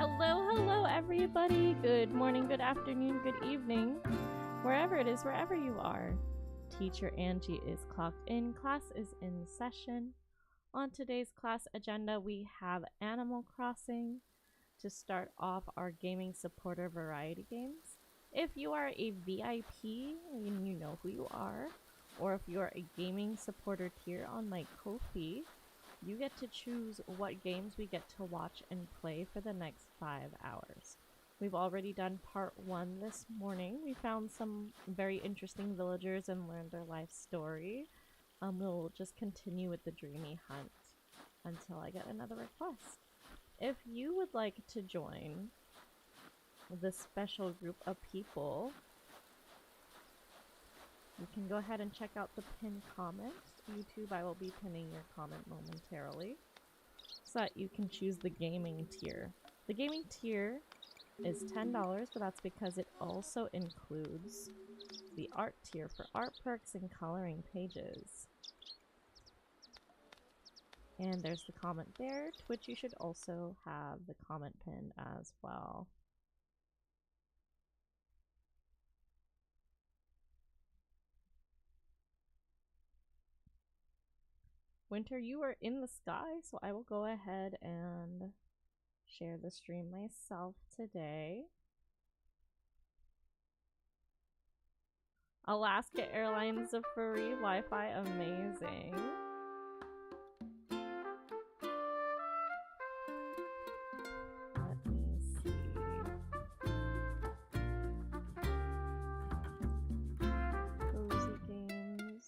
Hello, everybody. Good morning, good afternoon, good evening, wherever it is, wherever you are. Teacher Angie is clocked in. Class is in session. On today's class agenda, we have Animal Crossing to start off our gaming supporter variety games. If you are a VIP and you know who you are, or if you're a gaming supporter tier on my Kofi, you get to choose what games we get to watch and play for the next 5 hours. We've already done part 1 this morning. We found some very interesting villagers and learned their life story. We'll just continue with the dreamy hunt until I get another request. If you would like to join this special group of people, you can go ahead and check out the pinned comment. YouTube, I will be pinning your comment momentarily so that you can choose the gaming tier. The gaming tier is $10, but that's because it also includes the art tier for art perks and coloring pages. And there's the comment there. Twitch, you should also have the comment pinned as well. Winter, you are in the sky, so I will go ahead and share the stream myself today. Alaska Airlines of free Wi-Fi, amazing. Let me see. Cozy games.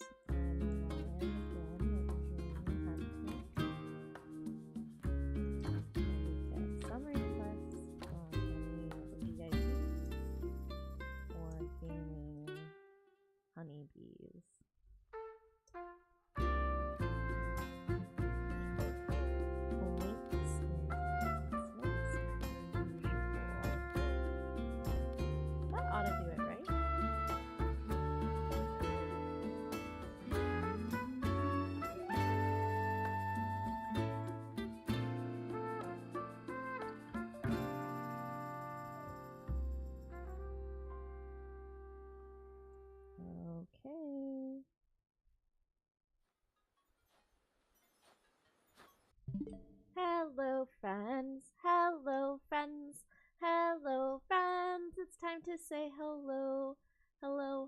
Some requests on any of the VIPs or gaming honeybees. Links and announcements per usual. That ought to do it, right? Okay. Hello, friends. Hello, friends. Hello, friends. It's time to say hello. Hello,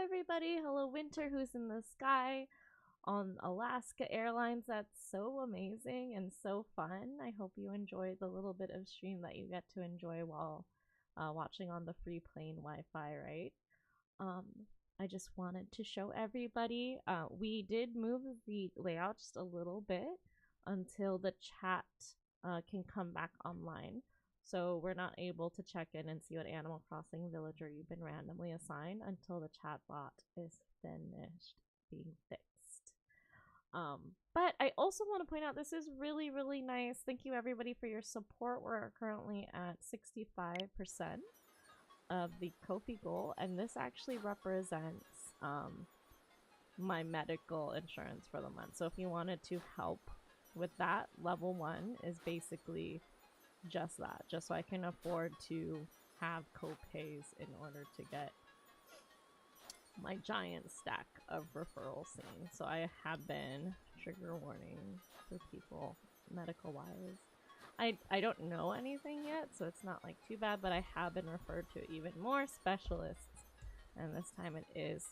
everybody. Hello, Winter, who's in the sky on Alaska Airlines. That's so amazing and so fun. I hope you enjoyed the little bit of stream that you get to enjoy while watching on the free plane Wi-Fi, right? I just wanted to show everybody. We did move the layout just a little bit until the chat can come back online. So we're not able to check in and see what Animal Crossing villager you've been randomly assigned until the chat bot is finished being fixed. But I also want to point out this is really, really nice. Thank you everybody for your support. We're currently at 65% of the Kofi goal, and this actually represents my medical insurance for the month. So if you wanted to help with that, level 1 is basically just that, just so I can afford to have co-pays in order to get my giant stack of referrals seen. So I have been, trigger warning for people medical wise, I don't know anything yet, so it's not like too bad, but I have been referred to even more specialists, and this time it is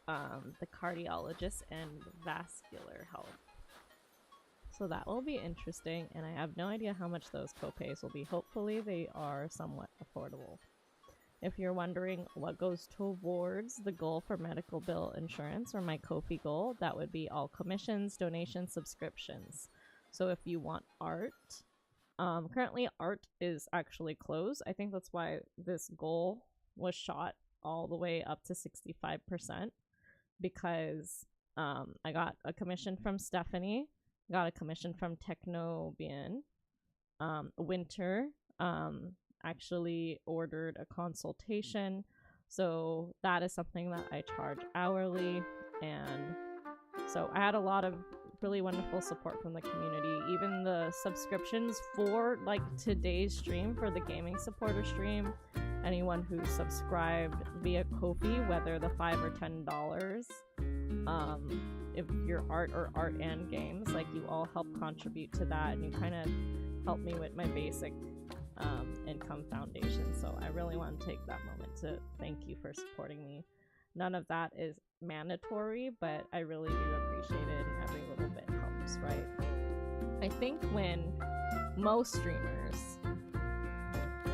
the cardiologist and vascular health. So that will be interesting, and I have no idea how much those copays will be. Hopefully they are somewhat affordable. If you're wondering what goes towards the goal for medical bill insurance, or my Kofi goal, that would be all commissions, donations, subscriptions. So if you want art, currently art is actually closed. I think that's why this goal was shot all the way up to 65%, because I got a commission from Stephanie, got a commission from Technobian, Winter actually ordered a consultation, so that is something that I charge hourly, and so I had a lot of really wonderful support from the community. Even the subscriptions for like today's stream, for the gaming supporter stream, anyone who subscribed via Kofi, whether the $5 or $10, if you're art or art and games, like you all help contribute to that, and you kind of help me with my basic income foundation. So I really want to take that moment to thank you for supporting me. None of that is mandatory, but I really do appreciate it, and every little bit helps, right? I think when most streamers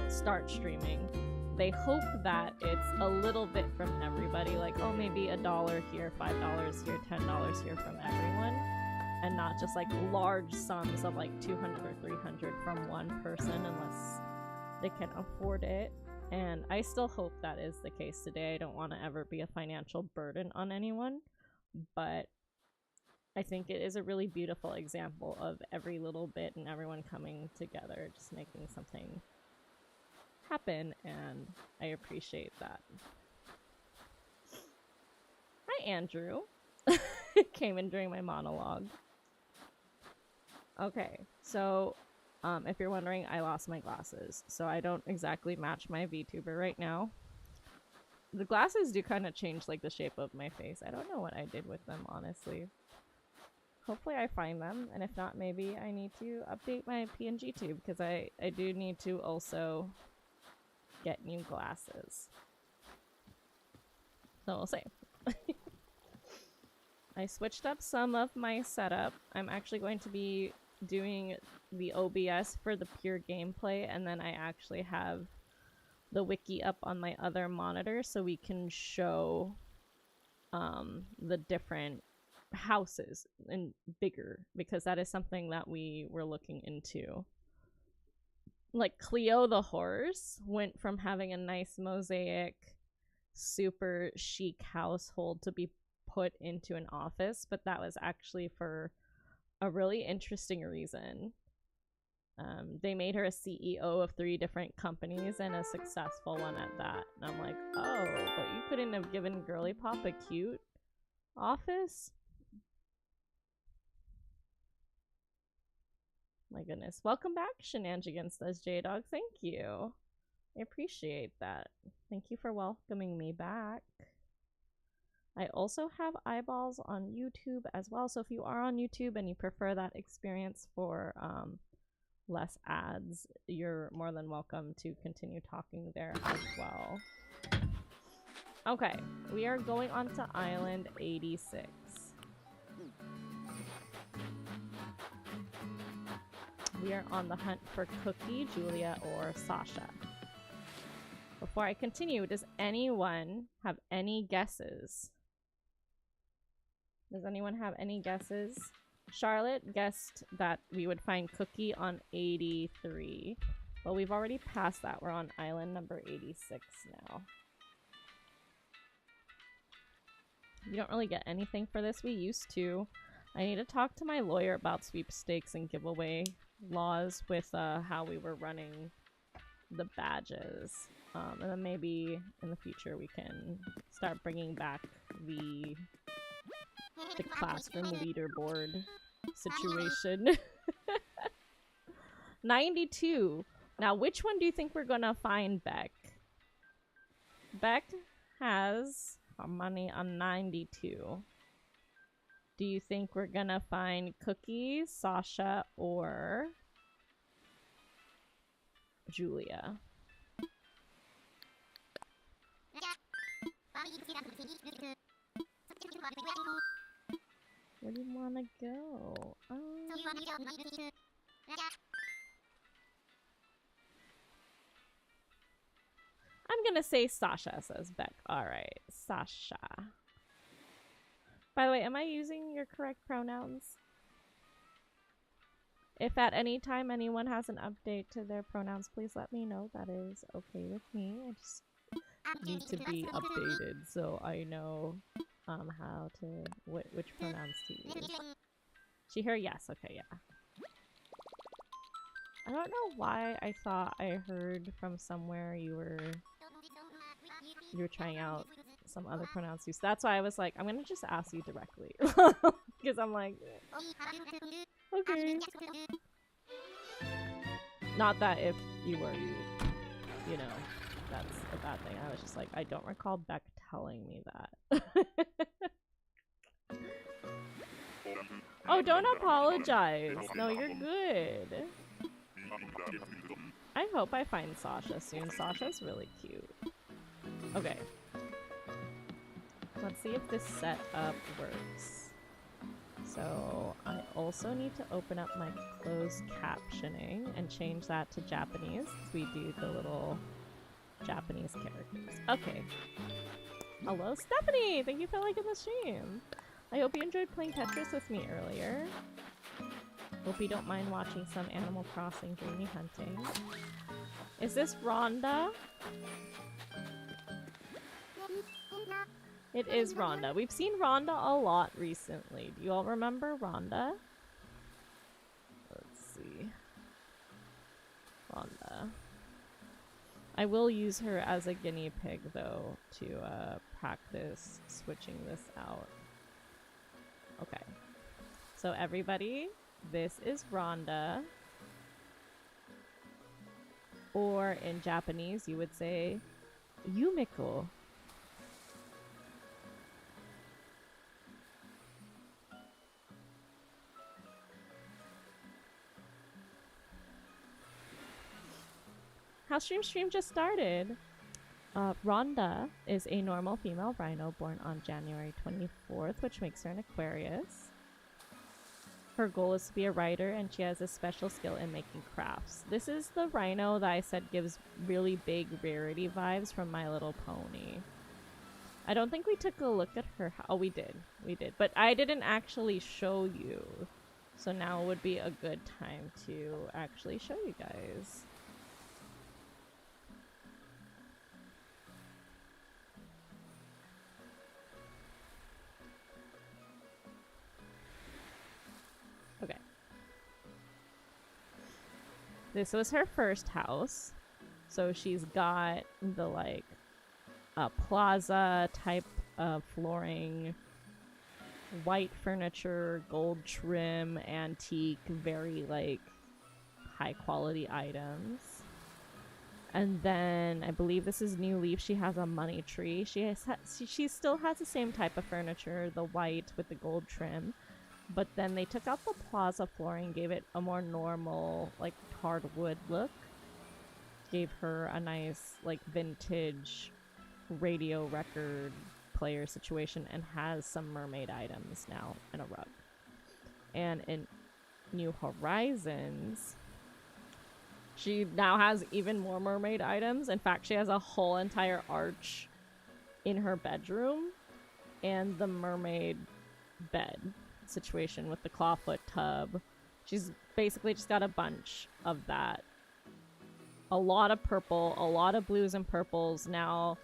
start streaming, they hope that it's a little bit from everybody, like, oh, maybe $1 here, $5 here, $10 here from everyone, and not just like large sums of like 200 or 300 from one person unless they can afford it. And I still hope that is the case today. I don't want to ever be a financial burden on anyone, but I think it is a really beautiful example of every little bit and everyone coming together, just making something happen, and I appreciate that. Hi, Andrew. Came in during my monologue. Okay, so if you're wondering, I lost my glasses, so I don't exactly match my VTuber right now. The glasses do kind of change like the shape of my face. I don't know what I did with them, honestly. Hopefully I find them, and if not, maybe I need to update my PNG tube, because I do need to also get new glasses. So we'll see. I switched up some of my setup. I'm actually going to be doing the OBS for the pure gameplay, and then I actually have the wiki up on my other monitor so we can show the different houses and bigger, because that is something that we were looking into. Like Cleo the horse went from having a nice mosaic, super chic household to be put into an office, but that was actually for a really interesting reason. They made her a CEO of 3 different companies, and a successful one at that. And I'm like, oh, but you couldn't have given Girly Pop a cute office? My goodness. Welcome back, Shenanigans, says J-Dog. Thank you. I appreciate that. Thank you for welcoming me back. I also have eyeballs on YouTube as well, so if you are on YouTube and you prefer that experience for less ads, you're more than welcome to continue talking there as well. Okay, we are going on to Island 86. We are on the hunt for Cookie, Julia, or Sasha. Before I continue, does anyone have any guesses? Does anyone have any guesses? Charlotte guessed that we would find Cookie on 83. Well, we've already passed that. We're on island number 86 now. You don't really get anything for this. We used to. I need to talk to my lawyer about sweepstakes and giveaway laws with how we were running the badges. And then maybe in the future we can start bringing back the classroom leaderboard situation. 92. Now, which one do you think we're gonna find, Beck? Beck has money on 92. Do you think we're gonna find Cookie, Sasha, or Julia? Where do you want to go? I'm gonna say Sasha, says Beck. Alright, Sasha. By the way, am I using your correct pronouns? If at any time anyone has an update to their pronouns, please let me know. That is okay with me. I just need to be updated so I know how to which pronouns to use. She, her, yes. Okay, yeah. I don't know why I thought I heard from somewhere you were trying out some other pronouns too. So that's why I was like, I'm gonna just ask you directly. Because I'm like, okay. Not that if you were, you know, that's a bad thing. I was just like, I don't recall Beck telling me that. Oh, don't apologize. No, you're good. I hope I find Sasha soon. Sasha's really cute. Okay. Let's see if this setup works. So I also need to open up my closed captioning and change that to Japanese. We do the little Japanese characters. Okay. Hello, Stephanie! Thank you for liking the stream. I hope you enjoyed playing Tetris with me earlier. Hope you don't mind watching some Animal Crossing dreamy hunting. Is this Rhonda? It is Rhonda. We've seen Rhonda a lot recently. Do you all remember Rhonda? Let's see. Rhonda. I will use her as a guinea pig, though, to practice switching this out. Okay. So everybody, this is Rhonda. Or in Japanese, you would say Yumiko. How Stream just started. Rhonda is a normal female rhino born on January 24th, which makes her an Aquarius. Her goal is to be a writer, and she has a special skill in making crafts. This is the rhino that I said gives really big rarity vibes from My Little Pony. I don't think we took a look at her. Oh, we did. We did. But I didn't actually show you. So now would be a good time to actually show you guys. Okay. This was her first house. So she's got the like plaza type of flooring, white furniture, gold trim, antique, very like high quality items. And then I believe this is New Leaf. She has a money tree. She still has the same type of furniture, the white with the gold trim. But then they took out the plaza flooring, gave it a more normal, like, hardwood look. Gave her a nice, like, vintage radio record player situation, and has some mermaid items now and a rug. And in New Horizons, she now has even more mermaid items. In fact, she has a whole entire arch in her bedroom and the mermaid bed situation with the clawfoot tub. She's basically just got a bunch of that. A lot of purple, a lot of blues and purples. Now,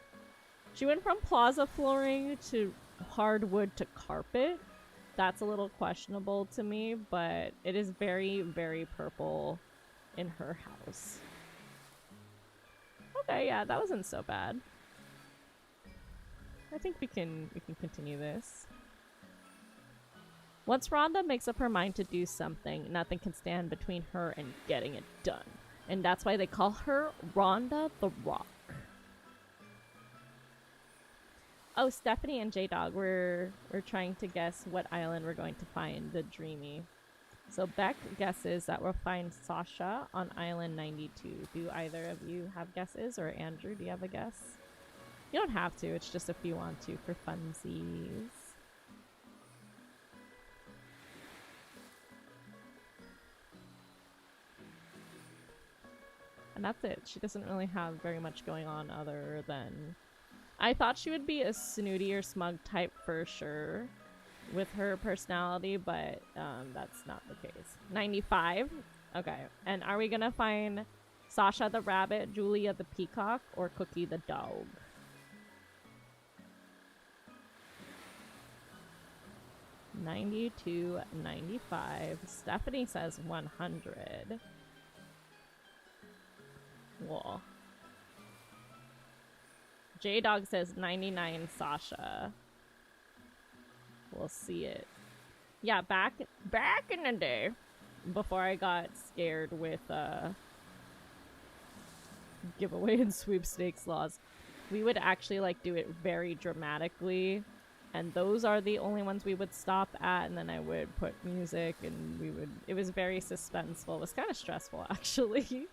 she went from plaza flooring to hardwood to carpet. That's a little questionable to me, but it is very, very purple in her house. Okay, yeah, that wasn't so bad. I think we can continue this. Once Rhonda makes up her mind to do something, nothing can stand between her and getting it done. And that's why they call her Rhonda the Rock. Oh, Stephanie and J-Dog, we're trying to guess what island we're going to find the Dreamy. So Beck guesses that we'll find Sasha on island 92. Do either of you have guesses? Or Andrew, do you have a guess? You don't have to, it's just if you want to for funsies. And that's it. She doesn't really have very much going on other than... I thought she would be a snooty or smug type for sure with her personality, but that's not the case. 95? Okay. And are we gonna find Sasha the rabbit, Julia the peacock, or Cookie the dog? (92, 95). Stephanie says 100. Whoa. J-Dog says 99 Sasha. We'll see it. Yeah, back in the day, before I got scared with giveaway and sweepstakes laws, we would actually like do it very dramatically, and those are the only ones we would stop at, and then I would put music and it was very suspenseful. It was kind of stressful actually.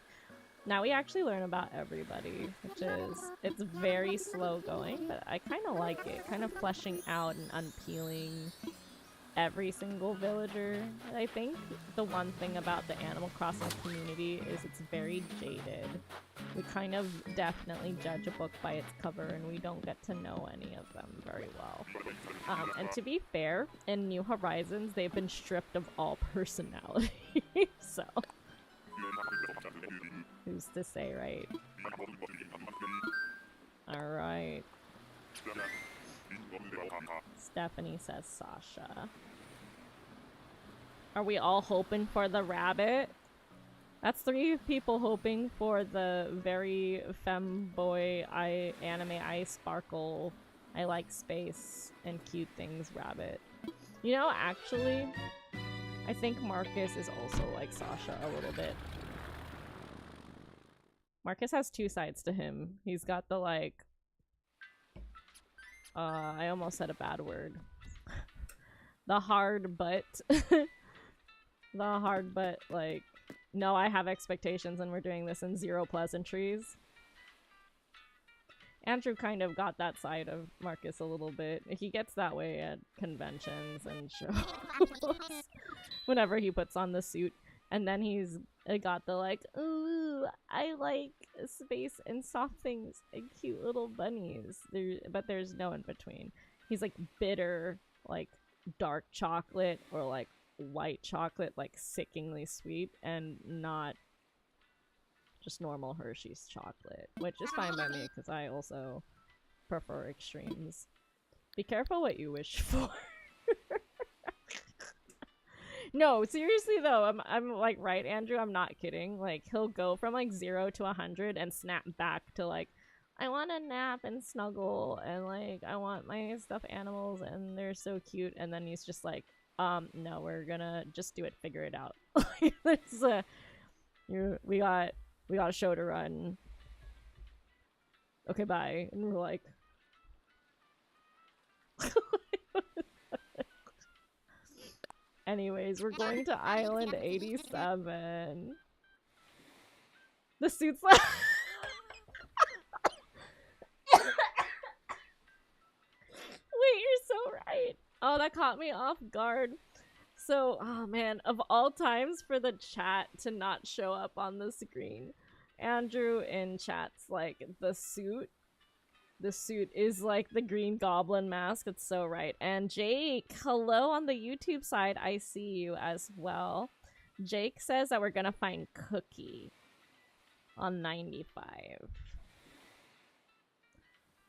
Now we actually learn about everybody, which is, it's very slow going, but I kind of like it, kind of fleshing out and unpeeling every single villager. I think the one thing about the Animal Crossing community is it's very jaded. We kind of definitely judge a book by its cover, and we don't get to know any of them very well. And to be fair, in New Horizons, they've been stripped of all personality, so who's to say, right? Alright. Stephanie says Sasha. Are we all hoping for the rabbit? That's 3 people hoping for the very femboy anime eye sparkle, I like space and cute things rabbit. You know, actually, I think Marcus is also like Sasha a little bit. Marcus has 2 sides to him. He's got the like... I almost said a bad word. The hard butt. The hard butt, like, no, I have expectations and we're doing this in 0 pleasantries. Andrew kind of got that side of Marcus a little bit. He gets that way at conventions and shows. Whenever he puts on the suit. And then he's got the like, ooh, I like space and soft things and cute little bunnies. But there's no in between. He's like bitter, like dark chocolate or like white chocolate, like sickeningly sweet, and not just normal Hershey's chocolate, which is fine by me because I also prefer extremes. Be careful what you wish for. No, seriously though, I'm like, right, Andrew? I'm not kidding. Like, he'll go from like 0 to 100 and snap back to like, I want to nap and snuggle and like, I want my stuffed animals and they're so cute. And then he's just like, no, we're gonna just do it, figure it out. We got a show to run. Okay, bye. And we're like, anyways, we're going to Island 87. The suit's like... Wait, you're so right. Oh, that caught me off guard. So, oh man, of all times for the chat to not show up on the screen, Andrew in chat's like, the suit is like the Green Goblin mask. It's so right. And Jake, hello on the YouTube side. I see you as well. Jake says that we're gonna find Cookie on 95.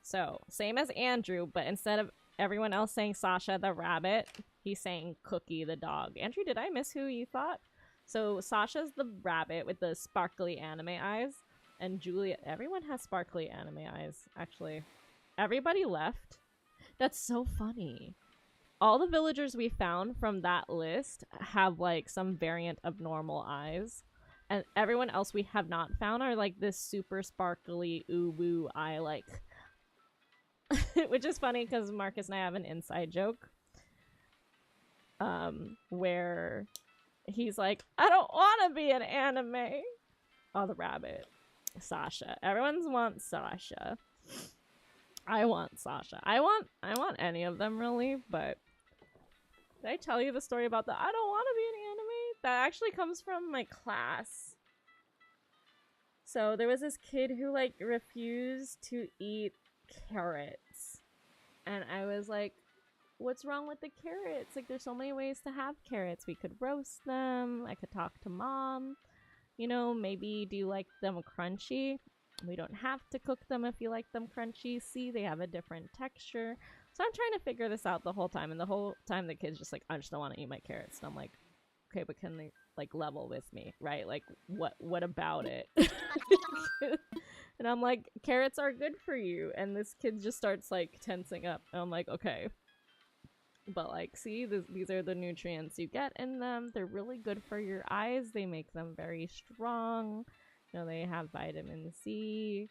So, same as Andrew, but instead of everyone else saying Sasha the rabbit, he's saying Cookie the dog. Andrew, did I miss who you thought? So, Sasha's the rabbit with the sparkly anime eyes. And Julia, everyone has sparkly anime eyes, actually. Everybody left. That's so funny. All the villagers we found from that list have, like, some variant of normal eyes. And everyone else we have not found are, like, this super sparkly ooh-woo eye, like... Which is funny, because Marcus and I have an inside joke. Where he's like, I don't want to be an anime. Oh, the rabbit. Sasha. Everyone's wants Sasha. I want Sasha. I want any of them really, but did I tell you the story about the I don't want to be an anime? That actually comes from my class. So there was this kid who like refused to eat carrots. And I was like, what's wrong with the carrots? Like there's so many ways to have carrots. We could roast them. I could talk to mom. You know, maybe do you like them crunchy? We don't have to cook them if you like them crunchy. See, they have a different texture. So I'm trying to figure this out the whole time. And the whole time the kid's just like, I just don't want to eat my carrots. And I'm like, okay, but can they like level with me, right? Like, what about it? And I'm like, carrots are good for you. And this kid just starts like tensing up. And I'm like, okay. But like, see, these are the nutrients you get in them. They're really good for your eyes. They make them very strong. You know, they have vitamin C.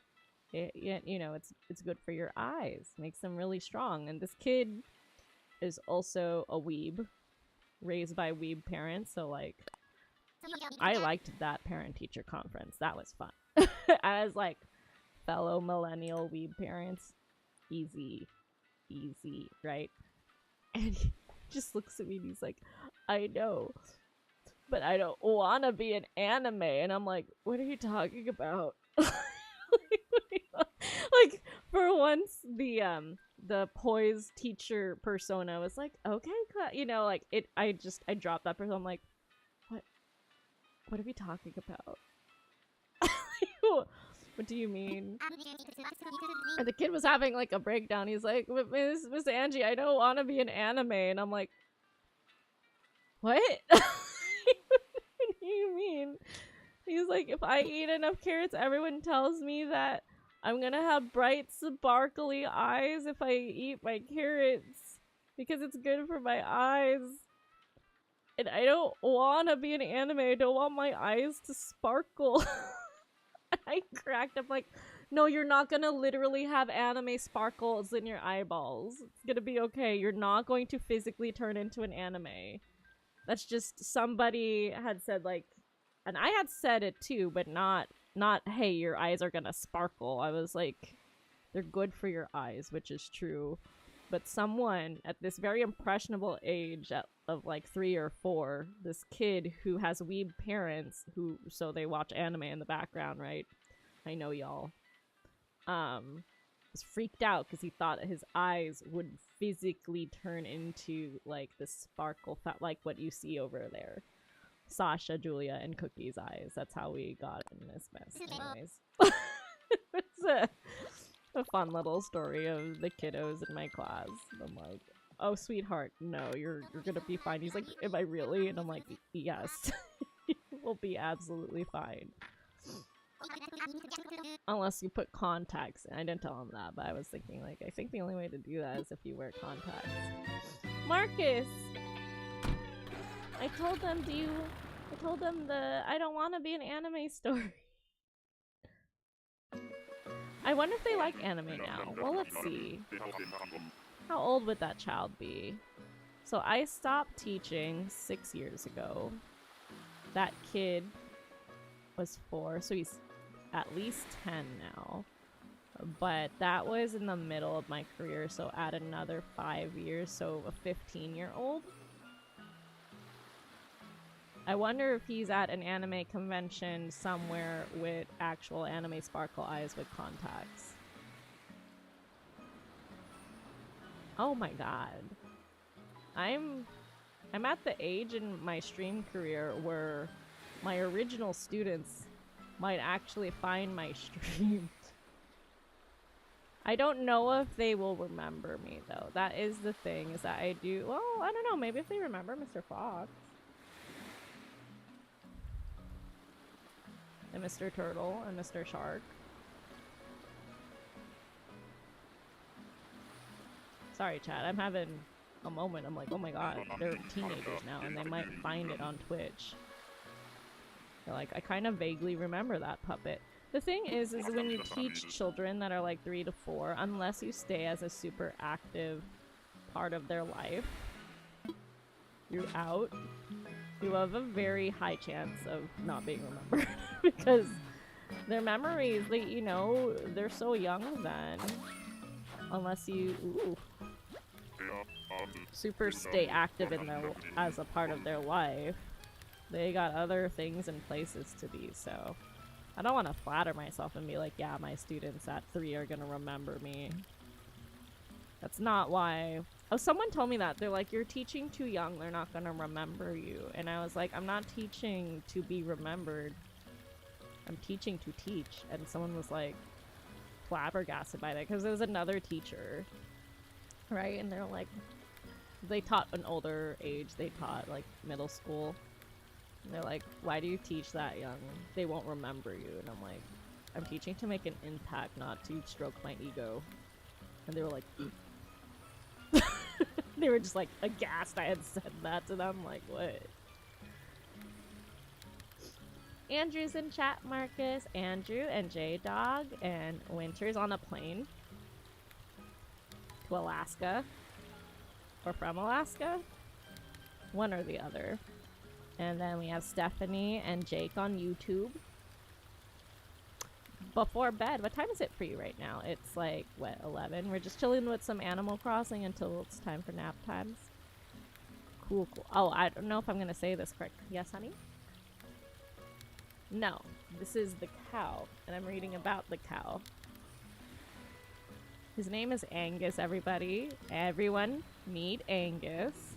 You know, it's good for your eyes. Makes them really strong. And this kid is also a weeb, raised by weeb parents. So like, I liked that parent-teacher conference. That was fun. I was like, fellow millennial weeb parents, easy, right? And he just looks at me and he's like, I know, but I don't want to be an anime. And I'm like, what are you talking about? Like, for once, the poised teacher persona was like, okay, you know, like, I dropped that person. I'm like, what are we talking about? What do you mean? And the kid was having like a breakdown. He's like, Miss Angie, I don't want to be an anime. And I'm like, what? What do you mean? He's like, if I eat enough carrots, everyone tells me that I'm gonna have bright, sparkly eyes if I eat my carrots because it's good for my eyes. And I don't want to be an anime. I don't want my eyes to sparkle. I cracked up like, no, you're not gonna literally have anime sparkles in your eyeballs. It's gonna be okay. You're not going to physically turn into an anime. That's just somebody had said like, and I had said it too, but not, hey, your eyes are gonna sparkle. I was like, they're good for your eyes, which is true. But someone at this very impressionable age of like 3 or 4, this kid who has weeb parents who, so they watch anime in the background, right? I know y'all. Was freaked out because he thought his eyes would physically turn into like the sparkle, like what you see over there. Sasha, Julia, and Cookie's eyes. That's how we got in this mess. Anyways. It's a fun little story of the kiddos in my class. I'm like, oh, sweetheart, no, you're gonna be fine. He's like, am I really? And I'm like, yes. You will be absolutely fine. Unless you put contacts in. I didn't tell him that, but I was thinking, like, I think the only way to do that is if you wear contacts. Marcus! I told them I don't want to be an anime story. I wonder if they like anime now. Well, let's see. How old would that child be? So I stopped teaching 6 years ago. That kid was 4, so he's at least 10 now. But that was in the middle of my career, so add another 5 years, so a 15-year-old. I wonder if he's at an anime convention somewhere with actual anime sparkle eyes with contacts. Oh my god. I'm at the age in my stream career where my original students might actually find my stream. I don't know if they will remember me though. That is the thing, is that I do, well, I don't know, maybe if they remember Mr. Fox. And Mr. Turtle and Mr. Shark. Sorry, chat. I'm having a moment. I'm like, oh my god, they're teenagers now, and they might find it on Twitch. They're like, I kind of vaguely remember that puppet. The thing is when you teach children that are like 3 to 4, unless you stay as a super active part of their life throughout, you have a very high chance of not being remembered because their memories, they, you know, they're so young then. Unless you super stay active in their as a part of their life, they got other things and places to be. So I don't want to flatter myself and be like, yeah, my students at 3 are gonna remember me. That's not why. Oh, someone told me that. They're like, you're teaching too young, they're not gonna remember you. And I was like, I'm not teaching to be remembered. I'm teaching to teach. And someone was like flabbergasted by that because there was another teacher, right? And they're like, they taught an older age. They taught like middle school. And they're like, why do you teach that young? They won't remember you. And I'm like, I'm teaching to make an impact, not to stroke my ego. And they were like, they were just like aghast I had said that to them. Like, what? Andrew's in chat, Marcus. Andrew and J-Dog and Winter's on a plane to Alaska. Or from Alaska. One or the other. And then we have Stephanie and Jake on YouTube. Before bed. What time is it for you right now? It's like, what, 11? We're just chilling with some Animal Crossing until it's time for nap times. Cool, cool. Oh, I don't know if I'm going to say this correct. Yes, honey? No. This is the cow. And I'm reading about the cow. His name is Angus, everybody. Everyone meet Angus.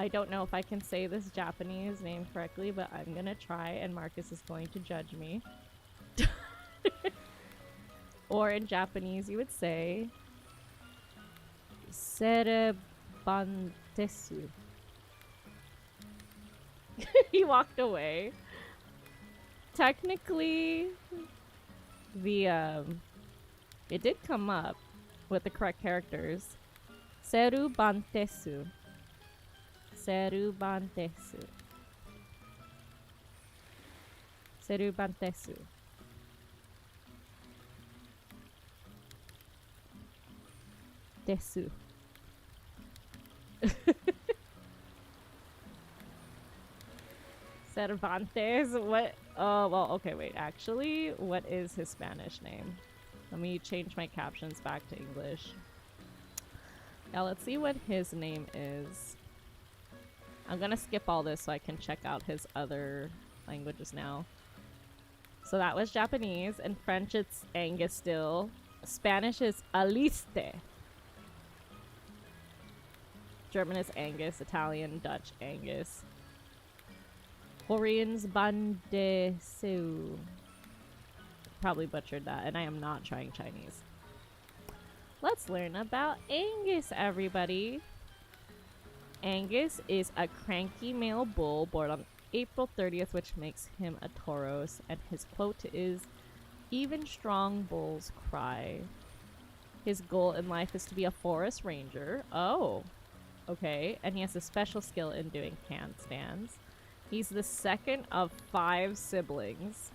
I don't know if I can say this Japanese name correctly, but I'm going to try, and Marcus is going to judge me. Or in Japanese, you would say Serebantesu. He walked away. Technically, the it did come up with the correct characters. Serubantesu. Serubantesu. Serubantesu. Desu. Cervantes? What? Oh, well, okay, wait. Actually, what is his Spanish name? Let me change my captions back to English. Now, let's see what his name is. I'm gonna skip all this so I can check out his other languages now. So that was Japanese. In French, it's Angus still. Spanish is Aliste. German is Angus. Italian, Dutch, Angus. Korean's Bandesu. Probably butchered that, and I am not trying Chinese. Let's learn about Angus, everybody. Angus is a cranky male bull born on April 30th, which makes him a Tauros, and his quote is, "Even strong bulls cry." His goal in life is to be a forest ranger. Oh, okay. And he has a special skill in doing handstands. He's the second of 5 siblings.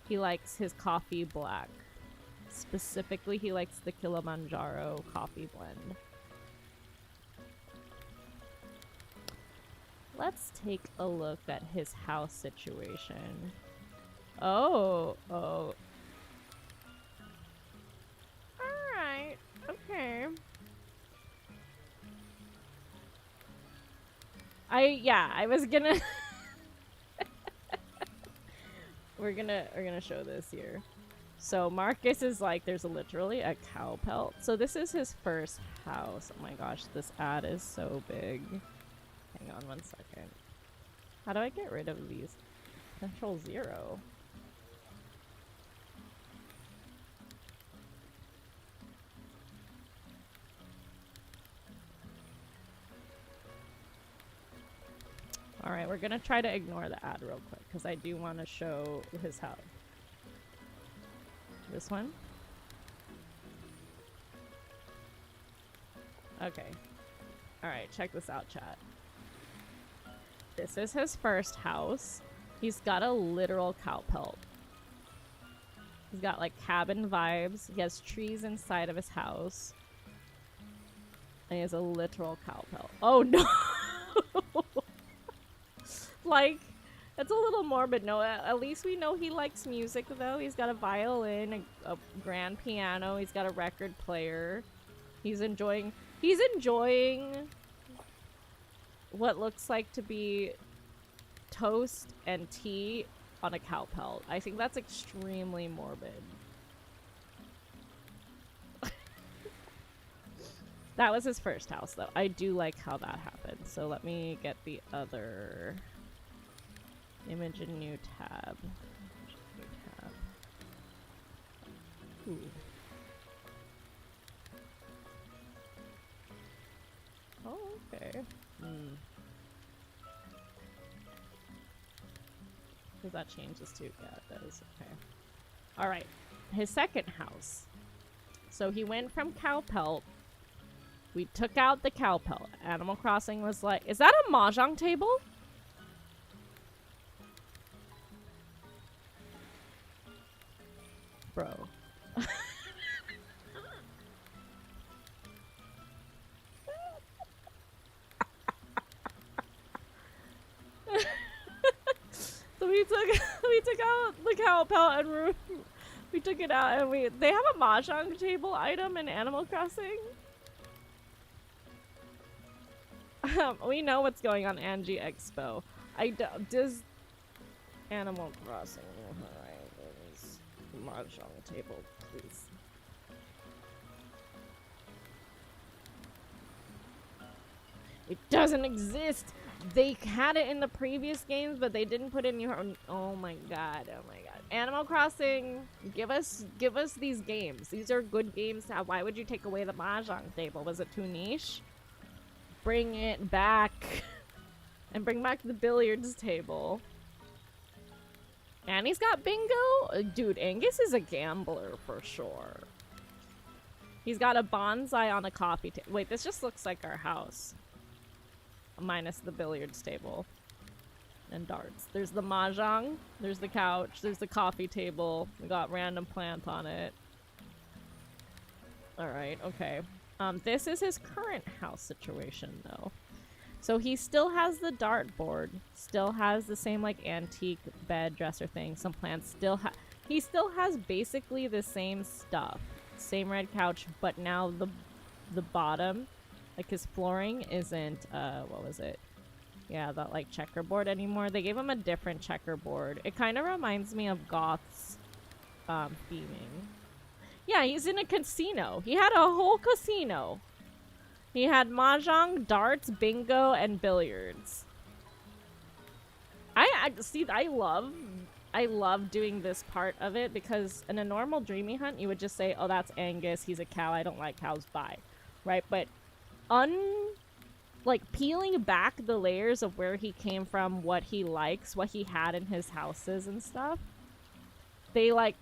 He likes his coffee black. Specifically, he likes the Kilimanjaro coffee blend. Let's take a look at his house situation. Oh. Alright, okay. I was gonna we're gonna show this here. So Marcus is like, there's literally a cow pelt. So this is his first house. Oh my gosh, this ad is so big. Hang on one second. How do I get rid of these? Control 0. Alright, we're gonna try to ignore the ad real quick, because I do want to show his house. This one? Okay. Alright, check this out, chat. This is his first house. He's got a literal cow pelt. He's got like cabin vibes. He has trees inside of his house. And he has a literal cow pelt. Oh no! Like, it's a little morbid. No, at least we know he likes music though. He's got a violin, a grand piano. He's got a record player. He's enjoying what looks like to be toast and tea on a cow pelt. I think that's extremely morbid. That was his first house though. I do like how that happened. So let me get the other image in new tab. Ooh. Oh, okay. Does that change this too? Yeah, it does. Okay. Alright. His second house. So he went from cow pelt. We took out the cow pelt. Animal Crossing was like, is that a mahjong table? Bro. So we took out the cow pelt and we took it out and they have a mahjong table item in Animal Crossing. We know what's going on Angie Expo. Does Animal Crossing mahjong table, please? It doesn't exist. They had it in the previous games, but they didn't put it in your own. Oh my god. Oh my god. Animal Crossing, give us these games. These are good games to have. Why would you take away the mahjong table? Was it too niche? Bring it back. And bring back the billiards table. And he's got bingo? Dude, Angus is a gambler for sure. He's got a bonsai on a coffee table. Wait, this just looks like our house. Minus the billiards table. And darts. There's the mahjong. There's the couch. There's the coffee table. We got random plants on it. Alright, okay. This is his current house situation, though. So he still has the dartboard. Still has the same, like, antique bed dresser thing. Some plants still he still has basically the same stuff. Same red couch, but now the bottom, like his flooring isn't, what was it? Yeah, that, like, checkerboard anymore. They gave him a different checkerboard. It kind of reminds me of Goth's, theming. Yeah, he's in a casino. He had a whole casino. He had mahjong, darts, bingo, and billiards. I love doing this part of it because in a normal Dreamy Hunt, you would just say, oh, that's Angus. He's a cow. I don't like cows. Bye. Right? But like peeling back the layers of where he came from, what he likes, what he had in his houses and stuff, they're like,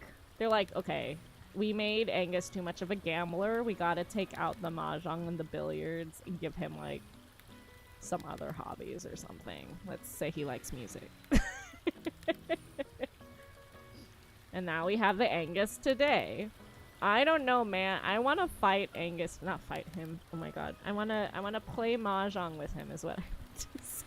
okay, we made Angus too much of a gambler. We gotta take out the mahjong and the billiards and give him, like, some other hobbies or something. Let's say he likes music. And now we have the Angus today. I don't know, man. I want to fight Angus. Not fight him. Oh my god. I want to play mahjong with him is what I want to say.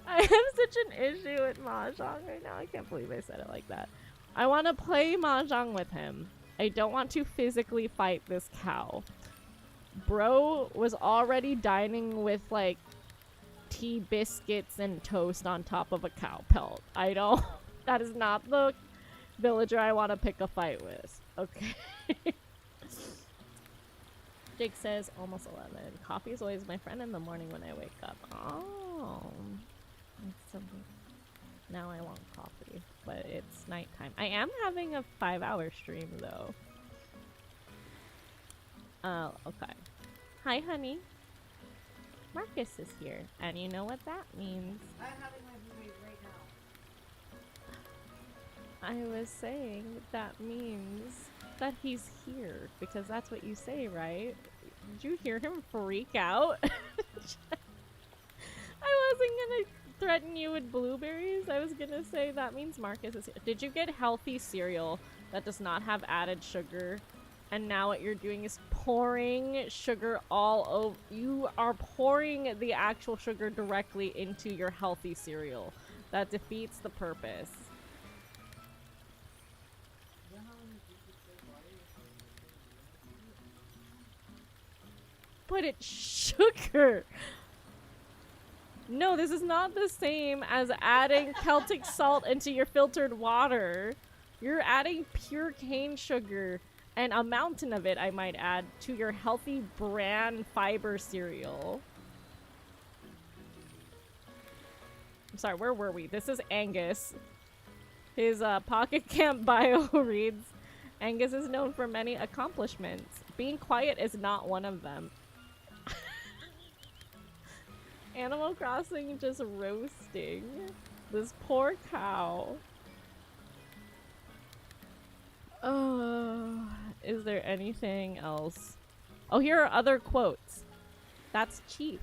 I have such an issue with mahjong right now. I can't believe I said it like that. I want to play mahjong with him. I don't want to physically fight this cow. Bro was already dining with, like, tea biscuits and toast on top of a cow pelt. I don't... That is not the villager I want to pick a fight with. Okay. Jake says, almost 11. Coffee is always my friend in the morning when I wake up. Oh. That's something. Now I want coffee, but it's nighttime. I am having a 5-hour stream, though. Oh, okay. Hi, honey. Marcus is here, and you know what that means. I'm having my roommate right now. I was saying that means that he's here, because that's what you say, right? Did you hear him freak out? I wasn't gonna threaten you with blueberries. I was gonna say that means Marcus is here. Did you get healthy cereal that does not have added sugar? And now what you're doing is pouring sugar all over. You are pouring the actual sugar directly into your healthy cereal. That defeats the purpose. But it's sugar. No, this is not the same as adding Celtic salt into your filtered water. You're adding pure cane sugar, and a mountain of it, I might add, to your healthy bran fiber cereal. I'm sorry, where were we? This is Angus. His Pocket Camp bio reads, Angus is known for many accomplishments. Being quiet is not one of them. Animal Crossing just roasting this poor cow. Oh, is there anything else? Oh, here are other quotes. That's Chief.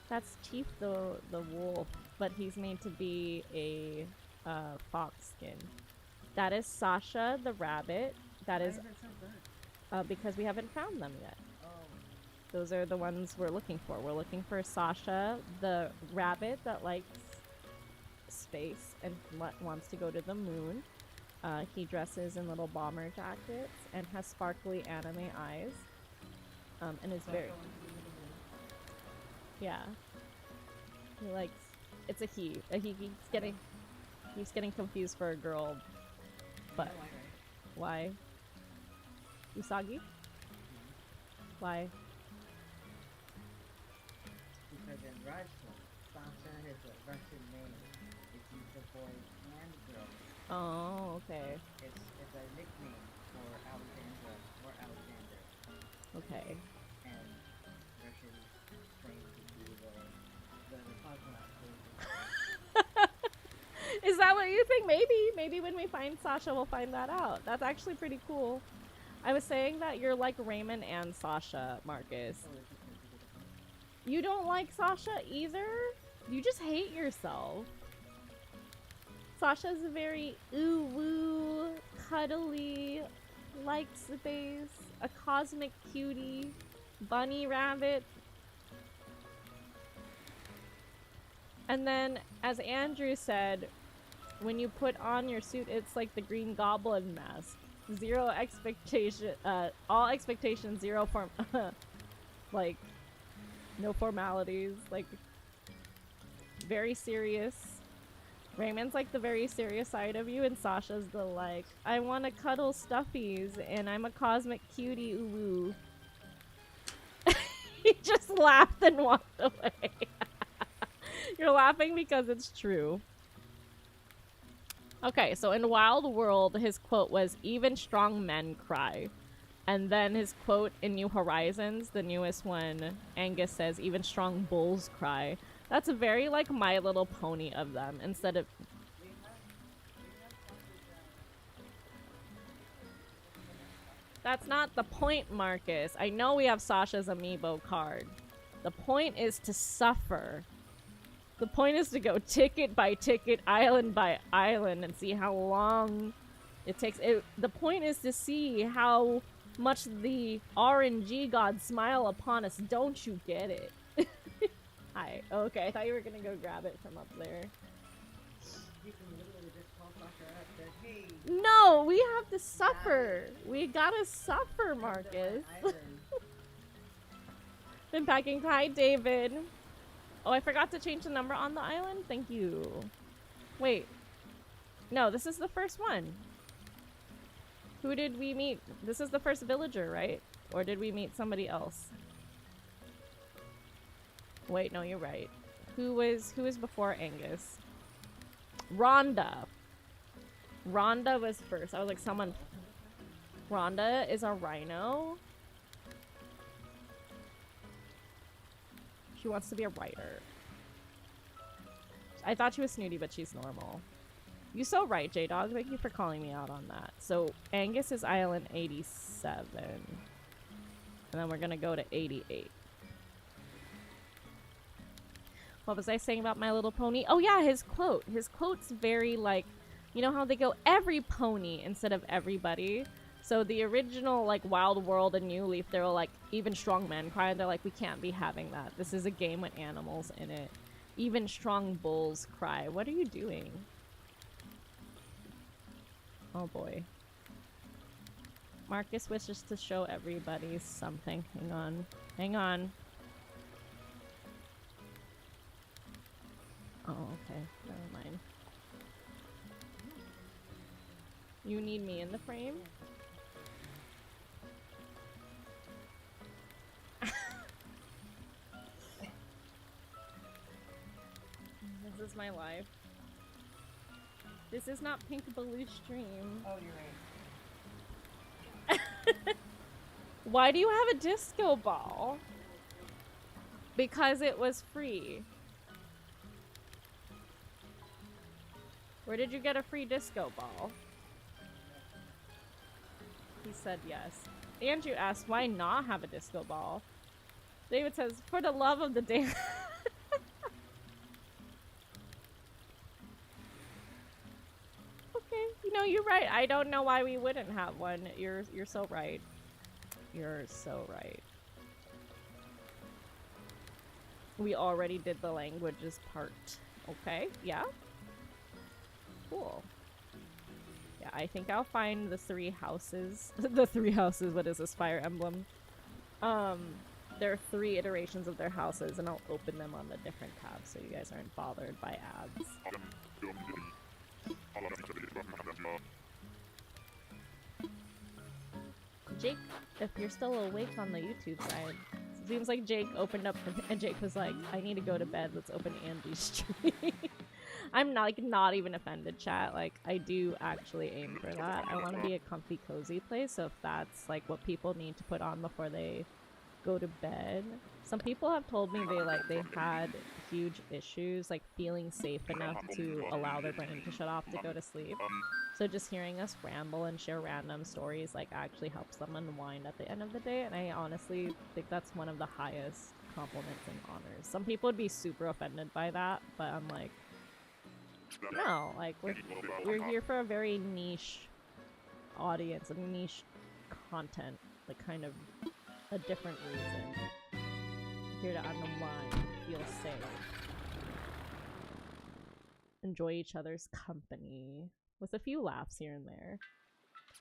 That's Chief the wolf, but he's made to be a fox skin. That is Sasha the rabbit. That is because we haven't found them yet. Those are the ones we're looking for. We're looking for Sasha the rabbit that likes space and wants to go to the moon. He dresses in little bomber jackets and has sparkly anime eyes. And is very... Yeah. He likes... It's a he. He's getting confused for a girl. But... Why? Usagi? Why? Because in Russian, Sasha is a Russian name. It's used for boys and girls. Oh, okay. It's a nickname for Alexandra or Alexander. Okay. And Russian claim to be the cosmonaut. Is that what you think? Maybe when we find Sasha, we'll find that out. That's actually pretty cool. I was saying that you're like Raymond and Sasha, Marcus. You don't like Sasha either? You just hate yourself. Sasha's a very ooh-woo, cuddly, likes space, a cosmic cutie, bunny rabbit. And then, as Andrew said, when you put on your suit, it's like the Green Goblin mask. Zero expectation, all expectations, zero form, like, no formalities, like, very serious. Raymond's like the very serious side of you, and Sasha's the like, I want to cuddle stuffies, and I'm a cosmic cutie, ooh. He just laughed and walked away. You're laughing because it's true. Okay, so in Wild World, his quote was, even strong men cry. And then his quote in New Horizons, the newest one, Angus says, even strong bulls cry. That's a very, like, My Little Pony of them, instead of... That's not the point, Marcus. I know we have Sasha's amiibo card. The point is to suffer. The point is to go ticket by ticket, island by island, and see how long it takes. The point is to see how much the RNG gods smile upon us. Don't you get it? Hi. Okay, I thought you were gonna go grab it from up there. You can literally just call Sasha up and say, hey! No, we have to suffer. We gotta suffer, Marcus. Been packing. Hi, David. Oh, I forgot to change the number on the island? Thank you. Wait. No, this is the first one. Who did we meet? This is the first villager, right? Or did we meet somebody else? Wait, no, you're right. Who was before Angus? Rhonda. Rhonda was first. I was like, someone... Rhonda is a rhino. She wants to be a writer. I thought she was snooty, but she's normal. You're so right, J-Dog. Thank you for calling me out on that. So, Angus is Island 87. And then we're gonna go to 88. What was I saying about My Little Pony? Oh yeah, his quote. His quote's very like, you know how they go every pony instead of everybody? So the original, like, Wild World and New Leaf, they're all like, even strong men cry, and they're like, we can't be having that. This is a game with animals in it. Even strong bulls cry. What are you doing? Oh boy. Marcus wishes to show everybody something. Hang on. Hang on. Oh, okay. Never mind. You need me in the frame? This is my life. This is not Pink Baloo stream. Oh, you're right. Why do you have a disco ball? Because it was free. Where did you get a free disco ball? said yes. Andrew asked, why not have a disco ball? David says, for the love of the dance. Okay, you know, you're right. I don't know why we wouldn't have one. You're so right. You're so right. We already did the languages part. Okay, yeah. Cool. Yeah, I think I'll find the 3 houses. The 3 houses, what is this, Fire Emblem? There are 3 iterations of their houses, and I'll open them on the different tabs so you guys aren't bothered by ads. Jake, if you're still awake on the YouTube side, it seems like Jake opened up and Jake was like, I need to go to bed, let's open Andy's stream. I'm not even offended, chat. Like, I do actually aim for that. I want to be a comfy, cozy place, so if that's like what people need to put on before they go to bed. Some people have told me they had huge issues like feeling safe enough to allow their brain to shut off to go to sleep. So just hearing us ramble and share random stories like actually helps them unwind at the end of the day, and I honestly think that's one of the highest compliments and honors. Some people would be super offended by that, but I'm like, no, like we're here for a very niche audience, a niche content, like kind of a different reason. Here to unwind, feel safe, enjoy each other's company, with a few laughs here and there.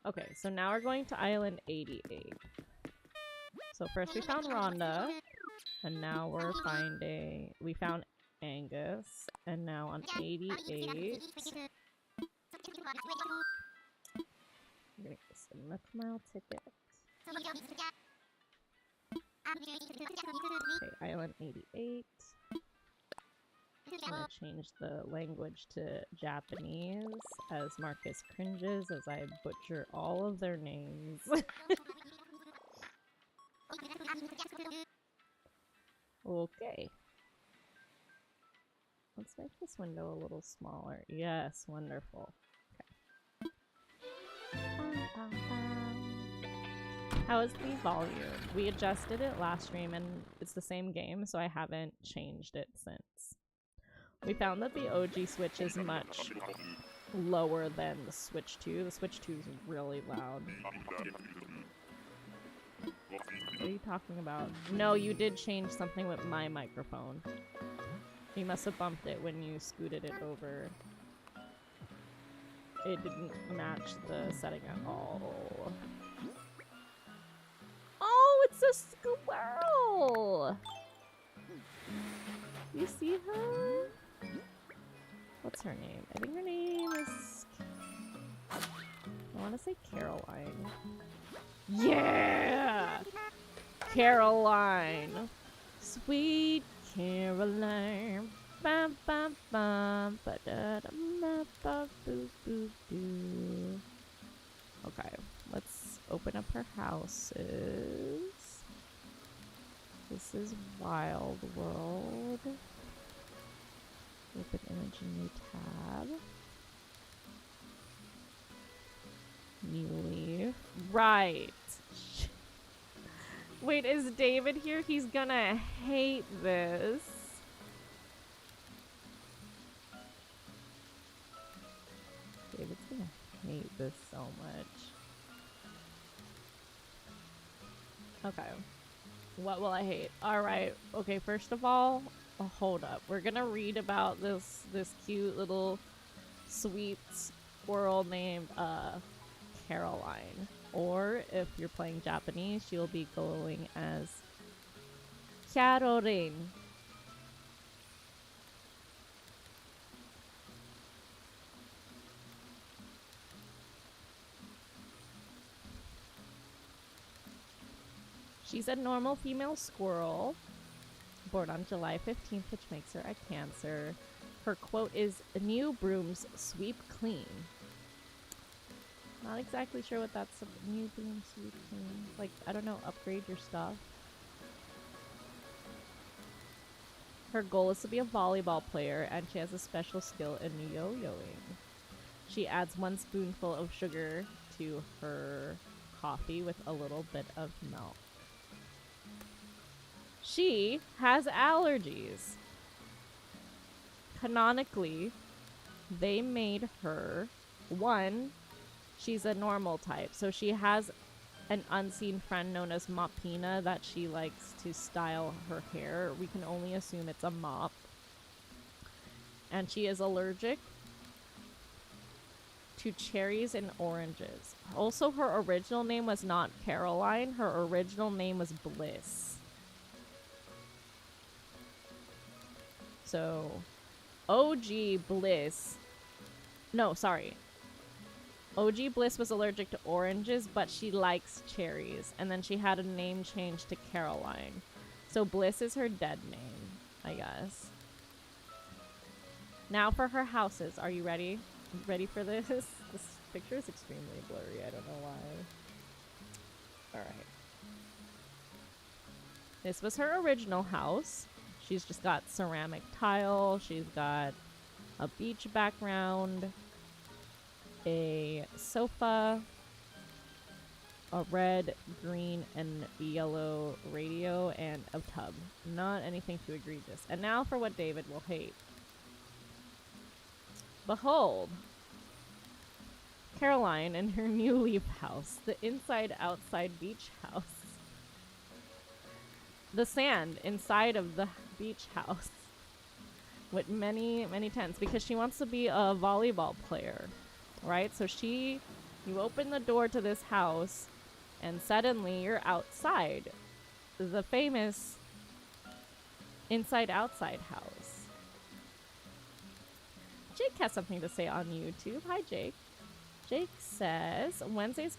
Okay, so now we're going to Island 88. So first we found Rhonda, and now we found Angus, and now on 88... I'm gonna get this a mile ticket. Okay, Island 88. I'm gonna change the language to Japanese as Marcus cringes as I butcher all of their names. Okay. Let's make this window a little smaller. Yes, wonderful. Okay. How is the volume? We adjusted it last stream and it's the same game, so I haven't changed it since. We found that the OG Switch is much lower than the Switch 2. The Switch 2 is really loud. What are you talking about? No, you did change something with my microphone. You must have bumped it when you scooted it over. It didn't match the setting at all. Oh, it's a squirrel! You see her? What's her name? I think her name is... I want to say Caroline. Yeah! Caroline! Sweet Caroline. Bam, bam, bam. Okay, let's open up her houses. This is Wild World. Open image in new tab. New leaf. Right. Wait, is David here? He's gonna hate this. David's gonna hate this so much. Okay. What will I hate? Alright. Okay, first of all, hold up. We're gonna read about this cute little sweet squirrel named Caroline. Or if you're playing Japanese, she'll be going as Caroline. She's a normal female squirrel, born on July 15th, which makes her a Cancer. Her quote is, "New brooms sweep clean." Not exactly sure what that's. New brooms sweep clean. Like, I don't know, upgrade your stuff. Her goal is to be a volleyball player, and she has a special skill in yo-yoing. She adds 1 spoonful of sugar to her coffee with a little bit of milk. She has allergies. Canonically, they made her, one, she's a normal type, so she has an unseen friend known as Mopina that she likes to style her hair. We can only assume it's a mop. And she is allergic to cherries and oranges. Also, her original name was not Caroline. Her original name was Bliss. So, OG Bliss. No, sorry. OG Bliss was allergic to oranges, but she likes cherries. And then she had a name change to Caroline. So Bliss is her dead name, I guess. Now for her houses. Are you ready? Ready for this? This picture is extremely blurry. I don't know why. Alright. This was her original house. She's just got ceramic tile. She's got a beach background, a sofa, a red, green, and yellow radio, and a tub. Not anything too egregious. And now for what David will hate. Behold, Caroline and her new leaf house, the inside-outside beach house. The sand inside of the beach house with many, many tents because she wants to be a volleyball player, right? So you open the door to this house and suddenly you're outside the famous inside-outside house. Jake has something to say on YouTube. Hi, Jake. Jake says on Wednesday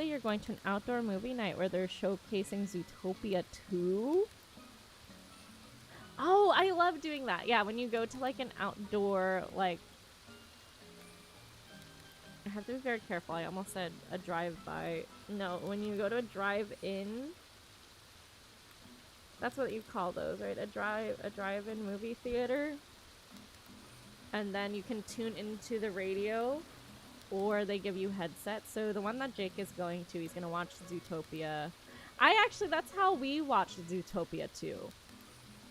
you're going to an outdoor movie night where they're showcasing Zootopia 2. Oh, I love doing that. Yeah, when you go to like an outdoor, like, I have to be very careful. I almost said a drive-by. No, when you go to a drive-in, that's what you call those, right? A drive-in movie theater. And then you can tune into the radio, or they give you headsets. So the one that Jake is going to, he's going to watch Zootopia. That's how we watched Zootopia too.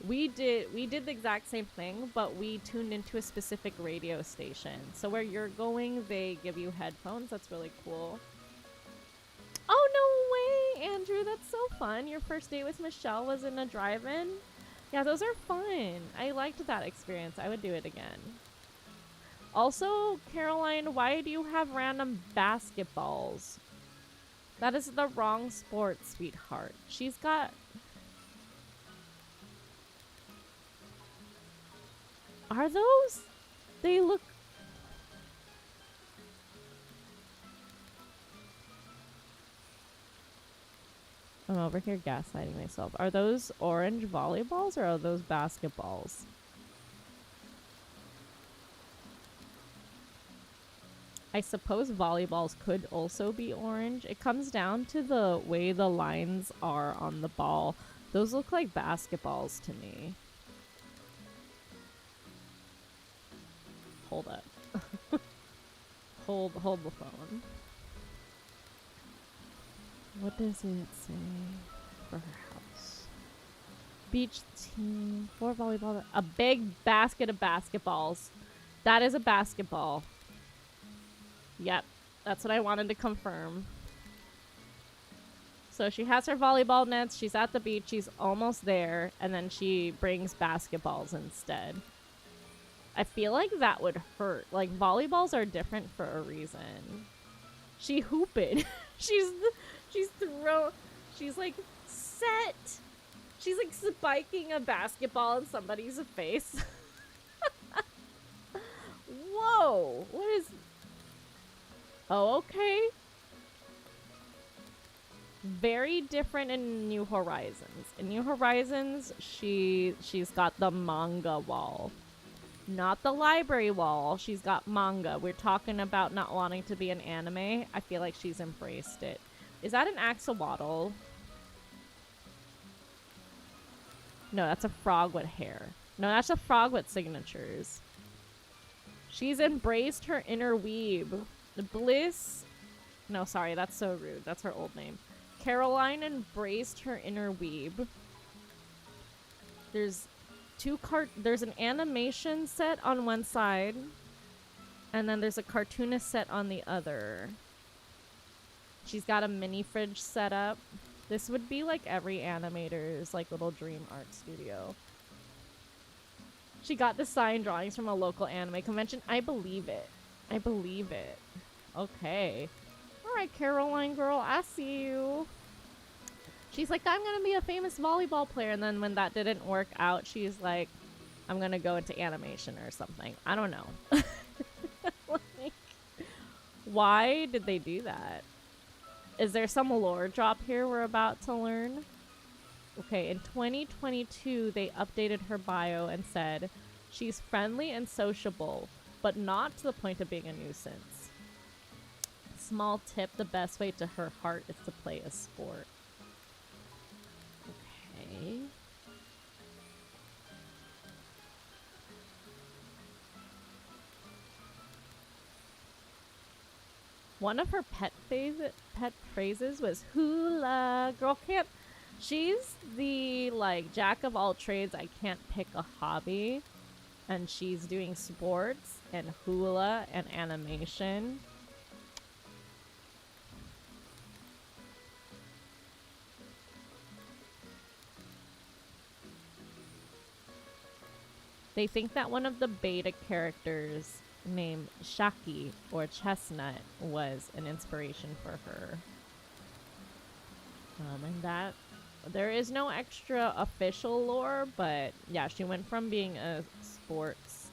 We did the exact same thing, but we tuned into a specific radio station. So where you're going, they give you headphones. That's really cool. Oh, no way, Andrew. That's so fun. Your first date with Michelle was in a drive-in? Yeah, those are fun. I liked that experience. I would do it again. Also, Caroline, why do you have random basketballs? That is the wrong sport, sweetheart. She's got... Are those? They look... I'm over here gaslighting myself. Are those orange volleyballs or are those basketballs? I suppose volleyballs could also be orange. It comes down to the way the lines are on the ball. Those look like basketballs to me. Hold up. hold the phone. What does it say for her house? Beach team, 4 volleyball, a big basket of basketballs. That is a basketball. Yep, that's what I wanted to confirm. So she has her volleyball nets, she's at the beach, she's almost there, and then she brings basketballs instead. I feel like that would hurt. Like, volleyballs are different for a reason. She hooped. she's like set. She's like spiking a basketball in somebody's face. Whoa, what is... Oh, okay. Very different in New Horizons. In New Horizons, she's got the manga wall. Not the library wall. She's got manga. We're talking about not wanting to be an anime. I feel like she's embraced it. Is that an axolotl? No, that's a frog with hair. No, that's a frog with signatures. She's embraced her inner weeb. Bliss No, sorry, that's so rude. That's her old name. Caroline embraced her inner weeb. There's there's an animation set on one side, and then there's a cartoonist set on the other. She's got a mini fridge set up. This would be like every animator's like little dream art studio. She got the signed drawings from a local anime convention. I believe it. I believe it. Okay. Alright, Caroline girl, I see you. She's like, I'm gonna be a famous volleyball player. And then when that didn't work out, she's like, I'm gonna go into animation or something. I don't know. Like, why did they do that? Is there some lore drop here we're about to learn? Okay, in 2022, they updated her bio and said, she's friendly and sociable, but not to the point of being a nuisance. Small tip, the best way to her heart is to play a sport. Okay. One of her pet phrases was hula girl can't. She's the like jack of all trades. I can't pick a hobby, and she's doing sports and hula and animation. They think that one of the beta characters named Shaki or Chestnut was an inspiration for her. And that there is no extra official lore, but yeah, she went from being a sports.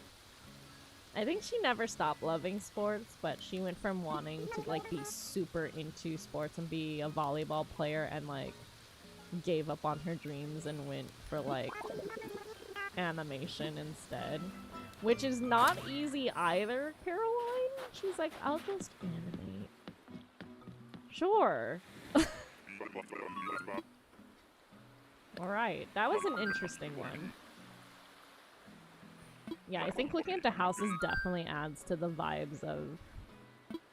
I think she never stopped loving sports, but she went from wanting to like be super into sports and be a volleyball player and like gave up on her dreams and went for like animation instead, which is not easy either, Caroline. She's like, I'll just animate. Sure. Alright, that was an interesting one. Yeah, I think looking at the houses definitely adds to the vibes of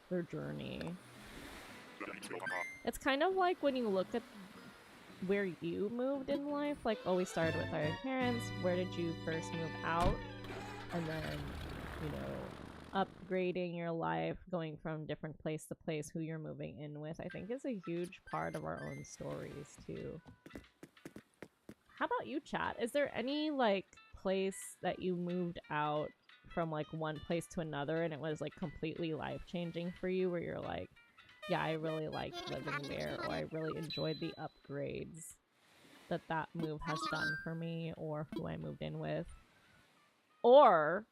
their journey. It's kind of like when you look at where you moved in life, like, oh, we started with our parents, where did you first move out? And then, you know, upgrading your life, going from different place to place, who you're moving in with, I think is a huge part of our own stories, too. How about you, chat? Is there any, like, place that you moved out from, like, one place to another and it was, like, completely life-changing for you, where you're like, yeah, I really liked living there, or I really enjoyed the upgrades that move has done for me, or who I moved in with? Or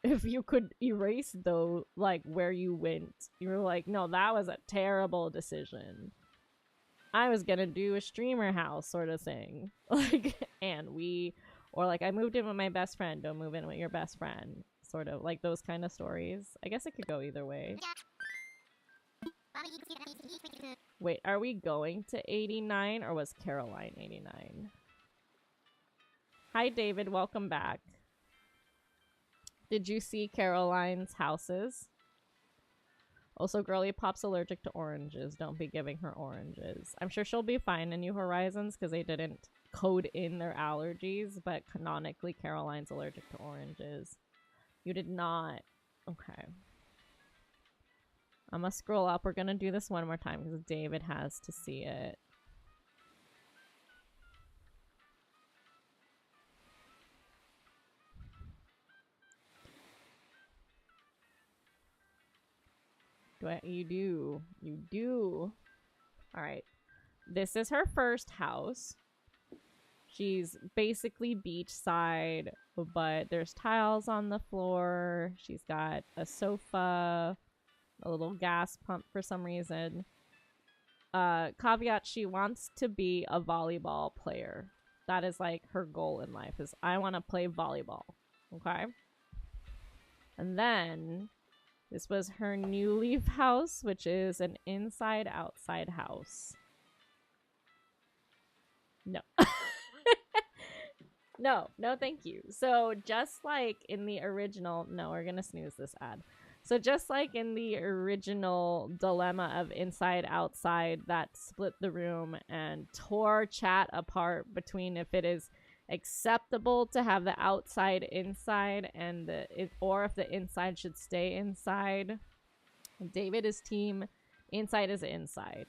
if you could erase though, like where you went, you were like, no, that was a terrible decision. I was gonna do a streamer house sort of thing. Like, and or like I moved in with my best friend, don't move in with your best friend. Sort of like those kind of stories. I guess it could go either way. Wait, are we going to 89 or was Caroline 89? Hi, David. Welcome back. Did you see Caroline's houses? Also, Girly Pop's allergic to oranges. Don't be giving her oranges. I'm sure she'll be fine in New Horizons because they didn't code in their allergies, but canonically, Caroline's allergic to oranges. You did not. Okay. I'm gonna scroll up. We're gonna do this one more time because David has to see it. You do. You do. Alright. This is her first house. She's basically beachside, but there's tiles on the floor. She's got a sofa, a little gas pump for some reason. Caveat, she wants to be a volleyball player. That is like her goal in life, is I want to play volleyball. Okay? And then this was her new leaf house, which is an inside-outside house. No. No, thank you. So just like in the original, no, we're gonna snooze this ad. So just like in the original dilemma of inside outside that split the room and tore chat apart between if it is acceptable to have the outside inside and or if the inside should stay inside. David is team inside is inside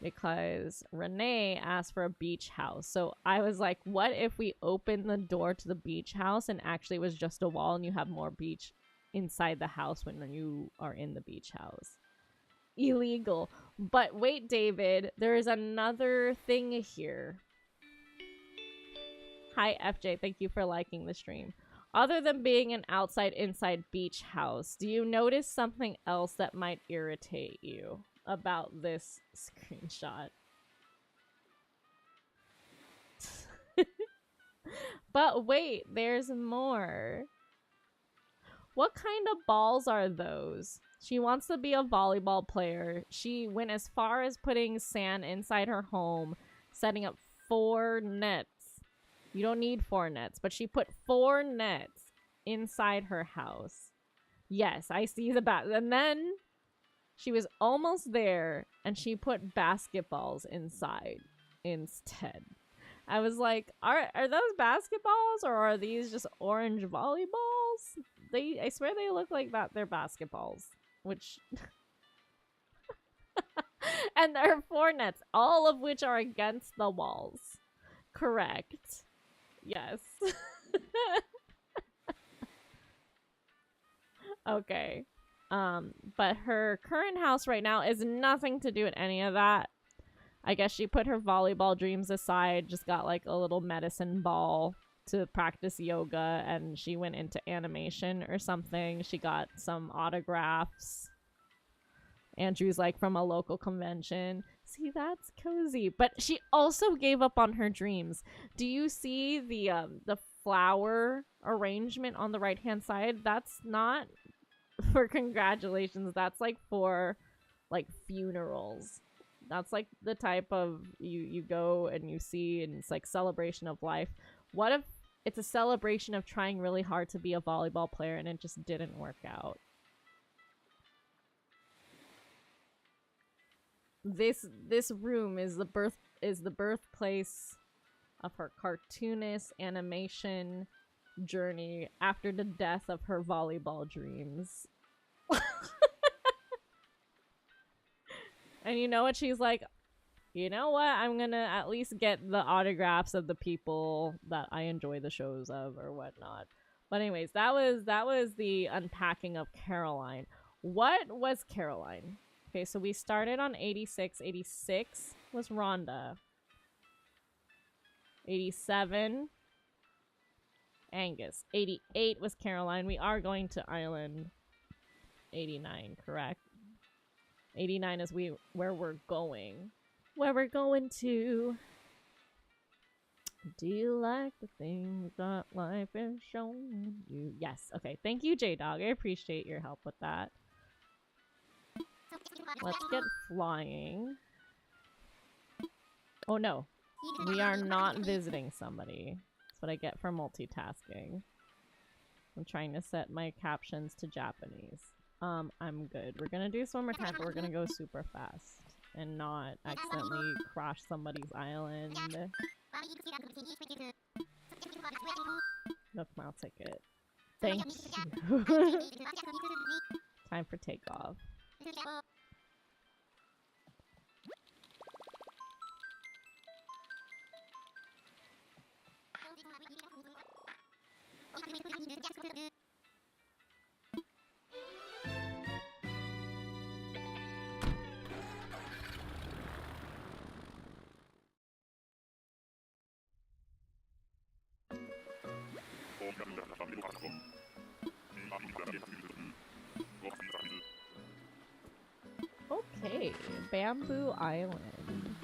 because Renee asked for a beach house. So I was like, what if we open the door to the beach house and actually it was just a wall and you have more beach inside the house when you are in the beach house? Illegal. But wait, David, there is another thing here. Hi, FJ. Thank you for liking the stream. Other than being an outside-inside beach house, do you notice something else that might irritate you about this screenshot? But wait, there's more. What kind of balls are those? She wants to be a volleyball player. She went as far as putting sand inside her home, setting up 4 nets. You don't need 4 nets, but she put 4 nets inside her house. Yes, I see the bat. And then she was almost there, and she put basketballs inside instead. I was like, are those basketballs, or are these just orange volleyballs? I swear they look like that they're basketballs. Which and there are 4 nets, all of which are against the walls. Correct. Yes. Okay. But her current house right now is nothing to do with any of that. I guess she put her volleyball dreams aside, just got like a little medicine ball to practice yoga, and she went into animation or something. She got some autographs. Andrew's like from a local convention. See, that's cozy. But she also gave up on her dreams. Do you see the flower arrangement on the right-hand side? That's not for congratulations. That's like for like funerals. That's like the type of you go and you see, and it's like celebration of life. What if it's a celebration of trying really hard to be a volleyball player and it just didn't work out? This room is the birthplace of her cartoonist animation journey after the death of her volleyball dreams. And you know what? She's like, you know what? I'm gonna at least get the autographs of the people that I enjoy the shows of or whatnot. But anyways, that was the unpacking of Caroline. What was Caroline? Okay, so we started on 86. 86 was Rhonda. 87, Angus. 88 was Caroline. We are going to Island 89, correct? 89 is where we're going. Where we're going to. Do you like the things that life is showing you? Yes. Okay. Thank you, J-Dog. I appreciate your help with that. Let's get flying. Oh no. We are not visiting somebody. That's what I get for multitasking. I'm trying to set my captions to Japanese. I'm good. We're gonna do this one more time, but we're gonna go super fast and not accidentally crash somebody's island. Look, I'll take it. Thank you. Time for takeoff. Okay, Bamboo Island.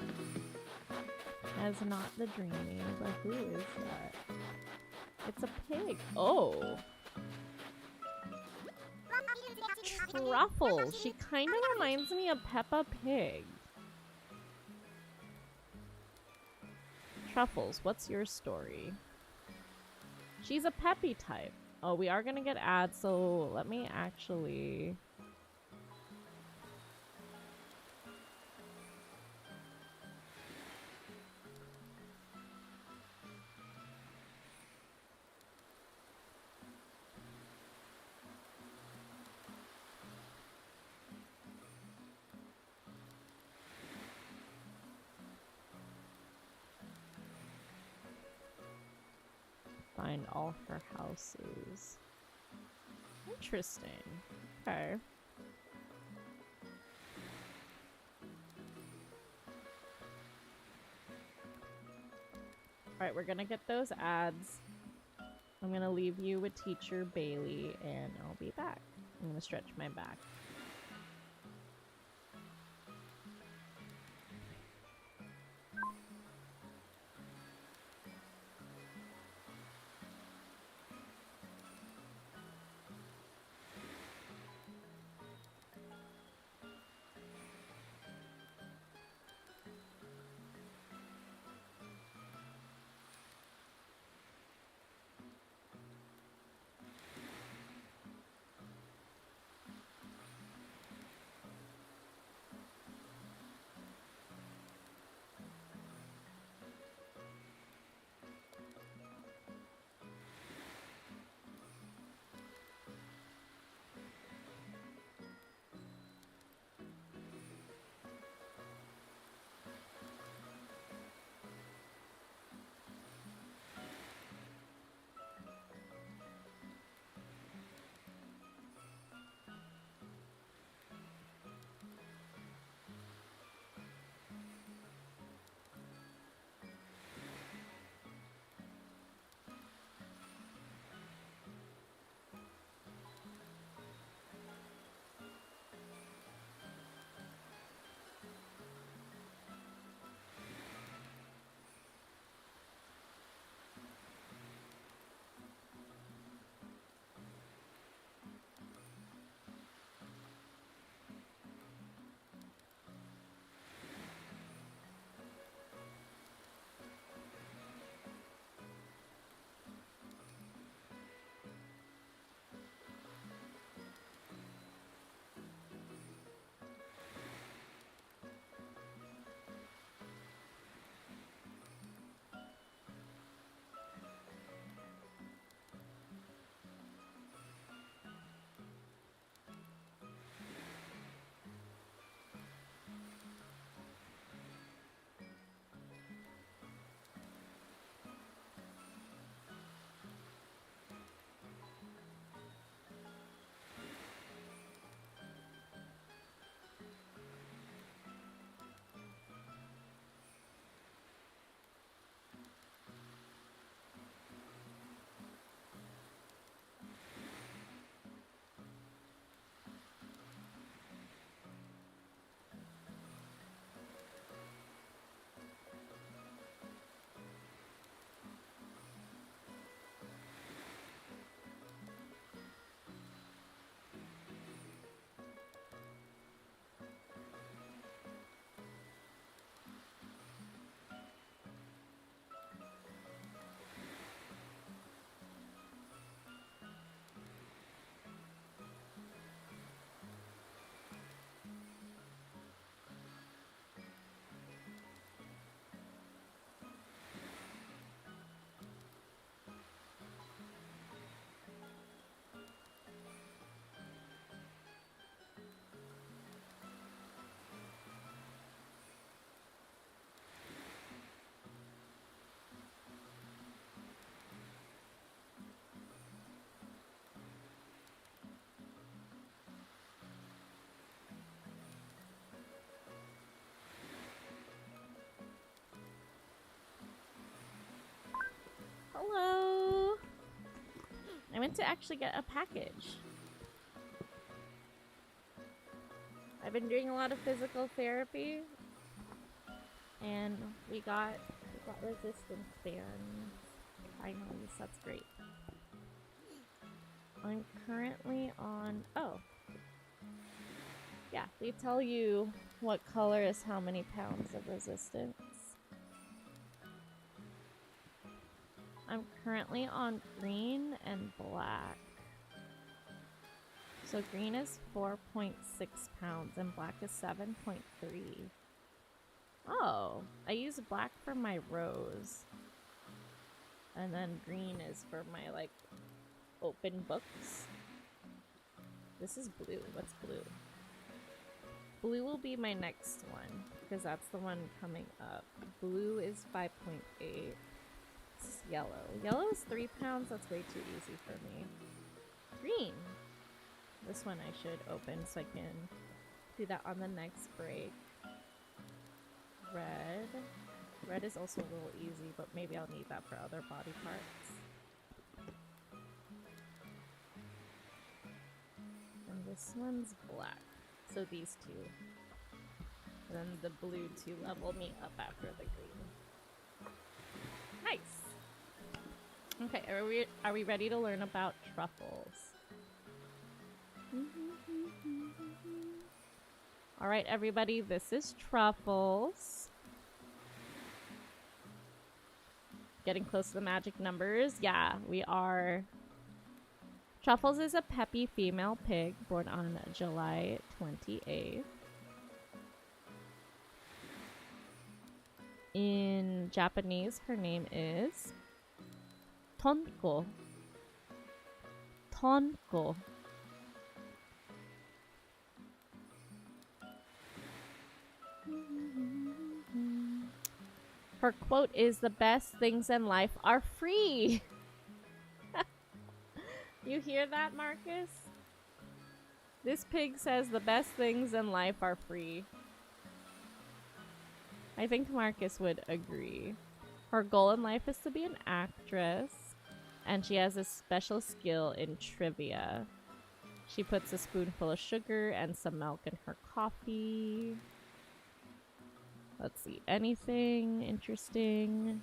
As not the dreamy, but who is that? It's a pig. Oh. Truffles. She kind of reminds me of Peppa Pig. Truffles, what's your story? She's a peppy type. Oh, we are gonna get ads, so let me actually find all her houses. Interesting. Okay. Alright, we're gonna get those ads. I'm gonna leave you with Teacher Bailey, and I'll be back. I'm gonna stretch my back. Hello! I went to actually get a package. I've been doing a lot of physical therapy, and we got resistance bands. Finally, so that's great. I'm currently on, oh. Yeah, they tell you what color is how many pounds of resistance. I'm currently on green and black. So green is 4.6 pounds and black is 7.3. Oh, I use black for my rose. And then green is for my, like, open books. This is blue. What's blue? Blue will be my next one, because that's the one coming up. Blue is 5.8. What's yellow? Yellow is 3 pounds. That's way too easy for me. Green. This one I should open so I can do that on the next break. Red. Red is also a little easy, but maybe I'll need that for other body parts. And this one's black. So these two. And then the blue two level me up after the green. Nice! Okay, are we ready to learn about truffles? Alright, everybody, this is truffles. Getting close to the magic numbers. Yeah, we are. Truffles is a peppy female pig born on July 28th. In Japanese, her name is Tonko. Tonko. Her quote is, "The best things in life are free." You hear that, Marcus? This pig says the best things in life are free. I think Marcus would agree. Her goal in life is to be an actress, and she has a special skill in trivia. She puts a spoonful of sugar and some milk in her coffee. Let's see, anything interesting?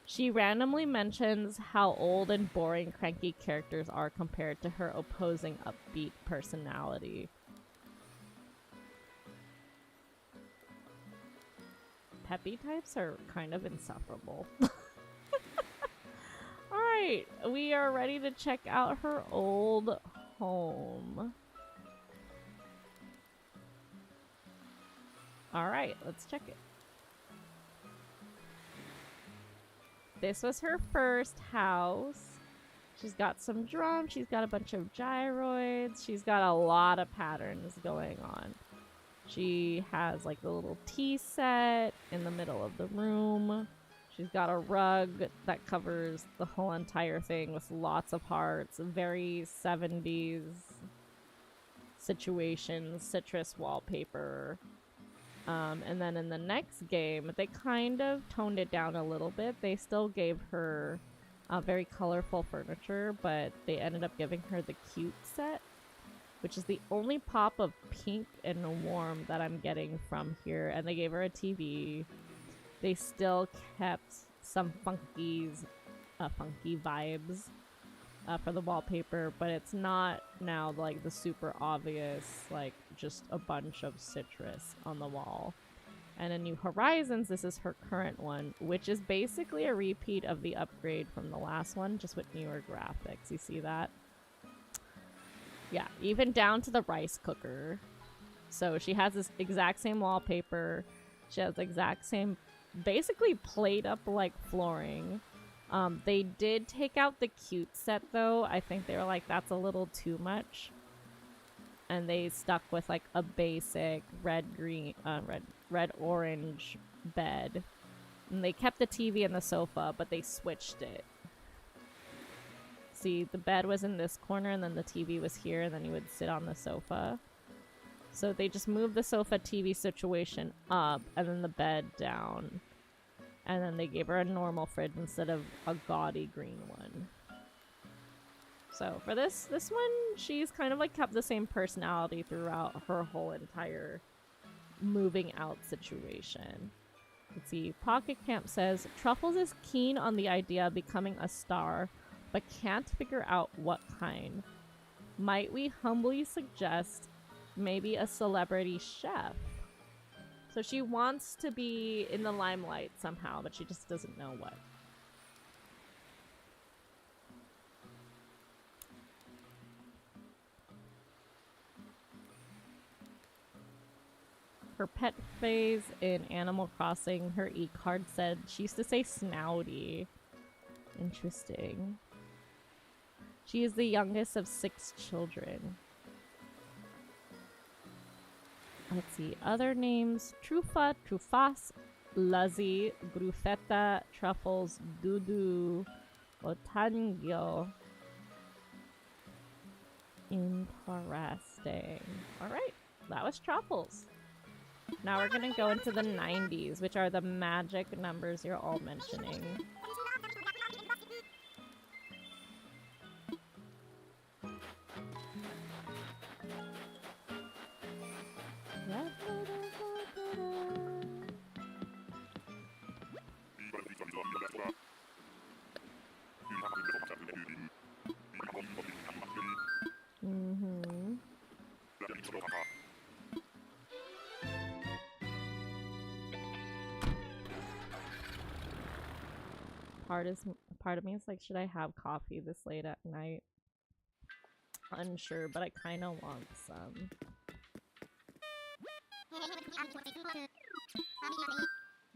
She randomly mentions how old and boring cranky characters are compared to her opposing upbeat personality. Peppy types are kind of insufferable. Alright, we are ready to check out her old home. Alright, let's check it. This was her first house. She's got some drums, she's got a bunch of gyroids, she's got a lot of patterns going on. She has like the little tea set in the middle of the room. She's got a rug that covers the whole entire thing with lots of hearts, very 70s situations, citrus wallpaper. And then in the next game, they kind of toned it down a little bit. They still gave her very colorful furniture, but they ended up giving her the cute set, which is the only pop of pink and warm that I'm getting from here. And they gave her a TV. They still kept some funky vibes for the wallpaper, but it's not now like the super obvious, like just a bunch of citrus on the wall. And in New Horizons, this is her current one, which is basically a repeat of the upgrade from the last one, just with newer graphics. You see that? Yeah, even down to the rice cooker. So she has this exact same wallpaper. She has the exact same, basically played up like flooring. They did take out the cute set though. I think they were like, that's a little too much. And they stuck with like a basic red orange bed. And they kept the TV and the sofa, but they switched it. See, the bed was in this corner and then the TV was here, and then you would sit on the sofa. So they just moved the sofa TV situation up and then the bed down. And then they gave her a normal fridge instead of a gaudy green one. So for this one, she's kind of like kept the same personality throughout her whole entire moving out situation. Let's see, Pocket Camp says, Truffles is keen on the idea of becoming a star, but can't figure out what kind. Might we humbly suggest maybe a celebrity chef? So she wants to be in the limelight somehow, but she just doesn't know what. Her pet phase in Animal Crossing, her e-card said she used to say snouty. Interesting. She is the youngest of 6 children. Let's see, other names. Trufa, Trufas, Luzzy, Gruffetta, Truffles, Dudu, Otangio. Interesting. Alright, that was Truffles. Now we're gonna go into the 90s, which are the magic numbers you're all mentioning. Mm-hmm. Part of me is like, should I have coffee this late at night? Unsure, but I kind of want some.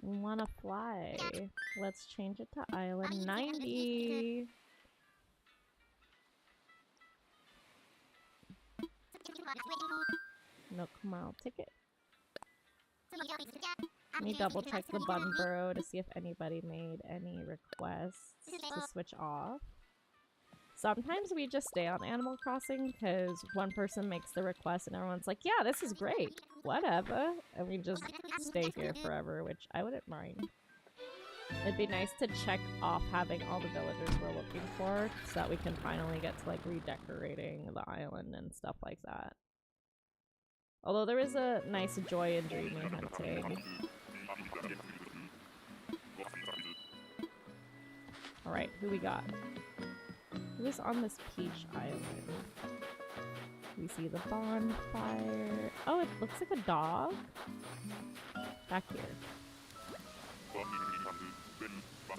Wanna fly? Let's change it to Island 90. No, come on, ticket. Let me double check the bun burrow to see if anybody made any requests to switch off. Sometimes we just stay on Animal Crossing because one person makes the request and everyone's like, yeah, this is great, whatever. And we just stay here forever, which I wouldn't mind. It'd be nice to check off having all the villagers we're looking for so that we can finally get to like redecorating the island and stuff like that. Although there is a nice joy in dreamy hunting. Alright, who we got? Who is on this peach island? We see the bonfire. Oh, it looks like a dog. Back here.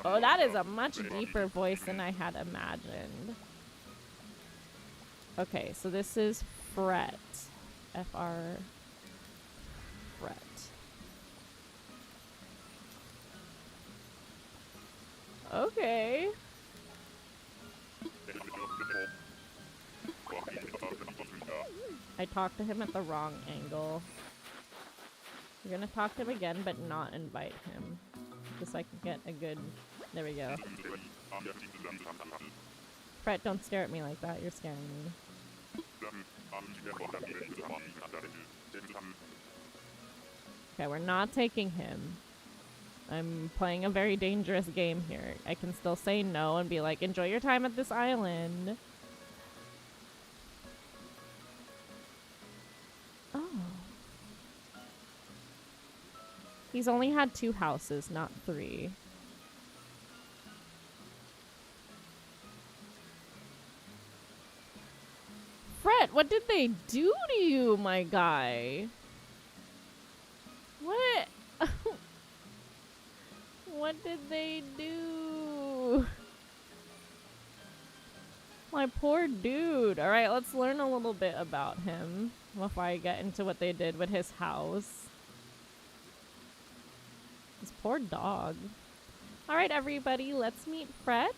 Oh, that is a much deeper voice than I had imagined. Okay, so this is Fret. F-R... Fret. Okay. I talked to him at the wrong angle. We're gonna talk to him again, but not invite him. Just so I can get a good... There we go. Fret, don't stare at me like that. You're scaring me. Okay, we're not taking him. I'm playing a very dangerous game here. I can still say no and be like, enjoy your time at this island. Oh. He's only had 2 houses, not 3. Fret, what did they do to you, my guy? What? What did they do? My poor dude. Alright, let's learn a little bit about him before I get into what they did with his house. This poor dog. Alright, everybody, let's meet Fret.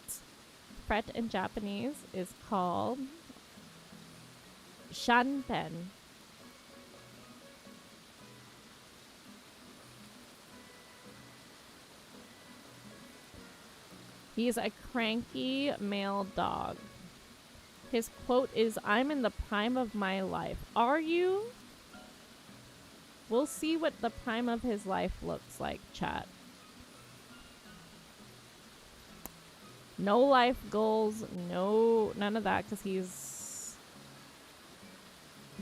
Fret in Japanese is called Shanpen. He's a cranky male dog. His quote is, "I'm in the prime of my life." Are you? We'll see what the prime of his life looks like, chat. No life goals, none of that, because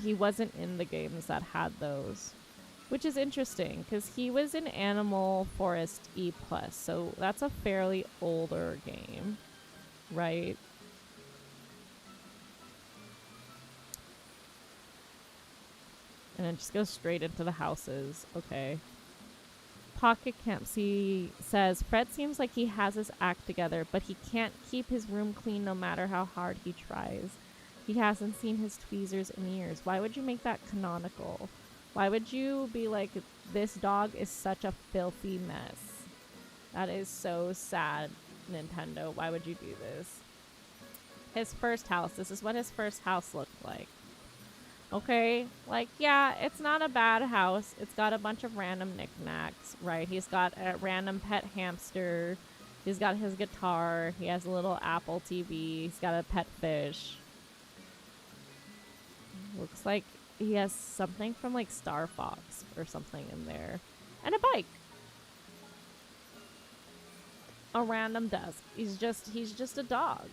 he wasn't in the games that had those. Which is interesting, because he was in Animal Forest E+, so that's a fairly older game, right? And it just goes straight into the houses. Okay. Pocket Camps, he says, Fred seems like he has his act together, but he can't keep his room clean no matter how hard he tries. He hasn't seen his tweezers in years. Why would you make that canonical? Why would you be like, this dog is such a filthy mess? That is so sad, Nintendo. Why would you do this? His first house. This is what his first house looked like. Okay, like, yeah, it's not a bad house. It's got a bunch of random knickknacks, right? He's got a random pet hamster. He's got his guitar. He has a little Apple TV. He's got a pet fish. Looks like he has something from like Star Fox or something in there. And a bike. A random desk. He's just a dog.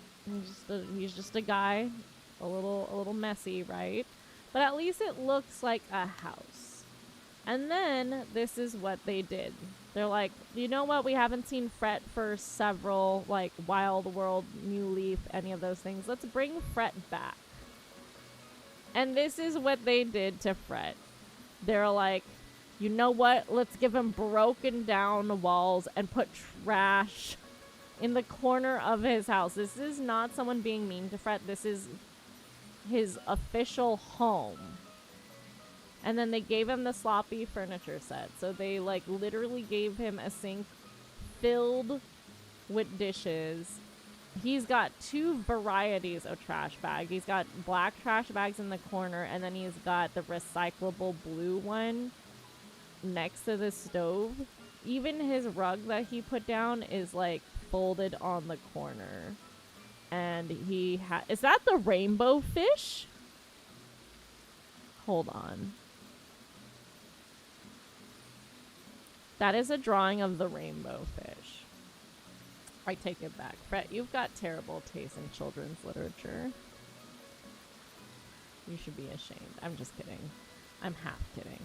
He's just a guy, a little messy, right? But at least it looks like a house. And then this is what they did. They're like, you know what? We haven't seen Fret for several, like Wild World, New Leaf, any of those things. Let's bring Fret back. And this is what they did to Fret. They're like, you know what? Let's give him broken down walls and put trash in the corner of his house. This is not someone being mean to Fret. This is his official home. And then they gave him the sloppy furniture set. So they like literally gave him a sink filled with dishes. He's got 2 varieties of trash bag. He's got black trash bags in the corner, and then he's got the recyclable blue one next to the stove. Even his rug that he put down is like folded on the corner. And he is that the rainbow fish? Hold on. That is a drawing of the rainbow fish. I take it back. Fret, you've got terrible taste in children's literature. You should be ashamed. I'm just kidding. I'm half kidding.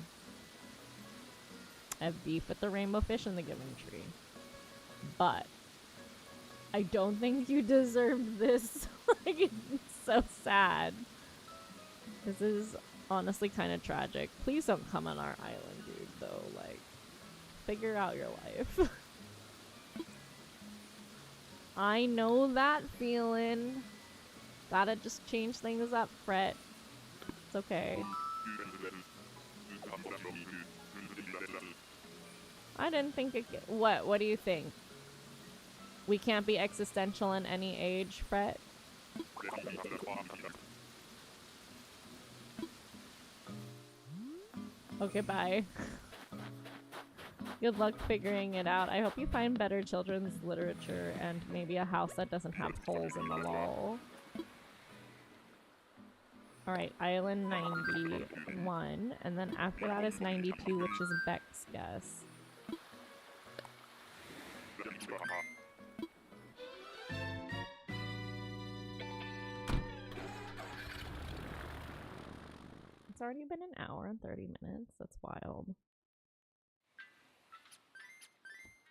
I have beef with the rainbow fish and the giving tree. But I don't think you deserve this. Like, it's so sad. This is honestly kind of tragic. Please don't come on our island, dude, though. Like, figure out your life. I know that feeling. Gotta just change things up, Fret. It's okay. I didn't think it... What do you think? We can't be existential in any age, Fret? Okay, bye. Good luck figuring it out. I hope you find better children's literature and maybe a house that doesn't have holes in the wall. Alright, Island 91. And then after that is 92, which is Beck's guess. It's already been an hour and 30 minutes. That's wild.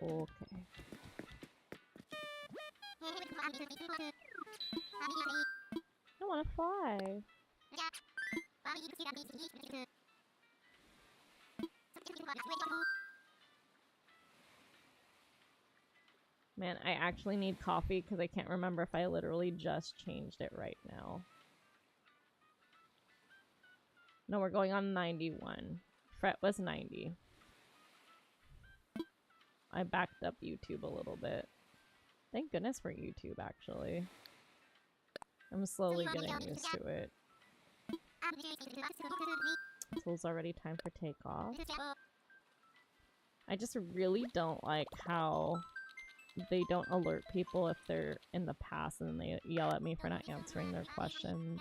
Okay. I want to fly. Man, I actually need coffee because I can't remember if I literally just changed it right now. No, we're going on 91. Fret was 90. I backed up YouTube a little bit. Thank goodness for YouTube, actually. I'm slowly getting used to it. So it's already time for takeoff. I just really don't like how they don't alert people if they're in the past and they yell at me for not answering their questions.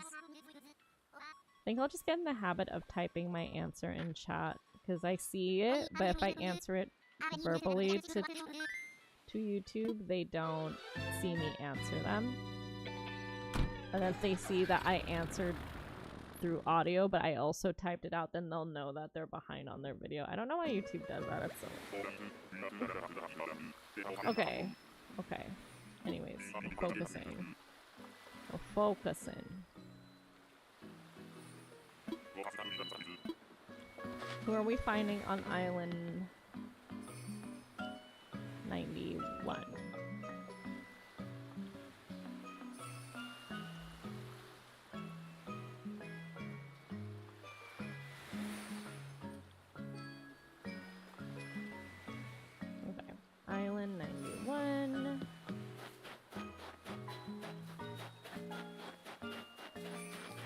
I think I'll just get in the habit of typing my answer in chat because I see it, but if I answer it verbally to YouTube, they don't see me answer them. And if they see that I answered through audio, but I also typed it out, then they'll know that they're behind on their video. I don't know why YouTube does that. It's so... Okay. Okay. Anyways, I'm focusing. We're focusing. Who are we finding on Island 91? Okay, Island 91.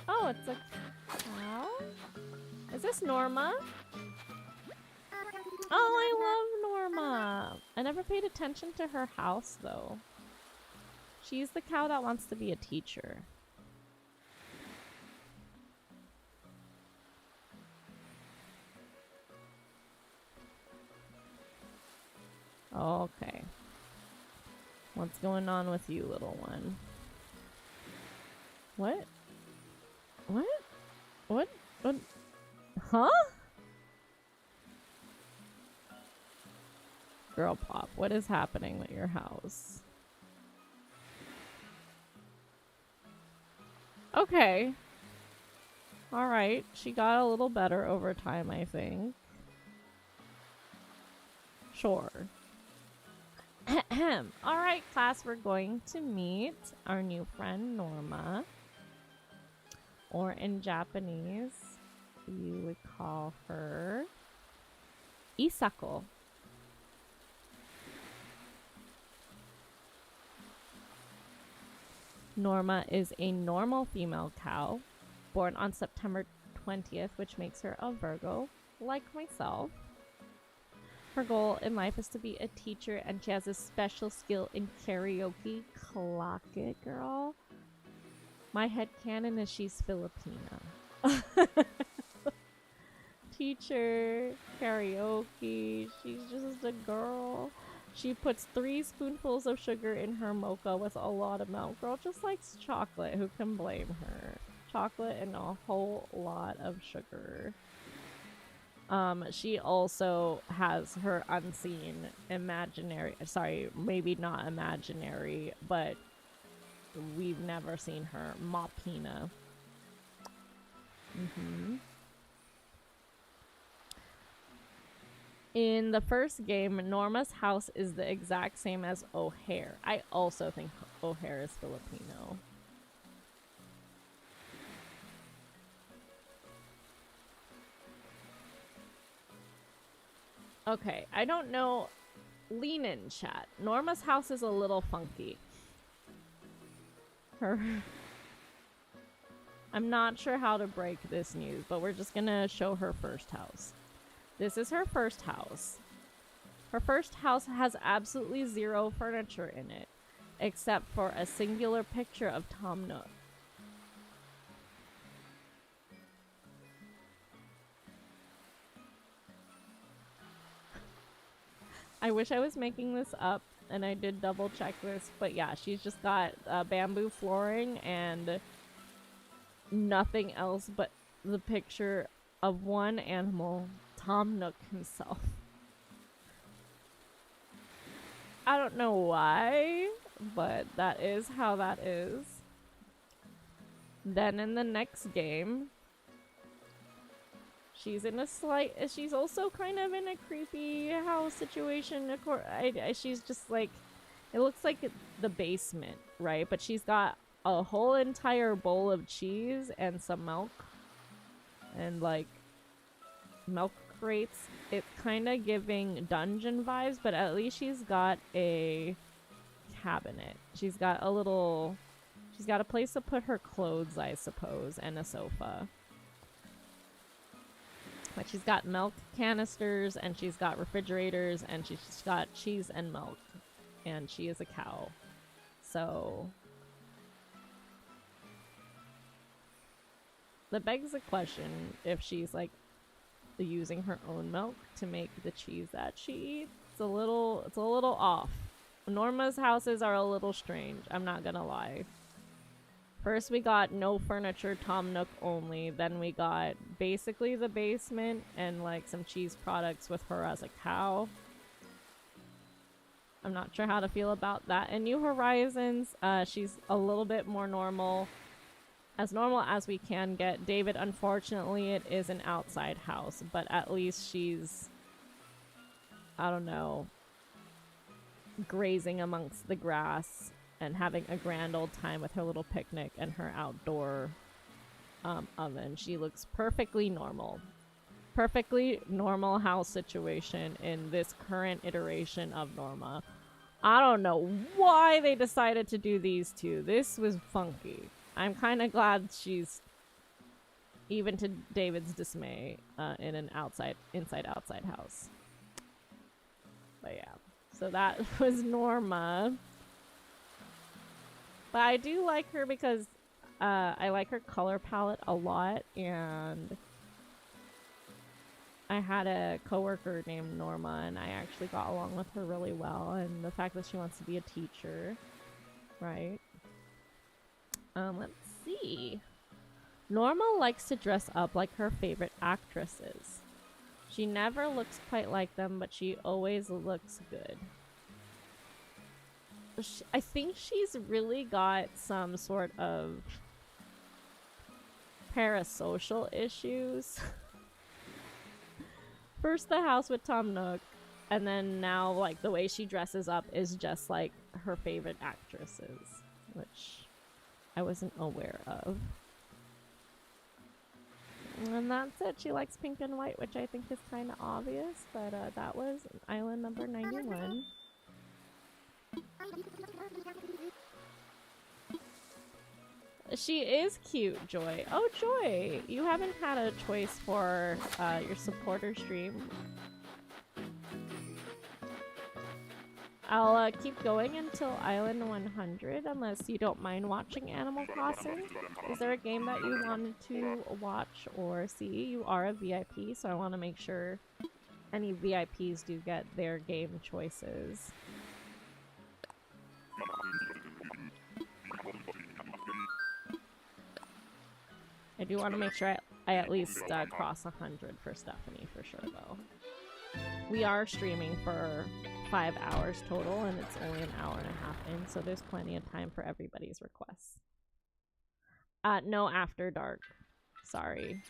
Oh, it's a cow? this Norma? Oh, I love Norma. I never paid attention to her house, though. She's the cow that wants to be a teacher. Okay. What's going on with you, little one? What? What? What? What? Huh? Girl Pop, what is happening at your house? Okay. Alright, she got a little better over time, I think. Sure. Alright, class, we're going to meet our new friend, Norma. Or in Japanese, you would call her Isako. Norma is a normal female cow, born on September 20th, which makes her a Virgo, like myself. Her goal in life is to be a teacher, and she has a special skill in karaoke. Clock it, girl. My headcanon is she's Filipina. Teacher, karaoke, she's just a girl. She puts 3 spoonfuls of sugar in her mocha with a lot of milk. Girl just likes chocolate. Who can blame her? Chocolate and a whole lot of sugar. She also has her unseen imaginary, sorry, maybe not imaginary, but we've never seen her, Mapina. In the first game, Norma's house is the exact same as O'Hare. I also think O'Hare is Filipino. Okay, I don't know. Lean in, chat. Norma's house is a little funky. I'm not sure how to break this news, but we're just gonna show her first house. This is her first house. Her first house has absolutely 0 furniture in it, except for a singular picture of Tom Nook. I wish I was making this up, and I did double check this, but yeah, she's just got bamboo flooring and nothing else but the picture of one animal, Tom Nook himself. I don't know why, but that is how that is. Then in the next game, she's also kind of in a creepy house situation. She's just like, it looks like the basement, right? But she's got a whole entire bowl of cheese and some milk. And like, milk crates. It's kind of giving dungeon vibes, but at least she's got a cabinet. She's got a place to put her clothes, I suppose, and a sofa. But she's got milk canisters, and she's got refrigerators, and she's got cheese and milk. And she is a cow. So that begs the question if she's like using her own milk to make the cheese that she eats. It's a little off. Norma's houses are a little strange, I'm not gonna lie. First we got no furniture, Tom Nook only. Then we got basically the basement and like some cheese products with her as a cow. I'm not sure how to feel about that. In New Horizons, she's a little bit more normal. As normal as we can get. David, unfortunately, it is an outside house, but at least she's, I don't know, grazing amongst the grass and having a grand old time with her little picnic and her outdoor oven. She looks perfectly normal. Perfectly normal house situation in this current iteration of Norma. I don't know why they decided to do these two. This was funky. I'm kind of glad she's even to David's dismay, in an inside-outside house. But yeah, so that was Norma. But I do like her because I like her color palette a lot, and I had a coworker named Norma, and I actually got along with her really well, and the fact that she wants to be a teacher, right? Let's see. Norma likes to dress up like her favorite actresses. She never looks quite like them, but she always looks good. I think she's really got some sort of parasocial issues. First the house with Tom Nook, and then now like the way she dresses up is just like her favorite actresses, which I wasn't aware of. And that's it. She likes pink and white, which I think is kind of obvious, but that was island number 91. She is cute, Joy. Oh, Joy! You haven't had a choice for your supporter stream. I'll keep going until Island 100, unless you don't mind watching Animal Crossing. Is there a game that you wanted to watch or see? You are a VIP, so I want to make sure any VIPs do get their game choices. I do want to make sure I at least cross 100 for Stephanie for sure, though. We are streaming for 5 hours total, and it's only an hour and a half in, so there's plenty of time for everybody's requests. No After Dark. Sorry.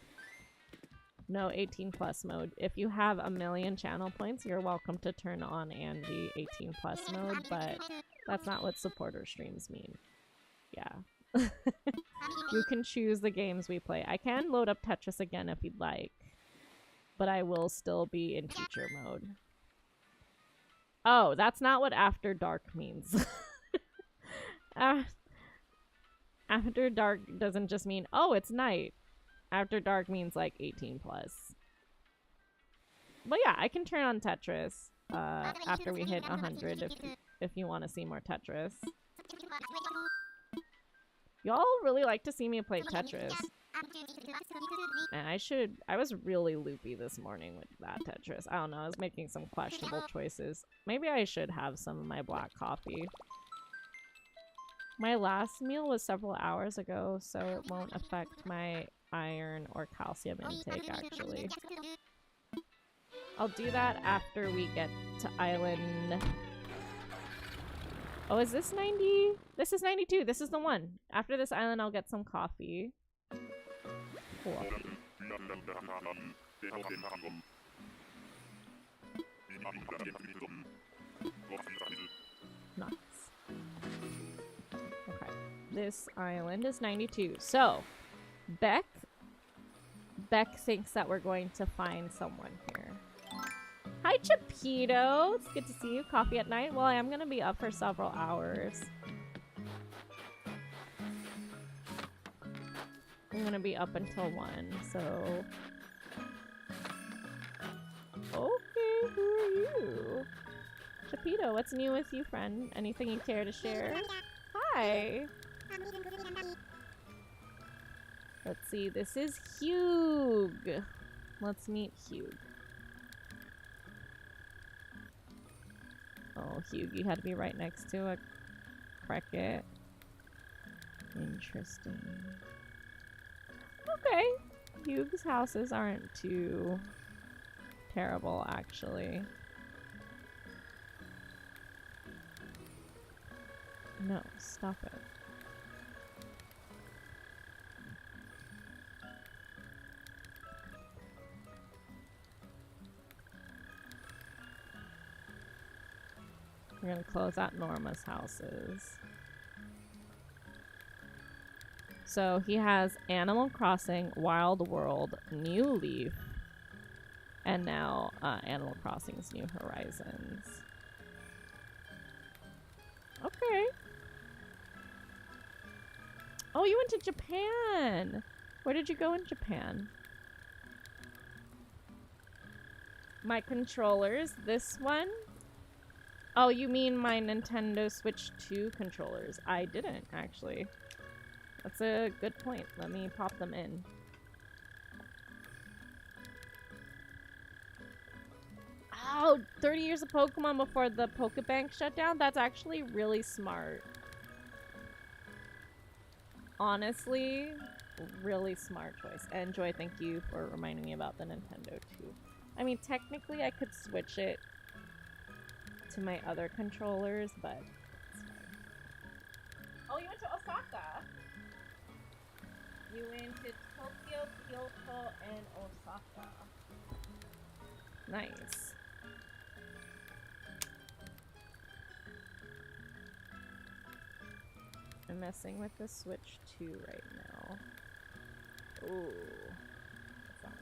No 18 plus mode. If you have 1,000,000 channel points, you're welcome to turn on Andy 18 plus mode, but that's not what supporter streams mean. Yeah. You can choose the games we play. I can load up Tetris again if you'd like, but I will still be in teacher mode. Oh, that's not what After Dark means. After Dark doesn't just mean, oh, it's night. After Dark means like 18 plus. But yeah, I can turn on Tetris after we hit 100 if you want to see more Tetris. Y'all really like to see me play Tetris. And I was really loopy this morning with that Tetris. I don't know, I was making some questionable choices. Maybe I should have some of my black coffee. My last meal was several hours ago, so it won't affect my iron or calcium intake, actually. I'll do that after we get to island... Oh, is this 90? This is 92. This is the one. After this island, I'll get some coffee. Cool. Nuts. Okay. This island is 92. So, Beck thinks that we're going to find someone here. Hi, Chapito. It's good to see you. Coffee at night? Well, I am going to be up for several hours. I'm going to be up until 1, so... Okay, who are you? Chapito, what's new with you, friend? Anything you care to share? Hi! Let's see, this is Hugh. Let's meet Hugh. Oh, Hugh, you had to be right next to a cricket. Interesting. Okay. Hugh's houses aren't too terrible, actually. No, stop it. We're gonna close out Norma's houses. So he has Animal Crossing, Wild World, New Leaf, and now Animal Crossing's New Horizons. Okay. Oh, you went to Japan! Where did you go in Japan? My controllers. This one? Oh, you mean my Nintendo Switch 2 controllers? I didn't, actually. That's a good point. Let me pop them in. Oh, 30 years of Pokemon before the Pokebank shut down? That's actually really smart. Honestly, really smart choice. And Joy, thank you for reminding me about the Nintendo 2. I mean, technically I could switch it to my other controllers, but it's fine. Oh, you went to Osaka? You went to Tokyo, Kyoto, and Osaka. Nice. I'm messing with the Switch 2 right now. Ooh. That's not good.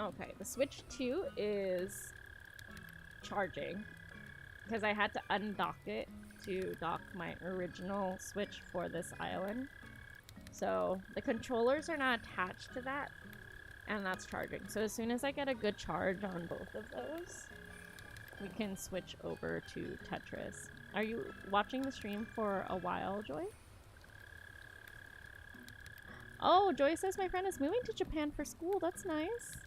Okay, the Switch 2 is charging because I had to undock it to dock my original Switch for this island. So the controllers are not attached to that, and that's charging. So as soon as I get a good charge on both of those, we can switch over to Tetris. Are you watching the stream for a while, Joy? Oh, Joy says my friend is moving to Japan for school. That's nice.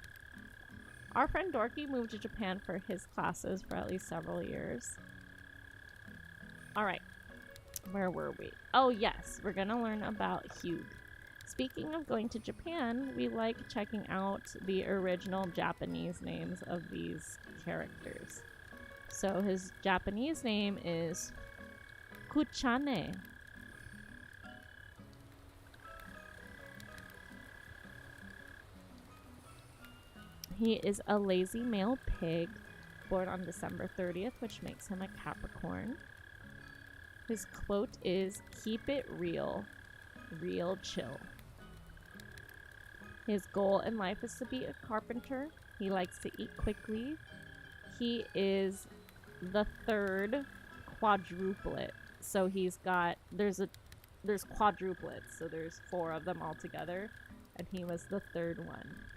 Our friend Dorky moved to Japan for his classes for at least several years. Alright. Where were we? Oh, yes. We're gonna learn about Hugh. Speaking of going to Japan, we like checking out the original Japanese names of these characters. So his Japanese name is Kuchane. He is a lazy male pig born on December 30th, which makes him a Capricorn. His quote is, "Keep it real, real chill." His goal in life is to be a carpenter. He likes to eat quickly. He is the third quadruplet. So he's got, there's quadruplets, so there's 4 of them all together, and he was the third one.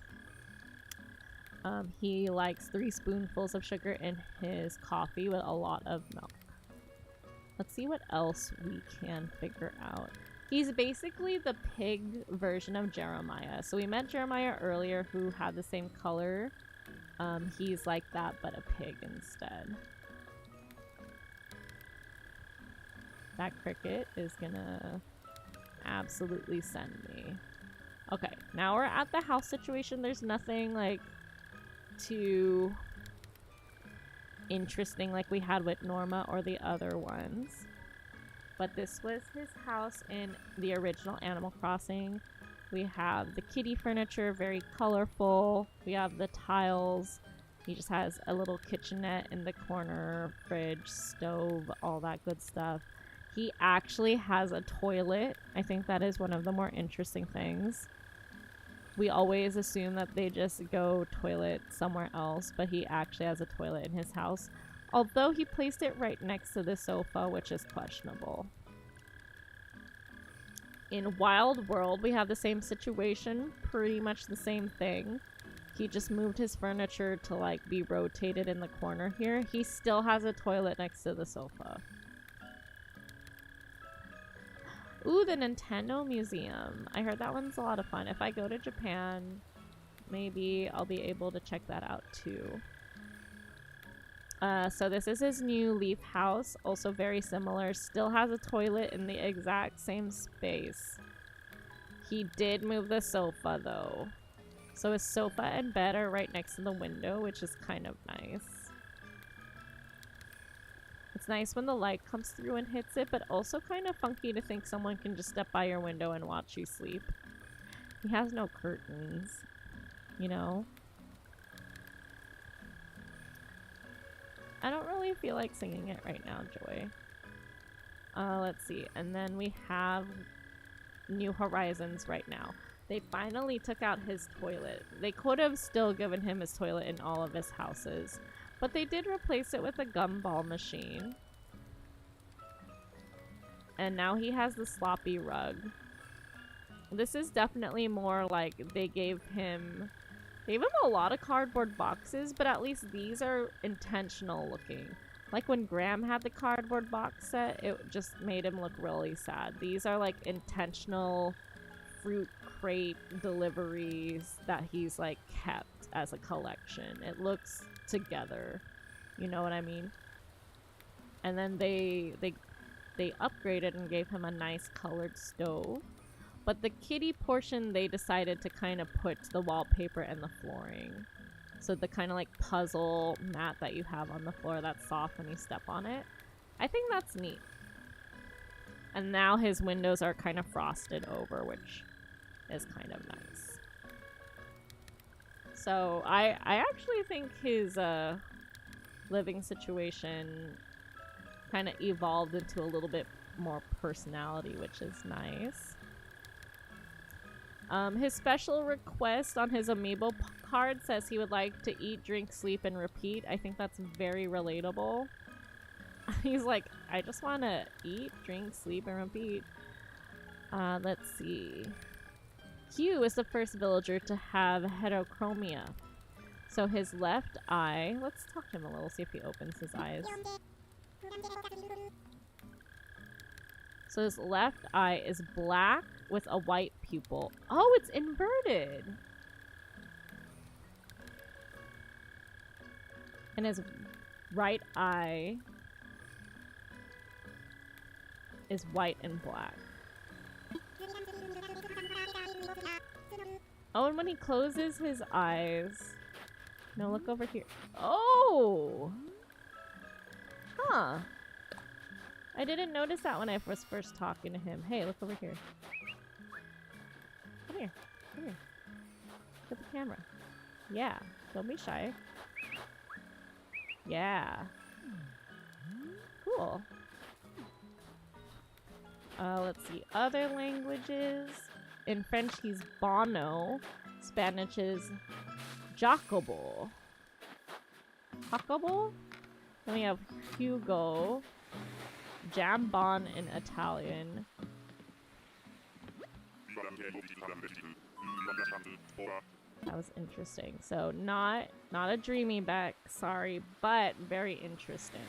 He likes 3 spoonfuls of sugar in his coffee with a lot of milk. Let's see what else we can figure out. He's basically the pig version of Jeremiah. So we met Jeremiah earlier who had the same color. He's like that, but a pig instead. That cricket is gonna absolutely send me. Okay, now we're at the house situation. There's nothing like too interesting like we had with Norma or the other ones. But this was his house in the original Animal Crossing. We have the kitty furniture, very colorful. We have the tiles. He just has a little kitchenette in the corner, fridge, stove, all that good stuff. He actually has a toilet. I think that is one of the more interesting things. We always assume that they just go toilet somewhere else, but he actually has a toilet in his house. Although he placed it right next to the sofa, which is questionable. In Wild World, we have the same situation, pretty much the same thing. He just moved his furniture to like be rotated in the corner here. He still has a toilet next to the sofa. Ooh, the Nintendo Museum. I heard that one's a lot of fun. If I go to Japan, maybe I'll be able to check that out too. So this is his new leaf house. Also very similar. Still has a toilet in the exact same space. He did move the sofa though. So his sofa and bed are right next to the window, which is kind of nice. It's nice when the light comes through and hits it, but also kind of funky to think someone can just step by your window and watch you sleep. He has no curtains, you know? I don't really feel like singing it right now, Joy. Let's see. And then we have New Horizons right now. They finally took out his toilet. They could have still given him his toilet in all of his houses, but they did replace it with a gumball machine. And now he has the sloppy rug. This is definitely more like they gave him a lot of cardboard boxes, but at least these are intentional looking. Like when Graham had the cardboard box set, it just made him look really sad. These are like intentional fruit crate deliveries that he's like kept as a collection. It looks together. You know what I mean? And then they upgraded and gave him a nice colored stove. But the kitty portion, they decided to kind of put the wallpaper and the flooring. So the kind of like puzzle mat that you have on the floor that's soft when you step on it. I think that's neat. And now his windows are kind of frosted over, which is kind of nice. So I actually think his living situation kind of evolved into a little bit more personality, which is nice. His special request on his amiibo card says he would like to eat, drink, sleep, and repeat. I think that's very relatable. He's like, I just want to eat, drink, sleep, and repeat. Let's see. Hugh is the first villager to have heterochromia. So his left eye... Let's talk to him a little, see if he opens his eyes. So his left eye is black with a white pupil. Oh, it's inverted! And his right eye is white and black. Oh, and when he closes his eyes... No, look over here. Oh! Huh. I didn't notice that when I was first talking to him. Hey, look over here. Come here. Come here. Look at the camera. Yeah. Don't be shy. Yeah. Cool. Let's see. Other languages. In French, he's Bono. Spanish is Jacobo. Jacobo? Then we have Hugo. Jambon in Italian. That was interesting. So not a dreamy back, sorry, but very interesting.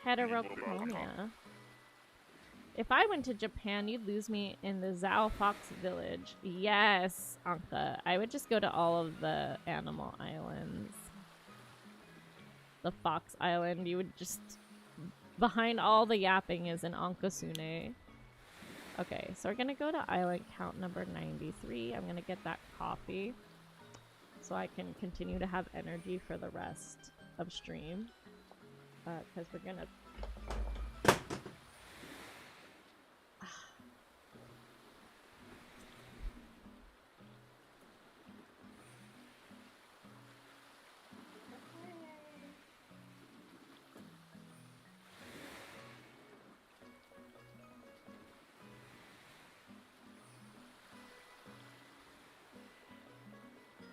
Heterochromia. If I went to Japan, you'd lose me in the Zhao Fox Village. Yes, Anka. I would just go to all of the animal islands. The Fox Island, you would just... Behind all the yapping is an Ankasune. Okay, so we're gonna go to island count number 93. I'm gonna get that coffee so I can continue to have energy for the rest of stream. Because we're gonna...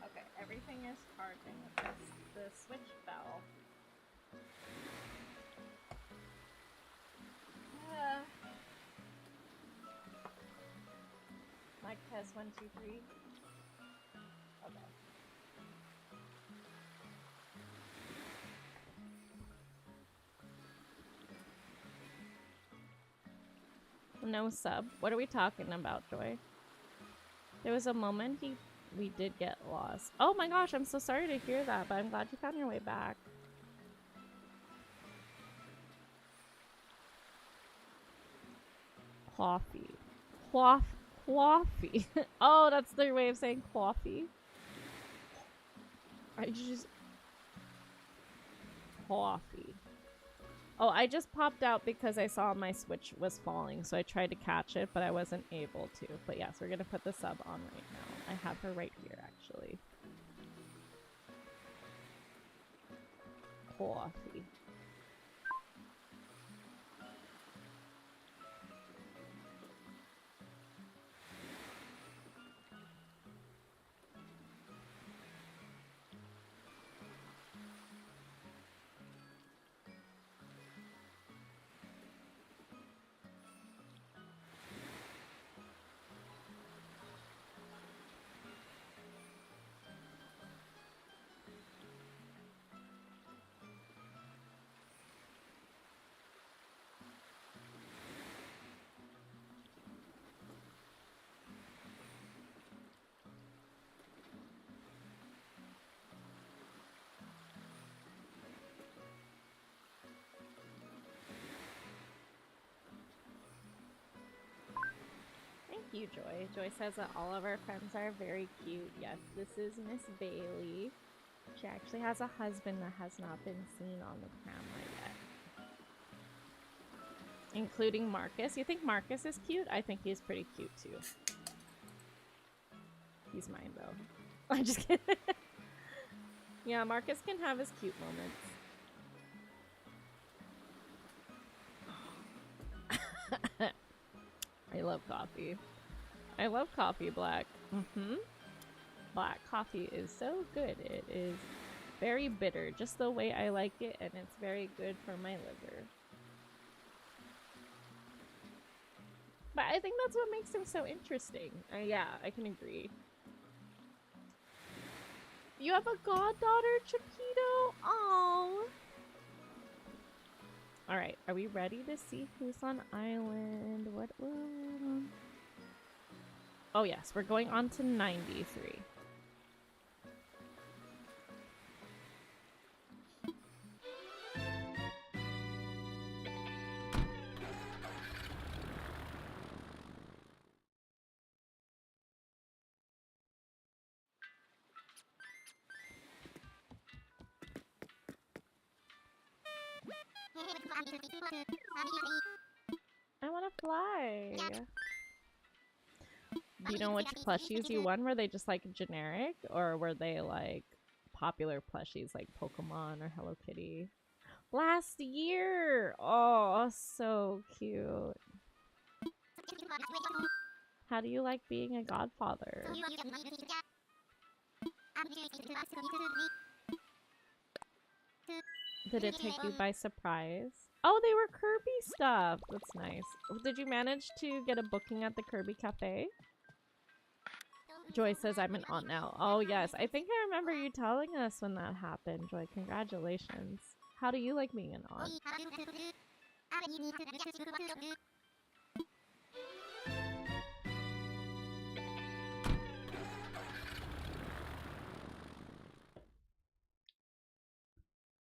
Okay, everything is charging with this. The switch fell. Mic test 1, 2, 3. Okay. No sub. What are we talking about, Joy? There was a moment we did get lost. Oh my gosh, I'm so sorry to hear that, but I'm glad you found your way back. Coffee. Coffee. Oh, that's their way of saying coffee. I just... Coffee. Oh, I just popped out because I saw my Switch was falling, so I tried to catch it, but I wasn't able to. But yes, we're gonna put the sub on right now. I have her right here, actually. Coffee. Thank you, Joy. Joy says that all of our friends are very cute. Yes, this is Miss Bailey. She actually has a husband that has not been seen on the camera yet. Including Marcus. You think Marcus is cute? I think he's pretty cute too. He's mine though. I'm just kidding. Yeah, Marcus can have his cute moments. I love coffee. I love coffee black. Black coffee is so good. It is very bitter, just the way I like it, and it's very good for my liver. But I think that's what makes him so interesting. Yeah, I can agree. You have a goddaughter, Chiquito? Aww. Alright, are we ready to see who's on island? What? Oh yes, we're going on to 93. I want to fly. Do you know which plushies you won? Were they just like generic, or were they like popular plushies like Pokemon or Hello Kitty? Last year! Oh, so cute. How do you like being a godfather? Did it take you by surprise? Oh, they were Kirby stuff. That's nice. Did you manage to get a booking at the Kirby Cafe? Joy says I'm an aunt now. Oh yes, I think I remember you telling us when that happened, Joy. Congratulations. How do you like being an aunt?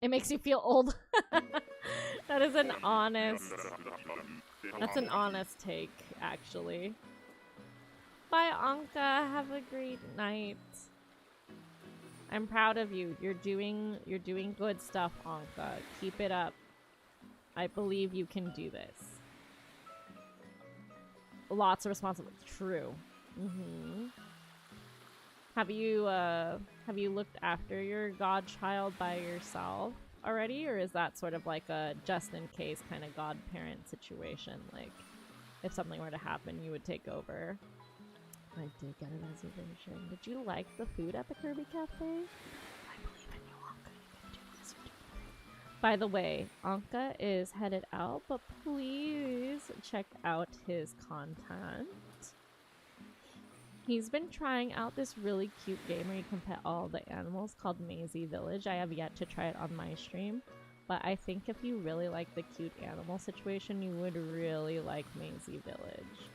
It makes you feel old. That is an honest... That's an honest take, actually. Bye, Anka. Have a great night. I'm proud of you. You're doing good stuff, Anka. Keep it up. I believe you can do this. Lots of responsibility. True. Have you looked after your godchild by yourself already, or is that sort of like a just in case kind of godparent situation? Like, if something were to happen, you would take over. I did get a reservation. Did you like the food at the Kirby Cafe? I believe in you, Anka. You can do this. By the way, Anka is headed out, but please check out his content. He's been trying out this really cute game where you can pet all the animals called Maisie Village. I have yet to try it on my stream, but I think if you really like the cute animal situation, you would really like Maisie Village.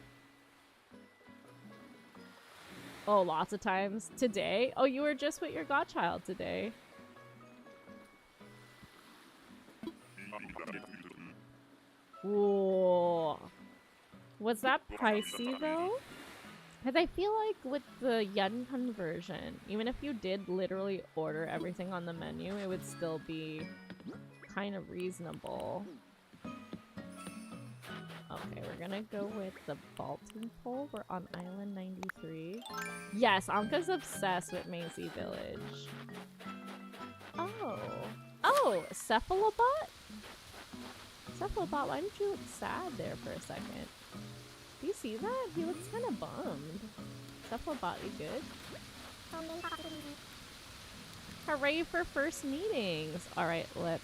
Oh, lots of times. Today? Oh, you were just with your godchild today. Whoa. Was that pricey though? Because I feel like with the yen conversion, even if you did literally order everything on the menu, it would still be kind of reasonable. Okay, we're gonna go with the Baltan pole. We're on Island 93. Yes, Anka's obsessed with Maisie Village. Oh. Oh, Cephalobot? Cephalobot, why did you look sad there for a second? Do you see that? He looks kind of bummed. Cephalobot, you good? Hooray for first meetings! Alright, let's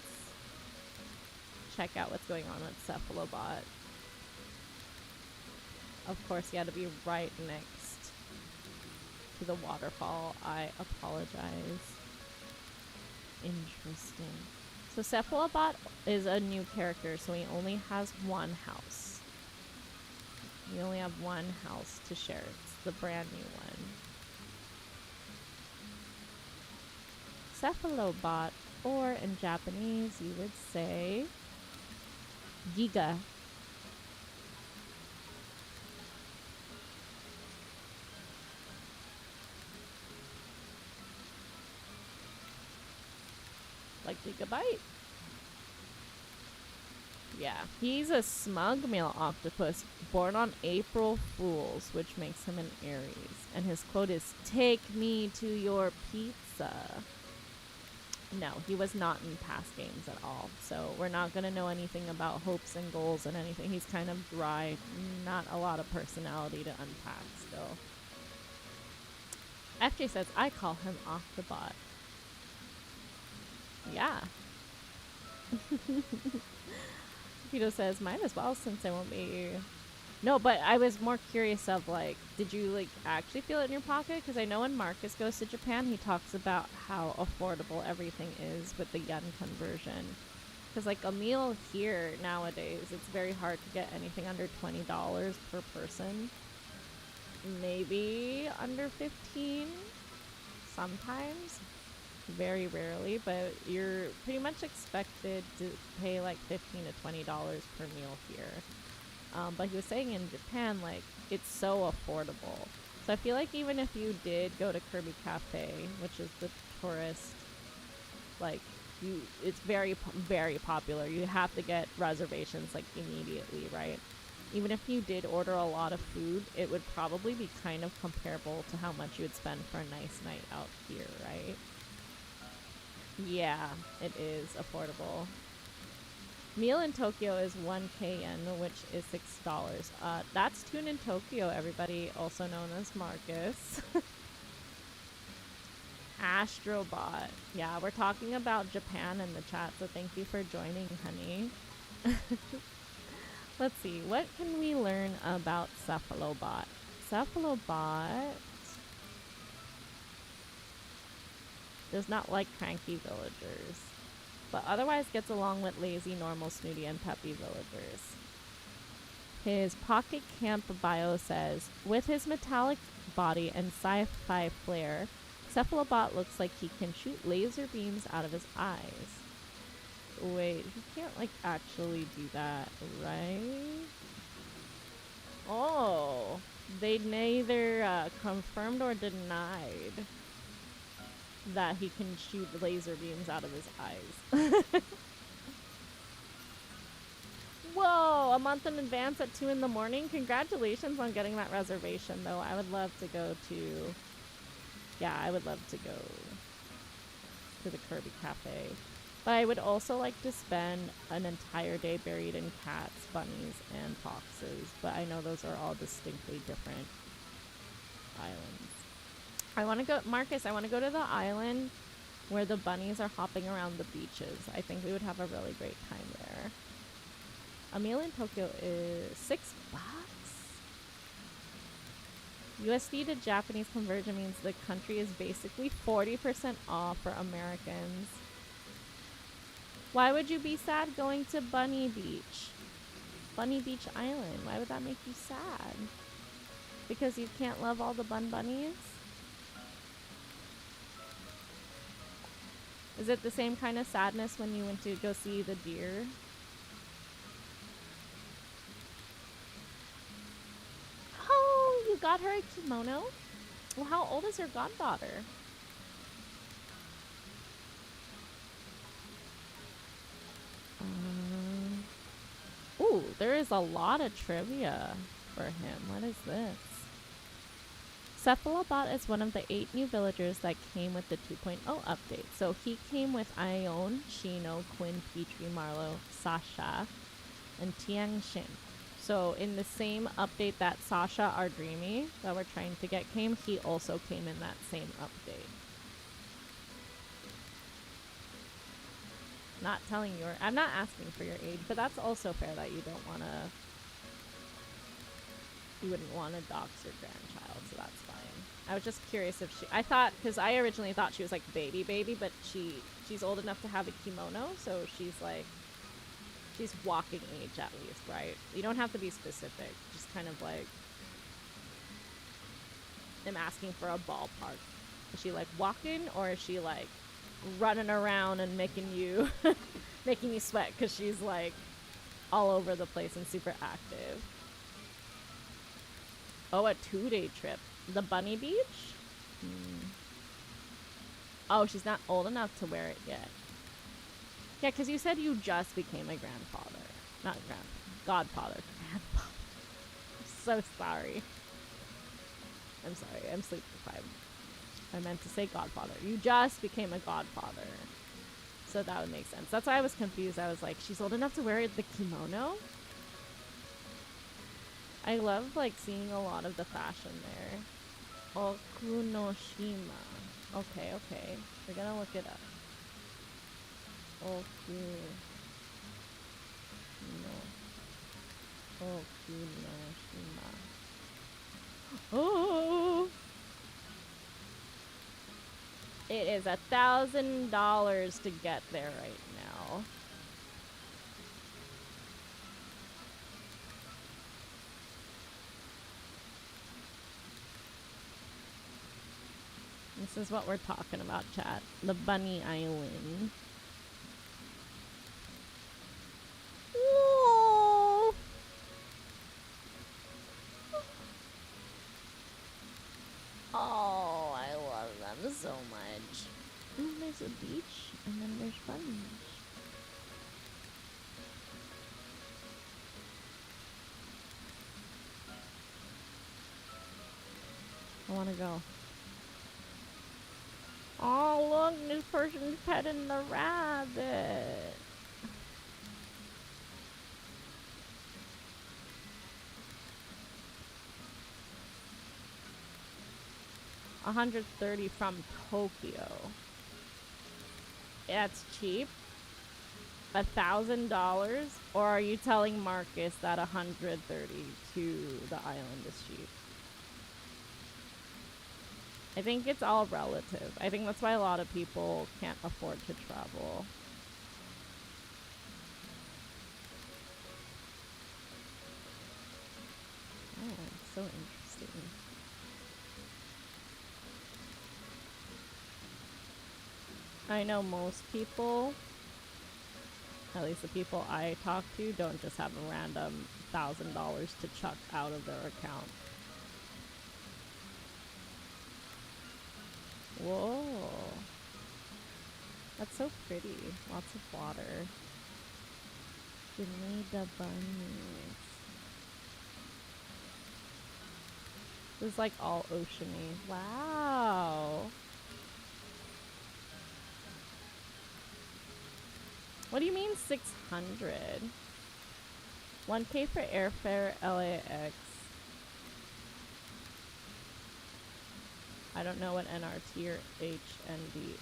check out what's going on with Cephalobot. Of course, you had to be right next to the waterfall. I apologize. Interesting. So Cephalobot is a new character, so he only has one house. You only have one house to share. It's the brand new one. Cephalobot, or in Japanese you would say Giga. Like Gigabyte? Yeah. He's a smug male octopus born on April Fools, which makes him an Aries. And his quote is, "Take me to your pizza." No, he was not in past games at all. So we're not going to know anything about hopes and goals and anything. He's kind of dry. Not a lot of personality to unpack still. FJ says, I call him Octobot. Yeah. Vito says, might as well since I won't be... No, but I was more curious of, like, did you, like, actually feel it in your pocket? Because I know when Marcus goes to Japan, he talks about how affordable everything is with the yen conversion. Because, like, a meal here nowadays, it's very hard to get anything under $20 per person. Maybe under 15 sometimes. Very rarely, but you're pretty much expected to pay, like, $15 to $20 per meal here. But he was saying in Japan, like, it's so affordable. So I feel like even if you did go to Kirby Cafe, which is the tourist, like, it's very, very popular. You have to get reservations, like, immediately, right? Even if you did order a lot of food, it would probably be kind of comparable to how much you would spend for a nice night out here, right? Yeah, it is affordable. Meal in Tokyo is 1k yen, which is $6. That's Tune in Tokyo, everybody, also known as Marcus. Astrobot. Yeah, we're talking about Japan in the chat, so thank you for joining, honey. Let's see, what can we learn about Cephalobot? Cephalobot does not like cranky villagers, but otherwise gets along with lazy, normal, snooty, and peppy villagers. His Pocket Camp bio says, with his metallic body and sci-fi flair, Cephalobot looks like he can shoot laser beams out of his eyes. Wait, he can't, like, actually do that, right? Oh, they neither confirmed or denied that he can shoot laser beams out of his eyes. Whoa, a month in advance at 2 in the morning? Congratulations on getting that reservation, though. I would love to go to... Yeah, I would love to go to the Kirby Cafe. But I would also like to spend an entire day buried in cats, bunnies, and foxes. But I know those are all distinctly different islands. I want to go... Marcus, I want to go to the island where the bunnies are hopping around the beaches. I think we would have a really great time there. A meal in Tokyo is $6. USD to Japanese conversion means the country is basically 40% off for Americans. Why would you be sad going to Bunny Beach? Bunny Beach Island. Why would that make you sad? Because you can't love all the bunnies? Is it the same kind of sadness when you went to go see the deer? Oh, you got her a kimono? Well, how old is your goddaughter? Ooh, there is a lot of trivia for him. What is this? Cephalobot is one of the 8 new villagers that came with the 2.0 update. So he came with Ione, Shino, Quinn, Petrie, Marlo, Sasha, and Tianxin. So in the same update that Sasha, our Dreamy, that we're trying to get came, he also came in that same update. Not telling your... I'm not asking for your age, but that's also fair that you don't want to... You wouldn't want to dox your grandchild, so that's fine. I was just curious if she... I thought... Because I originally thought she was like baby, but she's old enough to have a kimono, so she's like... She's walking age at least, right? You don't have to be specific. Just kind of like... I'm asking for a ballpark. Is she like walking, or is she like running around and making you making you sweat because she's like all over the place and super active? Oh, a 2-day trip. The Bunny Beach? Oh, she's not old enough to wear it yet. Yeah, because you said you just became a grandfather. Not godfather. Grandfather. I'm so sorry. I'm sorry. I'm sleep deprived. I meant to say godfather. You just became a godfather. So that would make sense. That's why I was confused. I was like, she's old enough to wear the kimono? I love like seeing a lot of the fashion there. Okunoshima. Okay, okay. We're gonna look it up. Okunoshima. Oh! It is $1,000 to get there right now. This is what we're talking about, chat. The Bunny Island. Whoa. Oh, I love them so much. Oh, there's a beach, and then there's bunnies. I want to go. Oh, look, this person's petting the rabbit. $130 from Tokyo. That's cheap. $1,000? Or are you telling Marcus that $130 to the island is cheap? I think it's all relative. I think that's why a lot of people can't afford to travel. Oh, so interesting. I know most people, at least the people I talk to, don't just have a random $1,000 to chuck out of their account. Whoa. That's so pretty. Lots of water. Give me the bunnies. This is like all oceany. Wow. What do you mean 600? 1K for airfare LAX. I don't know what NRT or HND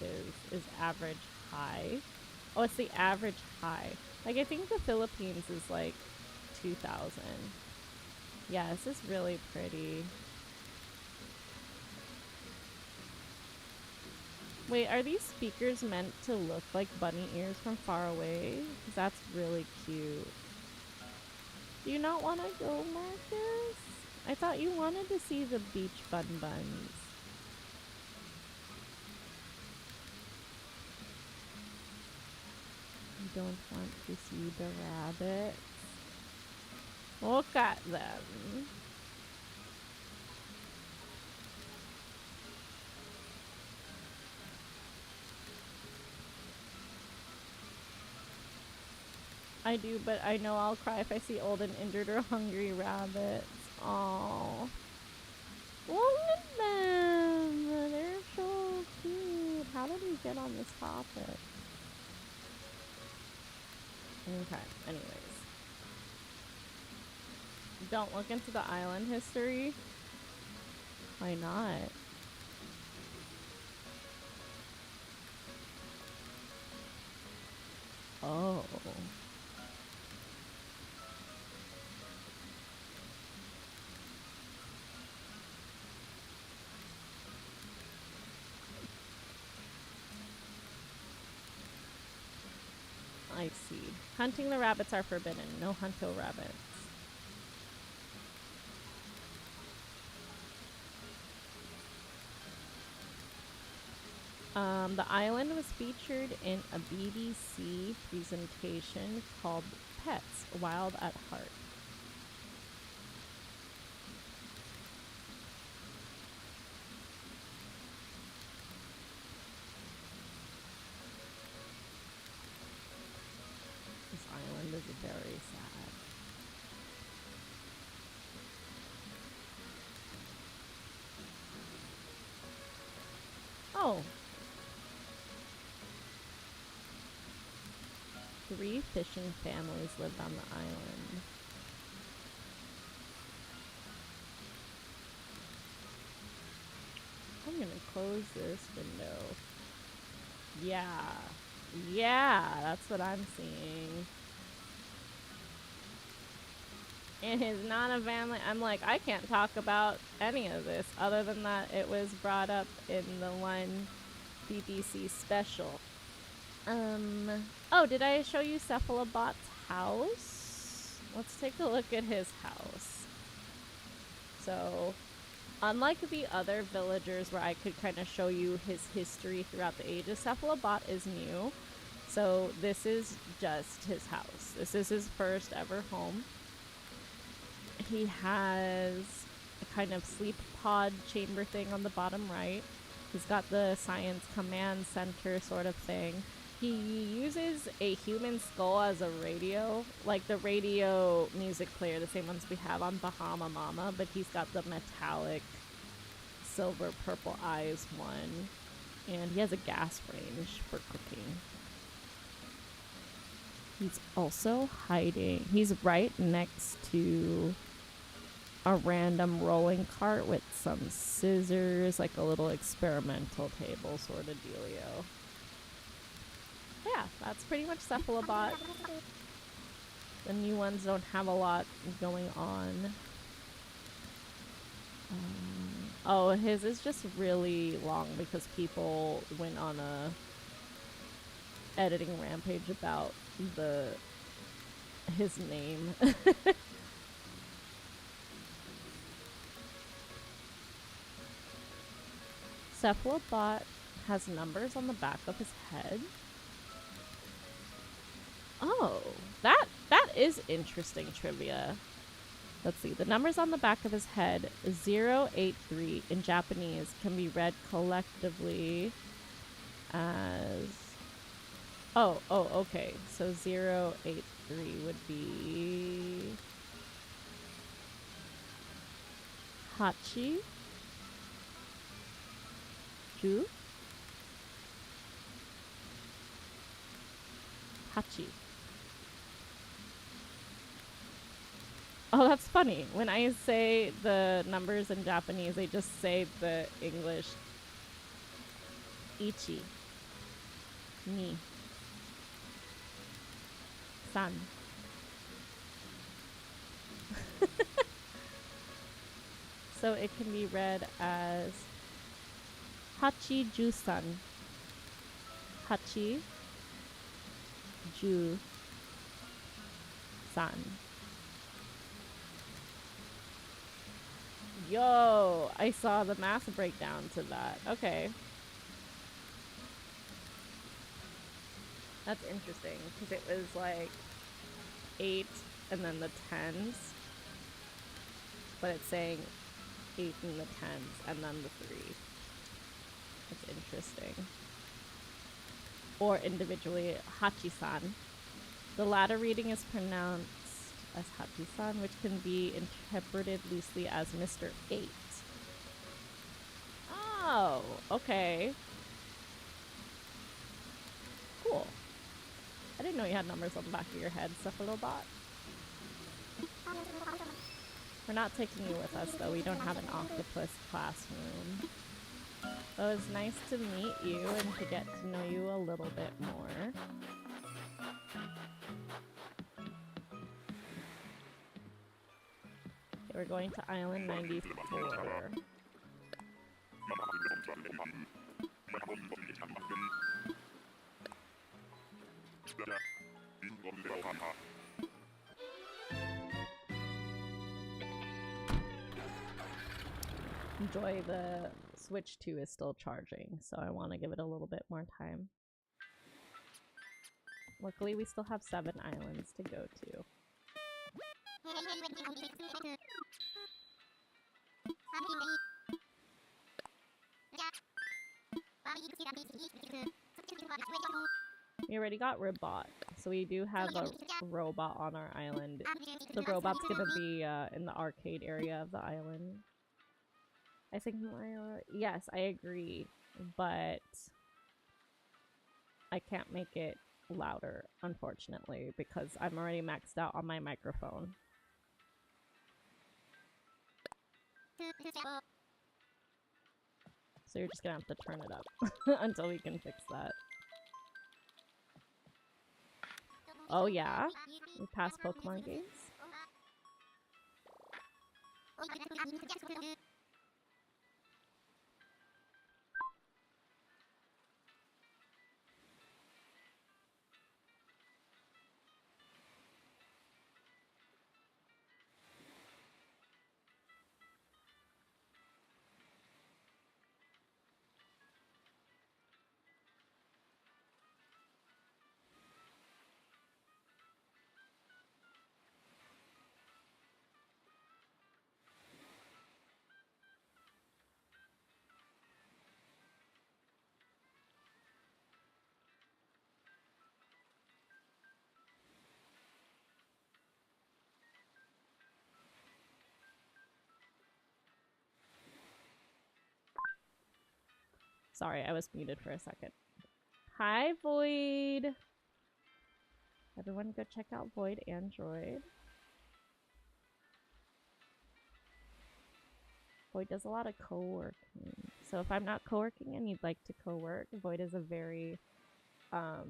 is average high. Oh, it's the average high. Like, I think the Philippines is like 2,000. Yeah, this is really pretty. Wait, are these speakers meant to look like bunny ears from far away? 'Cause that's really cute. Do you not want to go, Marcus? I thought you wanted to see the beach buns. You don't want to see the rabbits? Look at them. I do, but I know I'll cry if I see old and injured or hungry rabbits. Oh, look at them. They're so cute. How did we get on this topic? Okay, anyways. Don't look into the island history. Why not? Oh. I see. Hunting the rabbits are forbidden. No hunto rabbits. The island was featured in a BBC presentation called Pets, Wild at Heart. This island is very sad. Oh. 3 fishing families lived on the island. I'm gonna close this window. Yeah, that's what I'm seeing. And his not a family. I'm like, I can't talk about any of this other than that it was brought up in the one BBC special. Oh, did I show you Cephalobot's house? Let's take a look at his house. So, unlike the other villagers where I could kind of show you his history throughout the ages, Cephalobot is new. So this is just his house. This is his first ever home. He has a kind of sleep pod chamber thing on the bottom right. He's got the science command center sort of thing. He uses a human skull as a radio, like the radio music player, the same ones we have on Bahama Mama, but he's got the metallic silver purple eyes one. And he has a gas range for cooking. He's also hiding. He's right next to a random rolling cart with some scissors, like a little experimental table sort of dealio. Yeah, that's pretty much Cephalobot. The new ones don't have a lot going on. Oh, his is just really long because people went on a editing rampage about his name. Cephalobot has numbers on the back of his head. Oh, that is interesting trivia. Let's see. The numbers on the back of his head, 083 in Japanese, can be read collectively as... Oh, okay. So 083 would be... Hachi? Ju? Hachi. Oh, that's funny. When I say the numbers in Japanese, they just say the English ichi, ni, san. So it can be read as Hachi Ju-san. Hachi Ju-san. Yo, I saw the math breakdown to that. Okay. That's interesting, because it was like 8 and then the 10s. But it's saying 8 and the 10s and then the 3. That's interesting. Or individually, Hachi-san. The latter reading is pronounced as Hachi-san, which can be interpreted loosely as Mr. 8. Oh, okay. Cool. I didn't know you had numbers on the back of your head, Cephalobot. We're not taking you with us, though. We don't have an octopus classroom. It was nice to meet you and to get to know you a little bit more. Okay, we're going to Island 94. Enjoy. The Switch 2 is still charging, so I want to give it a little bit more time. Luckily, we still have 7 islands to go to. We already got Robot, so we do have a robot on our island. The robot's gonna be in the arcade area of the island. I think yes, I agree, but I can't make it louder, unfortunately, because I'm already maxed out on my microphone. So you're just gonna have to turn it up until we can fix that. Oh yeah? We passed Pokemon games? Sorry, I was muted for a second. Hi, Void! Everyone go check out Void Android. Void does a lot of co-working. So if I'm not co-working and you'd like to co-work, Void is a very a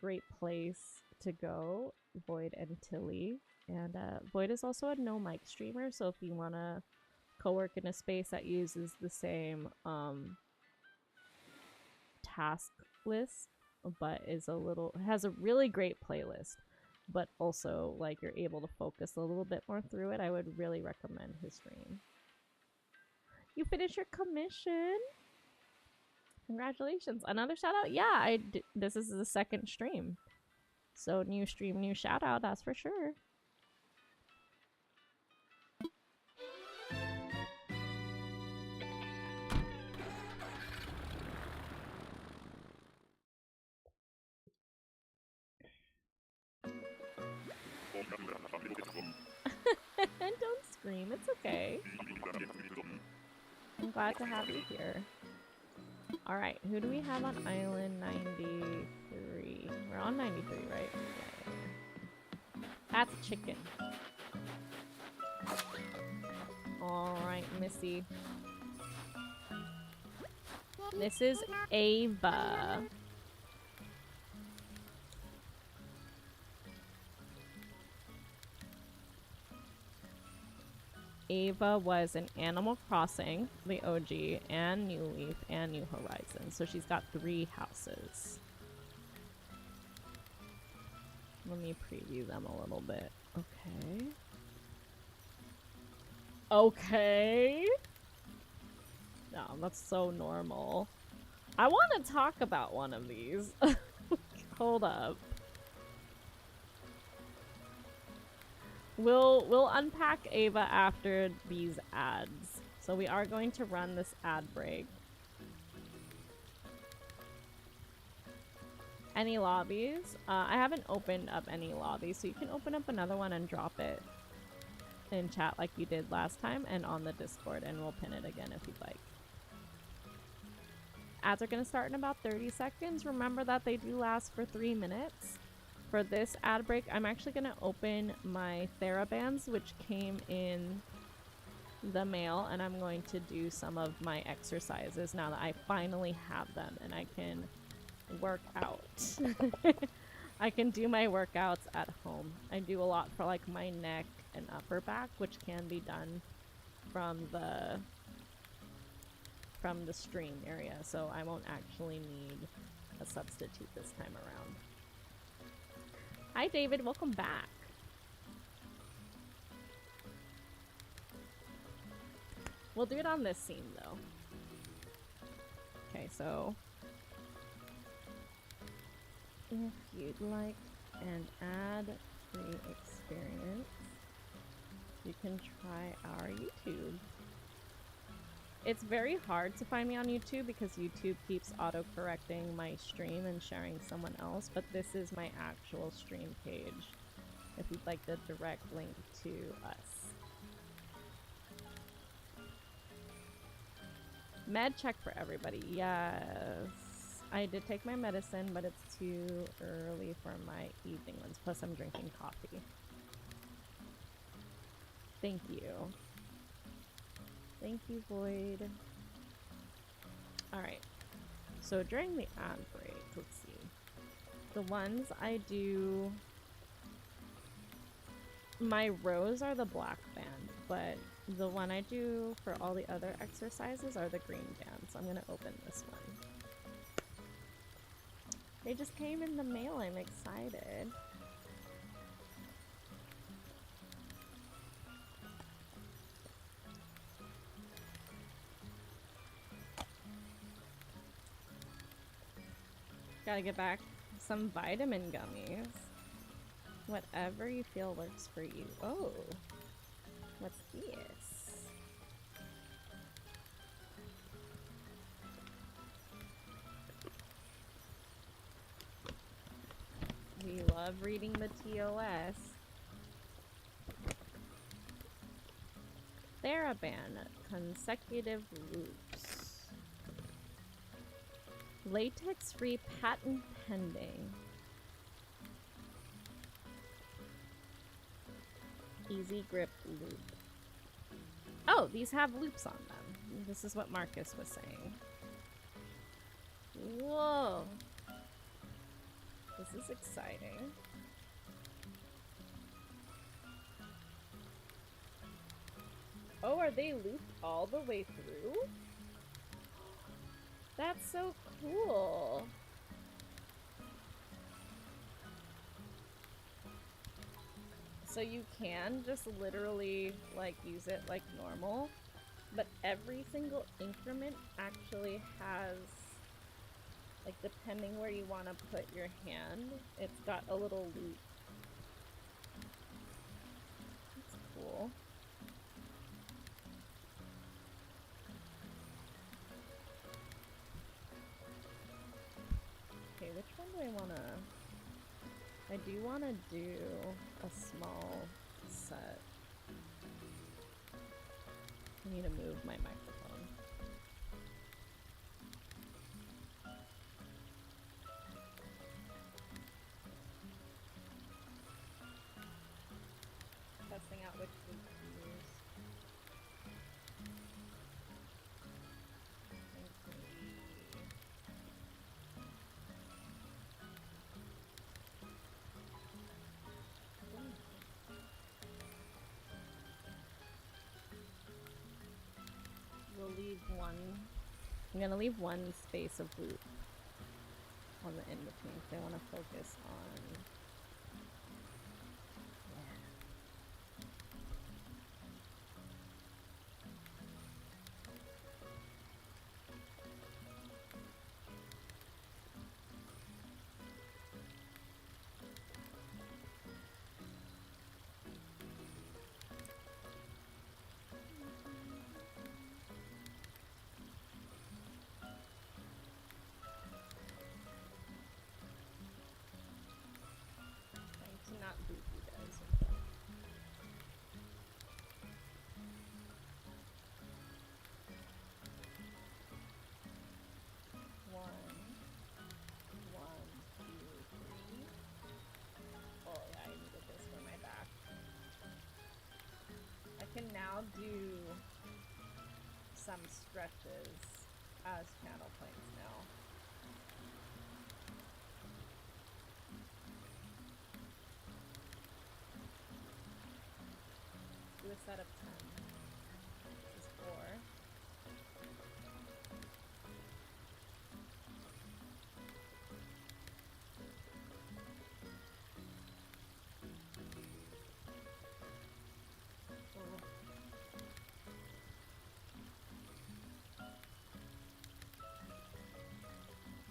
great place to go. Void and Tilly. And Void is also a no mic streamer, so if you want to co-work in a space that uses the same task list, but has a really great playlist, but also like you're able to focus a little bit more through it, I would really recommend his stream. You finished your commission? Congratulations. Another shout out? Yeah, this is the second stream. So new stream, new shout out, that's for sure. Don't scream, it's okay. I'm glad to have you here. Alright, who do we have on Island 93? We're on 93, right? Yeah. That's a chicken. Alright, Missy. This is Ava. Ava was in Animal Crossing, the OG, and New Leaf, and New Horizons. So she's got 3 houses. Let me preview them a little bit. Okay. Okay. No, that's so normal. I want to talk about one of these. Hold up. We'll unpack Ava after these ads. So we are going to run this ad break. any lobbies. I haven't opened up any lobbies, so you can open up another one and drop it in chat like you did last time and on the Discord, and we'll pin it again if you'd like. Ads are going to start in about 30 seconds. Remember that they do last for 3 minutes. For this ad break, I'm actually going to open my TheraBands, which came in the mail, and I'm going to do some of my exercises now that I finally have them and I can work out. I can do my workouts at home. I do a lot for like my neck and upper back, which can be done from the stream area, so I won't actually need a substitute this time around. Hi David, welcome back. We'll do it on this scene though. Okay, so if you'd like an ad-free experience, you can try our YouTube. It's very hard to find me on YouTube because YouTube keeps auto-correcting my stream and sharing someone else, but this is my actual stream page if you'd like the direct link to us. Med check for everybody. Yes. I did take my medicine, but it's too early for my evening ones. Plus, I'm drinking coffee. Thank you. Thank you, Void. Alright. So during the ad break, let's see. The ones I do... My rows are the black band, but the one I do for all the other exercises are the green band. So I'm going to open this one. They just came in the mail. I'm excited. Gotta get back some vitamin gummies. Whatever you feel works for you. Oh, what's this? We love reading the TOS. TheraBand, consecutive loops. Latex-free, patent pending. Easy grip loop. Oh, these have loops on them. This is what Marcus was saying. Whoa. This is exciting. Oh, are they looped all the way through? That's so cool. So you can just literally like use it like normal, but every single increment actually has, like, depending where you want to put your hand, it's got a little loop. That's cool. Okay, which one do I want to... I do want to do a small set. I need to move my microphone. Testing out which loop to use. We'll leave one. I'm gonna leave one space of loop on the in-between because I want to focus on... do some stretches as channel planes now. Do a set of 10. This is 4.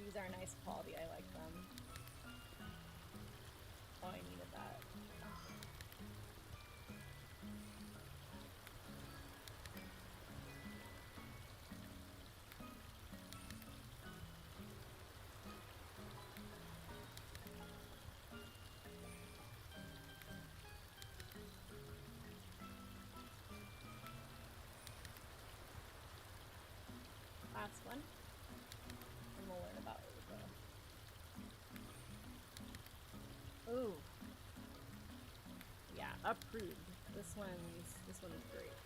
These are nice quality, I like them. Oh, I needed that. Last one. And we'll learn about Ava. Ooh. Yeah, approved. This one's great.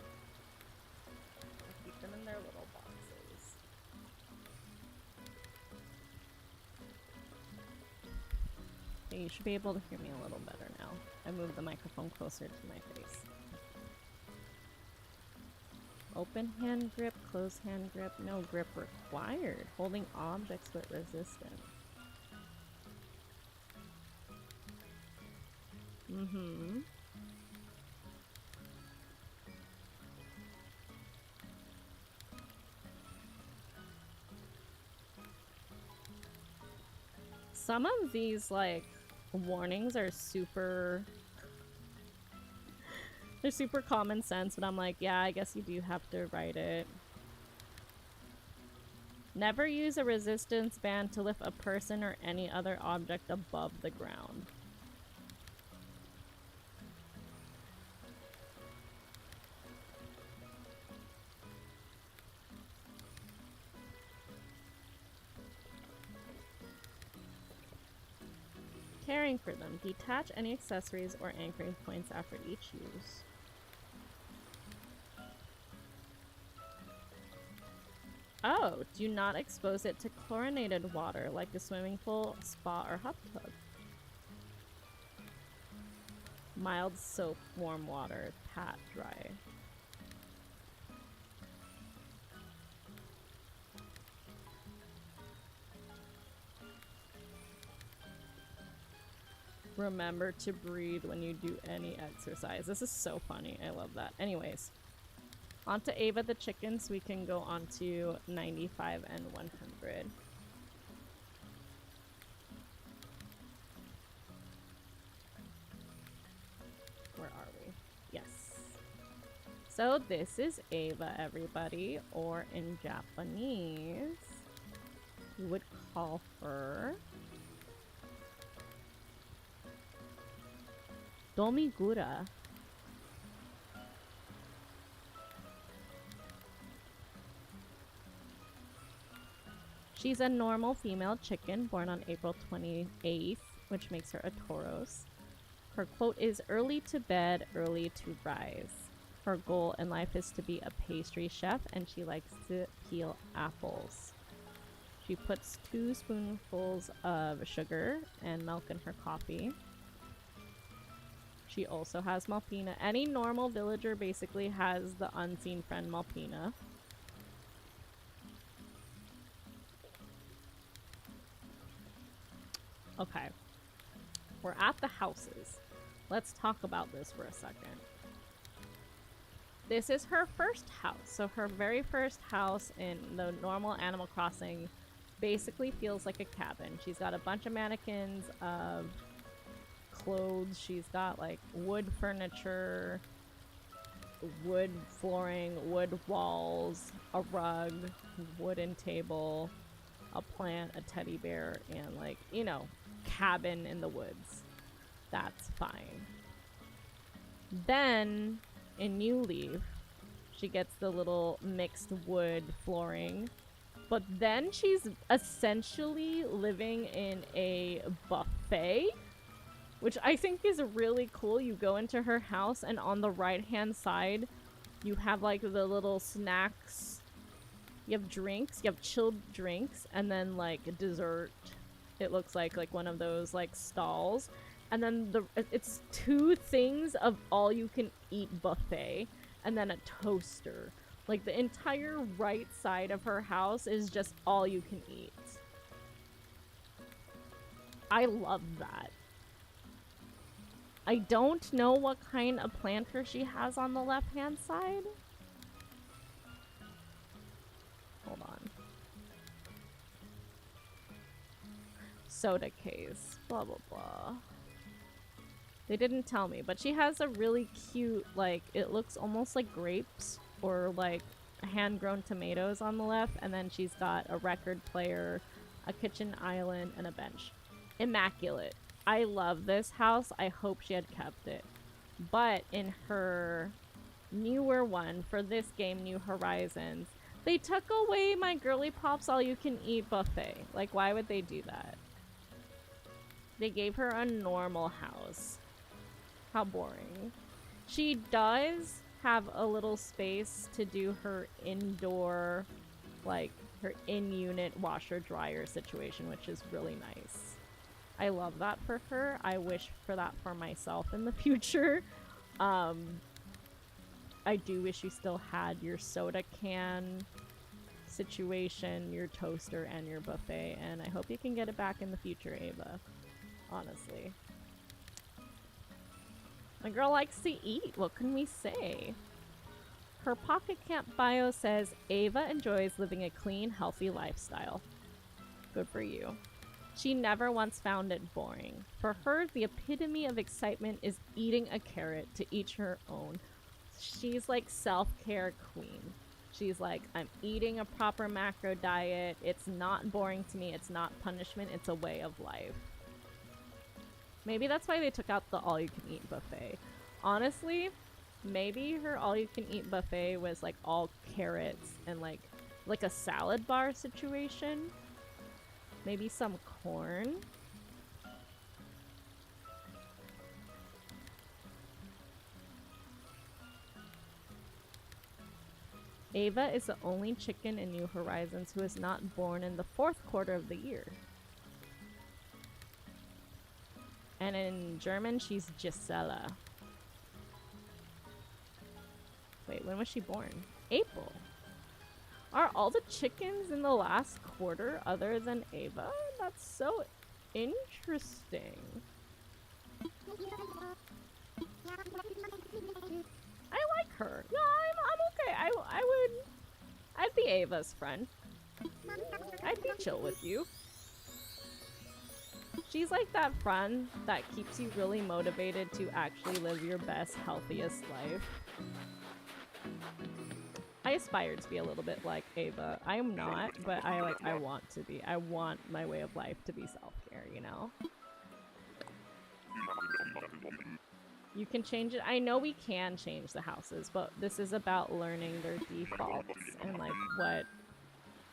I'll keep them in their little boxes. Okay, you should be able to hear me a little better now. I moved the microphone closer to my face. Open hand grip, closed hand grip, no grip required. Holding objects with resistance. Mm-hmm. Some of these, like, warnings are super... They're super common sense, but I'm like, yeah, I guess you do have to write it. Never use a resistance band to lift a person or any other object above the ground. Caring for them. Detach any accessories or anchoring points after each use. Oh, do not expose it to chlorinated water like a swimming pool, spa, or hot tub. Mild soap, warm water, pat dry. Remember to breathe when you do any exercise. This is so funny. I love that. Anyways, on to Ava the chicken so we can go on to 95 and 100. Where are we? Yes. So this is Ava, everybody, or in Japanese, you would call her Domigura. She's a normal female chicken born on April 28th, which makes her a Taurus. Her quote is, "Early to bed, early to rise." Her goal in life is to be a pastry chef, and she likes to peel apples. She puts 2 spoonfuls of sugar and milk in her coffee. She also has Malpina. Any normal villager basically has the unseen friend Malpina. Okay. We're at the houses. Let's talk about this for a second. This is her first house. So her very first house in the normal Animal Crossing basically feels like a cabin. She's got a bunch of mannequins of clothes. She's got like wood furniture, wood flooring, wood walls, a rug, wooden table, a plant, a teddy bear, and like, you know, cabin in the woods. That's fine. Then in New Leaf, she gets the little mixed wood flooring, but then she's essentially living in a buffet, which I think is really cool. You go into her house and on the right hand side You have like the little snacks. You have drinks. You have chilled drinks, and then like a dessert. It looks like one of those like stalls, and then it's 2 things of all you can eat buffet, and then a toaster. Like the entire right side of her house is just all you can eat. I love that. I don't know what kind of planter she has on the left-hand side. Hold on. Soda case. Blah, blah, blah. They didn't tell me, but she has a really cute, like, it looks almost like grapes or like hand-grown tomatoes on the left, and then she's got a record player, a kitchen island, and a bench. Immaculate. I love this house. I hope she had kept it. But in her newer one for this game, New Horizons, they took away my Girly Pops all-you-can-eat buffet. Like, why would they do that? They gave her a normal house. How boring. She does have a little space to do her indoor, like, her in-unit washer-dryer situation, which is really nice. I love that for her. I wish for that for myself in the future. I do wish you still had your soda can situation, your toaster, and your buffet, and I hope you can get it back in the future, Ava. Honestly. My girl likes to eat. What can we say? Her Pocket Camp bio says, Ava enjoys living a clean, healthy lifestyle. Good for you. She never once found it boring. For her, the epitome of excitement is eating a carrot to each her own. She's like self-care queen. She's like, I'm eating a proper macro diet. It's not boring to me. It's not punishment. It's a way of life. Maybe that's why they took out the all-you-can-eat buffet. Honestly, maybe her all-you-can-eat buffet was like all carrots and like a salad bar situation. Maybe some corn. Ava is the only chicken in New Horizons who is not born in the 4th quarter of the year. And in German, she's Gisela. Wait, when was she born? April. Are all the chickens in the last quarter other than Ava? That's so interesting. I like her. Yeah, I'm okay. I'd be Ava's friend. I'd be chill with you. She's like that friend that keeps you really motivated to actually live your best, healthiest life. I aspire to be a little bit like Ava. I am not, but I want to be. I want my way of life to be self-care, you know? You can change it. I know we can change the houses, but this is about learning their defaults and like what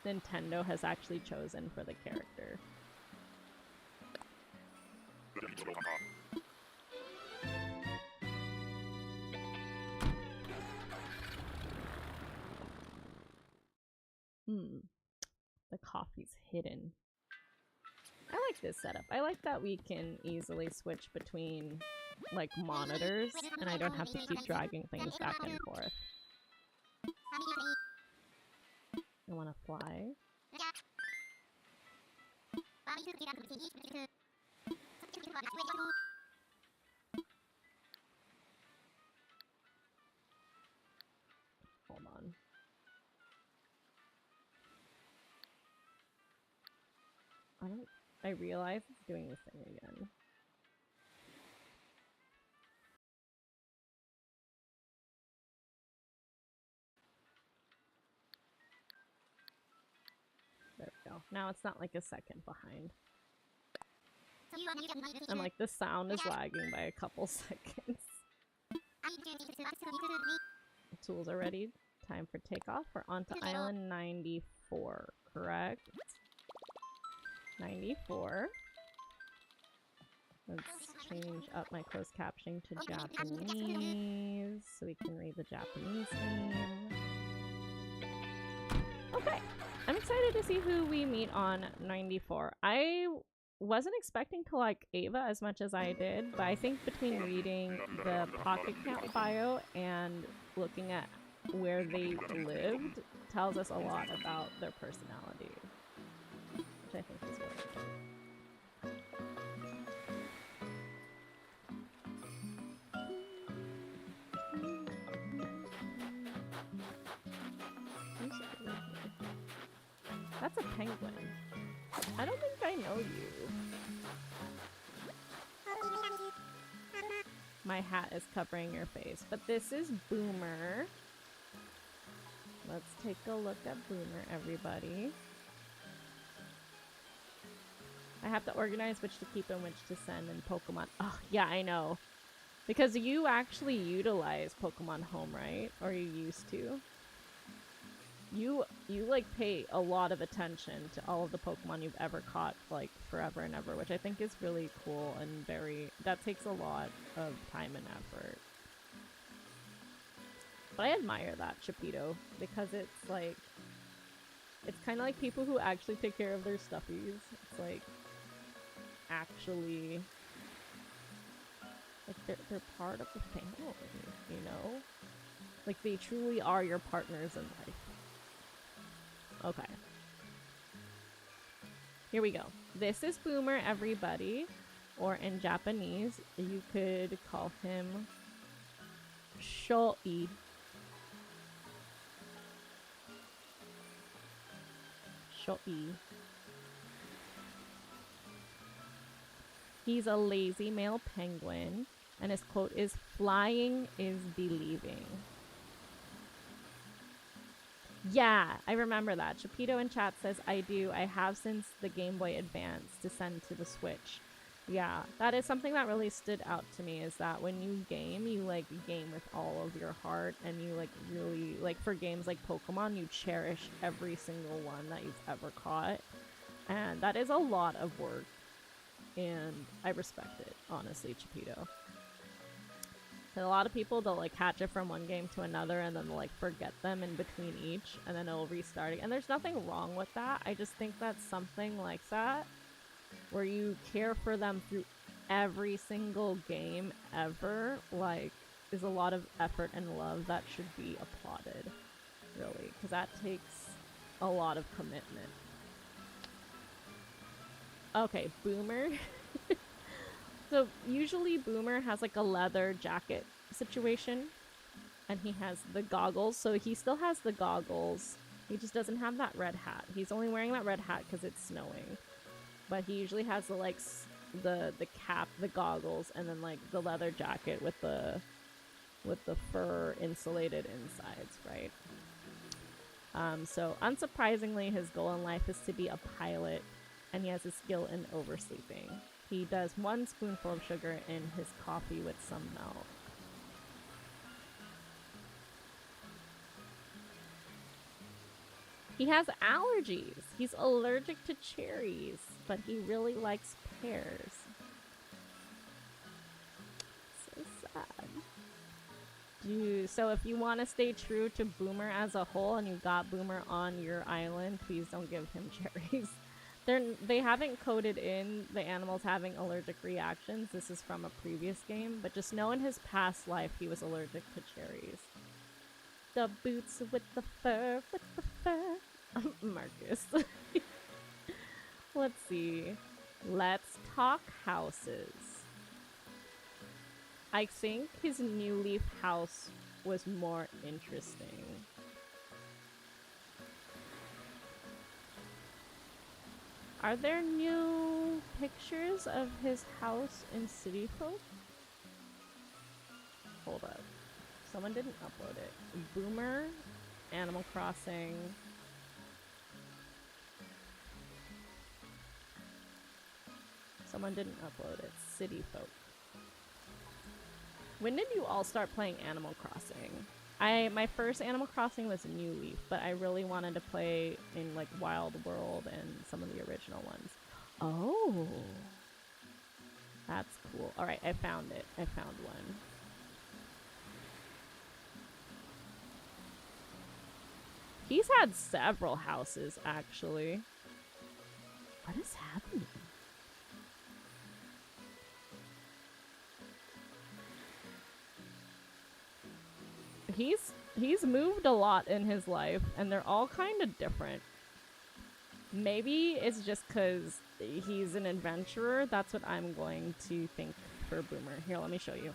Nintendo has actually chosen for the character. The coffee's hidden. I like this setup. I like that we can easily switch between like monitors and I don't have to keep dragging things back and forth. I want to fly. Hold on. I realize it's doing this thing again. There we go. Now it's not like a second behind. And like the sound is lagging by a couple seconds. The tools are ready. Time for takeoff. We're onto island 94, correct? 94. Let's change up my closed captioning to Japanese so we can read the Japanese name. Okay, I'm excited to see who we meet on 94. I wasn't expecting to like Ava as much as I did, but I think between reading the Pocket Camp bio and looking at where they lived tells us a lot about their personality, which I think is really cool. That's a penguin. I don't think I know you. My hat is covering your face, but this is Boomer. Let's take a look at Boomer, everybody. I have to organize which to keep and which to send in Pokemon. Oh, yeah, I know. Because you actually utilize Pokemon Home, right? Or you used to. You like pay a lot of attention to all of the Pokemon you've ever caught, like forever and ever, which I think is really cool and that takes a lot of time and effort. But I admire that, Chipito, because it's like, it's kind of like people who actually take care of their stuffies. It's like, actually, like they're part of the family, you know? Like they truly are your partners in life. Okay. Here we go. This is Boomer, everybody. Or in Japanese, you could call him Shoi. Shoi. He's a lazy male penguin, and his quote is, "Flying is believing." Yeah, I remember that. Chapito in chat says, I do. I have since the Game Boy Advance to send to the Switch. Yeah, that is something that really stood out to me, is that when you game, you like game with all of your heart, and you like really, like for games like Pokemon, you cherish every single one that you've ever caught. And that is a lot of work, and I respect it, honestly, Chapito. And a lot of people, they'll like catch it from one game to another and then they'll like forget them in between each and then it'll restart. And there's nothing wrong with that. I just think that's something like that where you care for them through every single game ever, like, is a lot of effort and love that should be applauded, really, because that takes a lot of commitment. Okay, Boomer. So usually Boomer has like a leather jacket situation, and he has the goggles, so he still has the goggles, he just doesn't have that red hat. He's only wearing that red hat because it's snowing, but he usually has the like the cap, the goggles, and then like the leather jacket with the fur insulated insides, right? So unsurprisingly, his goal in life is to be a pilot, and he has a skill in oversleeping. He does 1 spoonful of sugar in his coffee with some milk. He has allergies. He's allergic to cherries, but he really likes pears. So sad. So if you want to stay true to Boomer as a whole and you got Boomer on your island, please don't give him cherries. They haven't coded in the animals having allergic reactions. This is from a previous game, but just know in his past life he was allergic to cherries. The boots with the fur, Marcus. Let's see. Let's talk houses. I think his New Leaf house was more interesting. Are there new pictures of his house in City Folk? Hold up. Someone didn't upload it. Boomer, Animal Crossing. Someone didn't upload it. City Folk. When did you all start playing Animal Crossing? My first Animal Crossing was New Leaf, but I really wanted to play in like Wild World and some of the original ones. Oh, That's cool. Alright, I found it. I found one. He's had several houses, actually. What is happening? He's moved a lot in his life, and they're all kind of different. Maybe it's just because he's an adventurer. That's what I'm going to think for Boomer. Here, let me show you.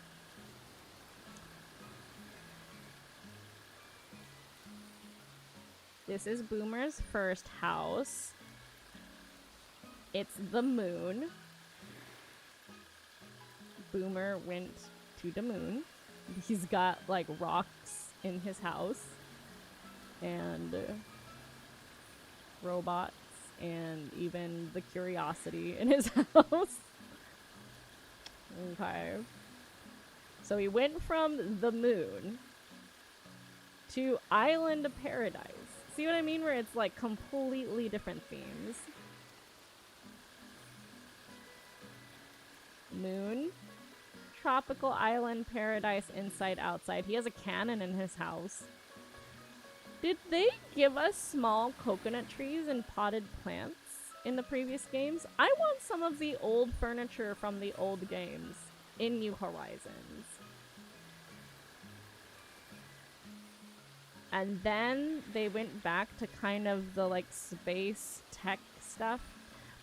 This is Boomer's first house. It's the moon. Boomer went to the moon. He's got, like, rocks in his house. And robots. And even the curiosity in his house. Okay. So he went from the moon to Island of Paradise. See what I mean? Where it's like completely different themes. Moon. Tropical island paradise inside outside. He has a cannon in his house. Did they give us small coconut trees and potted plants in the previous games? I want some of the old furniture from the old games in New Horizons. And then they went back to kind of the like space tech stuff.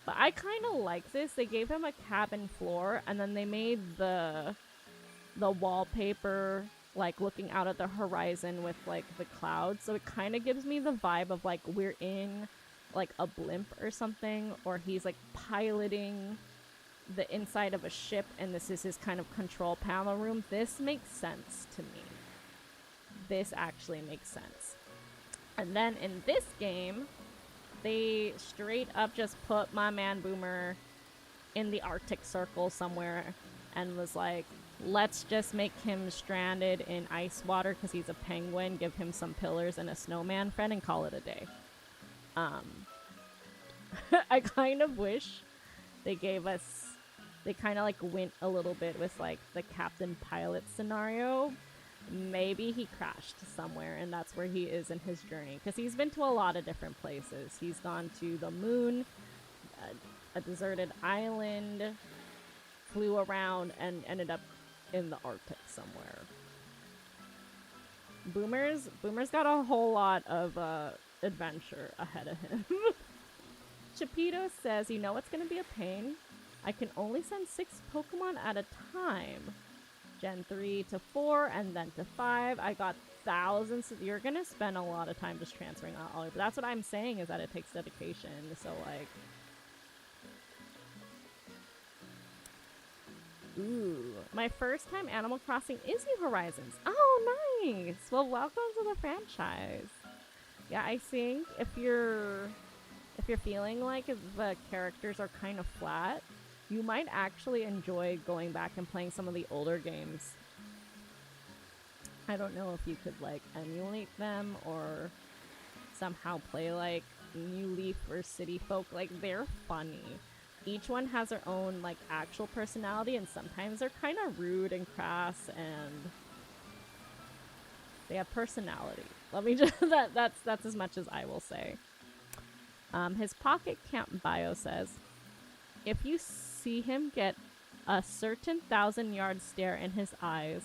But I kind of like this. They gave him a cabin floor and then they made the wallpaper like looking out at the horizon with like the clouds. So it kind of gives me the vibe of like we're in like a blimp or something, or he's like piloting the inside of a ship and this is his kind of control panel room. This makes sense to me. This actually makes sense. And then in this game, they straight up just put my man Boomer in the Arctic Circle somewhere and was like, let's just make him stranded in ice water because he's a penguin, give him some pillars and a snowman friend and call it a day. I kind of wish they gave us, they kind of like went a little bit with like the Captain Pilot scenario. Maybe he crashed somewhere and that's where he is in his journey because he's been to a lot of different places. He's gone to the moon, a deserted island, flew around and ended up in the Arctic somewhere. Boomer's got a whole lot of adventure ahead of him. Chapito says, you know what's gonna be a pain? I can only send 6 Pokemon at a time. Gen 3 to 4 and then to 5. I got thousands. You're gonna spend a lot of time just transferring out all. But that's what I'm saying is that it takes dedication. So like, ooh, my first time Animal Crossing is New Horizons. Oh, nice. Well, welcome to the franchise. Yeah, I think if you're feeling like the characters are kind of flat, you might actually enjoy going back and playing some of the older games. I don't know if you could like emulate them or somehow play like New Leaf or City Folk. Like, they're funny. Each one has their own like actual personality and sometimes they're kind of rude and crass and they have personality. Let me just that's as much as I will say. His Pocket Camp bio says, if you see him get a certain 1,000-yard stare in his eyes,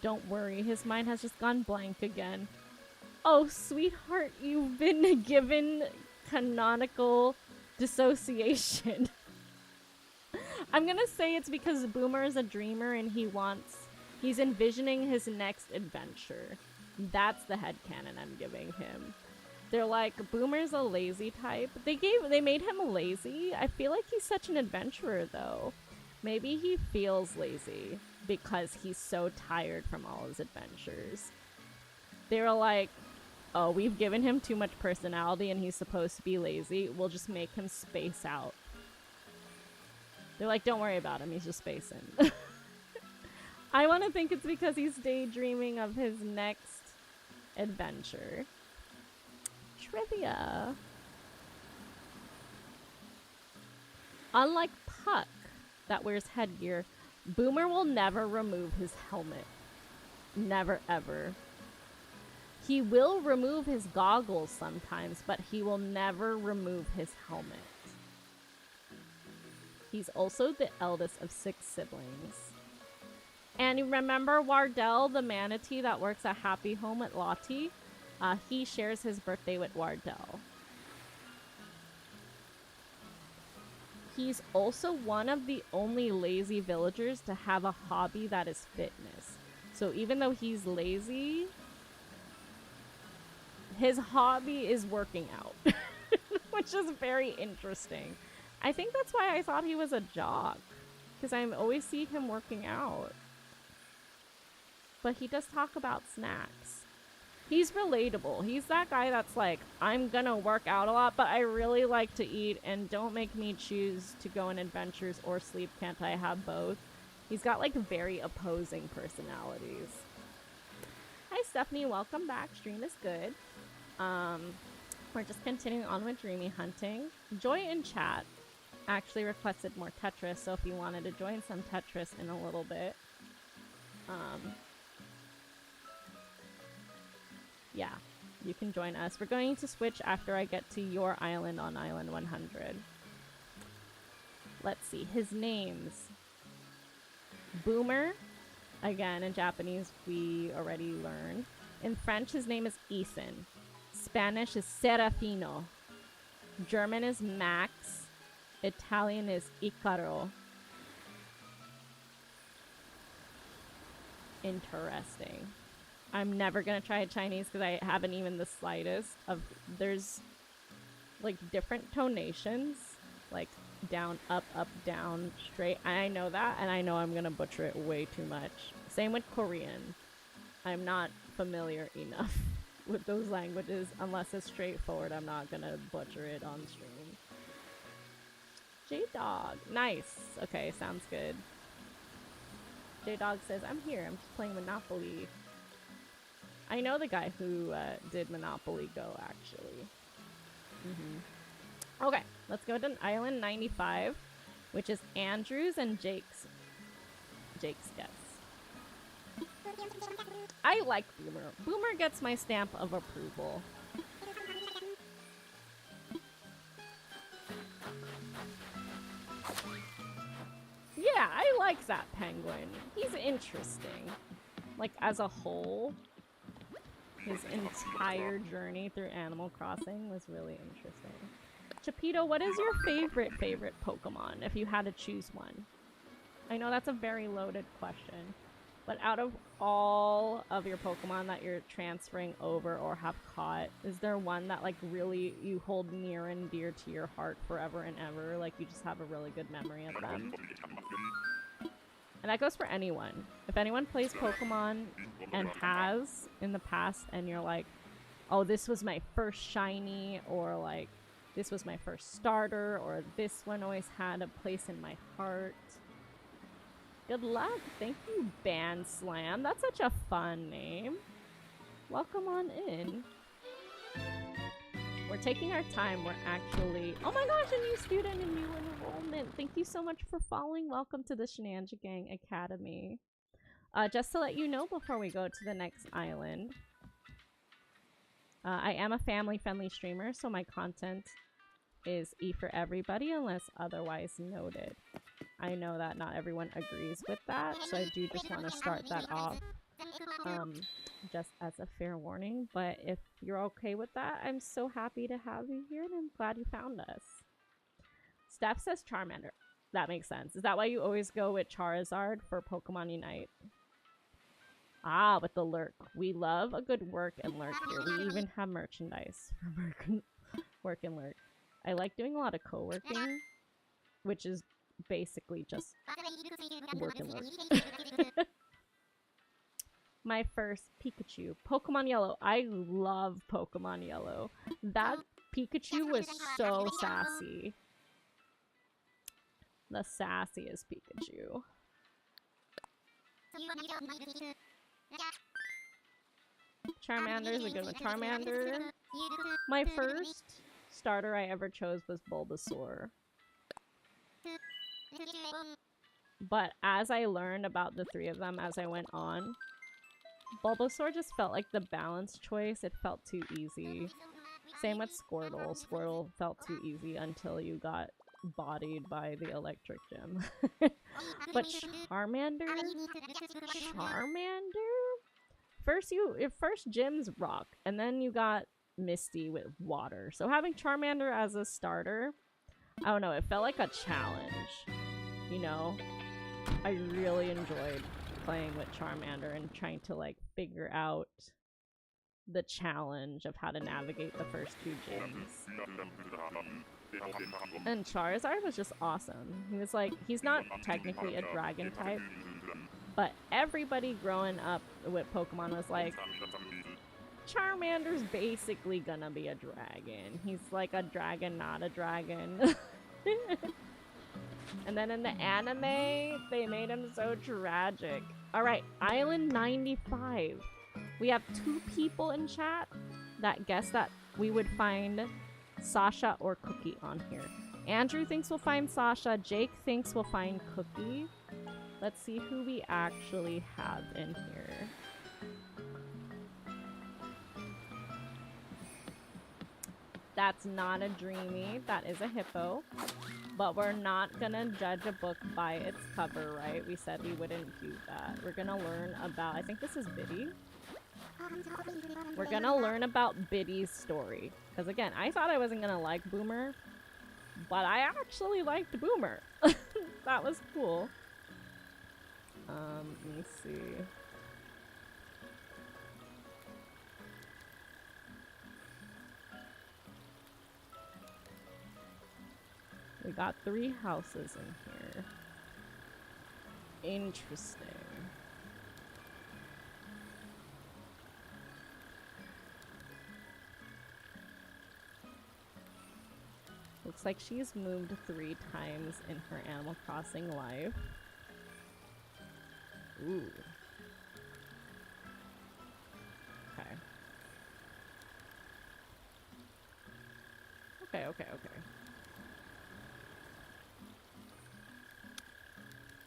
don't worry, his mind has just gone blank again. Oh, sweetheart, you've been given canonical dissociation. I'm gonna say it's because Boomer is a dreamer and he's envisioning his next adventure. That's the headcanon I'm giving him. They're like, Boomer's a lazy type. They made him lazy. I feel like he's such an adventurer though. Maybe he feels lazy because he's so tired from all his adventures. They were like, oh, we've given him too much personality and he's supposed to be lazy. We'll just make him space out. They're like, don't worry about him, he's just spacing. I want to think it's because he's daydreaming of his next adventure. Trivia. Unlike Puck, that wears headgear. Boomer will never remove his helmet. Never, ever. He will remove his goggles sometimes, but he will never remove his helmet. He's also the eldest of 6 siblings. And you remember Wardell, the manatee that works at Happy Home at Lottie? He shares his birthday with Wardell. He's also one of the only lazy villagers to have a hobby that is fitness. So even though he's lazy, his hobby is working out, which is very interesting. I think that's why I thought he was a jock, because I always see him working out. But he does talk about snacks. He's relatable. He's that guy that's like, I'm gonna work out a lot, but I really like to eat, and don't make me choose to go on adventures or sleep. Can't I have both? He's got like very opposing personalities. Hi Stephanie, welcome back. Stream is good. We're just continuing on with Dreamy Hunting. Joy in chat actually requested more Tetris, so if you wanted to join some Tetris in a little bit, yeah, you can join us. We're going to switch after I get to your island on Island 100. Let's see, his names. Boomer, again, in Japanese, we already learned. In French, his name is Ethan. Spanish is Serafino. German is Max. Italian is Icaro. Interesting. I'm never gonna try Chinese because I haven't even the slightest of. There's like different tonations, like down, up, down, straight. I know that, and I know I'm gonna butcher it way too much. Same with Korean. I'm not familiar enough with those languages. Unless it's straightforward, I'm not gonna butcher it on stream. J-Dog. Nice. Okay, sounds good. J-Dog says, I'm here. I'm just playing Monopoly. I know the guy who did Monopoly Go, actually. Okay, let's go to Island 95, which is Andrew's and Jake's guess. I like Boomer. Boomer gets my stamp of approval. Yeah, I like that penguin. He's interesting. Like, as a whole, his entire journey through Animal Crossing was really interesting. Chapito, what is your favorite Pokemon, if you had to choose one? I know that's a very loaded question, but out of all of your Pokemon that you're transferring over or have caught, is there one that, like, really you hold near and dear to your heart forever and ever? Like, you just have a really good memory of them? And that goes for anyone. If anyone plays Pokemon and has in the past, and you're like, oh, this was my first shiny, or like, this was my first starter, or this one always had a place in my heart. Good luck. Thank you, Band Slam. That's such a fun name. Welcome on in. We're taking our time. We're actually... Oh my gosh, a new student, a new enrollment. Thank you so much for following. Welcome to the Shenanigans Academy. Just to let you know before we go to the next island, I am a family-friendly streamer, so my content is E for everybody unless otherwise noted. I know that not everyone agrees with that, so I do just want to start that off just as a fair warning. But if you're okay with that, I'm so happy to have you here, and I'm glad you found us. Steph says Charmander. That makes sense. Is that why you always go with Charizard for Pokemon Unite? Ah, with the lurk. We love a good work and lurk here. We even have merchandise for work and lurk. I like doing a lot of co-working, which is basically just work and lurk. My first Pikachu. Pokemon Yellow. I love Pokemon Yellow. That Pikachu was so sassy. The sassiest Pikachu. Charmander is a good one. Charmander. My first starter I ever chose was Bulbasaur. But as I learned about the three of them as I went on, Bulbasaur just felt like the balanced choice. It felt too easy. Same with Squirtle. Squirtle felt too easy until you got bodied by the electric gym. But Charmander? First gyms rock, and then you got Misty with water. So having Charmander as a starter, I don't know, it felt like a challenge. You know? I really enjoyed playing with Charmander and trying to like figure out the challenge of how to navigate the first two gyms. And Charizard was just awesome. He was like, he's not technically a dragon type, but everybody growing up with Pokemon was like, Charmander's basically gonna be a dragon. He's like a dragon, not a dragon. And then in the anime, they made him so tragic. Alright, Island 95. We have 2 people in chat that guess that we would find Sasha or Cookie on here. Andrew thinks we'll find Sasha. Jake thinks we'll find Cookie. Let's see who we actually have in here. That's not a Dreamy. That is a hippo. But we're not gonna judge a book by its cover, right? We said we wouldn't do that. We're gonna learn about... I think this is Biddy. We're gonna learn about Biddy's story. Because again, I thought I wasn't gonna like Boomer. But I actually liked Boomer. That was cool. Let me see. We got 3 houses in here. Interesting. Looks like she's moved 3 times in her Animal Crossing life. Ooh. Okay. Okay.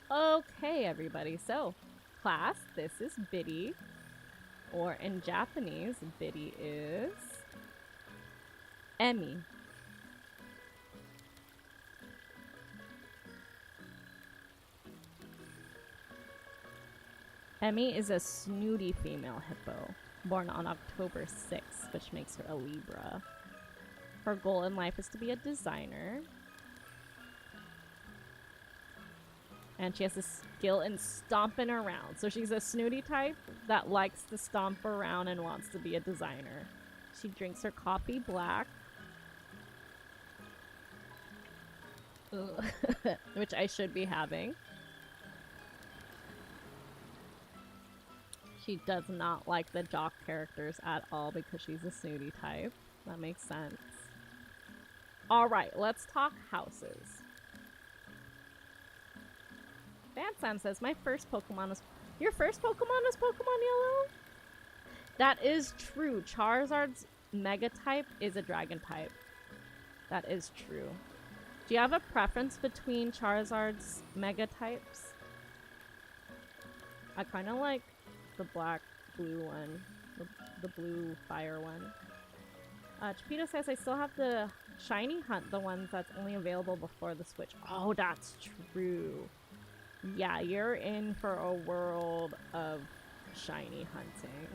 Okay, everybody. So, class, this is Biddy. Or in Japanese, Biddy is... Emmy. Emmy is a snooty female hippo, born on October 6th, which makes her a Libra. Her goal in life is to be a designer. And she has a skill in stomping around. So she's a snooty type that likes to stomp around and wants to be a designer. She drinks her coffee black. Which I should be having. She does not like the jock characters at all because she's a snooty type. That makes sense. Alright, let's talk houses. Fansam says, my first Pokemon was... Your first Pokemon was Pokemon Yellow? That is true. Charizard's Mega type is a Dragon type. That is true. Do you have a preference between Charizard's Mega types? I kind of like the black-blue one. The blue fire one. Chipito says, I still have the shiny hunt, the ones that's only available before the Switch. Oh, that's true. Yeah, you're in for a world of shiny hunting.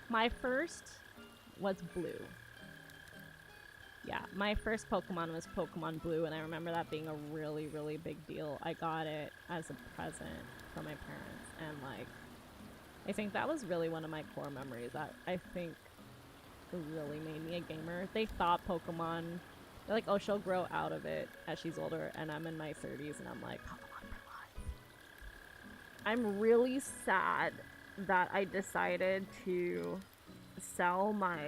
My first was blue. Yeah, my first Pokemon was Pokemon Blue, and I remember that being a really, really big deal. I got it as a present from my parents, and like, I think that was really one of my core memories that I think really made me a gamer. They thought Pokemon, they're like, oh, she'll grow out of it as she's older, and I'm in my 30s, and I'm like, Pokemon for life. I'm really sad that I decided to sell my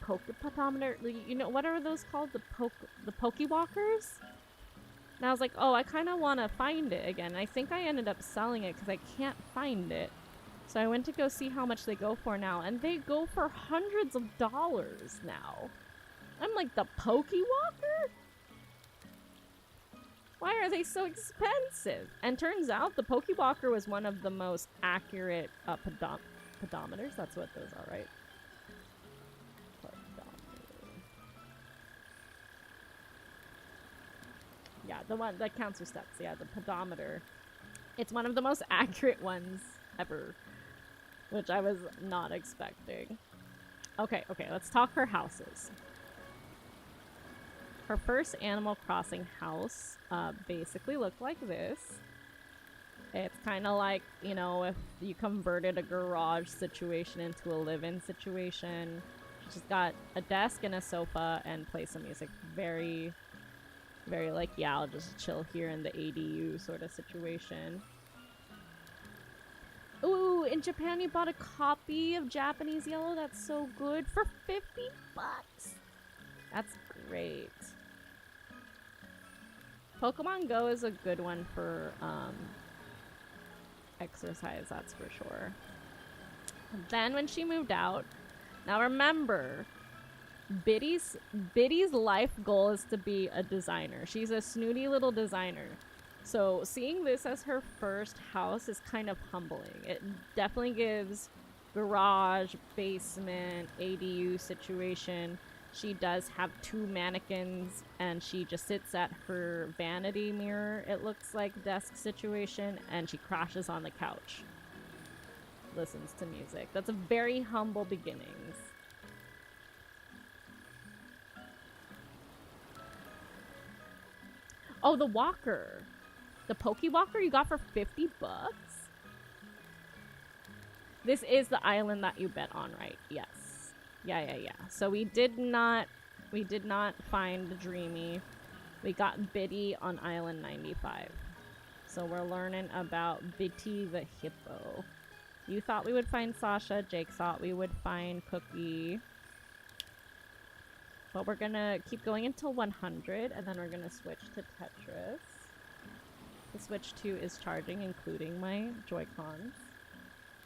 Pokepotometer. You know, what are those called? The Pokewalkers? And I was like, oh, I kind of want to find it again. I think I ended up selling it because I can't find it. So I went to go see how much they go for now, and they go for hundreds of dollars now. I'm like, the Pokewalker? Why are they so expensive? And turns out the Pokewalker was one of the most accurate pedometers. That's what those are, right? Yeah, the one that counts your steps. Yeah, the pedometer. It's one of the most accurate ones ever, which I was not expecting. Okay, let's talk her houses. Her first Animal Crossing house basically looked like this. It's kind of like, you know, if you converted a garage situation into a live-in situation. She's got a desk and a sofa and play some music. Very, very like, yeah, I'll just chill here in the ADU sort of situation. Ooh, in Japan you bought a copy of Japanese Yellow. That's so good for $50. That's great. Pokemon Go is a good one for exercise, that's for sure. Then when she moved out, now remember, Biddy's life goal is to be a designer. She's a snooty little designer. So seeing this as her first house is kind of humbling. It definitely gives garage, basement, ADU situation. She does have 2 mannequins, and she just sits at her vanity mirror, it looks like, desk situation, and she crashes on the couch. Listens to music. That's a very humble beginnings. Oh, the walker. The Pokewalker you got for $50? This is the island that you bet on, right? Yes. Yeah. So we did not find Dreamy. We got Biddy on Island 95. So we're learning about Bitty the hippo. You thought we would find Sasha. Jake thought we would find Cookie. But we're gonna keep going until 100, and then we're gonna switch to Tetris. The Switch 2 is charging, including my Joy-Cons.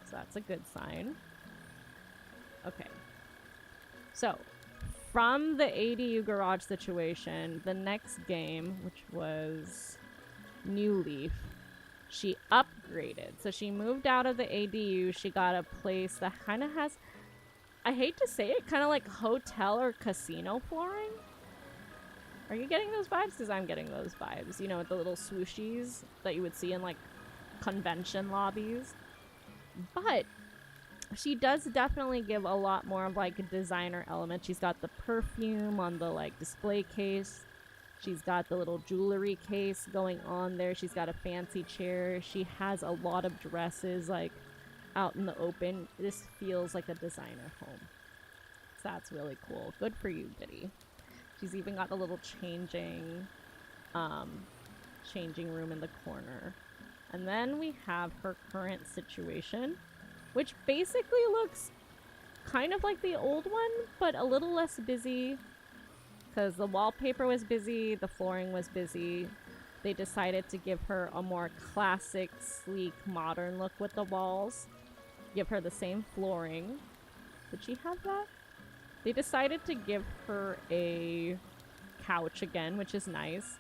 So that's a good sign. Okay. So, from the ADU garage situation, the next game, which was New Leaf, she upgraded. So she moved out of the ADU. She got a place that kind of has, I hate to say it, kind of like hotel or casino flooring. Are you getting those vibes? Because I'm getting those vibes. You know, with the little swooshies that you would see in, like, convention lobbies. But she does definitely give a lot more of, like, a designer element. She's got the perfume on the, like, display case. She's got the little jewelry case going on there. She's got a fancy chair. She has a lot of dresses, like, out in the open. This feels like a designer home. So that's really cool. Good for you, Biddy. She's even got the little changing room in the corner. And then we have her current situation, which basically looks kind of like the old one, but a little less busy. Because the wallpaper was busy, the flooring was busy. They decided to give her a more classic, sleek, modern look with the walls. Give her the same flooring. Did she have that? They decided to give her a couch again, which is nice.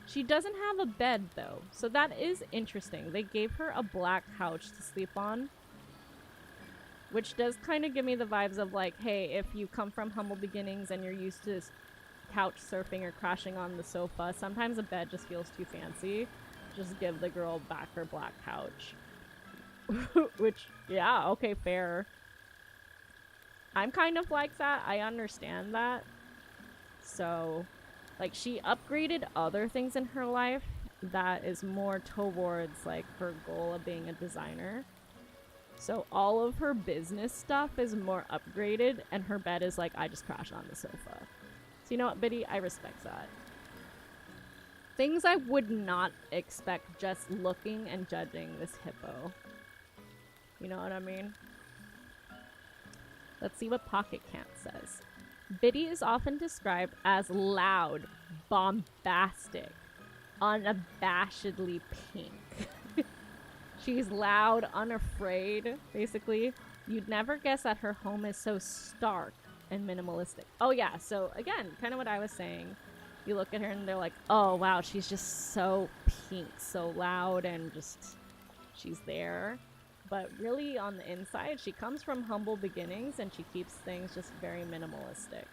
She doesn't have a bed, though, so that is interesting. They gave her a black couch to sleep on, which does kind of give me the vibes of, like, hey, if you come from humble beginnings and you're used to couch surfing or crashing on the sofa, sometimes a bed just feels too fancy. Just give the girl back her black couch. Which, yeah, okay, fair. I'm kind of like that. I understand that. So, like, she upgraded other things in her life that is more towards, like, her goal of being a designer. So all of her business stuff is more upgraded, and her bed is like, I just crash on the sofa. So you know what, Biddy? I respect that. Things I would not expect just looking and judging this hippo. You know what I mean? Let's see what Pocket Camp says. Biddy is often described as loud, bombastic, unabashedly pink. She's loud, unafraid, basically. You'd never guess that her home is so stark and minimalistic. Oh yeah, so again, kind of what I was saying. You look at her and they're like, oh wow, she's just so pink, so loud, and just, she's there. But really on the inside, she comes from humble beginnings and she keeps things just very minimalistic.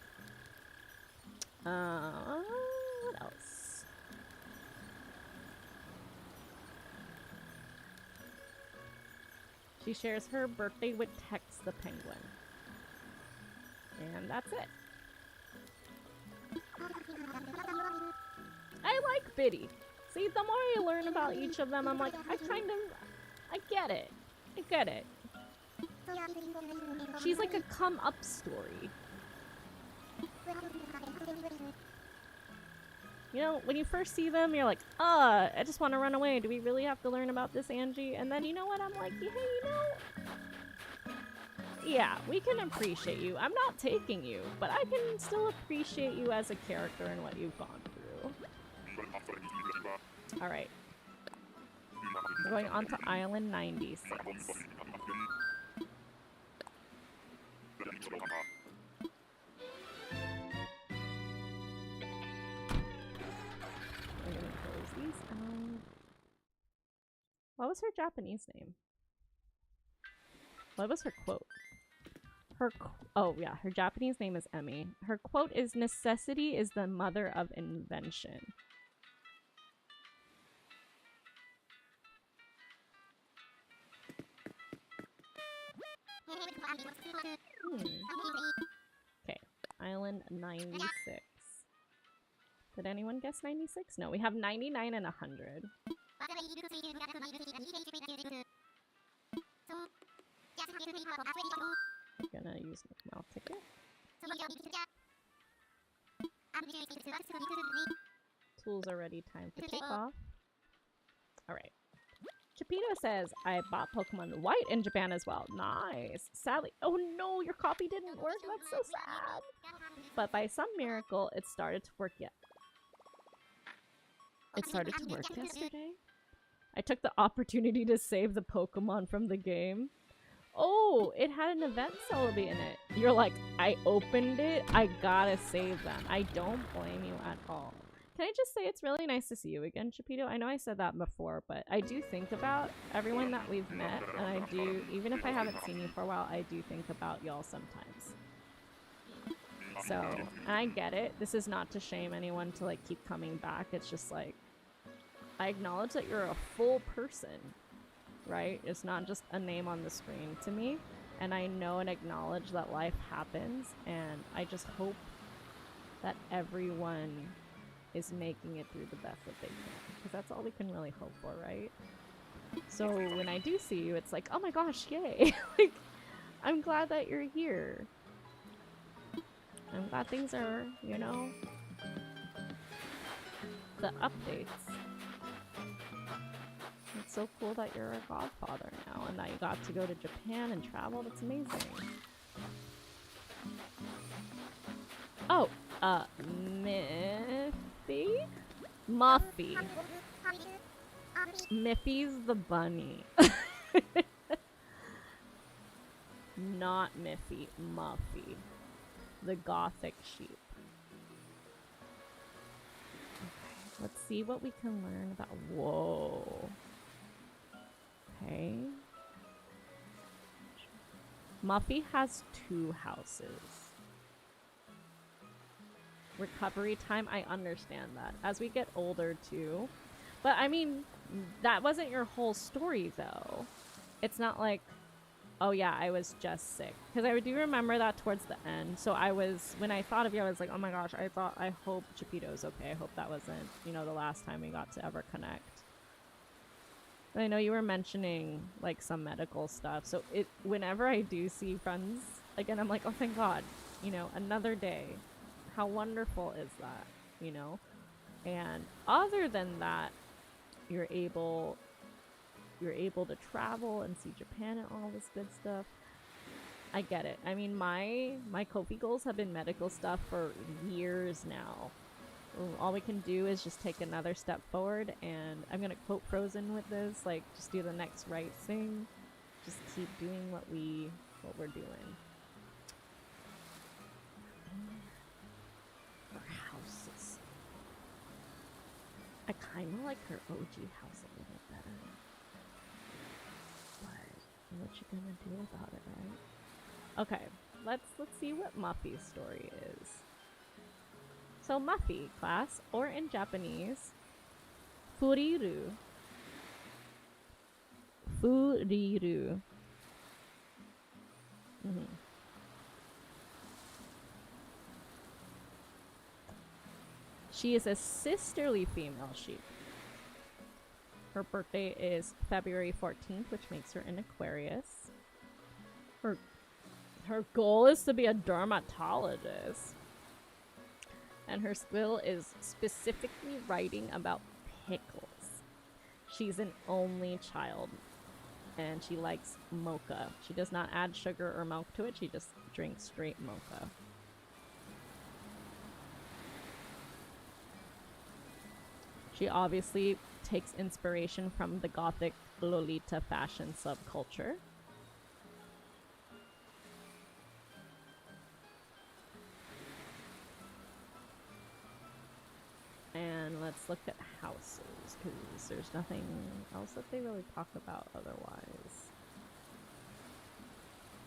What else? She shares her birthday with Tex the penguin. And that's it. I like Biddy. See, the more you learn about each of them, I'm like, I get it. I get it. She's like a come-up story. You know, when you first see them, you're like, I just want to run away. Do we really have to learn about this Angie? And then, you know what? I'm like, hey, you know, yeah, we can appreciate you. I'm not taking you, but I can still appreciate you as a character and what you've gone through. Alright. We're going on to Island 96. What was her Japanese name? What was her quote? Oh yeah, her Japanese name is Emmy. Her quote is, "Necessity is the mother of invention." Okay, Island 96. Did anyone guess 96? No, we have 99 and 100. I'm gonna use my mouth ticket. Tools are ready, time to take off. Alright. Chipito says, I bought Pokemon White in Japan as well. Nice. Sadly, oh no, your copy didn't work. That's so sad. But by some miracle, it started to work yet. It started to work yesterday. I took the opportunity to save the Pokemon from the game. Oh, it had an event celebi in it. You're like, I opened it. I gotta save them. I don't blame you at all. Can I just say it's really nice to see you again, Chipito? I know I said that before, but I do think about everyone that we've met, and I do, even if I haven't seen you for a while, I do think about y'all sometimes. So, and I get it. This is not to shame anyone to like keep coming back. It's just like, I acknowledge that you're a full person, right? It's not just a name on the screen to me. And I know and acknowledge that life happens, and I just hope that everyone is making it through the best that they can, because that's all we can really hope for, right? So when I do see you, it's like, oh my gosh, yay. Like, I'm glad that you're here. I'm glad things are, you know, the updates. It's so cool that you're a godfather now and that you got to go to Japan and travel. That's amazing. Oh, Miffy? Muffy. Miffy's the bunny. Not Miffy, Muffy. The gothic sheep. Okay, let's see what we can learn about. Whoa. Okay. Muffy has 2 houses. Recovery time, I understand that. As we get older too. But I mean, that wasn't your whole story though. It's not like, oh yeah, I was just sick. Because I do remember that towards the end. So I was, when I thought of you, I was like, oh my gosh, I hope Chipito's okay. I hope that wasn't, you know, the last time we got to ever connect. I know you were mentioning like some medical stuff. So whenever I do see friends again, I'm like, oh thank God, you know, another day. How wonderful is that, you know? And other than that, you're able to travel and see Japan and all this good stuff. I get it. I mean, my Kofi goals have been medical stuff for years now. all we can do is just take another step forward, and I'm gonna quote Frozen with this, like, just do the next right thing. Just keep doing what we're doing. Her houses. I kinda like her OG house a little better. But what you gonna do about it, right? Okay, let's see what Muffy's story is. So Muffy, class, or in Japanese, Furiru. Furiru. She is a sisterly female sheep. Her birthday is February 14th, which makes her an Aquarius. Her goal is to be a dermatologist. And her skill is specifically writing about pickles. She's an only child, and she likes mocha. She does not add sugar or milk to it, she just drinks straight mocha. She obviously takes inspiration from the gothic Lolita fashion subculture. And let's look at houses, because there's nothing else that they really talk about otherwise.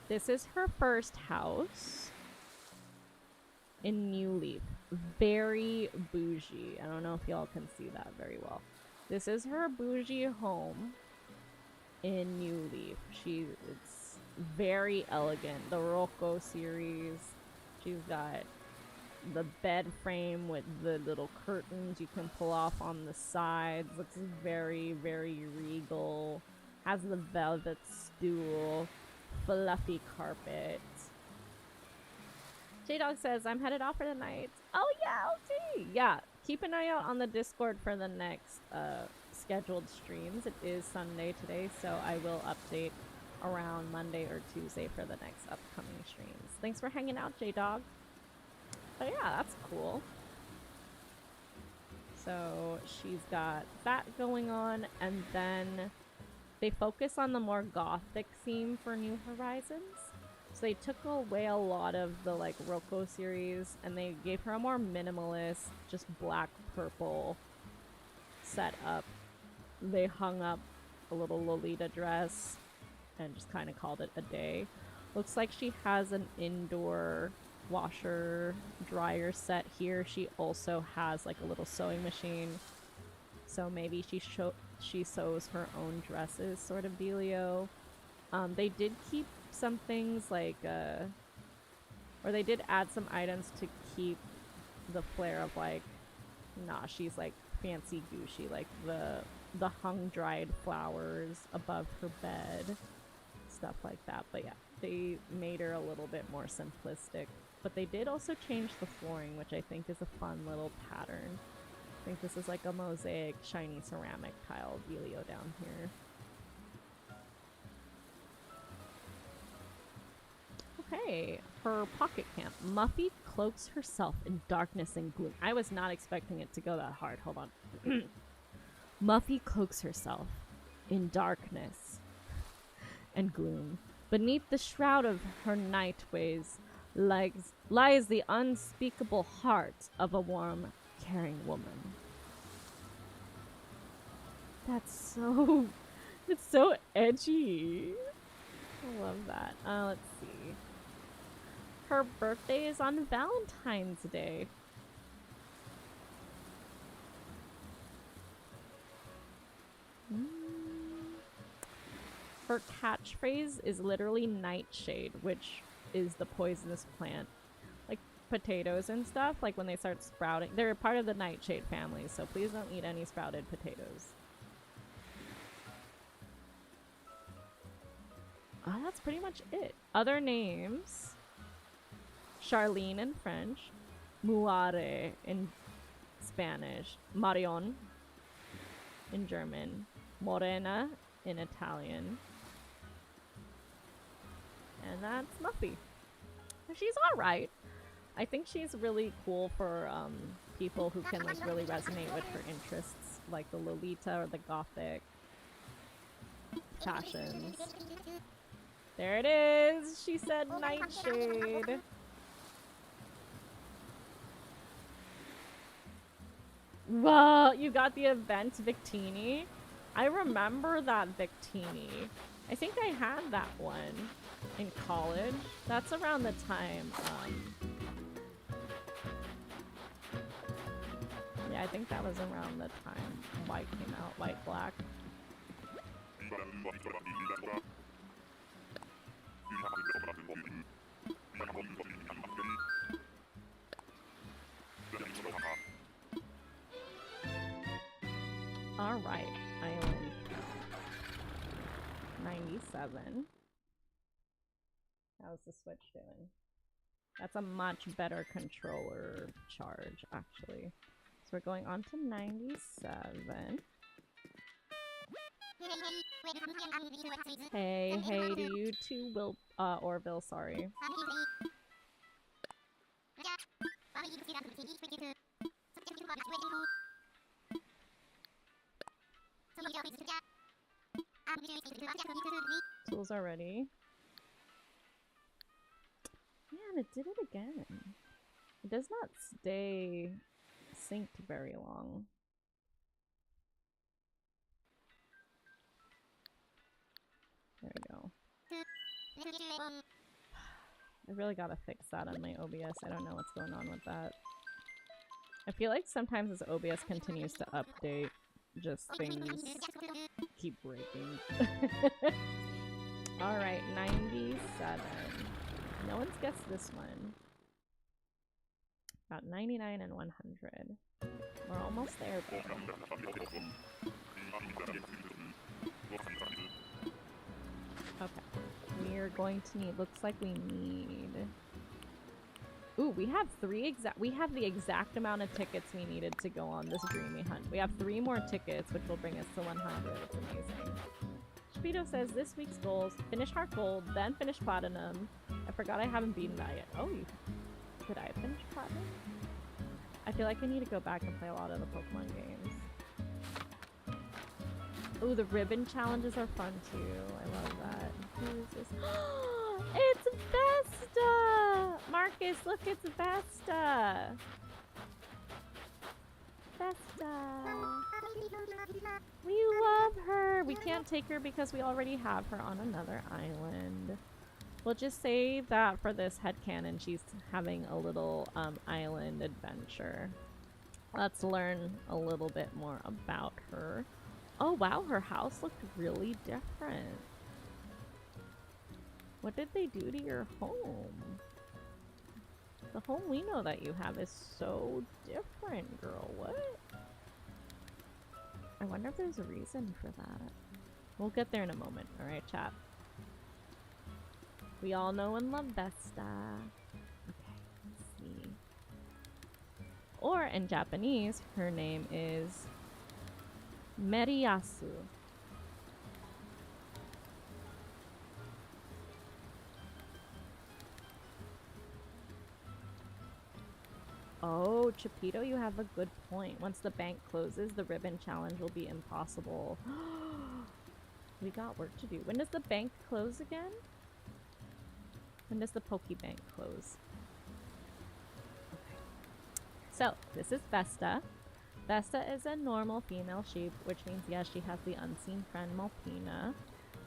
This is her first house in New Leaf. Very bougie. I don't know if y'all can see that very well. This is her bougie home in New Leaf. It's very elegant. The Rocco series. She's got the bed frame with the little curtains you can pull off on the sides. Looks very, very regal. Has the velvet stool. Fluffy carpet. J-Dog says, I'm headed off for the night. Oh yeah, okay. Yeah, keep an eye out on the Discord for the next scheduled streams. It is Sunday today, so I will update around Monday or Tuesday for the next upcoming streams. Thanks for hanging out, J-Dog. But yeah, that's cool. So she's got that going on, and then they focus on the more gothic theme for New Horizons. So they took away a lot of the like Rocco series, and they gave her a more minimalist, just black purple setup. They hung up a little Lolita dress and just kind of called it a day. Looks like she has an indoor washer dryer set here. She also has like a little sewing machine, so maybe she sews her own dresses, sort of dealio. They did keep some things like or they did add some items to keep the flair of like, nah, she's like fancy Gucci, like the hung dried flowers above her bed, stuff like that. But yeah, they made her a little bit more simplistic. But they did also change the flooring, which I think is a fun little pattern. I think this is like a mosaic shiny ceramic tile dealio down here. Okay, her pocket camp. Muffy cloaks herself in darkness and gloom. I was not expecting it to go that hard. Hold on. Muffy cloaks herself in darkness and gloom. Beneath the shroud of her night ways lies the unspeakable heart of a warm, caring woman. It's so edgy. I love that. Let's see. Her birthday is on Valentine's Day. Her catchphrase is literally nightshade, which is the poisonous plant. Like potatoes and stuff, like when they start sprouting, they're part of the nightshade family, so please don't eat any sprouted potatoes. That's pretty much it. Other names: Charlene in French, Muare in Spanish, Marion in German, Morena in Italian, and that's Muffy. She's alright. I think she's really cool for people who can like really resonate with her interests, like the Lolita or the Gothic fashions. There it is! She said Nightshade! Whoa, you got the event Victini? I remember that Victini. I think I had that one in college. That's around the time, yeah, I think that was around the time White came out, White Black. Alright, Island 97. How's the Switch doing? That's a much better controller charge, actually. So we're going on to 97. Hey to you too, Orville, sorry. Tools are ready. Man, it did it again. It does not stay synced very long. There we go. I really gotta fix that on my OBS. I don't know what's going on with that. I feel like sometimes as OBS continues to update, just things keep breaking. Alright, 97. No one's guessed this one. About 99 and 100. We're almost there, baby. Okay. We're going to need, looks like we need... Ooh, we have the exact amount of tickets we needed to go on this dreamy hunt. We have 3 more tickets, which will bring us to 100. It's amazing. Shapito says, this week's goals, finish Heart Gold, then finish Platinum. I forgot I haven't beaten that yet. Oh, did I finish Platinum? I feel like I need to go back and play a lot of the Pokemon games. Ooh, the ribbon challenges are fun too. I love that. Who is this? It's Vesta! Marcus, look, it's Vesta! Vesta! We love her! We can't take her because we already have her on another island. We'll just say that for this headcanon, she's having a little island adventure. Let's learn a little bit more about her. Oh wow, her house looked really different. What did they do to your home? The home we know that you have is so different, girl. What? I wonder if there's a reason for that. We'll get there in a moment, alright, chat? We all know and love Vesta. Okay, let's see. Or in Japanese, her name is Meriyasu. Oh, Chapito, you have a good point. Once the bank closes, the ribbon challenge will be impossible. We got work to do. When does the bank close again? When does the Pokebank close? Okay. So, this is Vesta. Vesta is a normal female sheep, which means, yes, she has the unseen friend Malpina.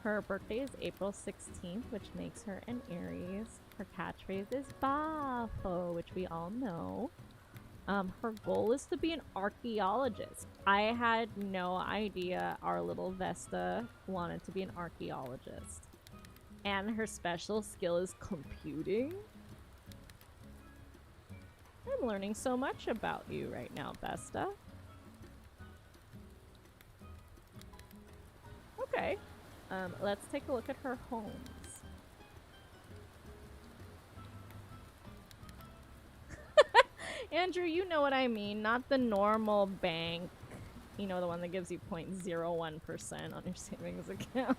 Her birthday is April 16th, which makes her an Aries. Her catchphrase is Bafo, which we all know. Her goal is to be an archaeologist. I had no idea our little Vesta wanted to be an archaeologist. And her special skill is computing. I'm learning so much about you right now, Vesta. Okay. Let's take a look at her homes. Andrew, you know what I mean. Not the normal bank. You know, the one that gives you 0.01% on your savings account.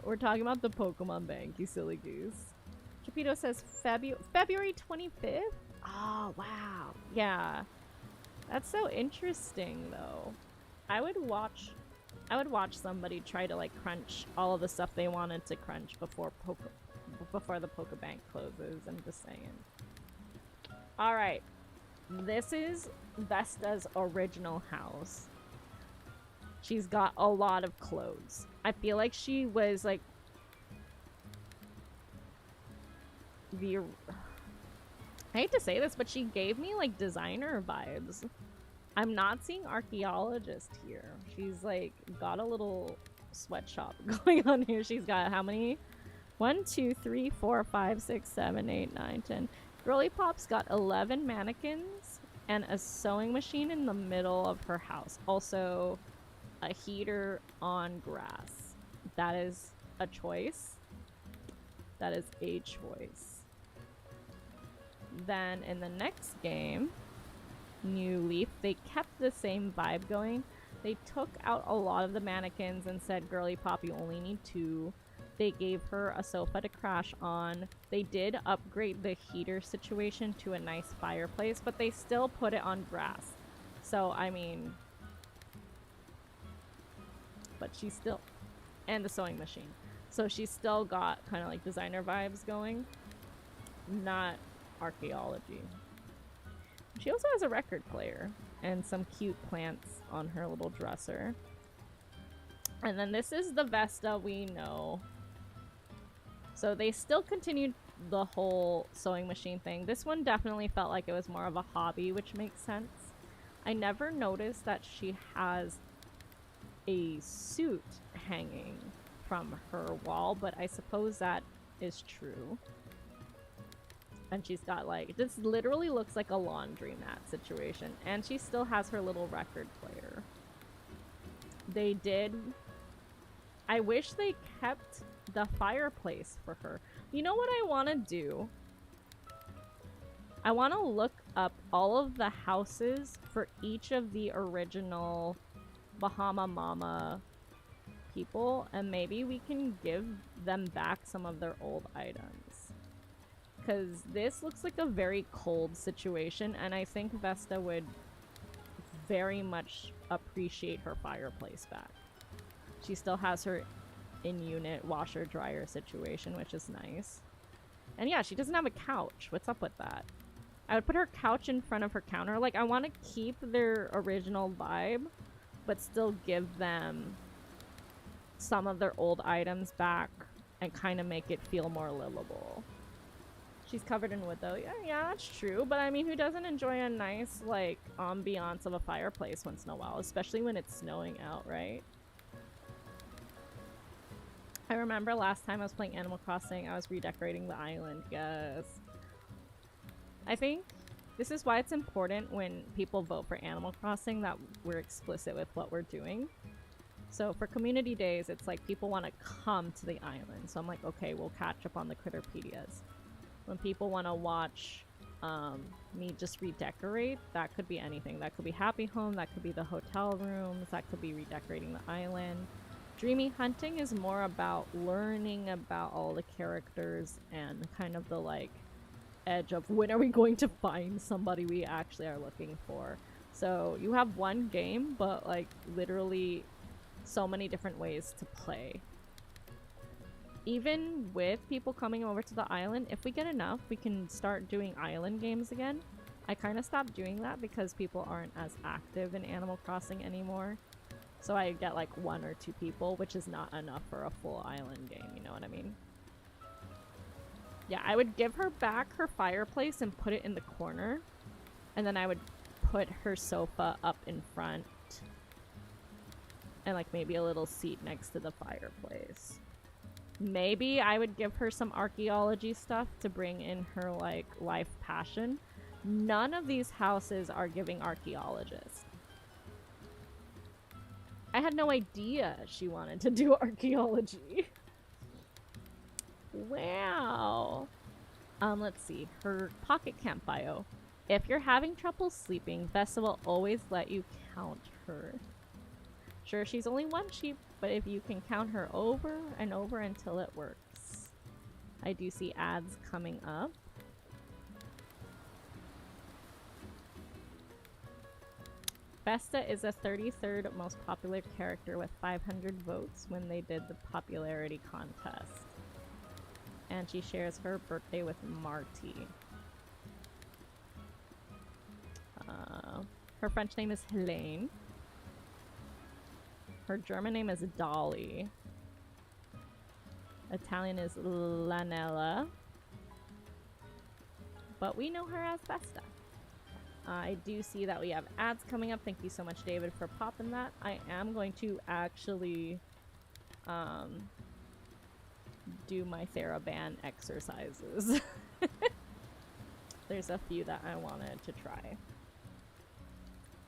We're talking about the Pokemon Bank, you silly goose. Chapito says February 25th? Oh, wow. Yeah. That's so interesting, though. I would watch somebody try to like crunch all of the stuff they wanted to crunch before the Pokebank closes. I'm just saying. All right. This is Vesta's original house. She's got a lot of clothes. I feel like she was like the I hate to say this, but she gave me like designer vibes. I'm not seeing archaeologist here. She's like got a little sweatshop going on here. She's got how many? 1, 2, 3, 4, 5, 6, 7, 8, 9, 10. Girly Pop's got 11 mannequins and a sewing machine in the middle of her house. Also, a heater on grass. That is a choice. That is a choice. Then in the next game, New Leaf, they kept the same vibe going. They took out a lot of the mannequins and said, Girly Pop, you only need 2. They gave her a sofa to crash on. They did upgrade the heater situation to a nice fireplace, but they still put it on grass. So, I mean... But she's still... And the sewing machine. So she's still got kind of like designer vibes going. Not archaeology. She also has a record player and some cute plants on her little dresser. And then this is the Vesta we know. So they still continued the whole sewing machine thing. This one definitely felt like it was more of a hobby, which makes sense. I never noticed that she has a suit hanging from her wall, but I suppose that is true. And she's got like, this literally looks like a laundromat situation. And she still has her little record player. They did... I wish they kept the fireplace for her. You know what I want to do? I want to look up all of the houses for each of the original Bahama Mama people. And maybe we can give them back some of their old items. Because this looks like a very cold situation, and I think Vesta would very much appreciate her fireplace back. She still has her in-unit washer-dryer situation, which is nice. And yeah, she doesn't have a couch. What's up with that? I would put her couch in front of her counter. Like, I want to keep their original vibe, but still give them some of their old items back and kind of make it feel more livable. She's covered in wood, though. Yeah, that's true. But, I mean, who doesn't enjoy a nice, like, ambiance of a fireplace once in a while? Especially when it's snowing out, right? I remember last time I was playing Animal Crossing, I was redecorating the island. Yes. I think this is why it's important when people vote for Animal Crossing that we're explicit with what we're doing. So for community days, it's like people want to come to the island. So I'm like, okay, we'll catch up on the Critterpedias. When people want to watch me just redecorate, that could be anything. That could be Happy Home, that could be the hotel rooms, that could be redecorating the island. Dreamy Hunting is more about learning about all the characters and kind of the like edge of when are we going to find somebody we actually are looking for. So you have one game, but like literally so many different ways to play. Even with people coming over to the island, if we get enough, we can start doing island games again. I kind of stopped doing that because people aren't as active in Animal Crossing anymore. So I get like 1 or 2 people, which is not enough for a full island game, you know what I mean? Yeah, I would give her back her fireplace and put it in the corner. And then I would put her sofa up in front. And like maybe a little seat next to the fireplace. Maybe I would give her some archaeology stuff to bring in her, like, life passion. None of these houses are giving archaeologists. I had no idea she wanted to do archaeology. Wow. Let's see. Her pocket camp bio. If you're having trouble sleeping, Vesta will always let you count her. Sure, she's only 1 sheep, but if you can count her over and over until it works. I do see ads coming up. Vesta is the 33rd most popular character with 500 votes when they did the popularity contest. And she shares her birthday with Marty. Her French name is Helene. Her German name is Dolly. Italian is Lanella. But we know her as Vesta. I do see that we have ads coming up. Thank you so much, David, for popping that. I am going to actually do my TheraBand exercises. There's a few that I wanted to try.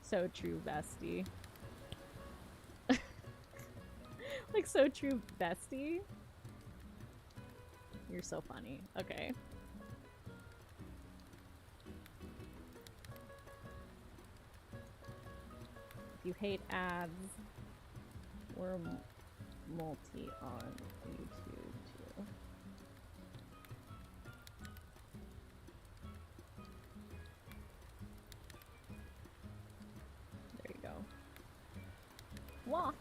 So true, bestie. Like, so true, bestie. You're so funny. Okay. If you hate ads, we're multi on YouTube too. There you go. Wah!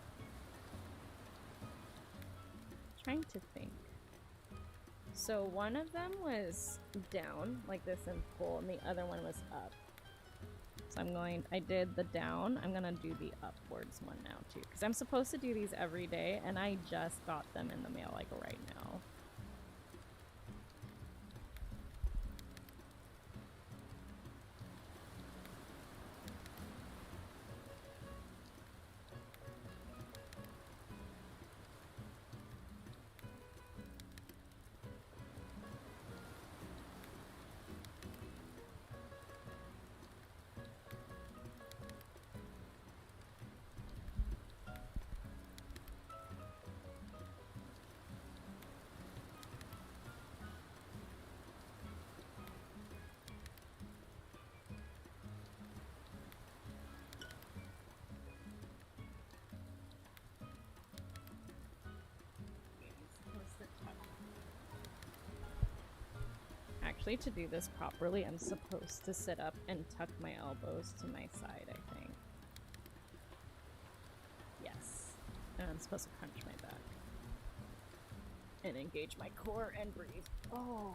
Trying to think. So one of them was down, like this in full, and the other one was up. So I did the down, I'm gonna do the upwards one now too. Because I'm supposed to do these every day, and I just got them in the mail, like right now. Actually, to do this properly, I'm supposed to sit up and tuck my elbows to my side, I think. Yes. And I'm supposed to crunch my back. And engage my core and breathe. Oh.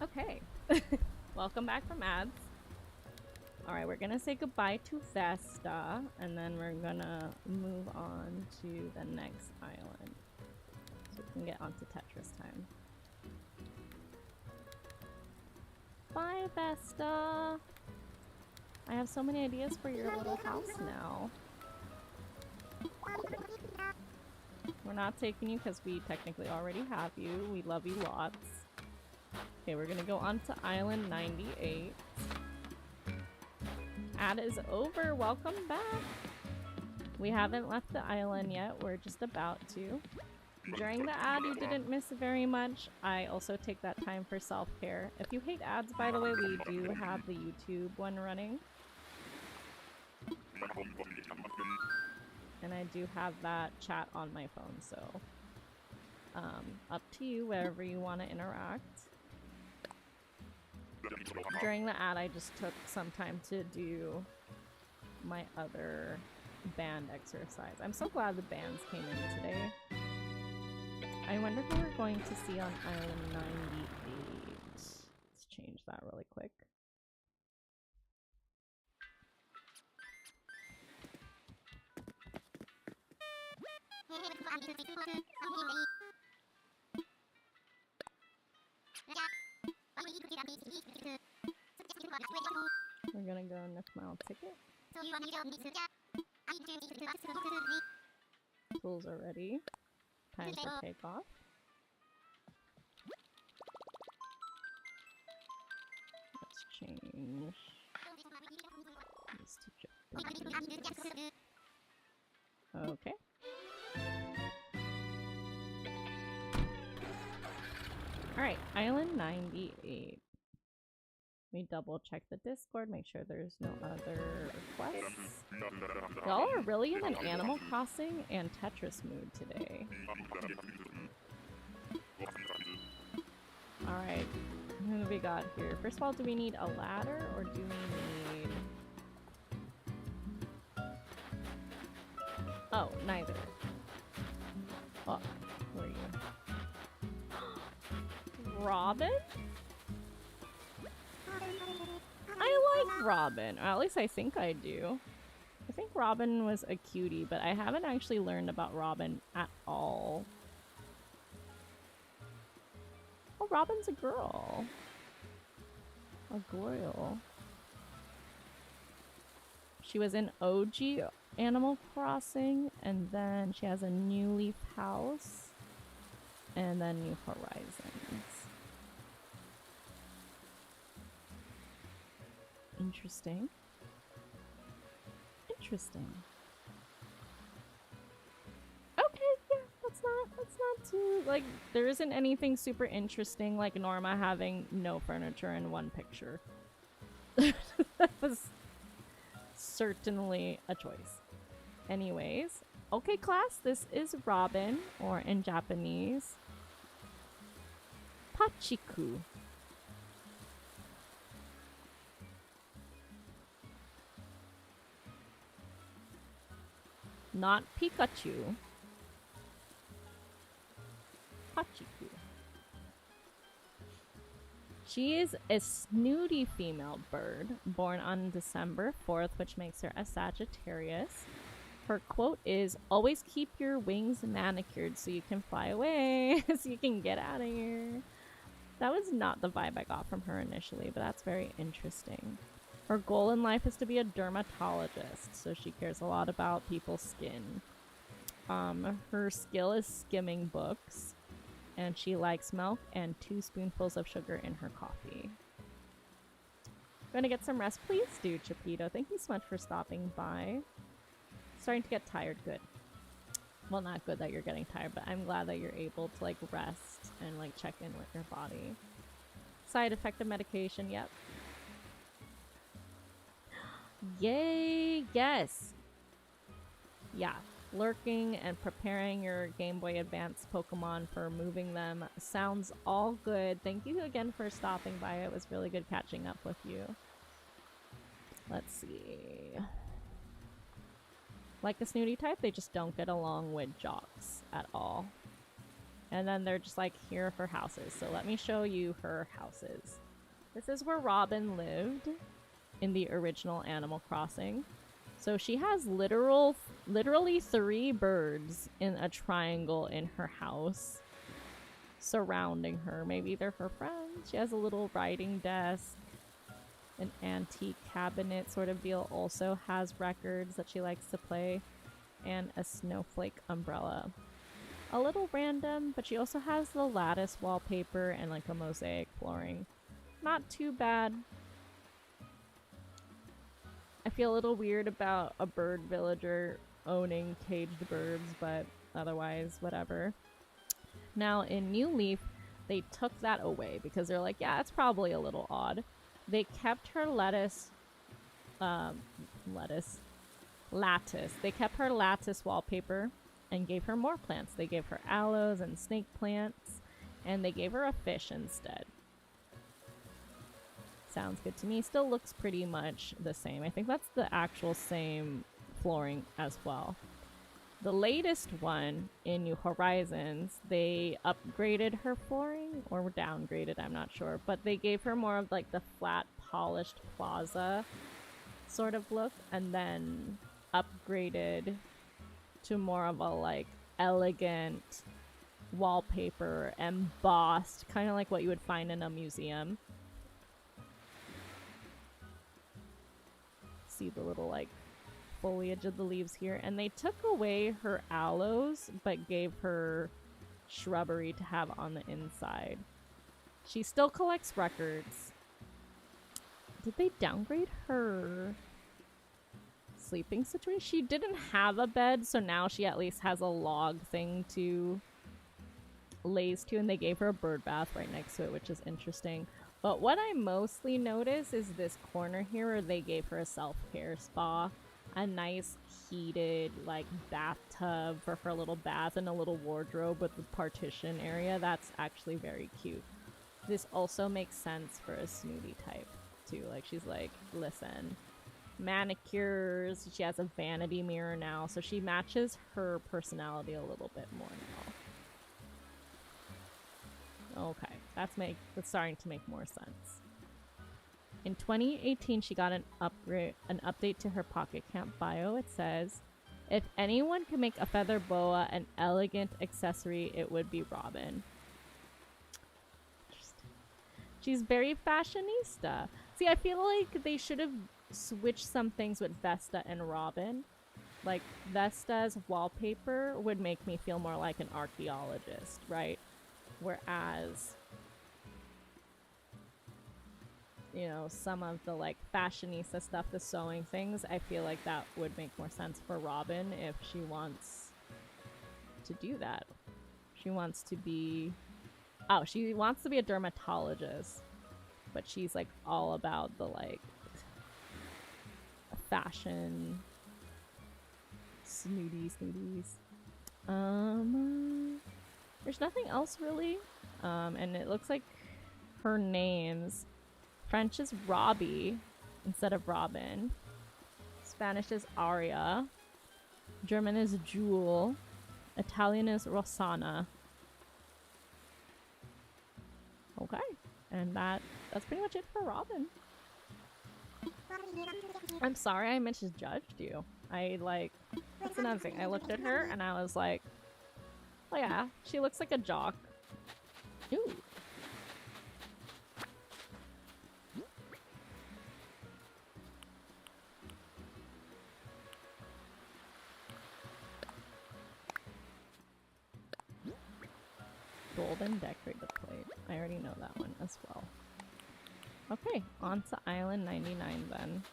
Okay. Welcome back from ads. Alright, we're gonna say goodbye to Vesta, and then we're gonna move on to the next island. So we can get onto Tetris time. Bye, Vesta! I have so many ideas for your little house now. We're not taking you because we technically already have you. We love you lots. Okay, we're gonna go on to Island 98. Ad is over. Welcome back. We haven't left the island yet. We're just about to. During the ad, you didn't miss very much. I also take that time for self-care. If you hate ads, by the way, we do have the YouTube one running. And I do have that chat on my phone, so up to you wherever you want to interact. During the ad, I just took some time to do my other band exercise. I'm so glad the bands came in today. I wonder who we're going to see on Island 98. Let's change that really quick. We're gonna go Nook Mile Ticket. Tools are ready. Time for takeoff. Let's change these to Japanese. Okay. Alright, Island 98. We double check the Discord, make sure there's no other requests. Y'all are really in an Animal Crossing and Tetris mood today. Alright, who do we got here? First of all, do we need a ladder or do we need... Oh, neither. Oh, who are you? Robin? I like Robin, or at least I think I do. I think Robin was a cutie, but I haven't actually learned about Robin at all. Oh, Robin's a girl. A girl. She was in OG Animal Crossing, and then she has a New Leaf house, and then New Horizons. Interesting. Interesting. Okay, yeah, that's not too, like, there isn't anything super interesting like Norma having no furniture in one picture. That was certainly a choice. Anyways, okay class, this is Robin, or in Japanese, Pachiku. Not Pikachu. Pachiku. She is a snooty female bird, born on December 4th, which makes her a Sagittarius. Her quote is, "Always keep your wings manicured so you can fly away, so you can get out of here." That was not the vibe I got from her initially, but that's very interesting. Her goal in life is to be a dermatologist, so she cares a lot about people's skin. Her skill is skimming books, and she likes milk and 2 spoonfuls of sugar in her coffee. Gonna get some rest, please do, Chapito. Thank you so much for stopping by. Starting to get tired. Good. Well, not good that you're getting tired, but I'm glad that you're able to like rest and like check in with your body. Side effect of medication, yep. Yay, yes. Yeah, lurking and preparing your Game Boy Advance Pokemon for moving them sounds all good. Thank you again for stopping by. It was really good catching up with you. Let's see. Like the snooty type, they just don't get along with jocks at all. And then they're just like here for houses. So let me show you her houses. This is where Robin lived in the original Animal Crossing. So she has literally 3 birds in a triangle in her house surrounding her. Maybe they're her friends. She has a little writing desk. An antique cabinet sort of deal also has records that she likes to play. And a snowflake umbrella. a little random, but she also has the lattice wallpaper and like a mosaic flooring. Not too bad. I feel a little weird about a bird villager owning caged birds, but otherwise, whatever. Now, in New Leaf, they took that away because they're like, yeah, it's probably a little odd. They kept her lattice. They kept her lattice wallpaper and gave her more plants. They gave her aloes and snake plants, and they gave her a fish instead. Sounds good to me. Still looks pretty much the same. I think that's the actual same flooring as well. The latest one in New Horizons, they upgraded her flooring, or downgraded, I'm not sure, but they gave her more of like the flat polished plaza sort of look, and then upgraded to more of a like elegant wallpaper, embossed, kind of like what you would find in a museum. See the little like foliage of the leaves here, and they took away her aloes but gave her shrubbery to have on the inside. She still collects records. Did they downgrade her sleeping situation? She didn't have a bed, so now she at least has a log thing to laze to, and they gave her a bird bath right next to it, which is interesting. But what I mostly notice is this corner here where they gave her a self-care spa. A nice heated like bathtub for her little bath and a little wardrobe with the partition area. That's actually very cute. This also makes sense for a snooty type too. Like she's like, listen, manicures, she has a vanity mirror now, so she matches her personality a little bit more now. Okay, that's starting to make more sense. In 2018, she got an update to her Pocket Camp bio. It says, if anyone could make a feather boa an elegant accessory, it would be Robin. She's very fashionista. See, I feel like they should have switched some things with Vesta and Robin. Like, Vesta's wallpaper would make me feel more like an archaeologist, right? Whereas, you know, some of the like fashionista stuff, the sewing things, I feel like that would make more sense for Robin if she wants to do that. She wants to be a dermatologist, but she's like all about the like fashion snooties. There's nothing else really, and it looks like her names. French is Robbie instead of Robin. Spanish is Aria. German is Jewel. Italian is Rossana. Okay, and that's pretty much it for Robin. I'm sorry I misjudged you. That's another thing. I looked at her and I was like, oh yeah, she looks like a jock. Ooh. Golden decorated plate. I already know that one as well. Okay, on to Island 99 then.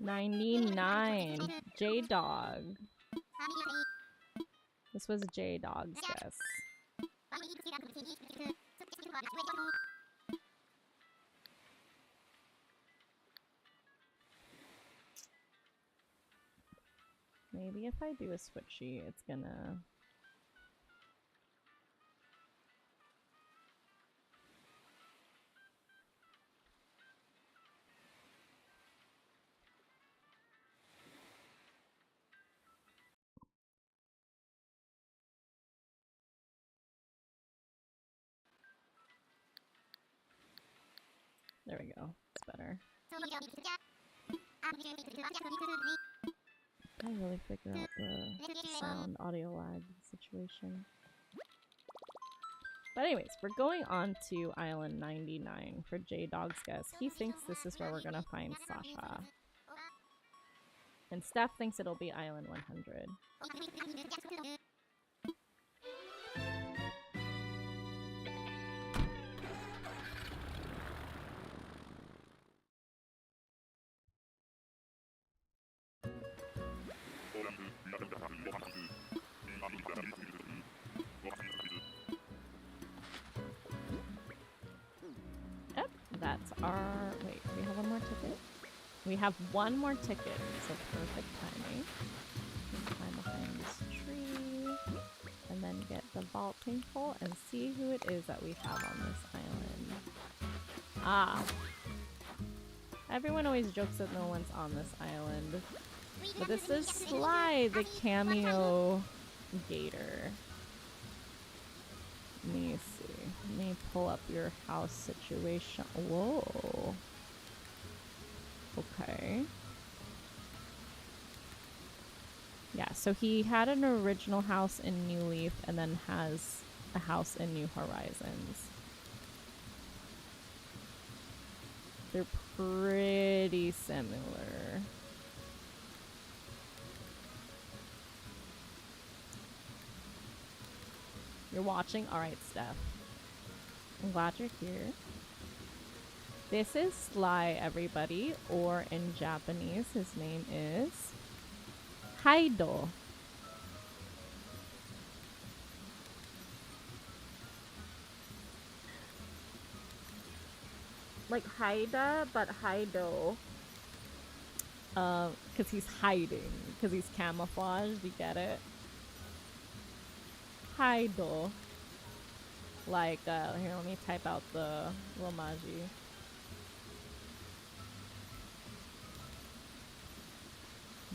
$99. J-Dog. This was J-Dog's guess. Maybe if I do a switchy, it's gonna... There we go. It's better. I really figure out the sound audio lag situation. But anyways, we're going on to Island 99 for J-Dog's guess. He thinks this is where we're gonna find Sasha. And Steph thinks it'll be Island 100. Yep, that's our... Wait, do we have one more ticket? We have one more ticket, so perfect timing. Climb behind this tree, and then get the vaulting pole and see who it is that we have on this island. Ah! Everyone always jokes that no one's on this island. But this is Sly, the cameo gator. Let me see. Let me pull up your house situation. Whoa. Okay. Yeah, so he had an original house in New Leaf and then has a house in New Horizons. They're pretty similar. You're watching? Alright, Steph. I'm glad you're here. This is Sly, everybody, or in Japanese, his name is Haido. Like Haida, but Haido. Because he's hiding. Because he's camouflaged, you get it? Haido. Like, here, let me type out the romaji.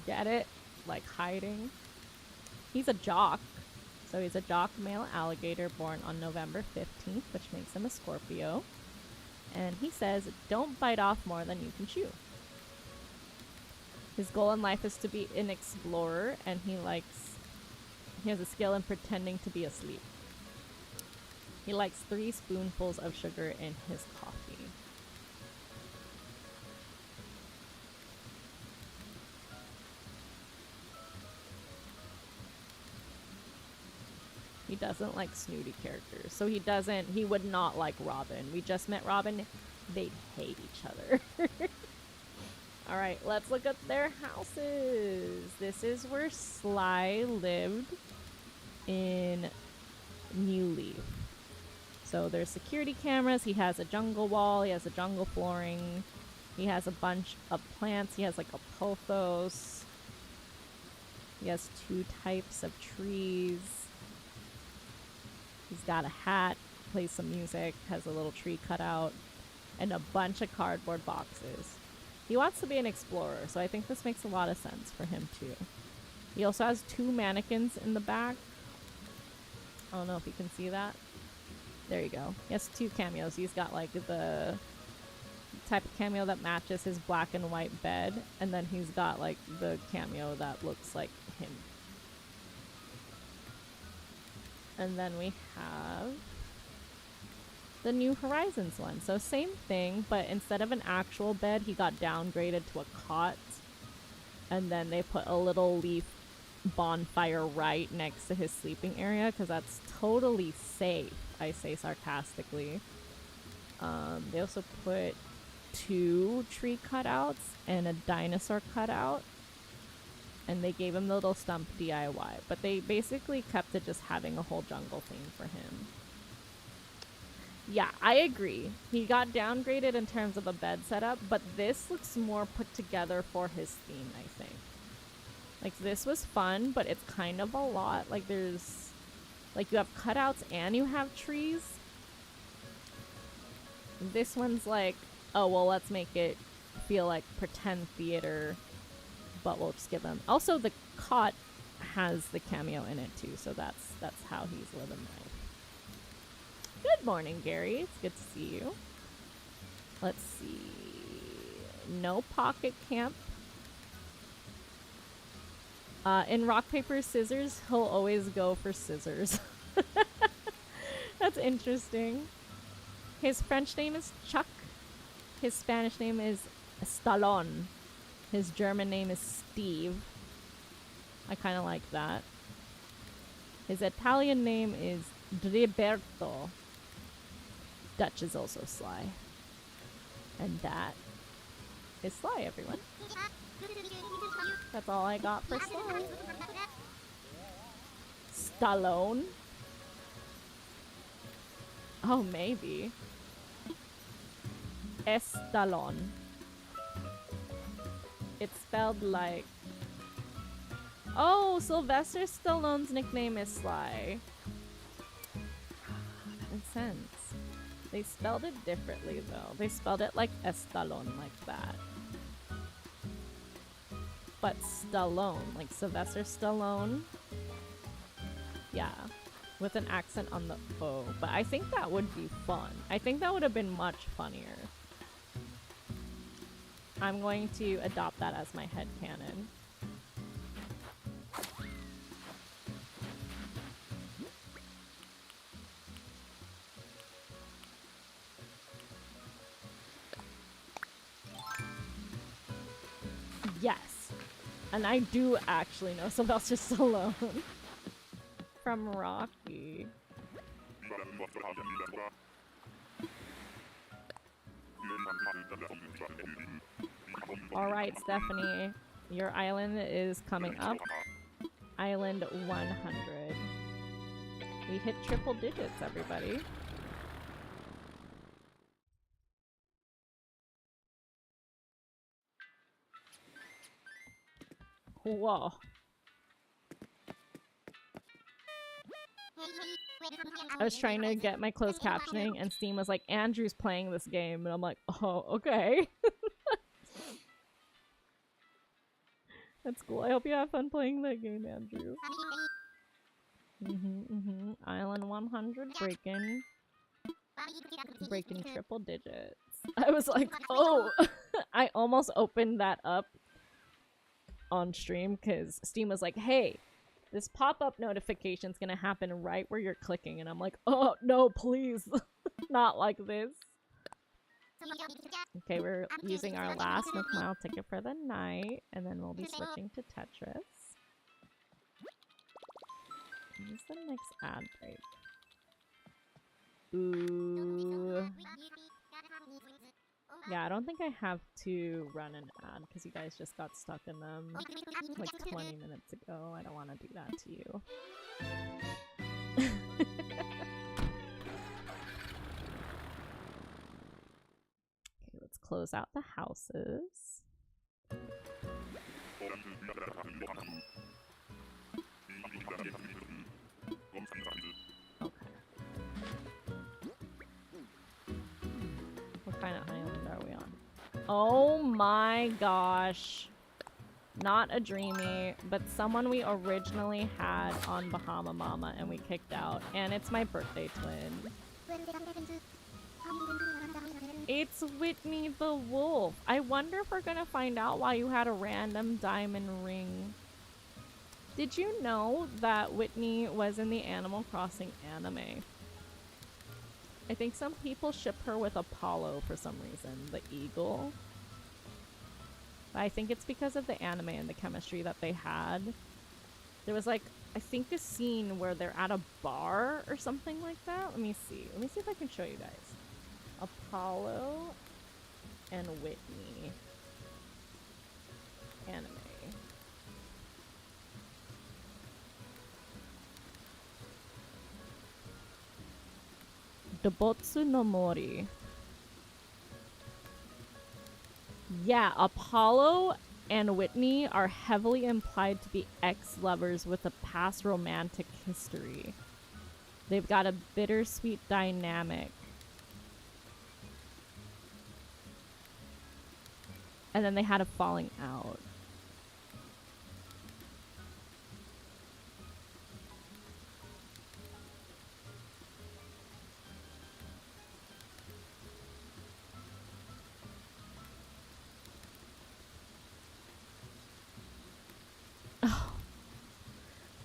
Get it? Like hiding. He's a jock. So he's a jock male alligator born on November 15th, which makes him a Scorpio. And he says, don't bite off more than you can chew. His goal in life is to be an explorer, and he has a skill in pretending to be asleep. He likes 3 spoonfuls of sugar in his coffee. He doesn't like snooty characters. So he would not like Robin. We just met Robin. They'd hate each other. Alright, let's look at their houses. This is where Sly lived in New Leaf. So there's security cameras. He has a jungle wall. He has a jungle flooring. He has a bunch of plants. He has like a pothos. He has 2 types of trees. He's got a hat, plays some music, has a little tree cut out, and a bunch of cardboard boxes. He wants to be an explorer, so I think this makes a lot of sense for him too. He also has 2 mannequins in the back. I don't know if you can see that. There you go. He has 2 cameos. He's got like the type of cameo that matches his black and white bed, and then he's got like the cameo that looks like him. And then we have the New Horizons one. So same thing, but instead of an actual bed, he got downgraded to a cot. And then they put a little leaf bonfire right next to his sleeping area, because that's totally safe, I say sarcastically. They also put 2 tree cutouts and a dinosaur cutout. And they gave him the little stump DIY. But they basically kept it just having a whole jungle theme for him. Yeah, I agree. He got downgraded in terms of a bed setup, but this looks more put together for his theme, I think. Like, this was fun, but it's kind of a lot. Like, there's... Like, you have cutouts and you have trees. This one's like, oh, well, let's make it feel like pretend theater, but we'll just give them... Also, the cot has the cameo in it, too, so that's how he's living life. Good morning, Gary. It's good to see you. Let's see. No pocket camp. In rock, paper, scissors, he'll always go for scissors. That's interesting. His French name is Chuck. His Spanish name is Stallone. His German name is Steve. I kind of like that. His Italian name is Driberto. Dutch is also Sly. And that is Sly, everyone. That's all I got for Sly. Stallone? Oh, maybe. Estallone. It's spelled like... Oh, Sylvester Stallone's nickname is Sly. That makes sense. They spelled it differently, though. They spelled it like Estallone, like that. But Stallone, like Sylvester Stallone. Yeah, with an accent on the O. But I think that would be fun. I think that would have been much funnier. I'm going to adopt that as my headcanon. Yes. And I do actually know Sylvester Stallone. From Rocky. Alright, Stephanie. Your island is coming up. Island 100. We hit triple digits, everybody. Whoa. I was trying to get my closed captioning and Steam was like, Andrew's playing this game. And I'm like, oh, okay. That's cool. I hope you have fun playing that game, Andrew. Island 100 breaking triple digits. I was like, oh. I almost opened that up on stream because Steam was like, hey, this pop-up notification is gonna happen right where you're clicking, and I'm like, oh no, please. Not like this. Okay, we're using our last Nook Mile ticket for the night, and then we'll be switching to Tetris. Where's the next ad break? Ooh. Yeah, I don't think I have to run an ad because you guys just got stuck in them like 20 minutes ago. I don't want to do that to you. Okay, let's close out the houses. What kind of island are we on? Oh my gosh. Not a dreamy, but someone we originally had on Bahama Mama and we kicked out. And it's my birthday twin. It's Whitney the Wolf. I wonder if we're gonna find out why you had a random diamond ring. Did you know that Whitney was in the Animal Crossing anime? I think some people ship her with Apollo for some reason, the eagle. But I think it's because of the anime and the chemistry that they had. There was like, I think a scene where they're at a bar or something like that. Let me see. Let me see if I can show you guys. Apollo and Whitney. Anime. Dobotsu no Mori. Yeah, Apollo and Whitney are heavily implied to be ex-lovers with a past romantic history. They've got a bittersweet dynamic. And then they had a falling out.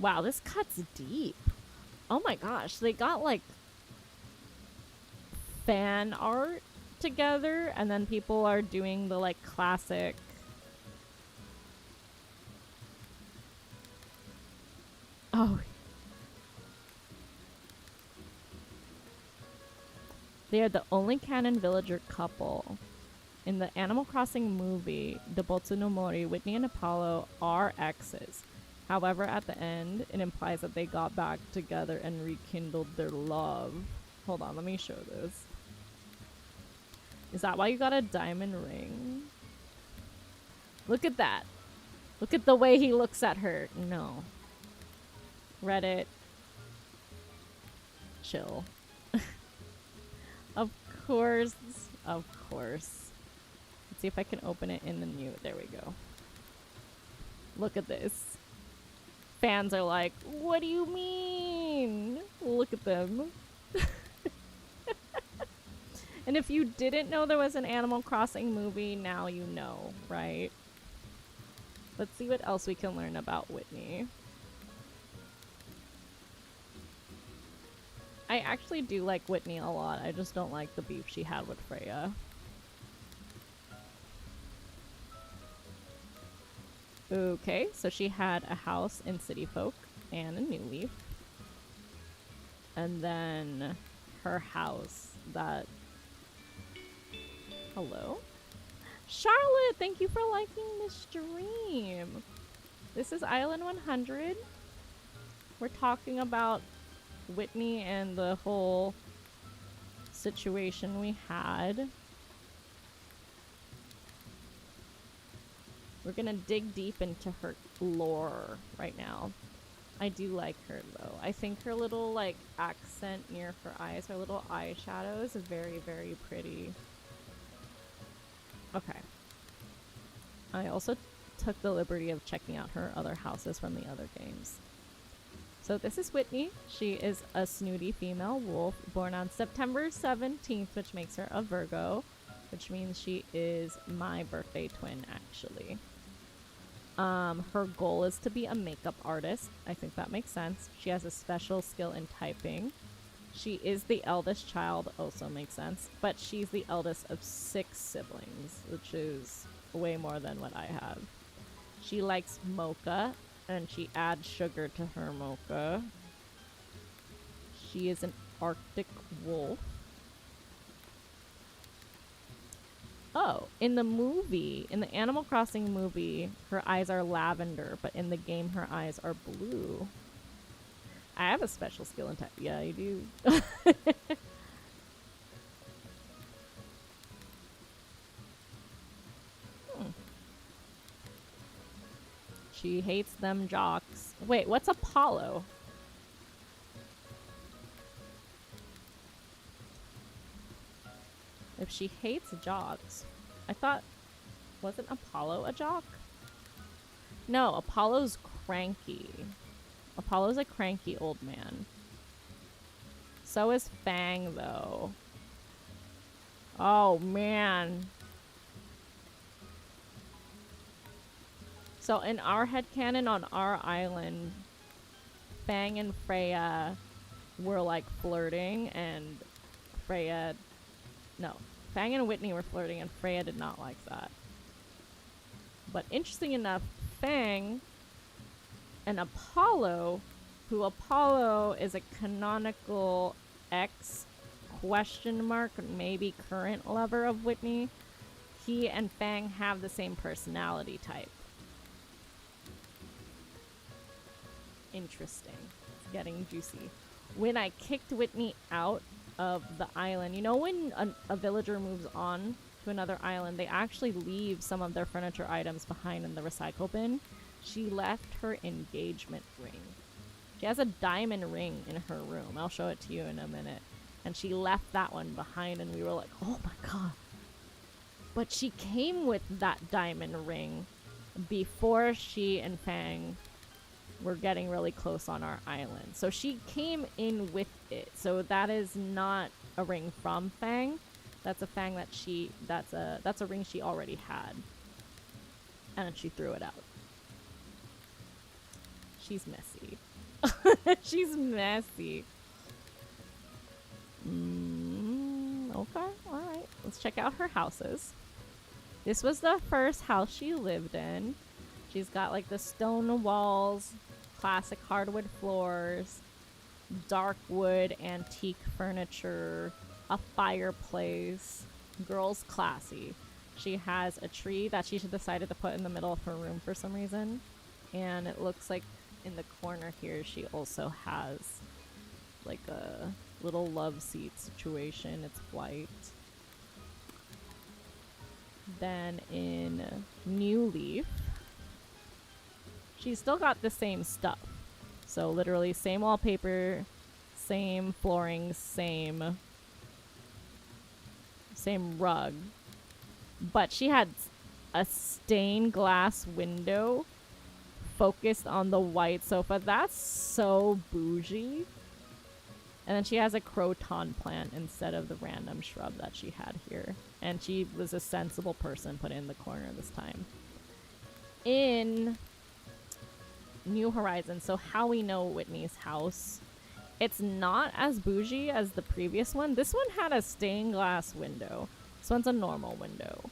Wow, this cuts deep. Oh my gosh, they got like fan art together, and then people are doing the like classic. Oh, they are the only canon villager couple. In the Animal Crossing movie, Dobotsu no Mori, Whitney and Apollo are exes. However, at the end, it implies that they got back together and rekindled their love. Hold on, let me show this. Is that why you got a diamond ring? Look at that. Look at the way he looks at her. No. Reddit. Chill. Of course. Of course. Let's see if I can open it in the new. There we go. Look at this. Fans are like, what do you mean? Look at them. And if you didn't know there was an Animal Crossing movie, now you know, right? Let's see what else we can learn about Whitney. I actually do like Whitney a lot. I just don't like the beef she had with Freya. Okay, so she had a house in City Folk and a New Leaf. And then her house that... Hello? Charlotte, thank you for liking the stream. This is Island 100. We're talking about Whitney and the whole situation we had. We're gonna dig deep into her lore right now. I do like her though. I think her little like accent near her eyes, her little eyeshadow is very, very pretty. Okay. I also took the liberty of checking out her other houses from the other games. So this is Whitney. She is a snooty female wolf born on September 17th, which makes her a Virgo, which means she is my birthday twin, actually. Her goal is to be a makeup artist. I think that makes sense. She has a special skill in typing. She is the eldest child, also makes sense. But she's the eldest of 6 siblings, which is way more than what I have. She likes mocha, and she adds sugar to her mocha. She is an Arctic wolf. Oh, in the movie, in the Animal Crossing movie, her eyes are lavender, but in the game, her eyes are blue. I have a special skill in type. Yeah, you do. She hates them jocks. Wait, what's Apollo? If she hates jocks, I thought, wasn't Apollo a jock? No, Apollo's cranky. Apollo's a cranky old man. So is Fang, though. Oh, man. So in our headcanon on our island, Fang and Freya were like flirting, and Freya... No, Fang and Whitney were flirting, and Freya did not like that. But interesting enough, Fang and Apollo, who Apollo is a canonical ex question mark, maybe current lover of Whitney, he and Fang have the same personality type. Interesting. It's getting juicy. When I kicked Whitney out of the island, you know when a villager moves on to another island, they actually leave some of their furniture items behind in the recycle bin? She left her engagement ring. She has a diamond ring in her room. I'll show it to you in a minute. And she left that one behind, and we were like, oh my god. But she came with that diamond ring before she and Fang were getting really close on our island. So she came in with it. So that is not a ring from Fang. That's a Fang that that's a ring she already had. And then she threw it out. She's messy. She's messy. Okay, alright. Let's check out her houses. This was the first house she lived in. She's got like the stone walls, classic hardwood floors, dark wood, antique furniture, a fireplace. Girl's classy. She has a tree that she decided to put in the middle of her room for some reason. And it looks like in the corner here she also has like a little love seat situation. It's white. Then in New Leaf, she's still got the same stuff. So literally same wallpaper, same flooring, same rug. But she had a stained glass window focused on the white sofa. That's so bougie. And then she has a croton plant instead of the random shrub that she had here. And she was a sensible person put in the corner this time. In New Horizons, so how we know Whitney's house, it's not as bougie as the previous one. This one had a stained glass window. This one's a normal window.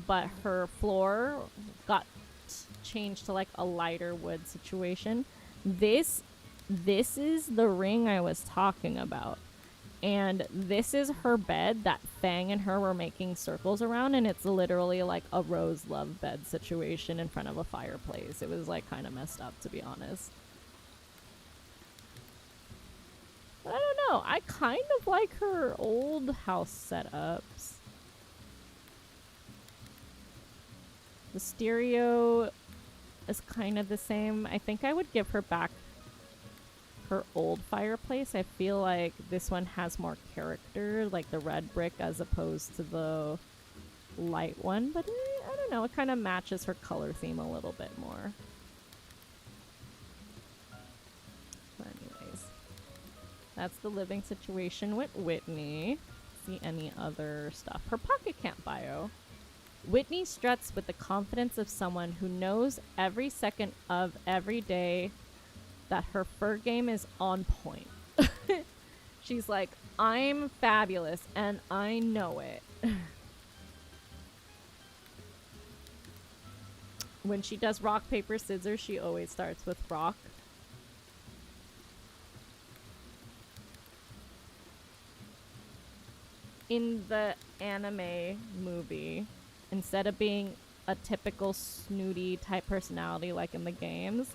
But her floor got changed to like a lighter wood situation. This is the ring I was talking about. And this is her bed that Fang and her were making circles around, and it's literally like a rose love bed situation in front of a fireplace. It was like kind of messed up, to be honest. But I don't know. I kind of like her old house setups. The stereo is kind of the same. I think I would give her back her old fireplace. I feel like this one has more character, like the red brick as opposed to the light one. But I don't know. It kind of matches her color theme a little bit more. But anyways, that's the living situation with Whitney. See any other stuff? Her Pocket Camp bio. Whitney struts with the confidence of someone who knows every second of every day that her fur game is on point. She's like, I'm fabulous and I know it. When she does rock, paper, scissors, she always starts with rock. In the anime movie, instead of being a typical snooty type personality like in the games,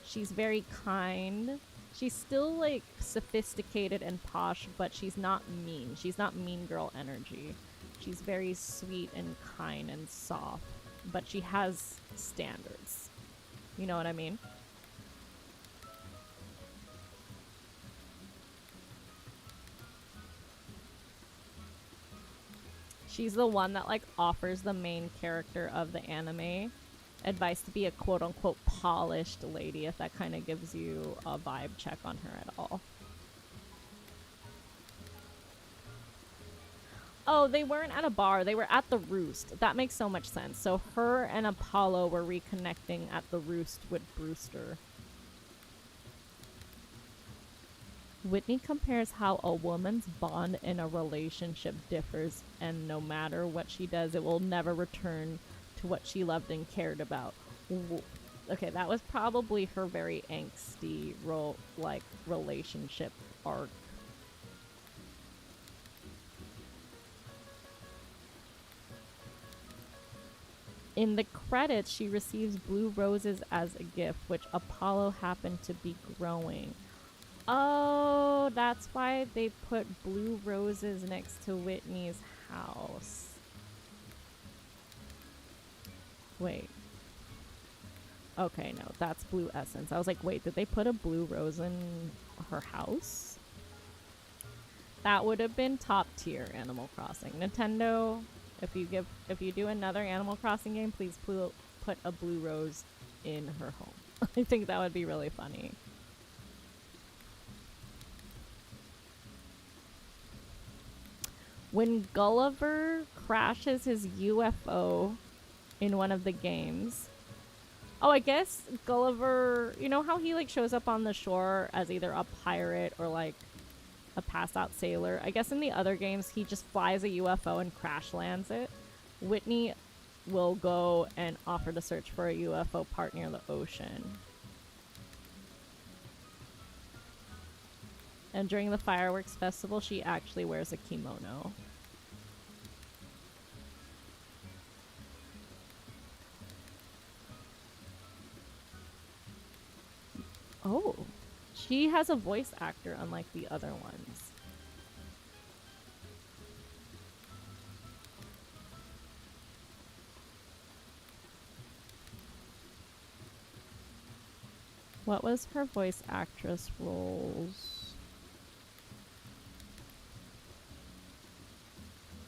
she's very kind. She's still like sophisticated and posh, but she's not mean. She's not mean girl energy. She's very sweet and kind and soft, but she has standards. You know what I mean? She's the one that like offers the main character of the anime advice to be a quote-unquote polished lady, if that kind of gives you a vibe check on her at all. Oh, they weren't at a bar. They were at the Roost. That makes so much sense. So her and Apollo were reconnecting at the Roost with Brewster. Whitney compares how a woman's bond in a relationship differs, and no matter what she does, it will never return to what she loved and cared about. Okay, that was probably her very angsty relationship arc. In the credits, she receives blue roses as a gift, which Apollo happened to be growing. Oh, that's why they put blue roses next to Whitney's house. Wait. Okay, no, that's blue essence. I was like, wait, did they put a blue rose in her house? That would have been top tier Animal Crossing. Nintendo, if you do another Animal Crossing game, please put a blue rose in her home. I think that would be really funny. When Gulliver crashes his UFO in one of the games. Oh, I guess Gulliver, you know how he like shows up on the shore as either a pirate or like a passed out sailor? I guess in the other games he just flies a UFO and crash lands it. Whitney will go and offer to search for a UFO part near the ocean. And during the fireworks festival, she actually wears a kimono. Oh, she has a voice actor unlike the other ones. What was her voice actress roles?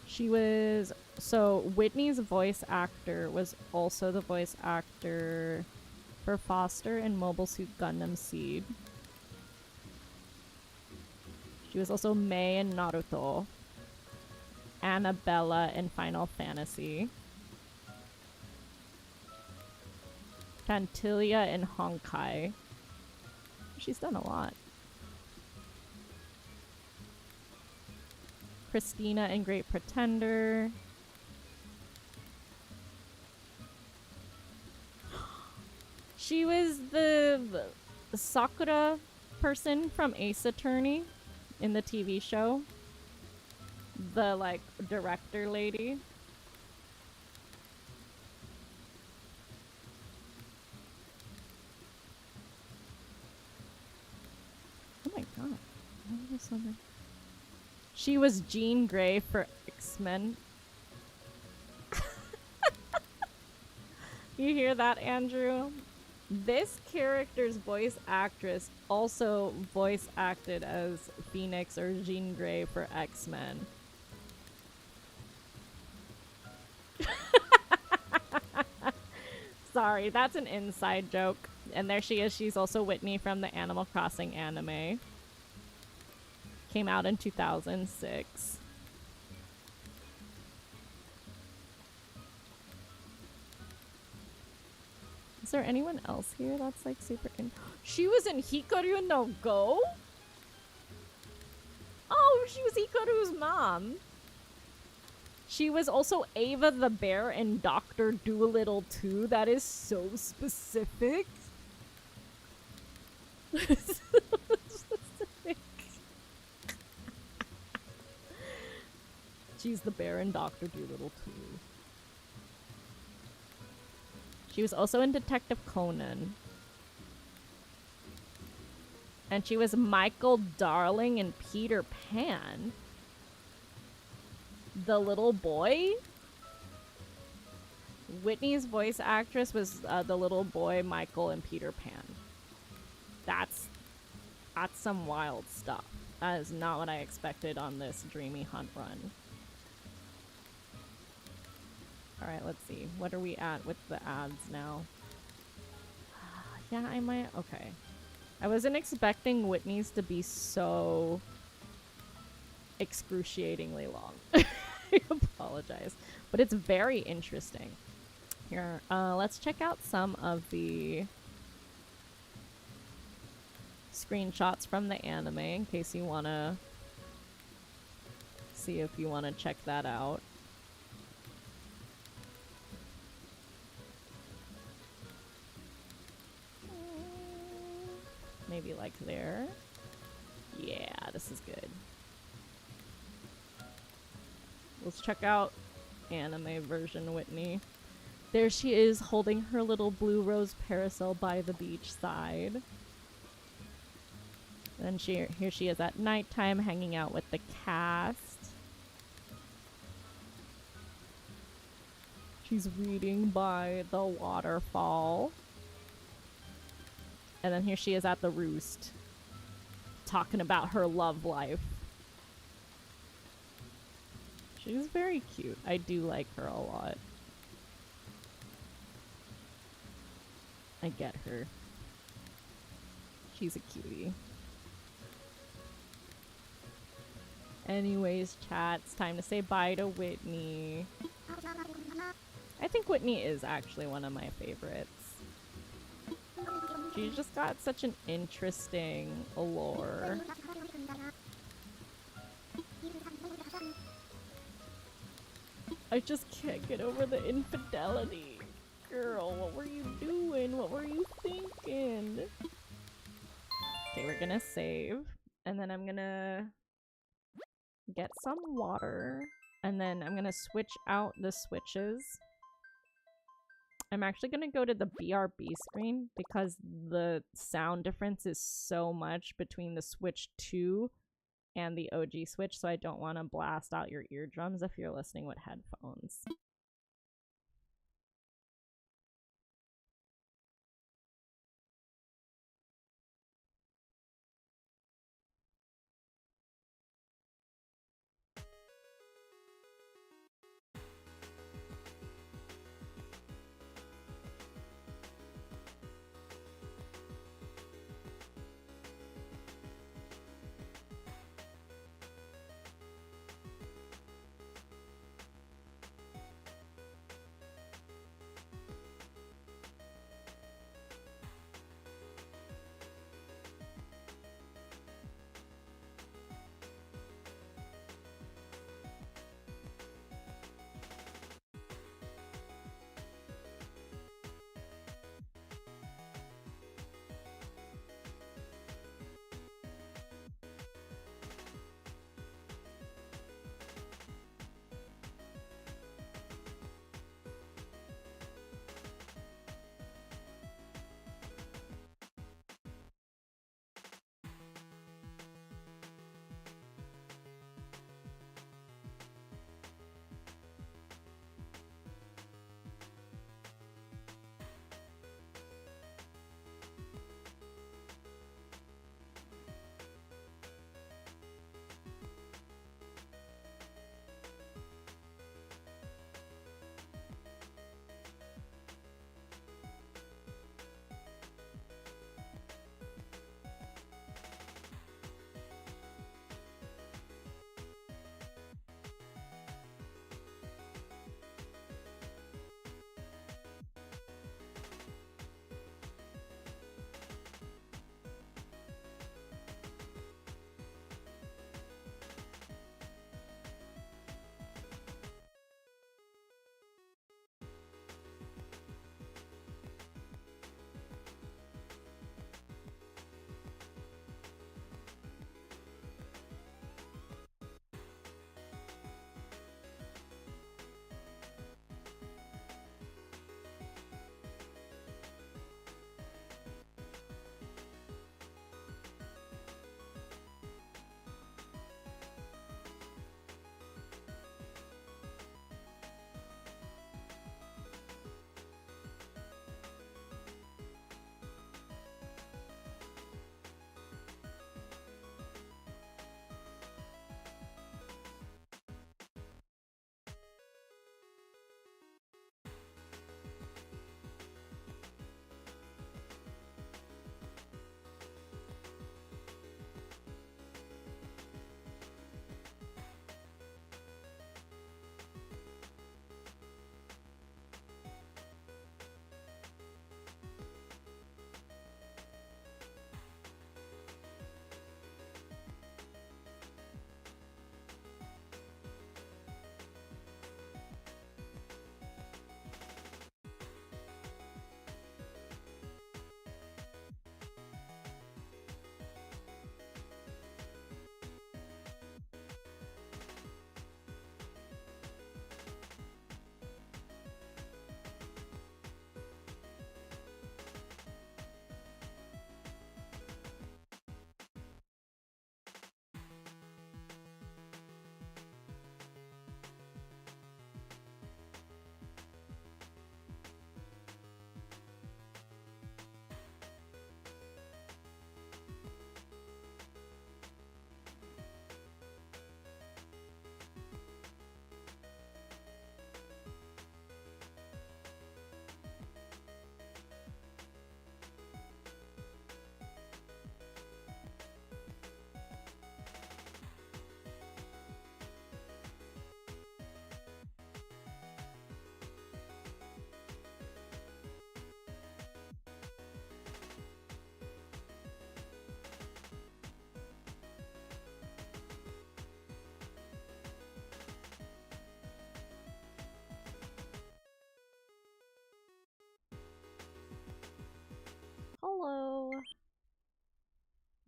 She was... So, Whitney's voice actor was also the voice actor for Foster in Mobile Suit Gundam Seed. She was also Mei in Naruto. Annabella in Final Fantasy. Chantilia in Honkai. She's done a lot. Christina in Great Pretender. She was the Sakura person from Ace Attorney in the TV show. The, like, director lady. Oh my god. What was something? She was Jean Grey for X-Men. You hear that, Andrew? This character's voice actress also voice acted as Phoenix or Jean Grey for X-Men. Sorry, that's an inside joke. And there she is. She's also Whitney from the Animal Crossing anime. Came out in 2006. Is there anyone else here that's like super She was in Hikaru no Go? Oh, she was Hikaru's mom. She was also Ava the Bear in Dr. Dolittle 2. That is so specific. She's the bear in Dr. Dolittle 2. She was also in Detective Conan. And she was Michael Darling in Peter Pan. The little boy? Whitney's voice actress was the little boy Michael in Peter Pan. That's some wild stuff. That is not what I expected on this Dreamy Hunt run. Alright, let's see. What are we at with the ads now? Yeah, I might... Okay. I wasn't expecting Whitney's to be so excruciatingly long. I apologize. But it's very interesting. Here, let's check out some of the screenshots from the anime in case you want to see if you want to check that out. Maybe like there. Yeah, this is good. Let's check out anime version Whitney. There she is holding her little blue rose parasol by the beach side. Then here she is at nighttime hanging out with the cast. She's reading by the waterfall. And then here she is at the roost, talking about her love life. She's very cute. I do like her a lot. I get her. She's a cutie. Anyways, chat, it's time to say bye to Whitney. I think Whitney is actually one of my favorites. She's just got such an interesting allure. I just can't get over the infidelity. Girl, what were you doing? What were you thinking? Okay, we're gonna save. And then I'm gonna get some water. And then I'm gonna switch out the switches. I'm actually gonna go to the BRB screen because the sound difference is so much between the Switch 2 and the OG Switch, so I don't want to blast out your eardrums if you're listening with headphones.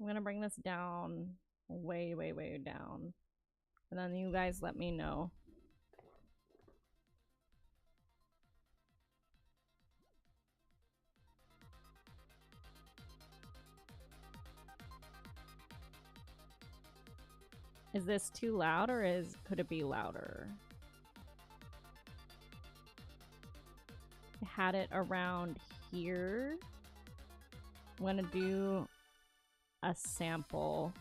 I'm gonna bring this down way, way, way down. And then you guys let me know. Is this too loud or could it be louder? I had it around here. I'm gonna do a sample.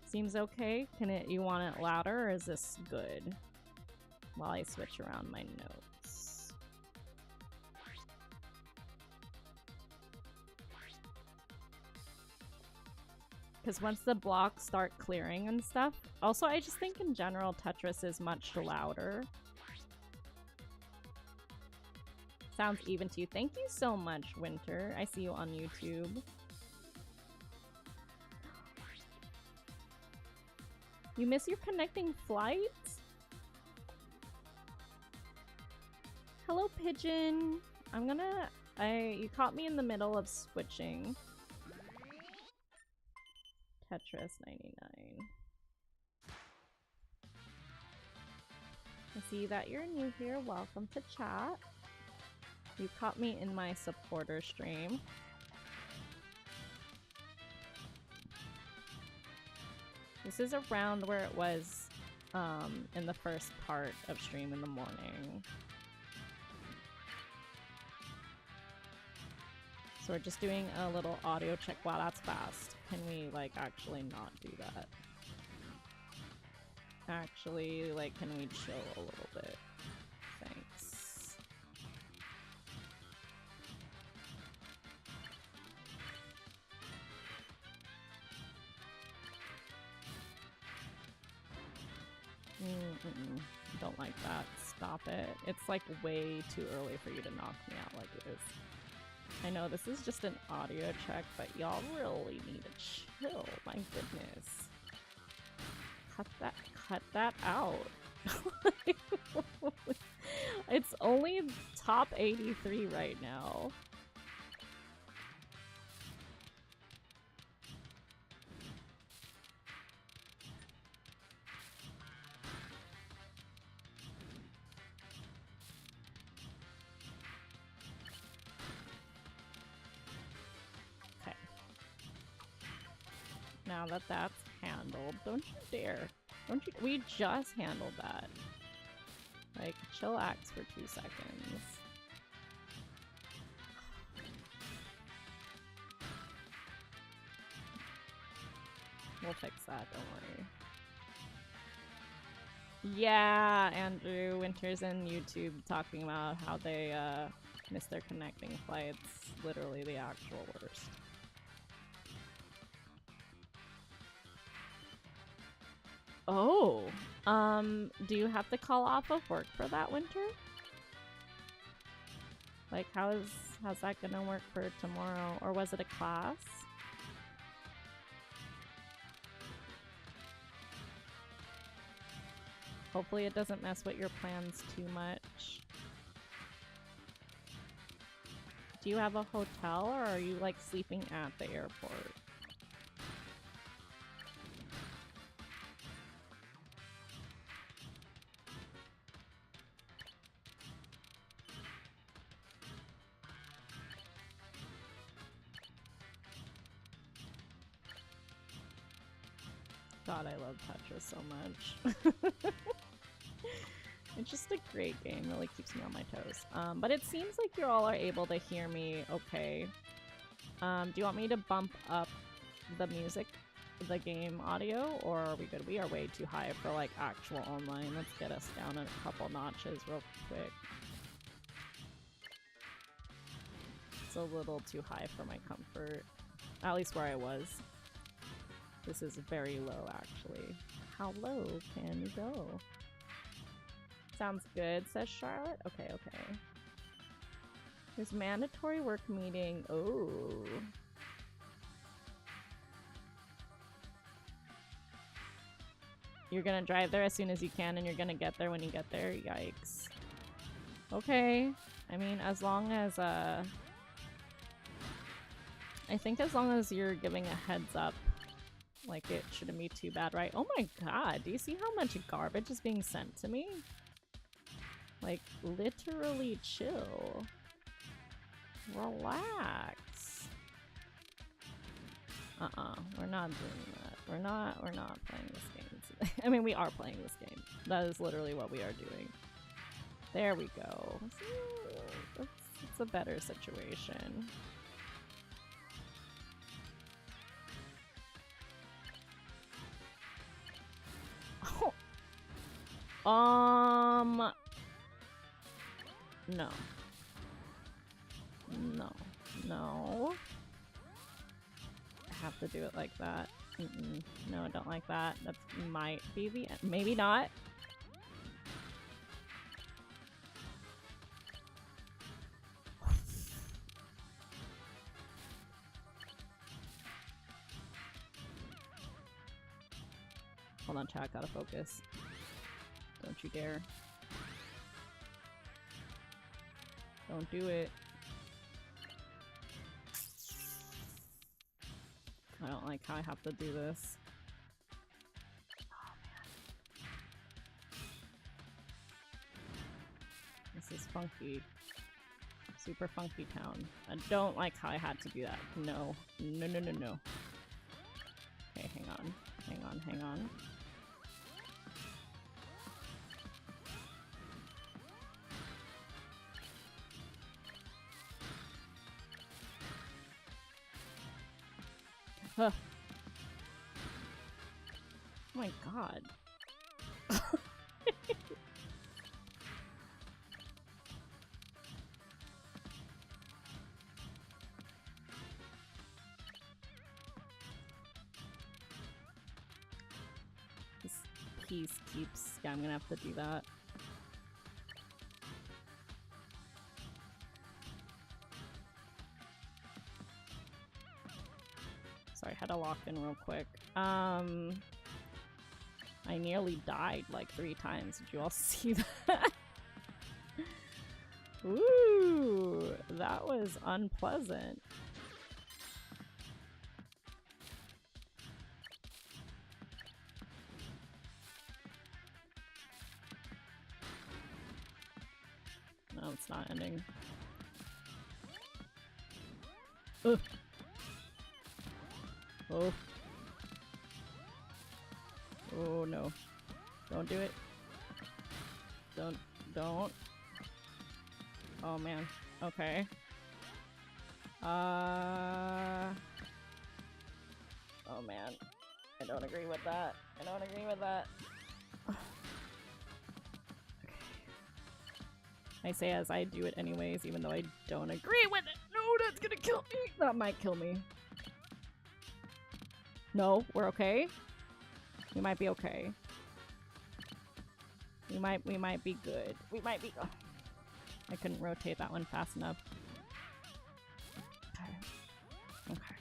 Seems okay. You want it louder or is this good? While I switch around my notes. Because once the blocks start clearing and stuff. Also, I just think in general Tetris is much louder. Sounds even to you. Thank you so much, Winter. I see you on YouTube. You miss your connecting flights? Hello, Pigeon. You caught me in the middle of switching. Tetris 99. I see that you're new here. Welcome to chat. You caught me in my supporter stream. This is around where it was in the first part of stream in the morning. So we're just doing a little audio check. Wow, that's fast. Can we, like, actually not do that? Actually, like, can we chill a little bit? Thanks. Don't like that. Stop it. It's like way too early for you to knock me out like it is. I know this is just an audio check, but y'all really need to chill. My goodness. Cut that out. It's only top 83 right now. Now that that's handled, don't you dare. We just handled that. Like, chillax for 2 seconds. We'll fix that, don't worry. Yeah, Andrew Winters and YouTube talking about how they miss their connecting flights. Literally the actual worst. Oh, do you have to call off of work for that, Winter? Like, how's that gonna work for tomorrow? Or was it a class? Hopefully it doesn't mess with your plans too much. Do you have a hotel or are you, like, sleeping at the airport? God, I love Tetris so much. It's just a great game, really keeps me on my toes. But it seems like you all are able to hear me okay. Do you want me to bump up the music, the game audio, or are we good? We are way too high for, like, actual online. Let's get us down a couple notches real quick. It's a little too high for my comfort, at least where I was. This is very low, actually. How low can you go? Sounds good, says Charlotte. Okay, okay. There's mandatory work meeting. Oh. You're gonna drive there as soon as you can and you're gonna get there when you get there? Yikes. Okay. I mean, as long as, I think as long as you're giving a heads up, like, it shouldn't be too bad, right? Oh my god, do you see how much garbage is being sent to me? Like, literally chill. Relax. We're not doing that. We're not playing this game today. I mean, we are playing this game. That is literally what we are doing. There we go. It's a better situation. Oh. No. No. No. I have to do it like that. No, I don't like that. That might be the end. Maybe not. Hold on, chat. Gotta focus. Don't you dare. Don't do it. I don't like how I have to do this. Oh man. This is funky. Super funky town. I don't like how I had to do that. No. No, no, no, no. Okay, hang on. Hang on, hang on. Huh. Oh my god. This piece keeps... Yeah, I'm gonna have to do that. Sorry, I had to lock in real quick. I nearly died like 3 times. Did you all see that? Ooh, that was unpleasant. No, it's not ending. Ugh. Oh. Oh no. Don't do it. Don't. Oh man. Okay. Oh man. I don't agree with that. I don't agree with that. Okay. I say as I do it anyways, even though I don't agree with it. No, that's gonna kill me. That might kill me. No, we're okay. We might be okay. We might be good. We might be. Oh, I couldn't rotate that one fast enough. Okay. Okay.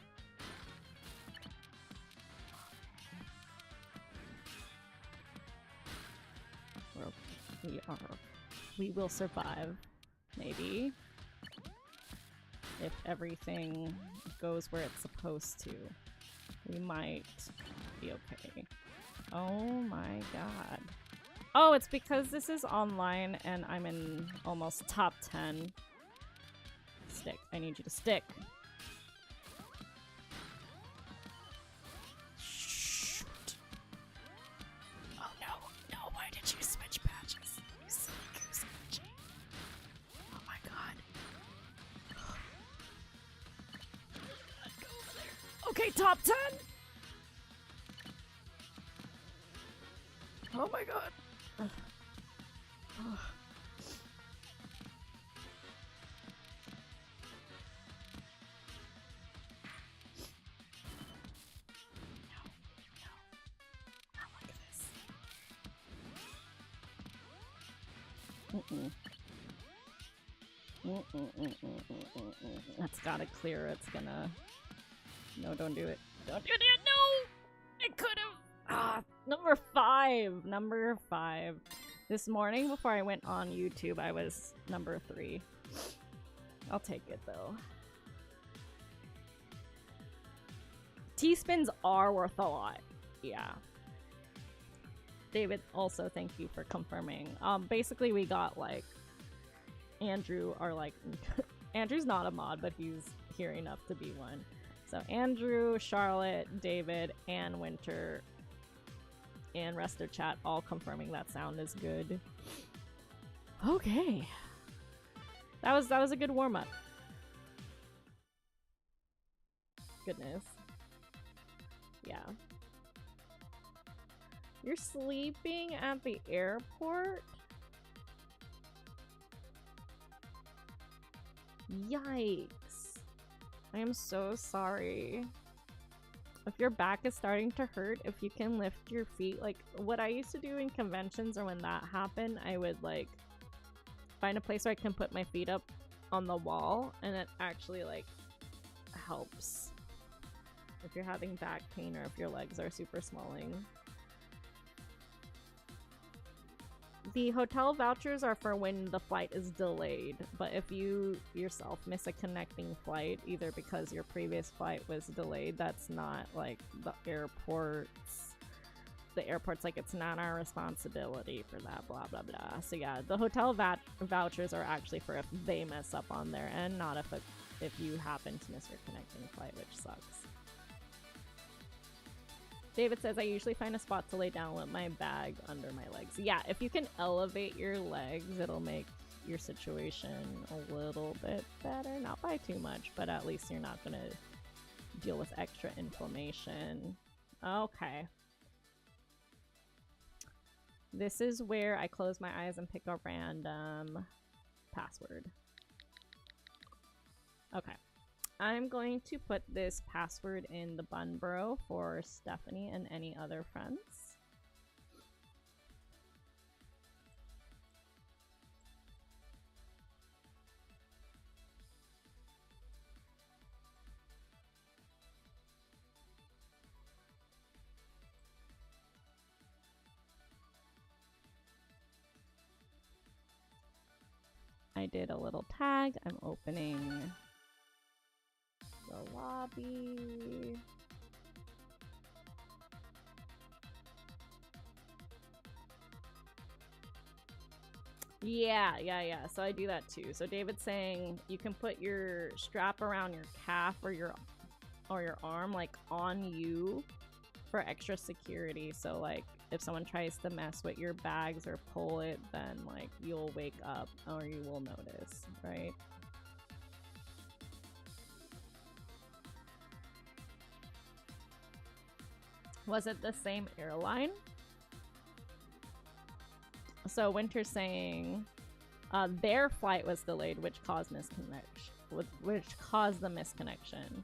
We will survive. Maybe. If everything goes where it's supposed to. We might be okay. Oh my god. Oh, it's because this is online and I'm in almost top 10. Stick. I need you to stick. Shoot. Oh no. No, why did you switch patches? You silly goose. Oh my god. Let's go over there. Okay, top 10! Oh my god. That's gotta clear. It's gonna... No, don't do it. Don't do it! No! I could've... Ah, number 5! Number 5. This morning, before I went on YouTube, I was number 3. I'll take it, though. T-spins are worth a lot. Yeah. David, also thank you for confirming. Basically we got like Andrew are like Andrew's not a mod, but he's here enough to be one. So Andrew, Charlotte, David, and Winter, and rest of chat all confirming that sound is good. Okay. That was a good warm-up. Goodness. Yeah. You're sleeping at the airport? Yikes. I am so sorry. If your back is starting to hurt, if you can lift your feet, like what I used to do in conventions or when that happened, I would like find a place where I can put my feet up on the wall, and it actually like helps if you're having back pain or if your legs are super swelling. The hotel vouchers are for when the flight is delayed, but if you yourself miss a connecting flight, either because your previous flight was delayed, that's not like the airport's like, it's not our responsibility for that, blah blah blah. So yeah, the hotel vouchers are actually for if they mess up on their end, not if you happen to miss your connecting flight, which sucks. David says, I usually find a spot to lay down with my bag under my legs. Yeah, if you can elevate your legs, it'll make your situation a little bit better. Not by too much, but at least you're not going to deal with extra inflammation. Okay. This is where I close my eyes and pick a random password. Okay. I'm going to put this password in the bun burrow for Stephanie and any other friends. I did a little tag. I'm opening the lobby. Yeah. So I do that too. So David's saying you can put your strap around your calf or your arm like on you for extra security. So like if someone tries to mess with your bags or pull it, then like you'll wake up or you will notice, right? Was it the same airline? So Winter's saying their flight was delayed, which caused the misconnection.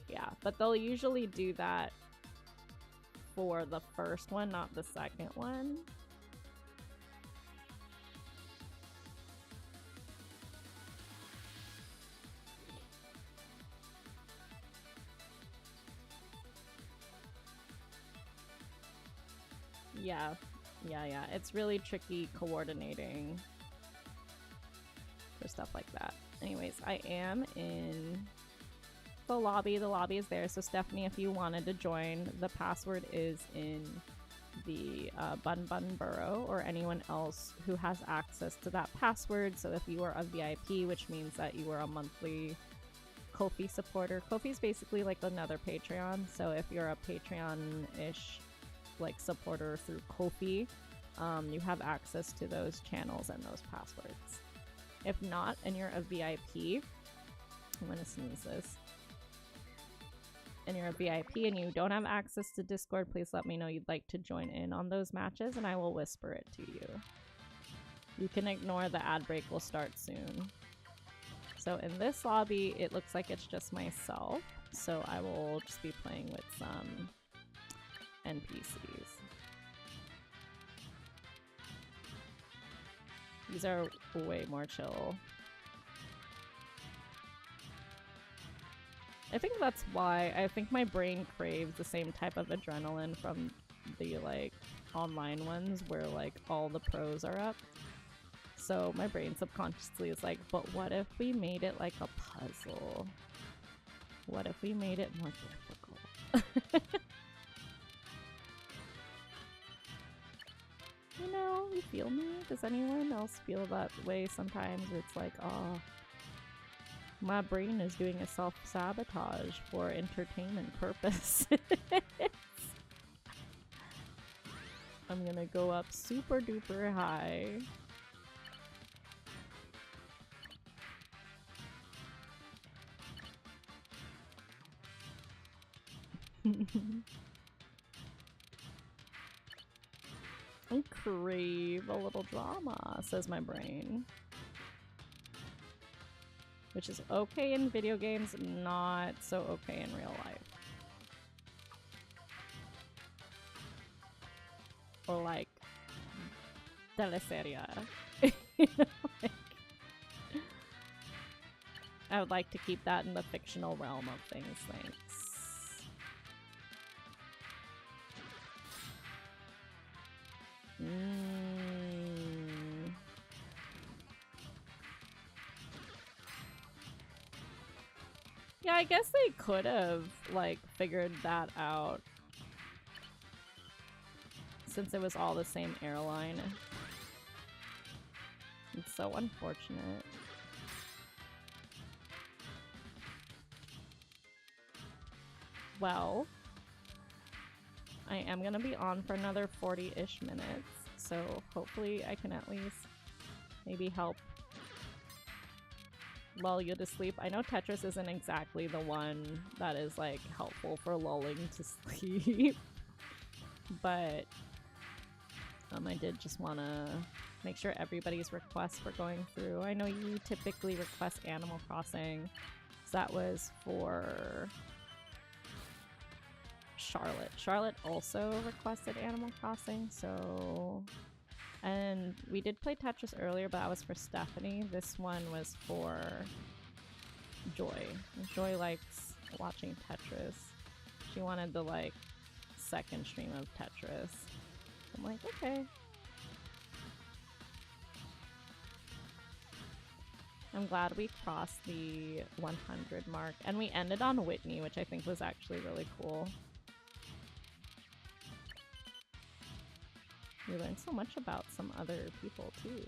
Yeah, but they'll usually do that for the first one, not the second one. Yeah. It's really tricky coordinating for stuff like that. Anyways, I am in the lobby. The lobby is there. So Stephanie, if you wanted to join, the password is in the bun burrow, or anyone else who has access to that password. So if you are a VIP, which means that you are a monthly Kofi supporter. Kofi is basically like another Patreon. So if you're a Patreon-ish like supporter through Kofi, you have access to those channels and those passwords. If not, and you're a VIP, I'm gonna sneeze this, and you're a VIP and you don't have access to Discord, please let me know you'd like to join in on those matches and I will whisper it to you. You can ignore the ad break, will start soon. So in this lobby, it looks like it's just myself, so I will just be playing with some NPCs. These are way more chill. I think that's why I think my brain craves the same type of adrenaline from the like online ones where like all the pros are up. So my brain subconsciously is like, but what if we made it like a puzzle? What if we made it more difficult? You know, you feel me? Does anyone else feel that way sometimes? It's like, oh, my brain is doing a self-sabotage for entertainment purposes. I'm gonna go up super duper high. I crave a little drama, says my brain. Which is okay in video games, not so okay in real life. Or like, teleserie. You know, like, I would like to keep that in the fictional realm of things, thanks. Yeah, I guess they could have, like, figured that out. Since it was all the same airline. It's so unfortunate. Well, I am gonna be on for another 40-ish minutes, so hopefully I can at least maybe help lull you to sleep. I know Tetris isn't exactly the one that is like helpful for lulling to sleep, but I did just want to make sure everybody's requests were going through. I know you typically request Animal Crossing, so that was for Charlotte. Charlotte also requested Animal Crossing, so... And we did play Tetris earlier, but that was for Stephanie. This one was for Joy. Joy likes watching Tetris. She wanted the, like, second stream of Tetris. I'm like, okay. I'm glad we crossed the 100 mark. And we ended on Whitney, which I think was actually really cool. We learned so much about some other people, too.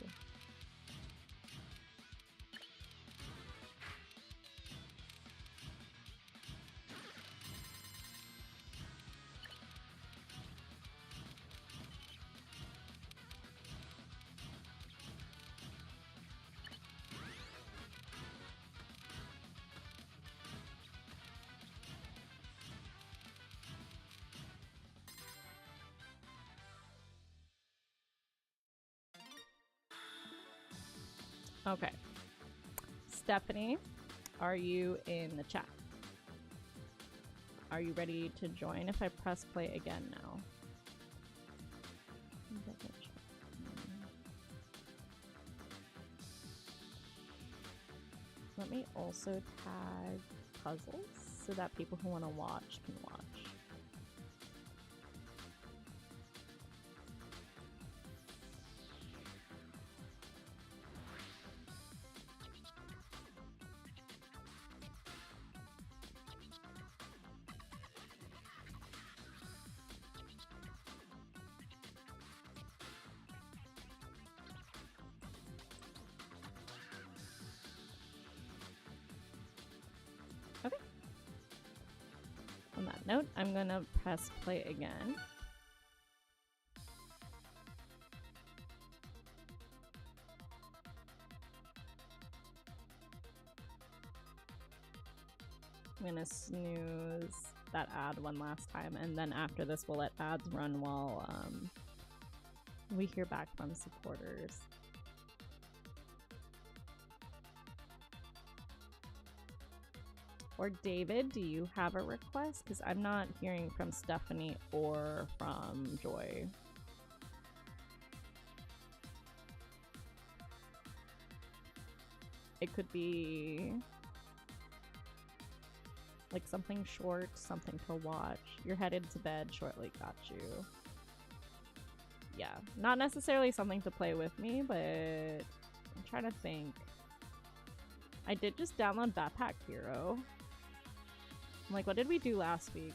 Okay. Stephanie, are you in the chat? Are you ready to join if I press play again now? Let me also tag puzzles so that people who want to watch can watch. On that note, I'm gonna press play again. I'm gonna snooze that ad one last time, and then after this we'll let ads run while we hear back from supporters. Or David, do you have a request? Because I'm not hearing from Stephanie or from Joy. It could be like something short, something to watch. You're headed to bed shortly, got you. Yeah, not necessarily something to play with me, but I'm trying to think. I did just download Backpack Hero. I'm like, what did we do last week?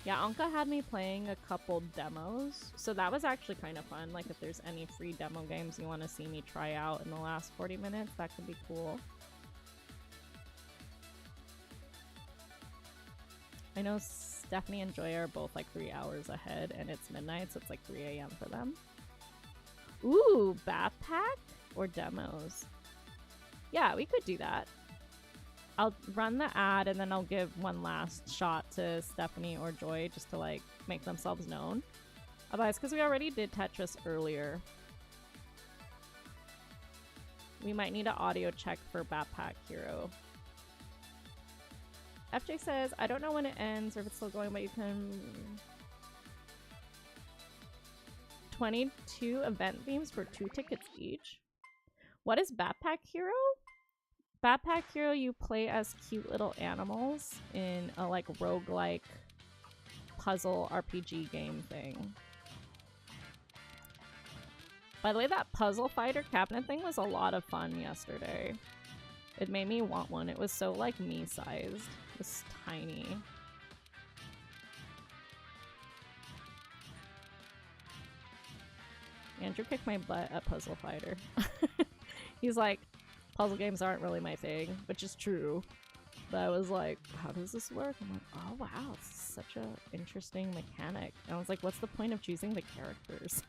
Yeah, Anka had me playing a couple demos, so that was actually kind of fun. Like, if there's any free demo games you want to see me try out in the last 40 minutes, that could be cool. I know Stephanie and Joy are both like 3 hours ahead, and it's midnight, so it's like 3 a.m. for them. Ooh, backpack or demos? Yeah, we could do that. I'll run the ad and then I'll give one last shot to Stephanie or Joy just to like make themselves known. Otherwise, because we already did Tetris earlier, we might need an audio check for Backpack Hero. FJ says, I don't know when it ends or if it's still going, but you can... 22 event themes for 2 tickets each. What is Backpack Hero? Backpack Hero, you play as cute little animals in a like roguelike puzzle RPG game thing. By the way, that puzzle fighter cabinet thing was a lot of fun yesterday. It made me want one. It was so like me-sized. It was tiny. Andrew kicked my butt at Puzzle Fighter. He's like, puzzle games aren't really my thing, which is true. But I was like, how does this work? I'm like, oh wow, this is such an interesting mechanic. And I was like, what's the point of choosing the characters?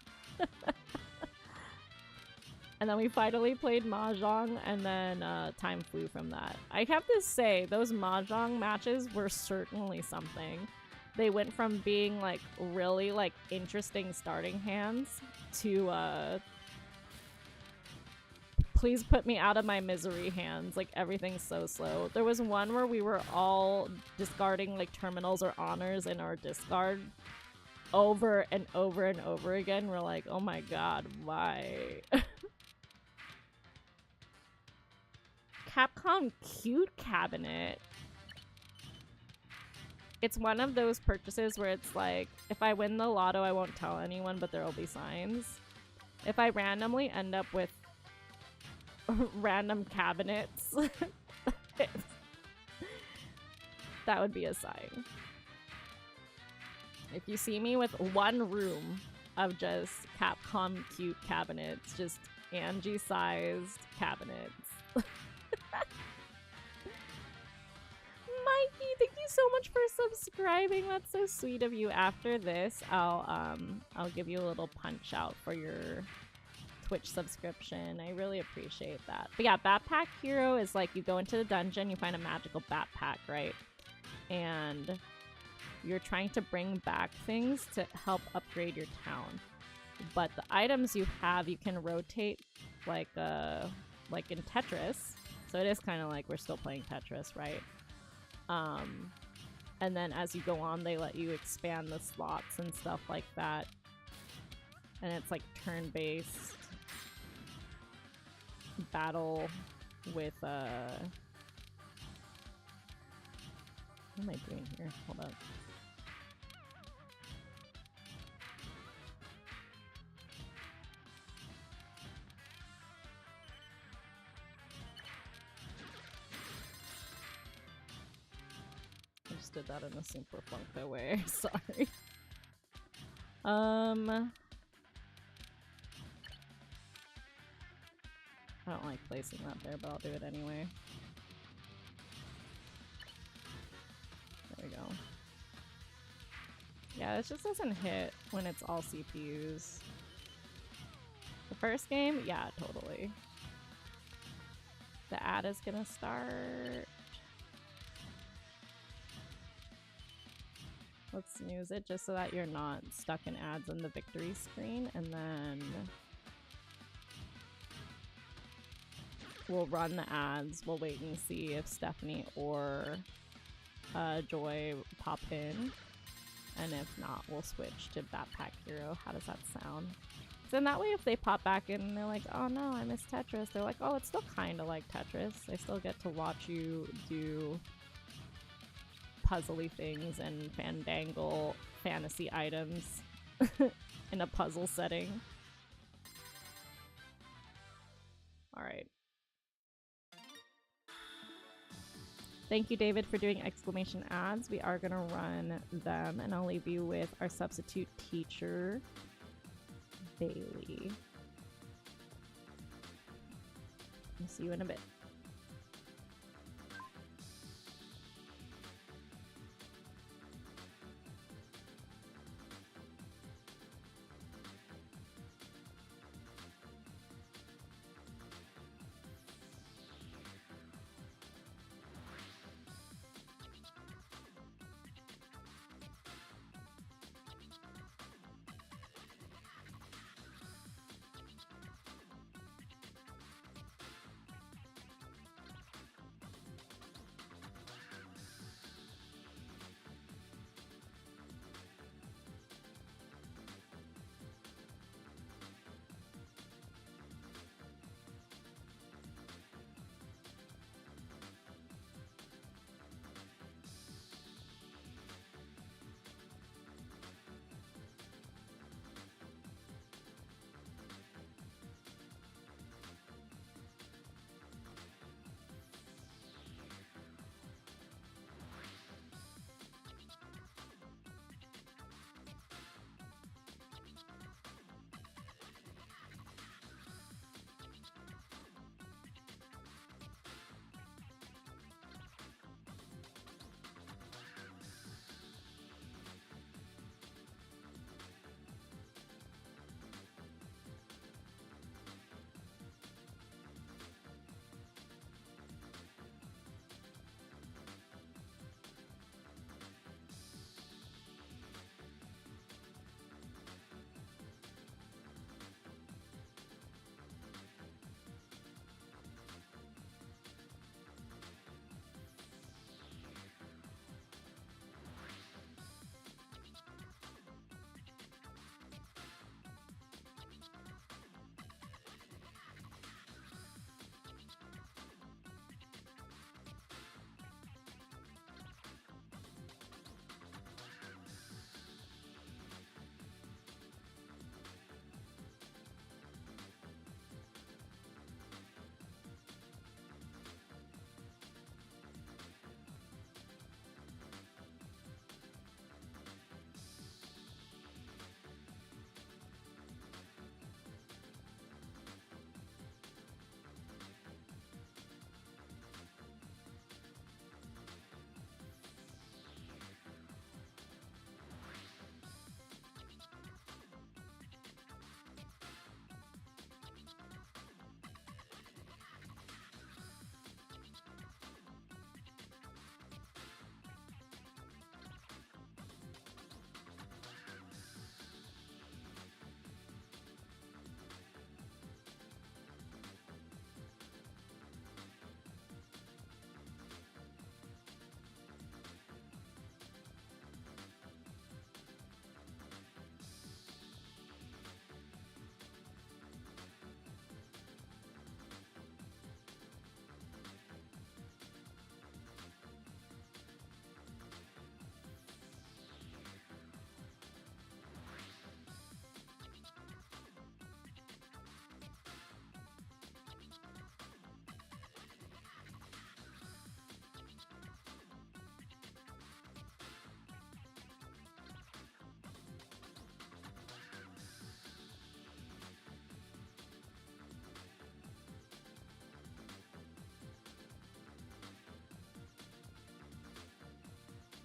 And then we finally played Mahjong, and then time flew from that. I have to say, those Mahjong matches were certainly something. They went from being like really like interesting starting hands to please put me out of my misery hands. Like, everything's so slow. There was one where we were all discarding like terminals or honors in our discard over and over and over again. We're like, oh my god, why? Capcom Cute Cabinet. It's one of those purchases where it's like, if I win the lotto, I won't tell anyone, but there'll be signs. If I randomly end up with random cabinets, that would be a sign. If you see me with one room of just Capcom Cute cabinets, just Angie-sized cabinets. Mikey, thank you so much for subscribing. That's so sweet of you. After this, I'll give you a little punch out for your Twitch subscription. I really appreciate that. But yeah, Backpack Hero is like, you go into the dungeon, you find a magical backpack, right? And you're trying to bring back things to help upgrade your town. But the items you have, you can rotate like in Tetris. So it is kind of like we're still playing Tetris, right? And then as you go on, they let you expand the slots and stuff like that. And it's like turn-based battle with what am I doing here? Hold up. I just did that in a super funko way. Sorry. I don't like placing that there, but I'll do it anyway. There we go. Yeah, it just doesn't hit when it's all CPUs. The first game? Yeah, totally. The ad is gonna start. Let's snooze it just so that you're not stuck in ads on the victory screen, and then we'll run the ads. We'll wait and see if Stephanie or Joy pop in, and if not, we'll switch to Backpack Hero. How does that sound? So then that way, if they pop back in and they're like, oh no, I miss Tetris, they're like, oh, it's still kind of like Tetris. I still get to watch you do puzzly things and fandangle fantasy items in a puzzle setting. Alright. Thank you, David, for doing exclamation ads. We are going to run them, and I'll leave you with our substitute teacher, Bailey. I'll see you in a bit.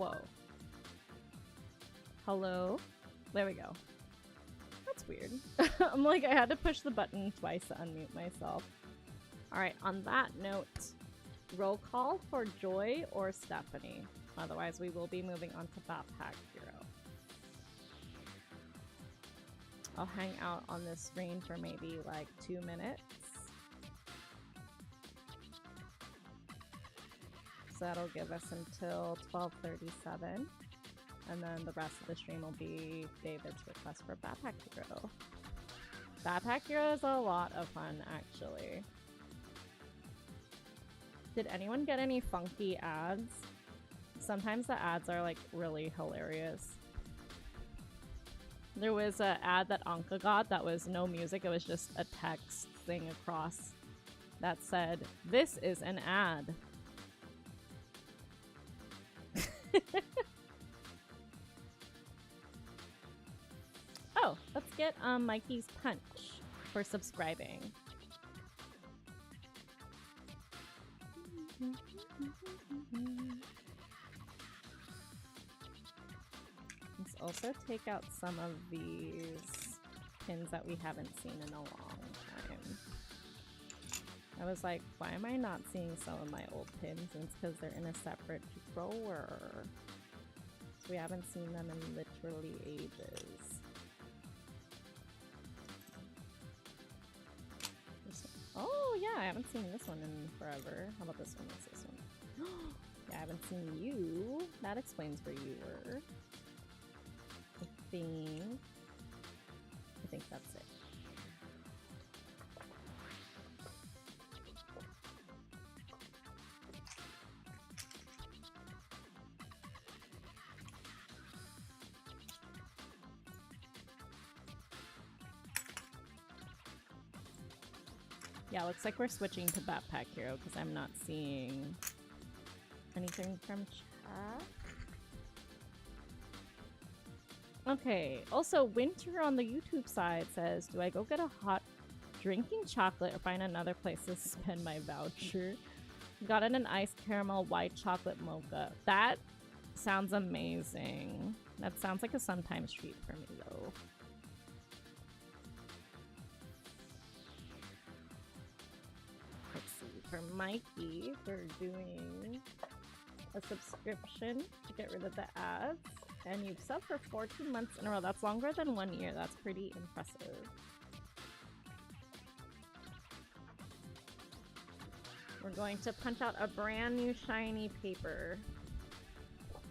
Whoa. Hello? There we go. That's weird. I'm like, I had to push the button twice to unmute myself. Alright, on that note, roll call for Joy or Stephanie. Otherwise, we will be moving on to Backpack Hero. I'll hang out on this screen for maybe like 2 minutes. So that'll give us until 12:37. And then the rest of the stream will be David's request for Backpack Hero. Backpack Hero is a lot of fun, actually. Did anyone get any funky ads? Sometimes the ads are like really hilarious. There was an ad that Anka got that was no music, it was just a text thing across that said, "This is an ad." Oh, let's get Mikey's punch for subscribing. Let's also take out some of these pins that we haven't seen in a long time. I was like, why am I not seeing some of my old pins? And it's because they're in a separate drawer. So we haven't seen them in literally ages. Oh yeah, I haven't seen this one in forever. How about this one? What's this one? Yeah, I haven't seen you. That explains where you were. I think that's it. Yeah, looks like we're switching to Backpack Hero because I'm not seeing anything from chat. Okay, also Winter on the YouTube side says, do I go get a hot drinking chocolate or find another place to spend my voucher? Got it an iced caramel white chocolate mocha. That sounds amazing. That sounds like a sometimes treat for me though. Let's see, for Mikey, we're doing a subscription to get rid of the ads. And you've subbed for 14 months in a row. That's longer than 1 year. That's pretty impressive. We're going to punch out a brand new shiny paper.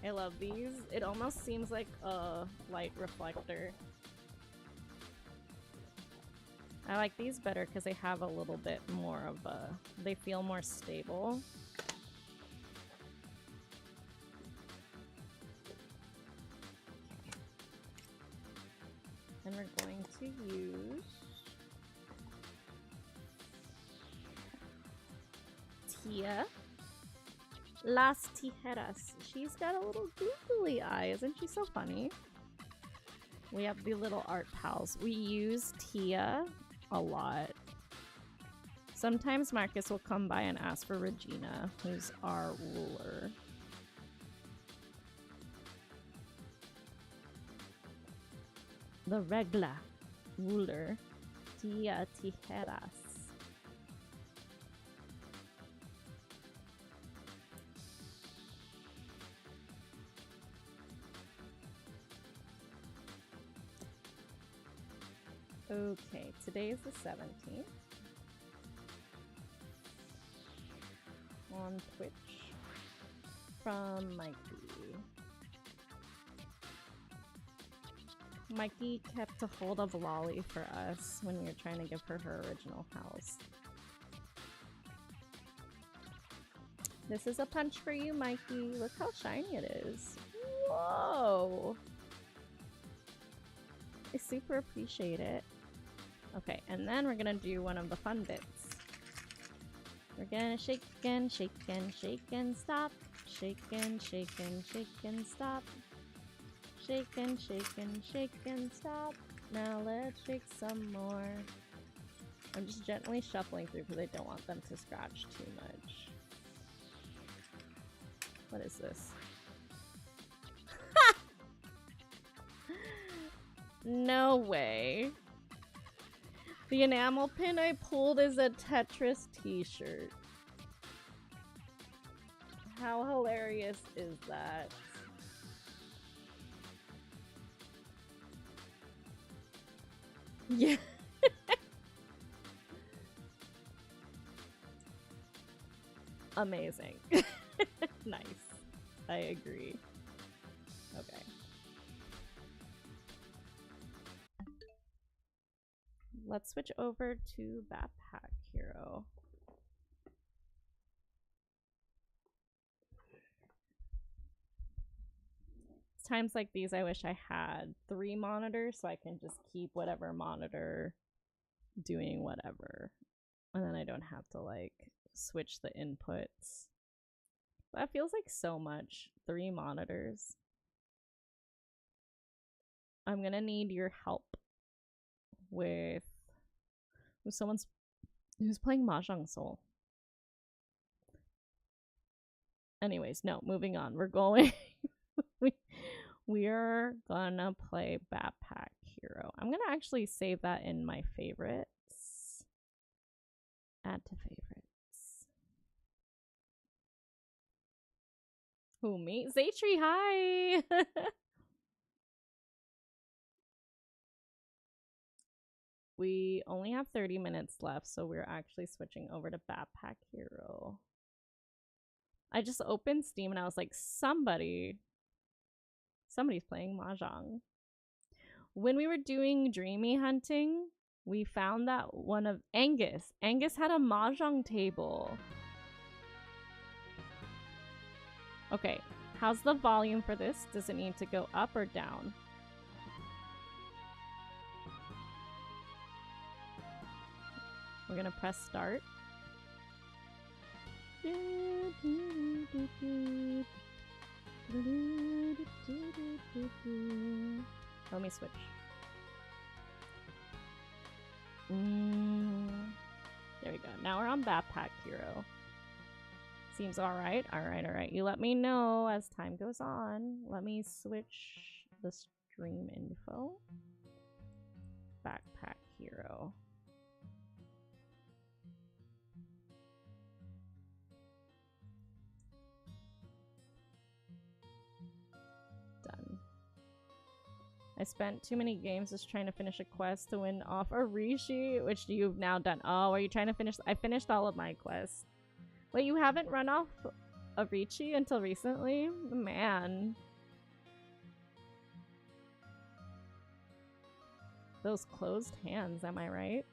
I love these. It almost seems like a light reflector. I like these better because they have a little bit more of a... They feel more stable. And we're going to use Tia Las Tijeras. She's got a little googly eye. Isn't she so funny? We have the little art pals. We use Tia a lot. Sometimes Marcus will come by and ask for Regina, who's our ruler. The regla ruler, Tia Tijeras. Okay, today is the 17th. On Twitch from Mikey. Mikey kept a hold of Lolly for us when we were trying to give her her original house. This is a punch for you, Mikey. Look how shiny it is. Whoa! I super appreciate it. Okay, and then we're gonna do one of the fun bits. We're gonna shake and shake and shake and stop. Shake and shake and shake and stop. Shake and shake and shake and stop. Now let's shake some more. I'm just gently shuffling through because I don't want them to scratch too much. What is this? No way. The enamel pin I pulled is a Tetris t-shirt. How hilarious is that? Yeah. Amazing. Nice. I agree. Okay. Let's switch over to Backpack Hero. It's times like these I wish I had 3 monitors so I can just keep whatever monitor doing whatever. And then I don't have to like switch the inputs. That feels like so much. 3 monitors. I'm gonna need your help with who's playing Mahjong Soul. Anyways, no, moving on. We're going we're gonna play Backpack Hero. I'm gonna actually save that in my favorites. Add to favorites. Who, me? Zaytree, hi! We only have 30 minutes left, so we're actually switching over to Backpack Hero. I just opened Steam and I was like, somebody's playing Mahjong. When we were doing Dreamy Hunting, we found that one of Angus had a Mahjong table. Okay, how's the volume for this? Does it need to go up or down? We're gonna press start. Let me switch. There we go. Now we're on Backpack Hero. Seems alright. Alright. You let me know as time goes on. Let me switch the stream info. Backpack Hero. I spent too many games just trying to finish a quest to win off a Rishi, which you've now done. Oh, are you trying to finish? I finished all of my quests. Wait, you haven't run off a Rishi until recently? Man. Those closed hands, am I right?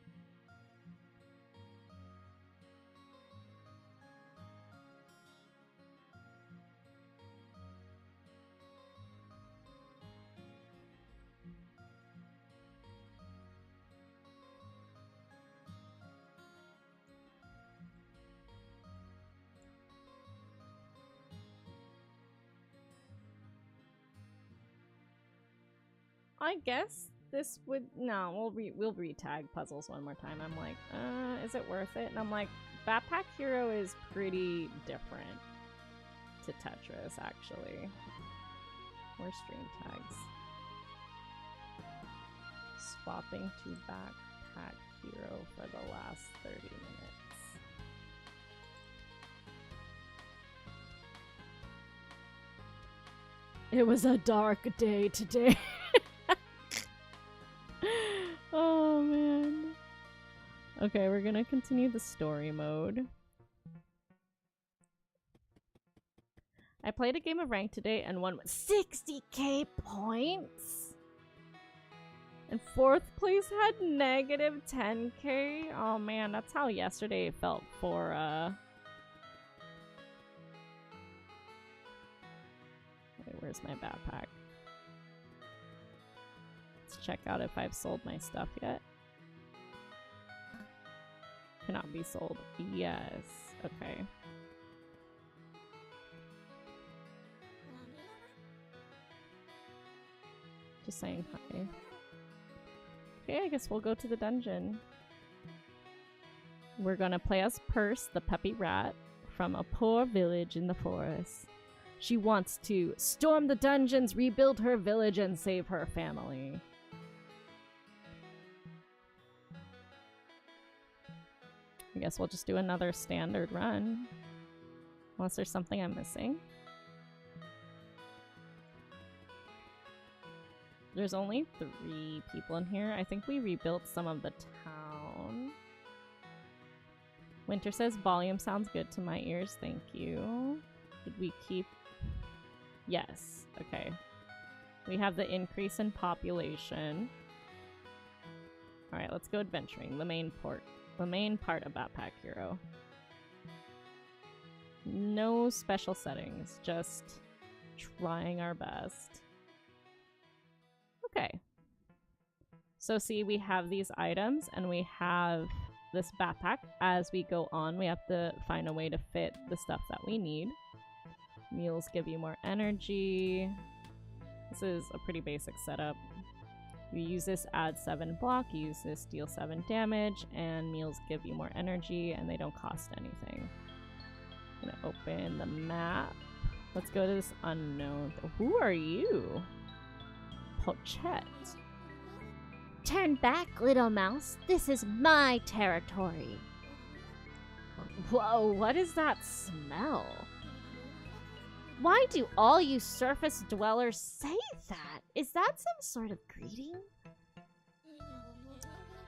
I guess this would no. We'll re-tag puzzles one more time. I'm like, is it worth it? And I'm like, Backpack Hero is pretty different to Tetris, actually. Or stream tags. Swapping to Backpack Hero for the last 30 minutes. It was a dark day today. Oh man. Okay, we're gonna continue the story mode. I played a game of Rank today and won 60k points. And 4th place had negative 10k. Oh man, that's how yesterday felt for Wait, where's my backpack? Check out if I've sold my stuff yet. Cannot be sold. Yes. Okay. Just saying hi. Okay, I guess we'll go to the dungeon. We're gonna play as Purse, the puppy rat, from a poor village in the forest. She wants to storm the dungeons, rebuild her village, and save her family. I guess we'll just do another standard run. Unless there's something I'm missing. There's only 3 people in here. I think we rebuilt some of the town. Winter says volume sounds good to my ears. Thank you. Did we keep... Yes. Okay. We have the increase in population. Alright, let's go adventuring. The main part of Backpack Hero. No special settings, just trying our best. Okay. So see, we have these items and we have this backpack. As we go on, we have to find a way to fit the stuff that we need. Meals give you more energy. This is a pretty basic setup. You use this, add 7 block, you use this, deal 7 damage, and meals give you more energy, and they don't cost anything. I'm gonna open the map. Let's go to this unknown. Who are you? Pochette. Turn back, little mouse. This is my territory. Whoa, what is that smell? Why do all you surface dwellers say that? Is that some sort of greeting?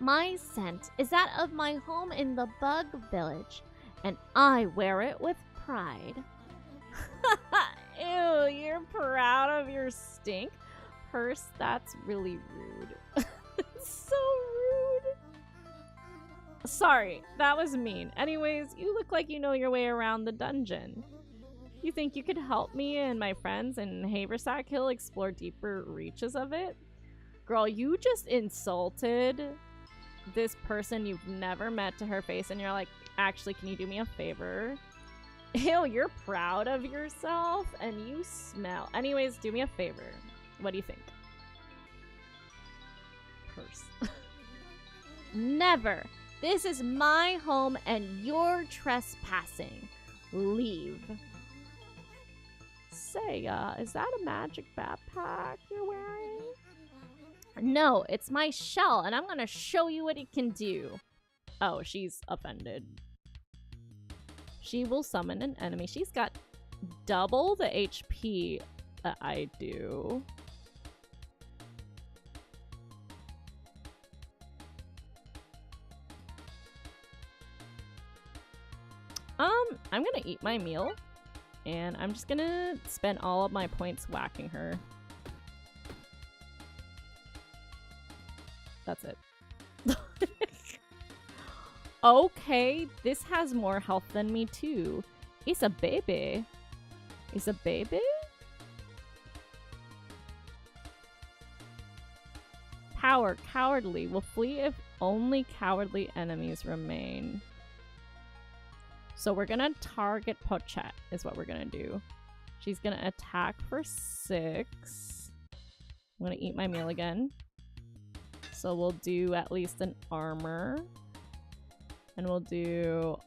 My scent is that of my home in the Bug Village, and I wear it with pride. Ew, you're proud of your stink? Purse, that's really rude. So rude. Sorry, that was mean. Anyways, you look like you know your way around the dungeon. You think you could help me and my friends in Haversack Hill explore deeper reaches of it? Girl, you just insulted this person you've never met to her face, and you're like, actually, can you do me a favor? Ew, you're proud of yourself, and you smell. Anyways, do me a favor. What do you think? Purse. Never. This is my home, and you're trespassing. Leave. Say, is that a magic backpack you're wearing? No, it's my shell, and I'm gonna show you what it can do. Oh, she's offended. She will summon an enemy. She's got double the HP that I do. I'm gonna eat my meal, and I'm just gonna spend all of my points whacking her. That's it. Okay, this has more health than me too. It's a baby. It's a baby? Power, cowardly. Will flee if only cowardly enemies remain. So we're gonna target Pochette is what we're gonna do. She's gonna attack for 6. I'm gonna eat my meal again. So we'll do at least an armor. And we'll do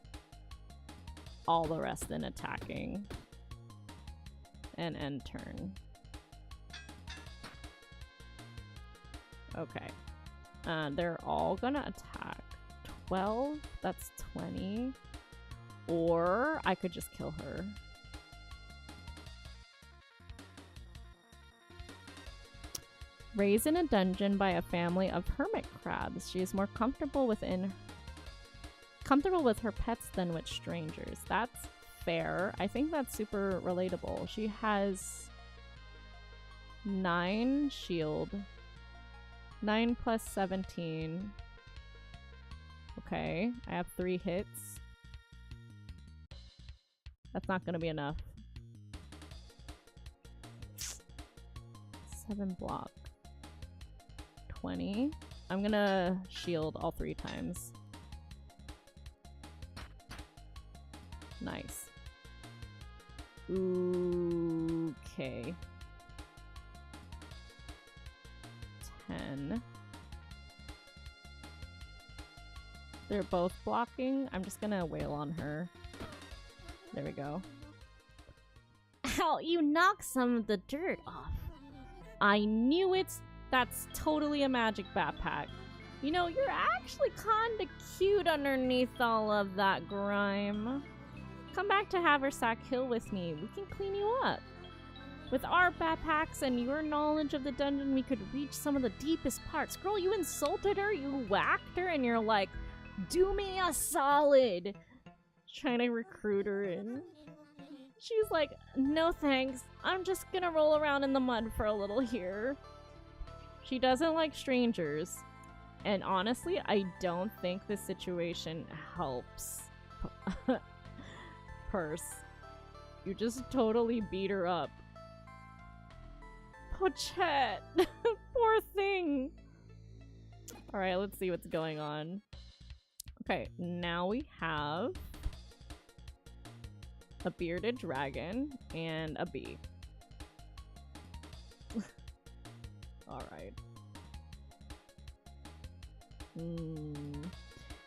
all the rest in attacking. And end turn. Okay. They're all gonna attack. 12, that's 20. Or I could just kill her. Raised in a dungeon by a family of hermit crabs, she is more comfortable with her pets than with strangers. That's fair. I think that's super relatable. She has 9 shield. 9 plus 17. Okay, I have 3 hits. That's not gonna be enough. 7 block. 20. I'm gonna shield all 3 times. Nice. Okay. 10. They're both blocking. I'm just gonna wail on her. There we go. Ow, you knocked some of the dirt off. I knew it! That's totally a magic backpack. You know, you're actually kinda cute underneath all of that grime. Come back to Haversack Hill with me. We can clean you up. With our backpacks and your knowledge of the dungeon, we could reach some of the deepest parts. Girl, you insulted her, you whacked her, and you're like, do me a solid. Trying to recruit her in. She's like, no thanks. I'm just gonna roll around in the mud for a little here. She doesn't like strangers. And honestly, I don't think this situation helps. Purse. You just totally beat her up. Pochette! Poor thing! Alright, let's see what's going on. Okay, now we have a bearded dragon, and a bee. Alright.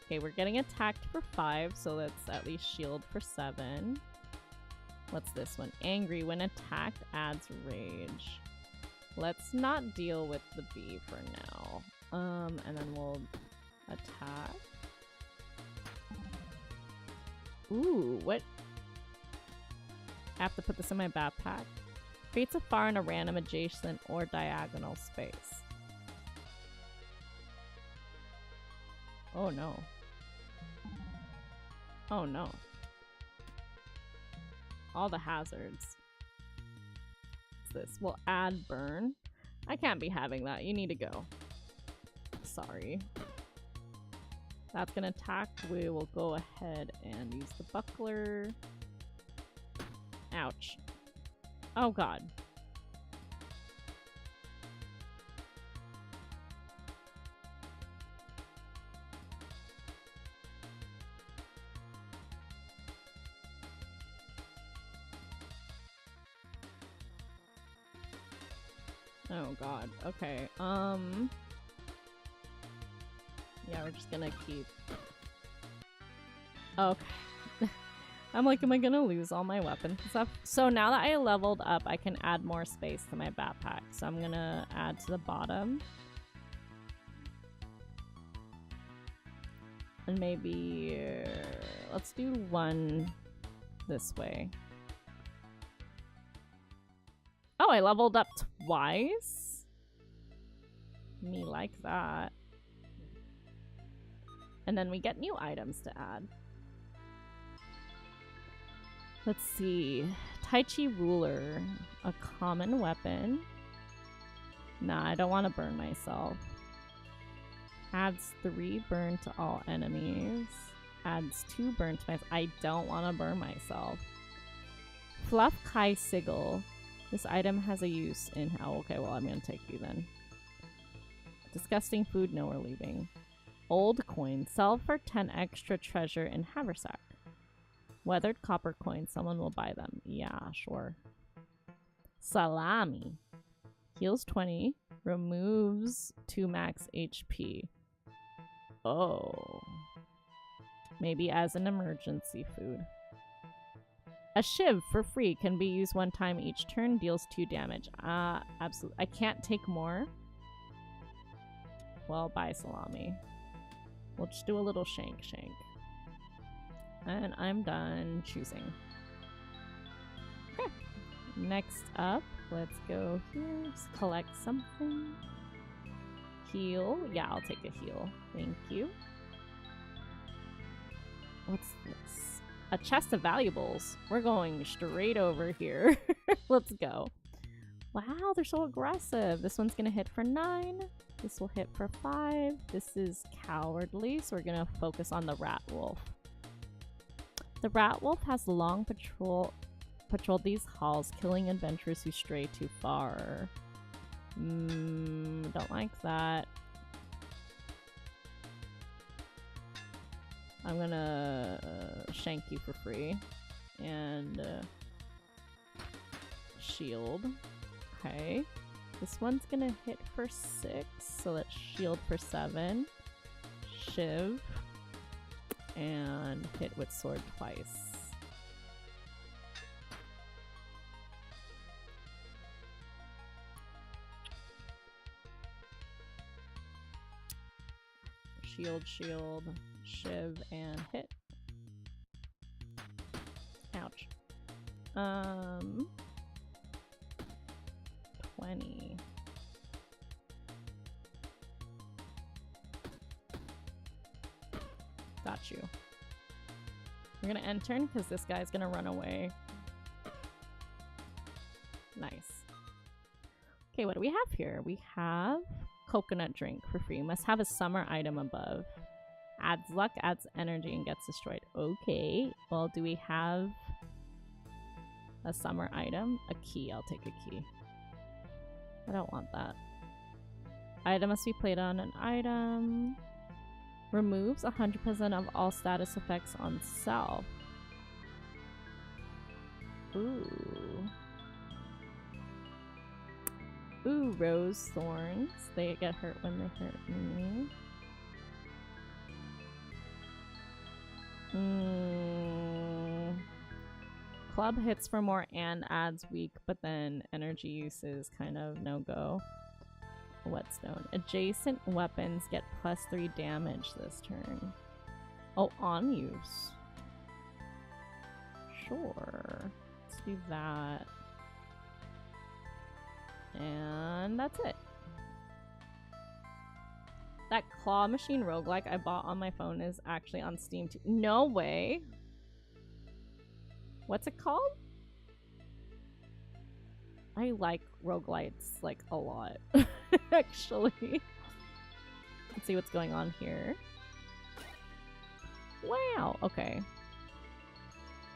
Okay, we're getting attacked for 5, so let's at least shield for 7. What's this one? Angry. When attacked, adds rage. Let's not deal with the bee for now. And then we'll attack. Ooh, what? I have to put this in my backpack. Creates a fire in a random adjacent or diagonal space. Oh no. Oh no. All the hazards. What's this? We'll add burn. I can't be having that. You need to go. Sorry. That's gonna attack. We will go ahead and use the buckler. Ouch. Oh god. Oh god. Okay. Yeah, we're just gonna keep... Okay. I'm like, am I gonna lose all my weapons and stuff? So now that I leveled up, I can add more space to my backpack. So I'm gonna add to the bottom. And maybe... let's do one this way. Oh, I leveled up twice? Me like that. And then we get new items to add. Let's see. Tai Chi Ruler. A common weapon. Nah, I don't want to burn myself. Adds 3 burn to all enemies. Adds 2 burn to myself. I don't want to burn myself. Fluff Kai Sigil. This item has a use in... Oh, okay, well, I'm gonna take you then. Disgusting food, no, we're leaving. Old coin. Sell for 10 extra treasure in haversack. Weathered copper coins. Someone will buy them. Yeah, sure. Salami. Heals 20. Removes 2 max HP. Oh. Maybe as an emergency food. A shiv for free can be used 1 time each turn. Deals 2 damage. Absolutely. I can't take more. Well, bye salami. We'll just do a little shank. And I'm done choosing. Okay. Next up, let's go here. Just collect something. Heal. Yeah, I'll take a heal. Thank you. What's this? A chest of valuables. We're going straight over here. Let's go. Wow, they're so aggressive. This one's gonna hit for 9. This will hit for 5. This is cowardly, so we're gonna focus on the rat wolf. The rat wolf has long patrolled these halls, killing adventurers who stray too far. Don't like that. I'm gonna shank you for free. And shield. Okay. This one's gonna hit for 6, so let's shield for 7. Shiv. And hit with sword twice. Shield, shiv, and hit. Ouch. 20. Got you. We're gonna end turn because this guy's gonna run away. Nice. Okay, what do we have here? We have coconut drink for free. Must have a summer item above. Adds luck, adds energy, and gets destroyed. Okay. Well, do we have a summer item? A key. I'll take a key. I don't want that. Item must be played on an item. Removes 100% of all status effects on self. Ooh. Ooh, rose thorns. They get hurt when they hurt me. Club hits for more and adds weak, but then energy use is kind of no-go. Whetstone. Adjacent weapons get +3 damage this turn. Oh, on use. Sure. Let's do that. And that's it. That Claw Machine roguelike I bought on my phone is actually on Steam too. No way. What's it called? I like roguelites like a lot. Actually. Let's see what's going on here. Wow, okay.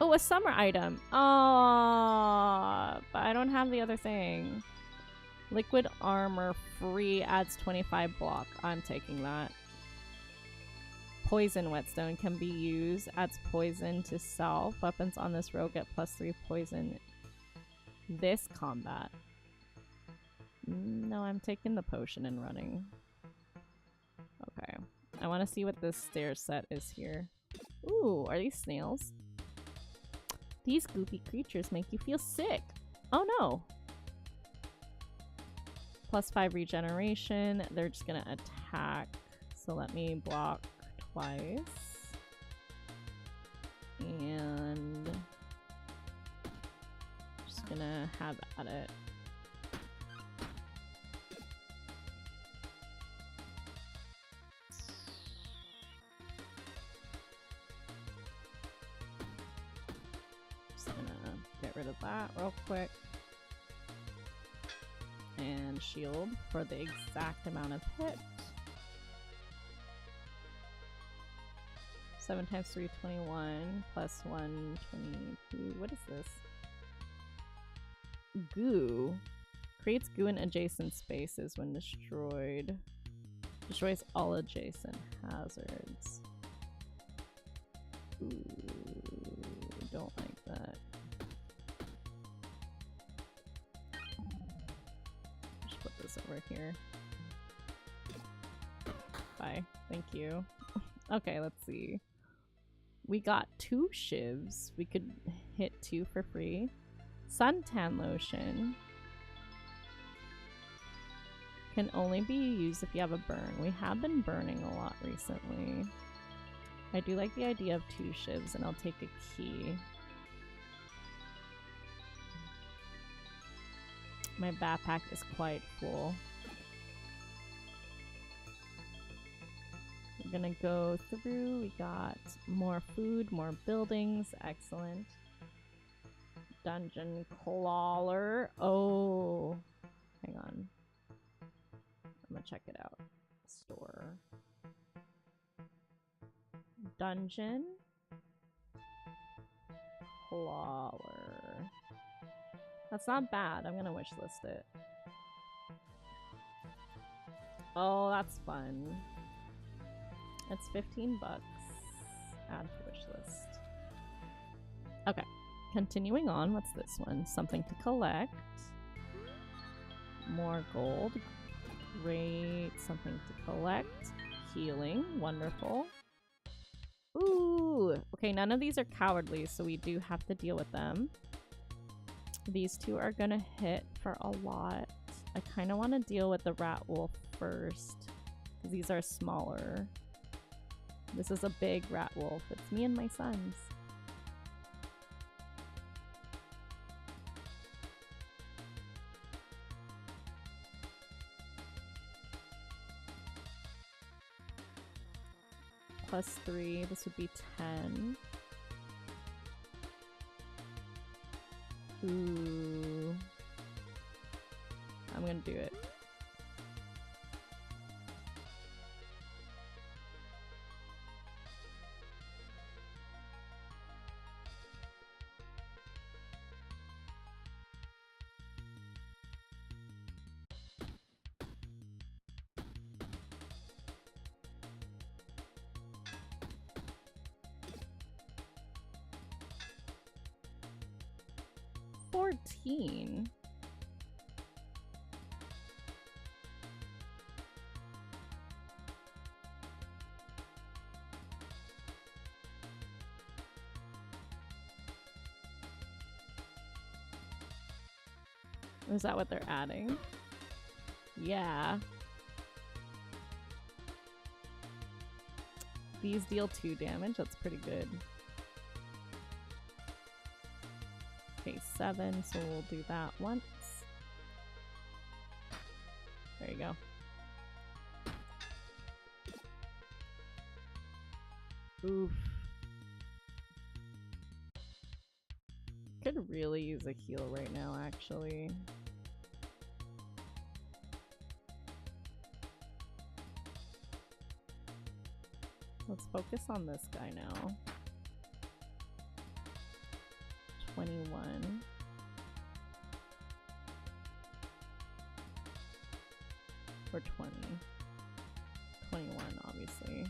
Oh, a summer item. Oh, but I don't have the other thing. Liquid armor free adds 25 block. I'm taking that. Poison whetstone can be used. Adds poison to self. Weapons on this rogue get +3 poison this combat. No, I'm taking the potion and running. Okay. I want to see what this stair set is here. Ooh, are these snails? These goopy creatures make you feel sick. Oh no. +5 regeneration. They're just gonna attack. So let me block twice. And just gonna have at it. Just gonna get rid of that real quick. And shield for the exact amount of hit. 7 times 3, 21, plus 1, 22. What is this? Goo. Creates goo in adjacent spaces when destroyed. Destroys all adjacent hazards. Ooh, don't like that. Put this over here. Bye. Thank you. Okay, let's see. We got 2 shivs. We could hit 2 for free. Suntan lotion can only be used if you have a burn. We have been burning a lot recently. I do like the idea of 2 shivs, and I'll take a key. My backpack is quite full. We're gonna go through. We got more food, more buildings. Excellent. Dungeon crawler. Oh, hang on. I'm gonna check it out. Store. Dungeon crawler. That's not bad. I'm gonna wishlist it. Oh, that's fun. It's 15 bucks. Add to wishlist. Okay. Continuing on. What's this one? Something to collect. More gold. Great. Something to collect. Healing. Wonderful. Ooh. Okay, none of these are cowardly, so we do have to deal with them. These 2 are gonna hit for a lot. I kind of want to deal with the rat wolf first, because these are smaller. This is a big rat wolf. It's me and my sons. +3. This would be 10. Ooh. I'm gonna do it. 14. Is that what they're adding? Yeah. These deal 2 damage. That's pretty good. Okay, 7, so we'll do that once. There you go. Oof. Could really use a heal right now, actually. Let's focus on this guy now. 21. Or 20. 21, obviously.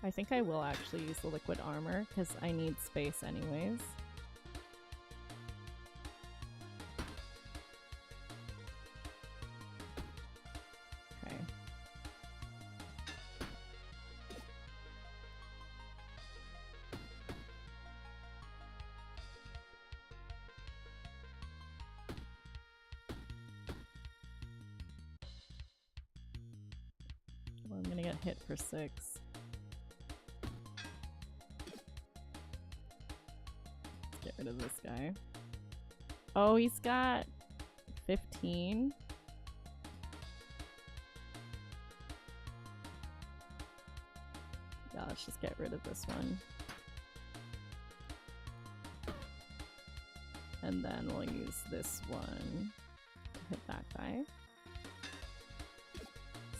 I think I will actually use the liquid armor, because I need space anyways. Okay. Well, I'm gonna get hit for 6. Get rid of this guy. Oh, he's got 15. Yeah, let's just get rid of this one. And then we'll use this one to hit that guy.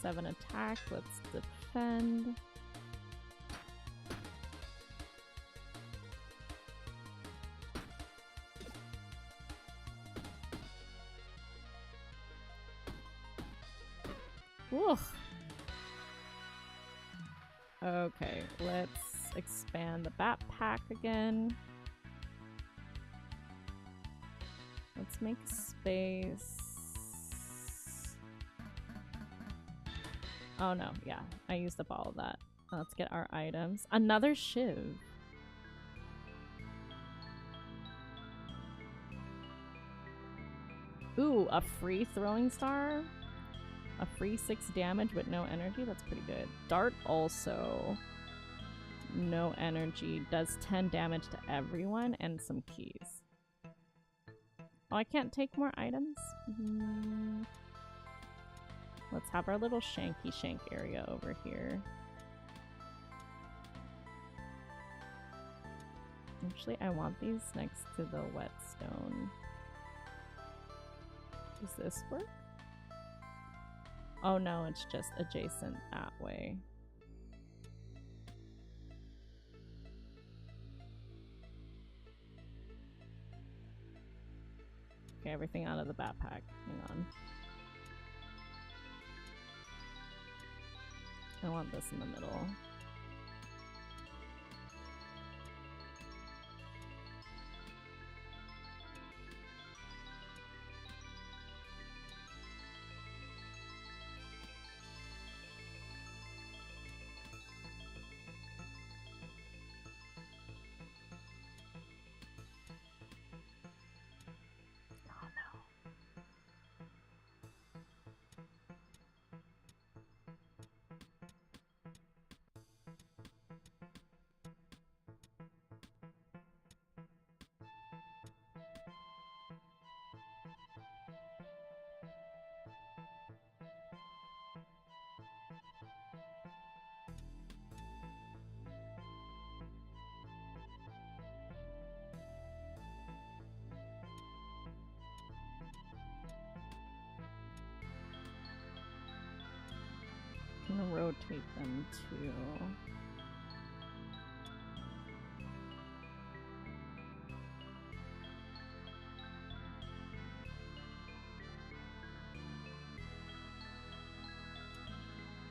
7 attack, let's defend. Ugh. Okay, let's expand the backpack again. Let's make space. Oh no, yeah, I used up all of that. Let's get our items. Another shiv. Ooh, a free throwing star? A free 6 damage with no energy? That's pretty good. Dart also. No energy. Does 10 damage to everyone and some keys. Oh, I can't take more items? Let's have our little shanky shank area over here. Actually, I want these next to the whetstone. Does this work? Oh no, it's just adjacent that way. Okay, everything out of the backpack. Hang on. I want this in the middle. I'm gonna rotate them too.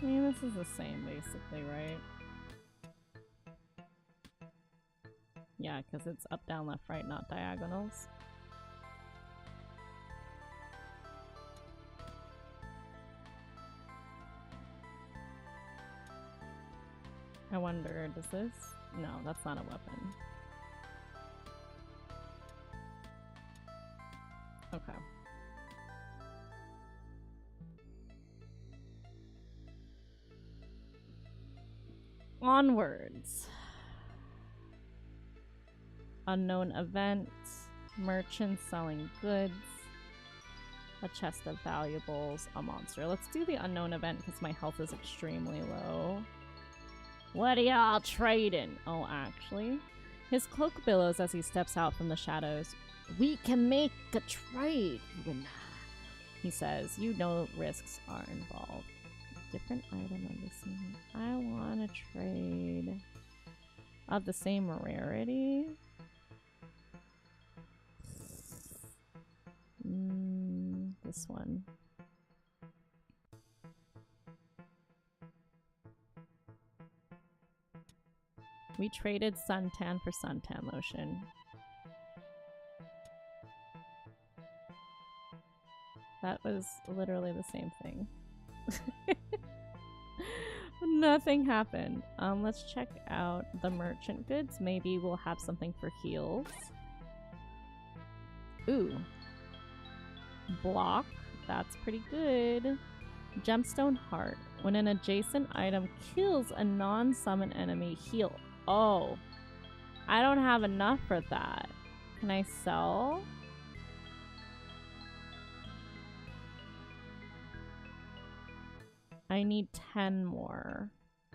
I mean, this is the same basically, right? Yeah. Yeah, because it's up, down, left, right, not diagonals. I wonder, does this? No, that's not a weapon. Okay. Onwards. Unknown event. Merchant selling goods. A chest of valuables. A monster. Let's do the unknown event because my health is extremely low. What are y'all trading? Oh, actually. His cloak billows as he steps out from the shadows. We can make a trade, you and I, he says. You know risks are involved. Different item of the same. I want to trade of the same rarity. This one. We traded suntan for suntan lotion. That was literally the same thing. Nothing happened. Let's check out the merchant goods. Maybe we'll have something for heals. Ooh. Block. That's pretty good. Gemstone heart. When an adjacent item kills a non-summon enemy, heal. Oh. I don't have enough for that. Can I sell? I need 10 more.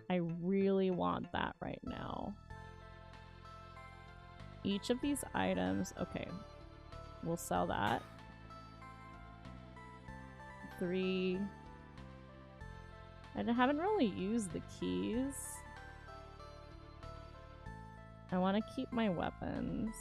I really want that right now. Each of these items... Okay. We'll sell that. 3... I haven't really used the keys. I want to keep my weapons.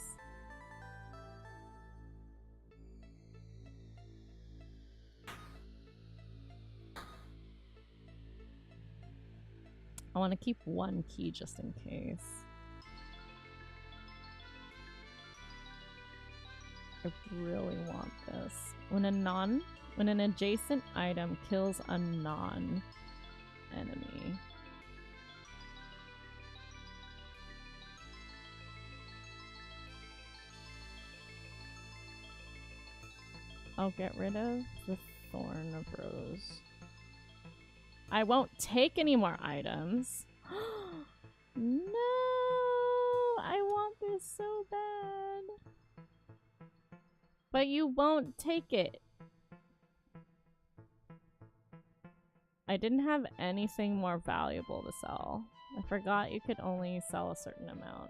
I want to keep one key just in case. I really want this. When an adjacent item kills a non-enemy. I'll get rid of the Thorn of Rose. I won't take any more items. No! I want this so bad. But you won't take it. I didn't have anything more valuable to sell. I forgot you could only sell a certain amount.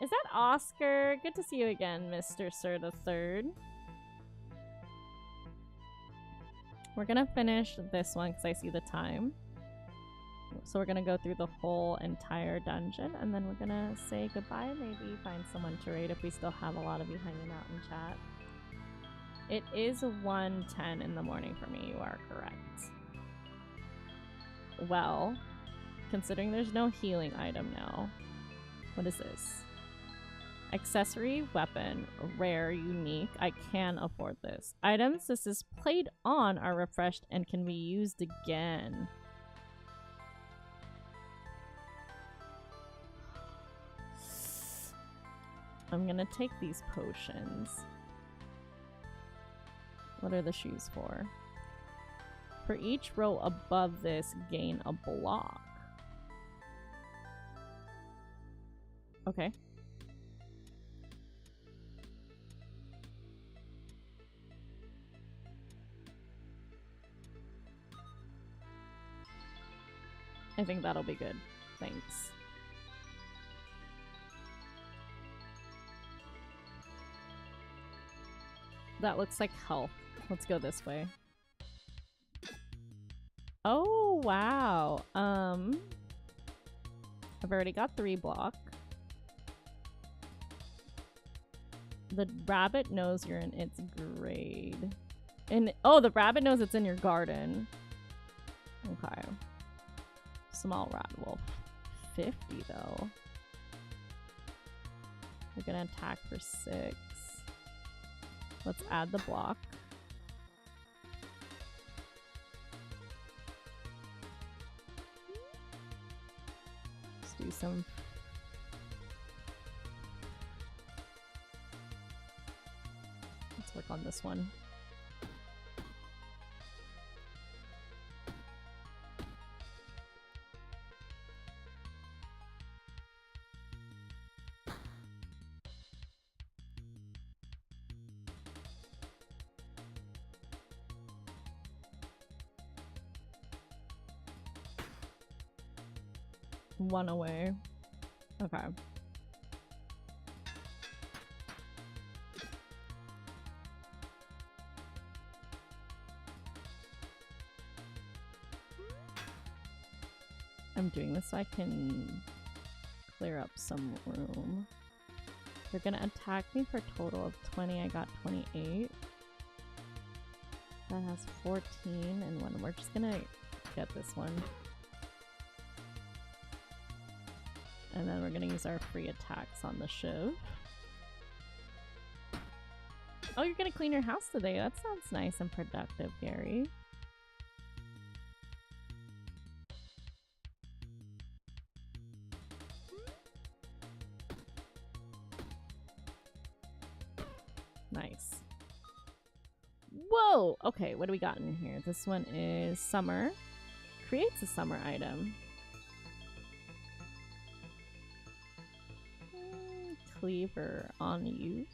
Is that Oscar? Good to see you again, Mr. Sir the Third. We're gonna finish this one because I see the time. So we're gonna go through the whole entire dungeon and then we're gonna say goodbye. Maybe find someone to raid if we still have a lot of you hanging out in chat. It is 1:10 in the morning for me, you are correct. Well, considering there's no healing item now. What is this? Accessory, weapon, rare, unique. I can afford this. Items this is played on are refreshed and can be used again. I'm gonna take these potions. What are the shoes for? For each row above this, gain a block. Okay. I think that'll be good. Thanks. That looks like health. Let's go this way. Oh, wow. I've already got 3 block. The rabbit knows you're in its grade. Oh, the rabbit knows it's in your garden. Okay. Small rat wolf. 50 though. They're gonna attack for 6. Let's add the block. Let's do some. Let's work on this one. One away. Okay. I'm doing this so I can clear up some room. They're gonna attack me for a total of 20. I got 28. That has 14 and 1. We're just gonna get this one. And then we're gonna use our free attacks on the Shiv. Oh, you're gonna clean your house today. That sounds nice and productive, Gary. Nice. Whoa! Okay, what do we got in here? This one is summer. Creates a summer item. Cleaver on use.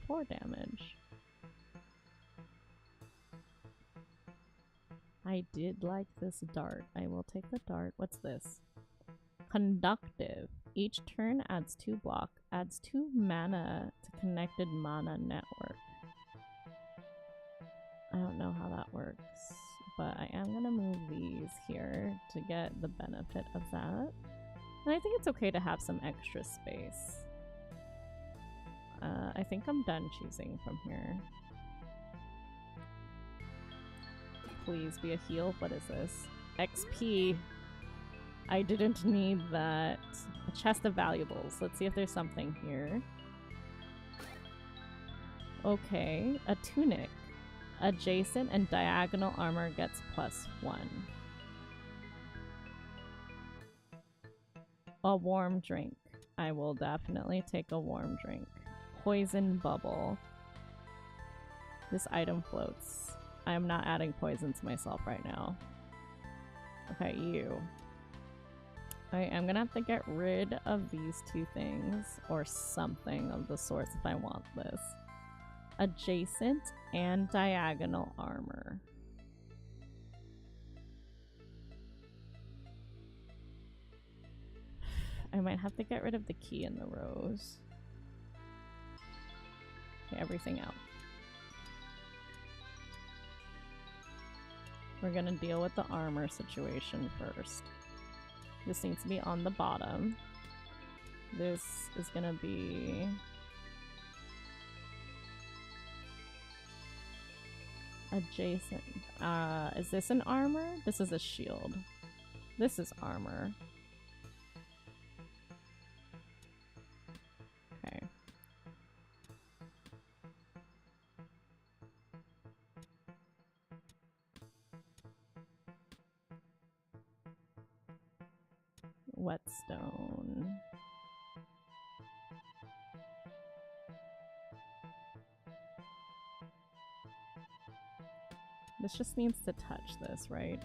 4 damage. I did like this dart. I will take the dart. What's this? Conductive. Each turn adds 2 block. Adds 2 mana to connected mana network. I don't know how that works, but I am gonna move these here to get the benefit of that. And I think it's okay to have some extra space. I think I'm done choosing from here. Please be a heal. What is this? XP. I didn't need that. A chest of valuables. Let's see if there's something here. Okay, a tunic. Adjacent and diagonal armor gets +1. A warm drink. I will definitely take a warm drink. Poison bubble. This item floats. I am not adding poison to myself right now. Okay, you. I am gonna have to get rid of these 2 things or something of the sorts if I want this. Adjacent and diagonal armor. I might have to get rid of the key in the rose. Okay, everything out. We're gonna deal with the armor situation first. This needs to be on the bottom. This is gonna be... adjacent. Is this an armor? This is a shield. This is armor. Okay. Whetstone. This just needs to touch this, right?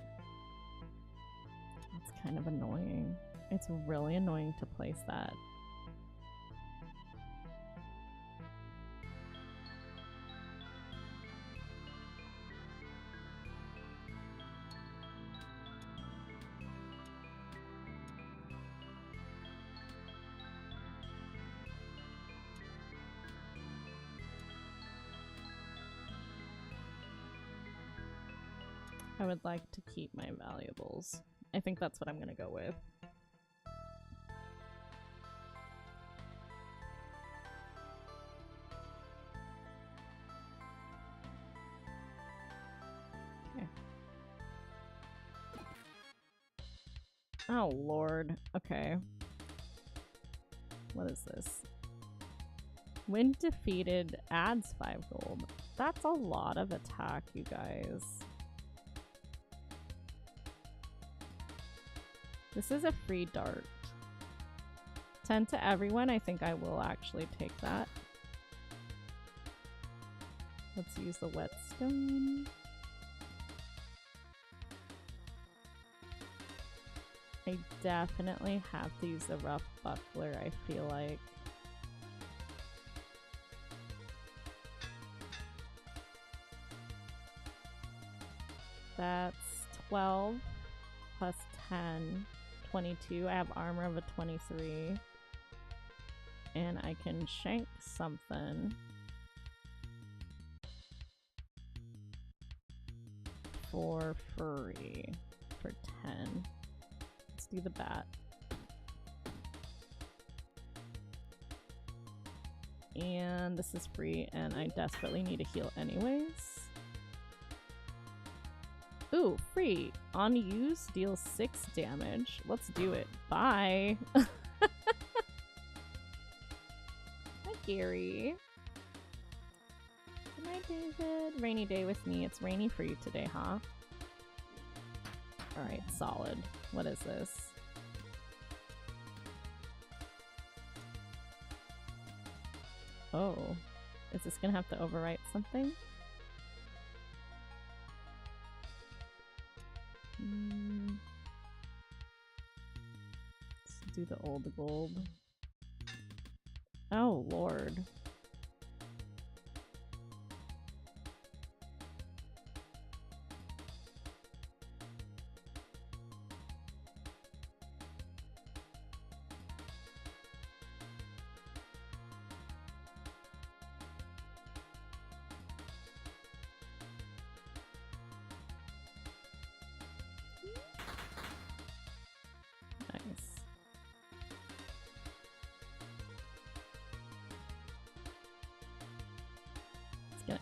That's kind of annoying. It's really annoying to place that. I would like to keep my valuables. I think that's what I'm gonna go with. Okay. Oh lord. Okay. What is this? When defeated, adds 5 gold. That's a lot of attack, you guys. This is a free dart. 10 to everyone. I think I will actually take that. Let's use the whetstone. I definitely have to use the rough buckler, I feel like. That's 12 plus 10, 22. I have armor of a 23. And I can shank something for free for 10. Let's do the bat. And this is free, and I desperately need a heal anyways. Ooh, free. On use, deals 6 damage. Let's do it. Bye. Hi, Gary. Good night, David. Rainy day with me. It's rainy for you today, huh? Alright, solid. What is this? Oh. Is this gonna have to overwrite something? Let's do the old gold. Oh, Lord.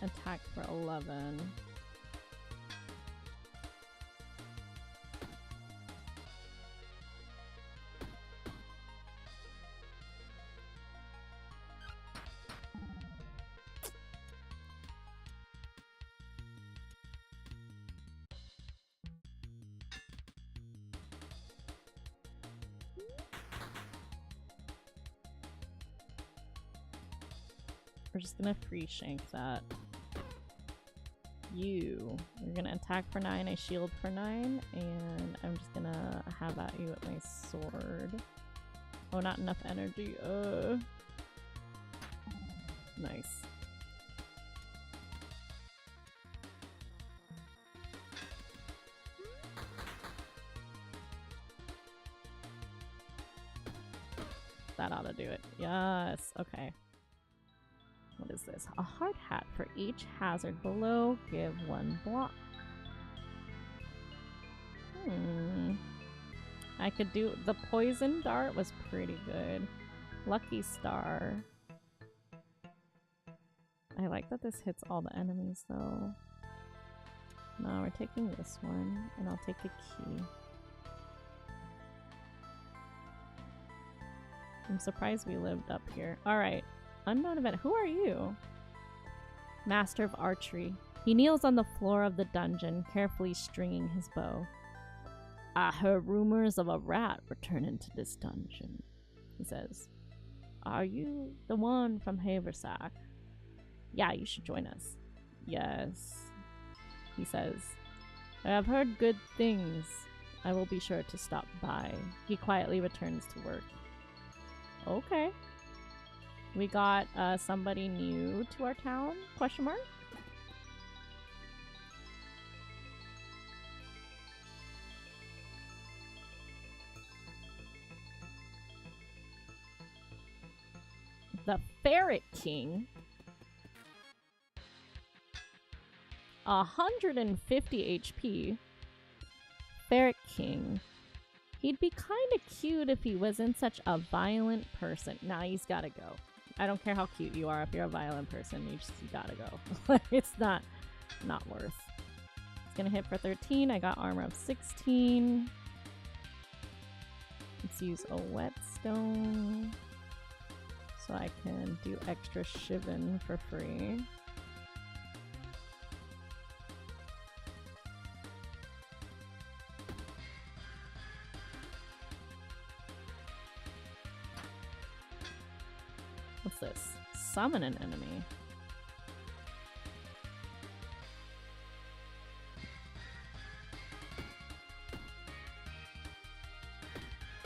Attack for 11. We're just gonna free shank that. You're gonna attack for 9, I shield for 9, and I'm just gonna have at you with my sword. Oh, not enough energy. Nice. That ought to do it. Yes. Okay. What is this? A hard hat. For each hazard below, give 1 block. I could do... The poison dart was pretty good. Lucky star. I like that this hits all the enemies, though. No, we're taking this one, and I'll take a key. I'm surprised we lived up here. Alright. Unknown event. Who are you? Master of archery. He kneels on the floor of the dungeon, carefully stringing his bow. I heard rumors of a rat returning to this dungeon, he says. Are you the one from Haversack? Yeah, you should join us. Yes, he says. I have heard good things. I will be sure to stop by. He quietly returns to work. Okay. We got somebody new to our town? Question mark? The Ferret King? 150 HP. Ferret King. He'd be kind of cute if he wasn't such a violent person. Nah, he's gotta go. I don't care how cute you are. If you're a violent person, you gotta go. It's not worth. It's gonna hit for 13. I got armor of 16. Let's use a whetstone. So I can do extra shivin for free. What's this? Summon an enemy.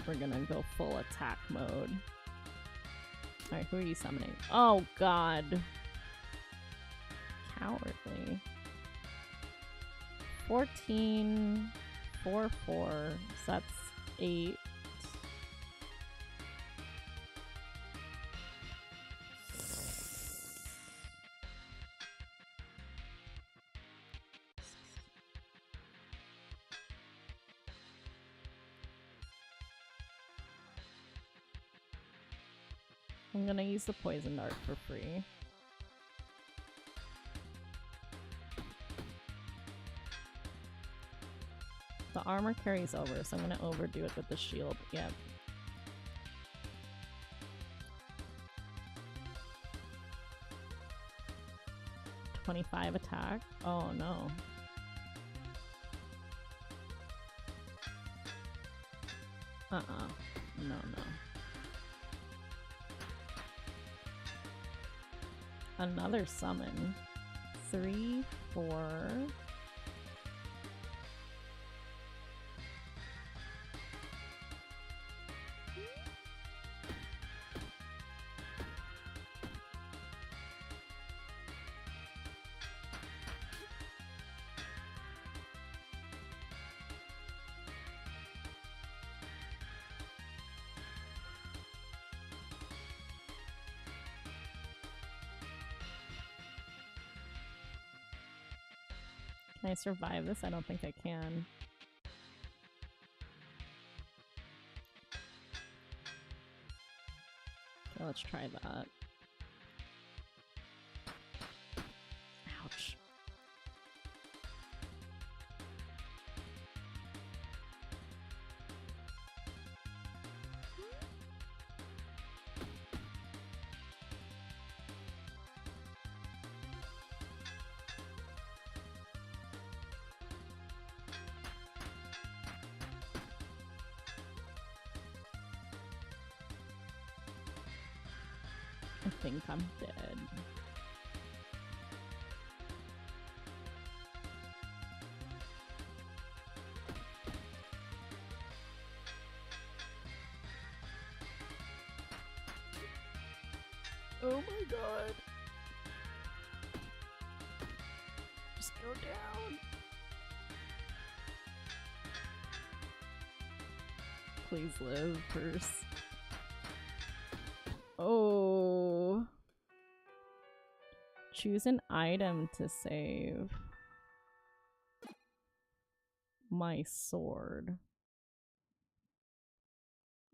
We're gonna go full attack mode. Alright, who are you summoning? Oh god. Cowardly. 14, 4, 4. So that's 8. I'm gonna use the poison dart for free. The armor carries over, so I'm gonna overdo it with the shield. Yep. $25 attack. Oh no. No, no. Another summon. 3, 4. Can I survive this? I don't think I can. Okay, let's try that. Ouch. I think I'm dead. Oh my god. Just go down. Please live, purse. Oh. Choose an item to save. My sword.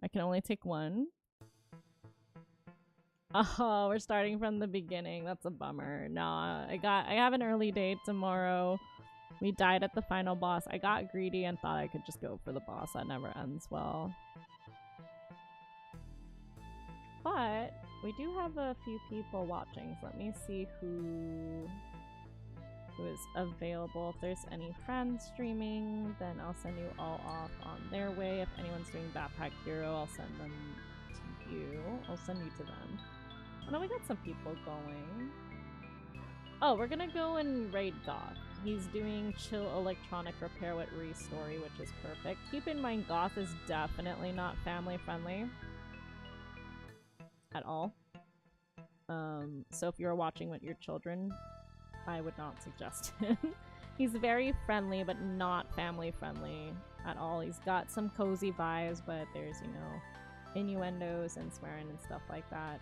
I can only take one. Oh, we're starting from the beginning. That's a bummer. Nah, I have an early date tomorrow. We died at the final boss. I got greedy and thought I could just go for the boss. That never ends well. But we do have a few people watching, so let me see who is available. If there's any friends streaming, then I'll send you all off on their way. If anyone's doing Backpack Hero, I'll send them to you. I'll send you to them. Oh no, we got some people going. Oh, we're gonna go and raid Goth. He's doing chill electronic repair with Restory, which is perfect. Keep in mind, Goth is definitely not family friendly at all. So if you're watching with your children, I would not suggest him. He's very friendly, but not family friendly at all. He's got some cozy vibes, but there's, you know, innuendos and swearing and stuff like that.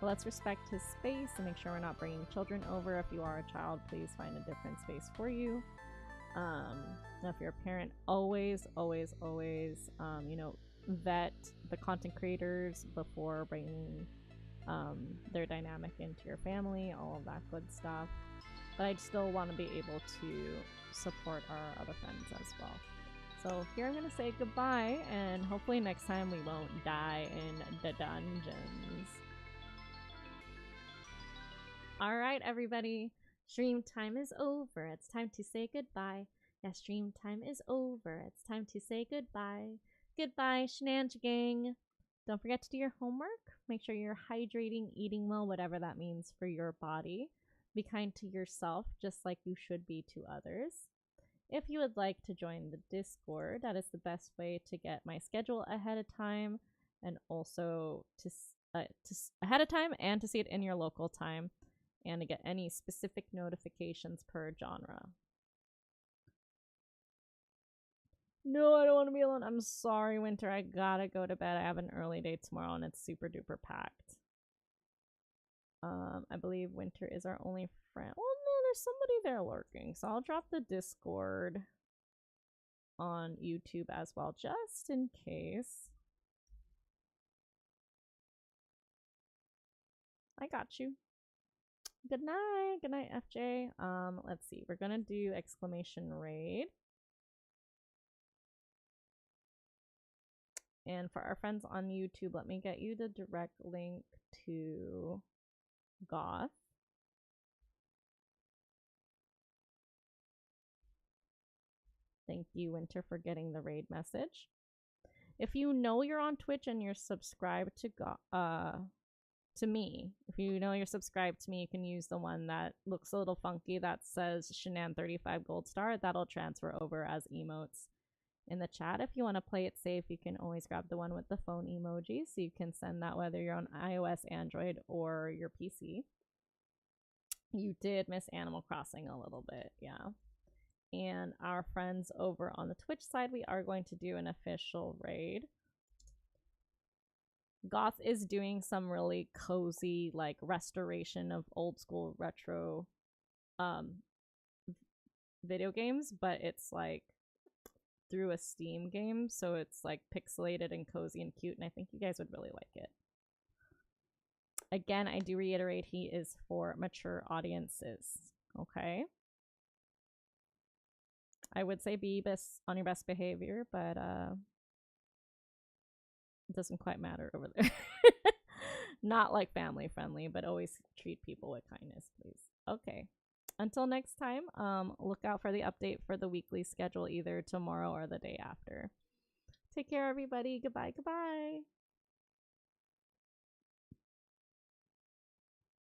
But let's respect his space and make sure we're not bringing children over. If you are a child, please find a different space for you. Now if you're a parent, always, you know, vet the content creators before bringing their dynamic into your family, all of that good stuff. But I still want to be able to support our other friends as well. So here I'm going to say goodbye, and hopefully next time we won't die in the dungeons. All right, everybody. Stream time is over. It's time to say goodbye. Yeah, stream time is over. It's time to say goodbye. Goodbye, Shenanigans. Don't forget to do your homework. Make sure you're hydrating, eating well, whatever that means for your body. Be kind to yourself, just like you should be to others. If you would like to join the Discord, that is the best way to get my schedule ahead of time, and also to ahead of time, and to see it in your local time, and to get any specific notifications per genre. No, I don't want to be alone. I'm sorry, Winter. I gotta go to bed. I have an early day tomorrow, and it's super duper packed. I believe Winter is our only friend. Oh no, there's somebody there lurking. So I'll drop the Discord on YouTube as well, just in case. I got you. Good night. Good night, FJ. Let's see. We're gonna do exclamation raid. And for our friends on YouTube, let me get you the direct link to Goth. Thank you, Winter, for getting the raid message. If you know you're on Twitch and you're subscribed to me, if you know you're subscribed to me, you can use the one that looks a little funky that says Shenan35 Gold Star. That'll transfer over as emotes in the chat. If you want to play it safe, you can always grab the one with the phone emoji, so you can send that whether you're on iOS, Android, or your PC. You did miss Animal Crossing a little bit, yeah. And our friends over on the Twitch side, we are going to do an official raid. Goth is doing some really cozy, like, restoration of old school retro video games, but it's like through a Steam game, so it's like pixelated and cozy and cute, and I think you guys would really like it. Again, I do reiterate, he is for mature audiences, okay? I would say be on your best behavior, but it doesn't quite matter over there. Not like family friendly, but always treat people with kindness, please. Okay. Until next time, look out for the update for the weekly schedule either tomorrow or the day after. Take care, everybody. Goodbye. Goodbye.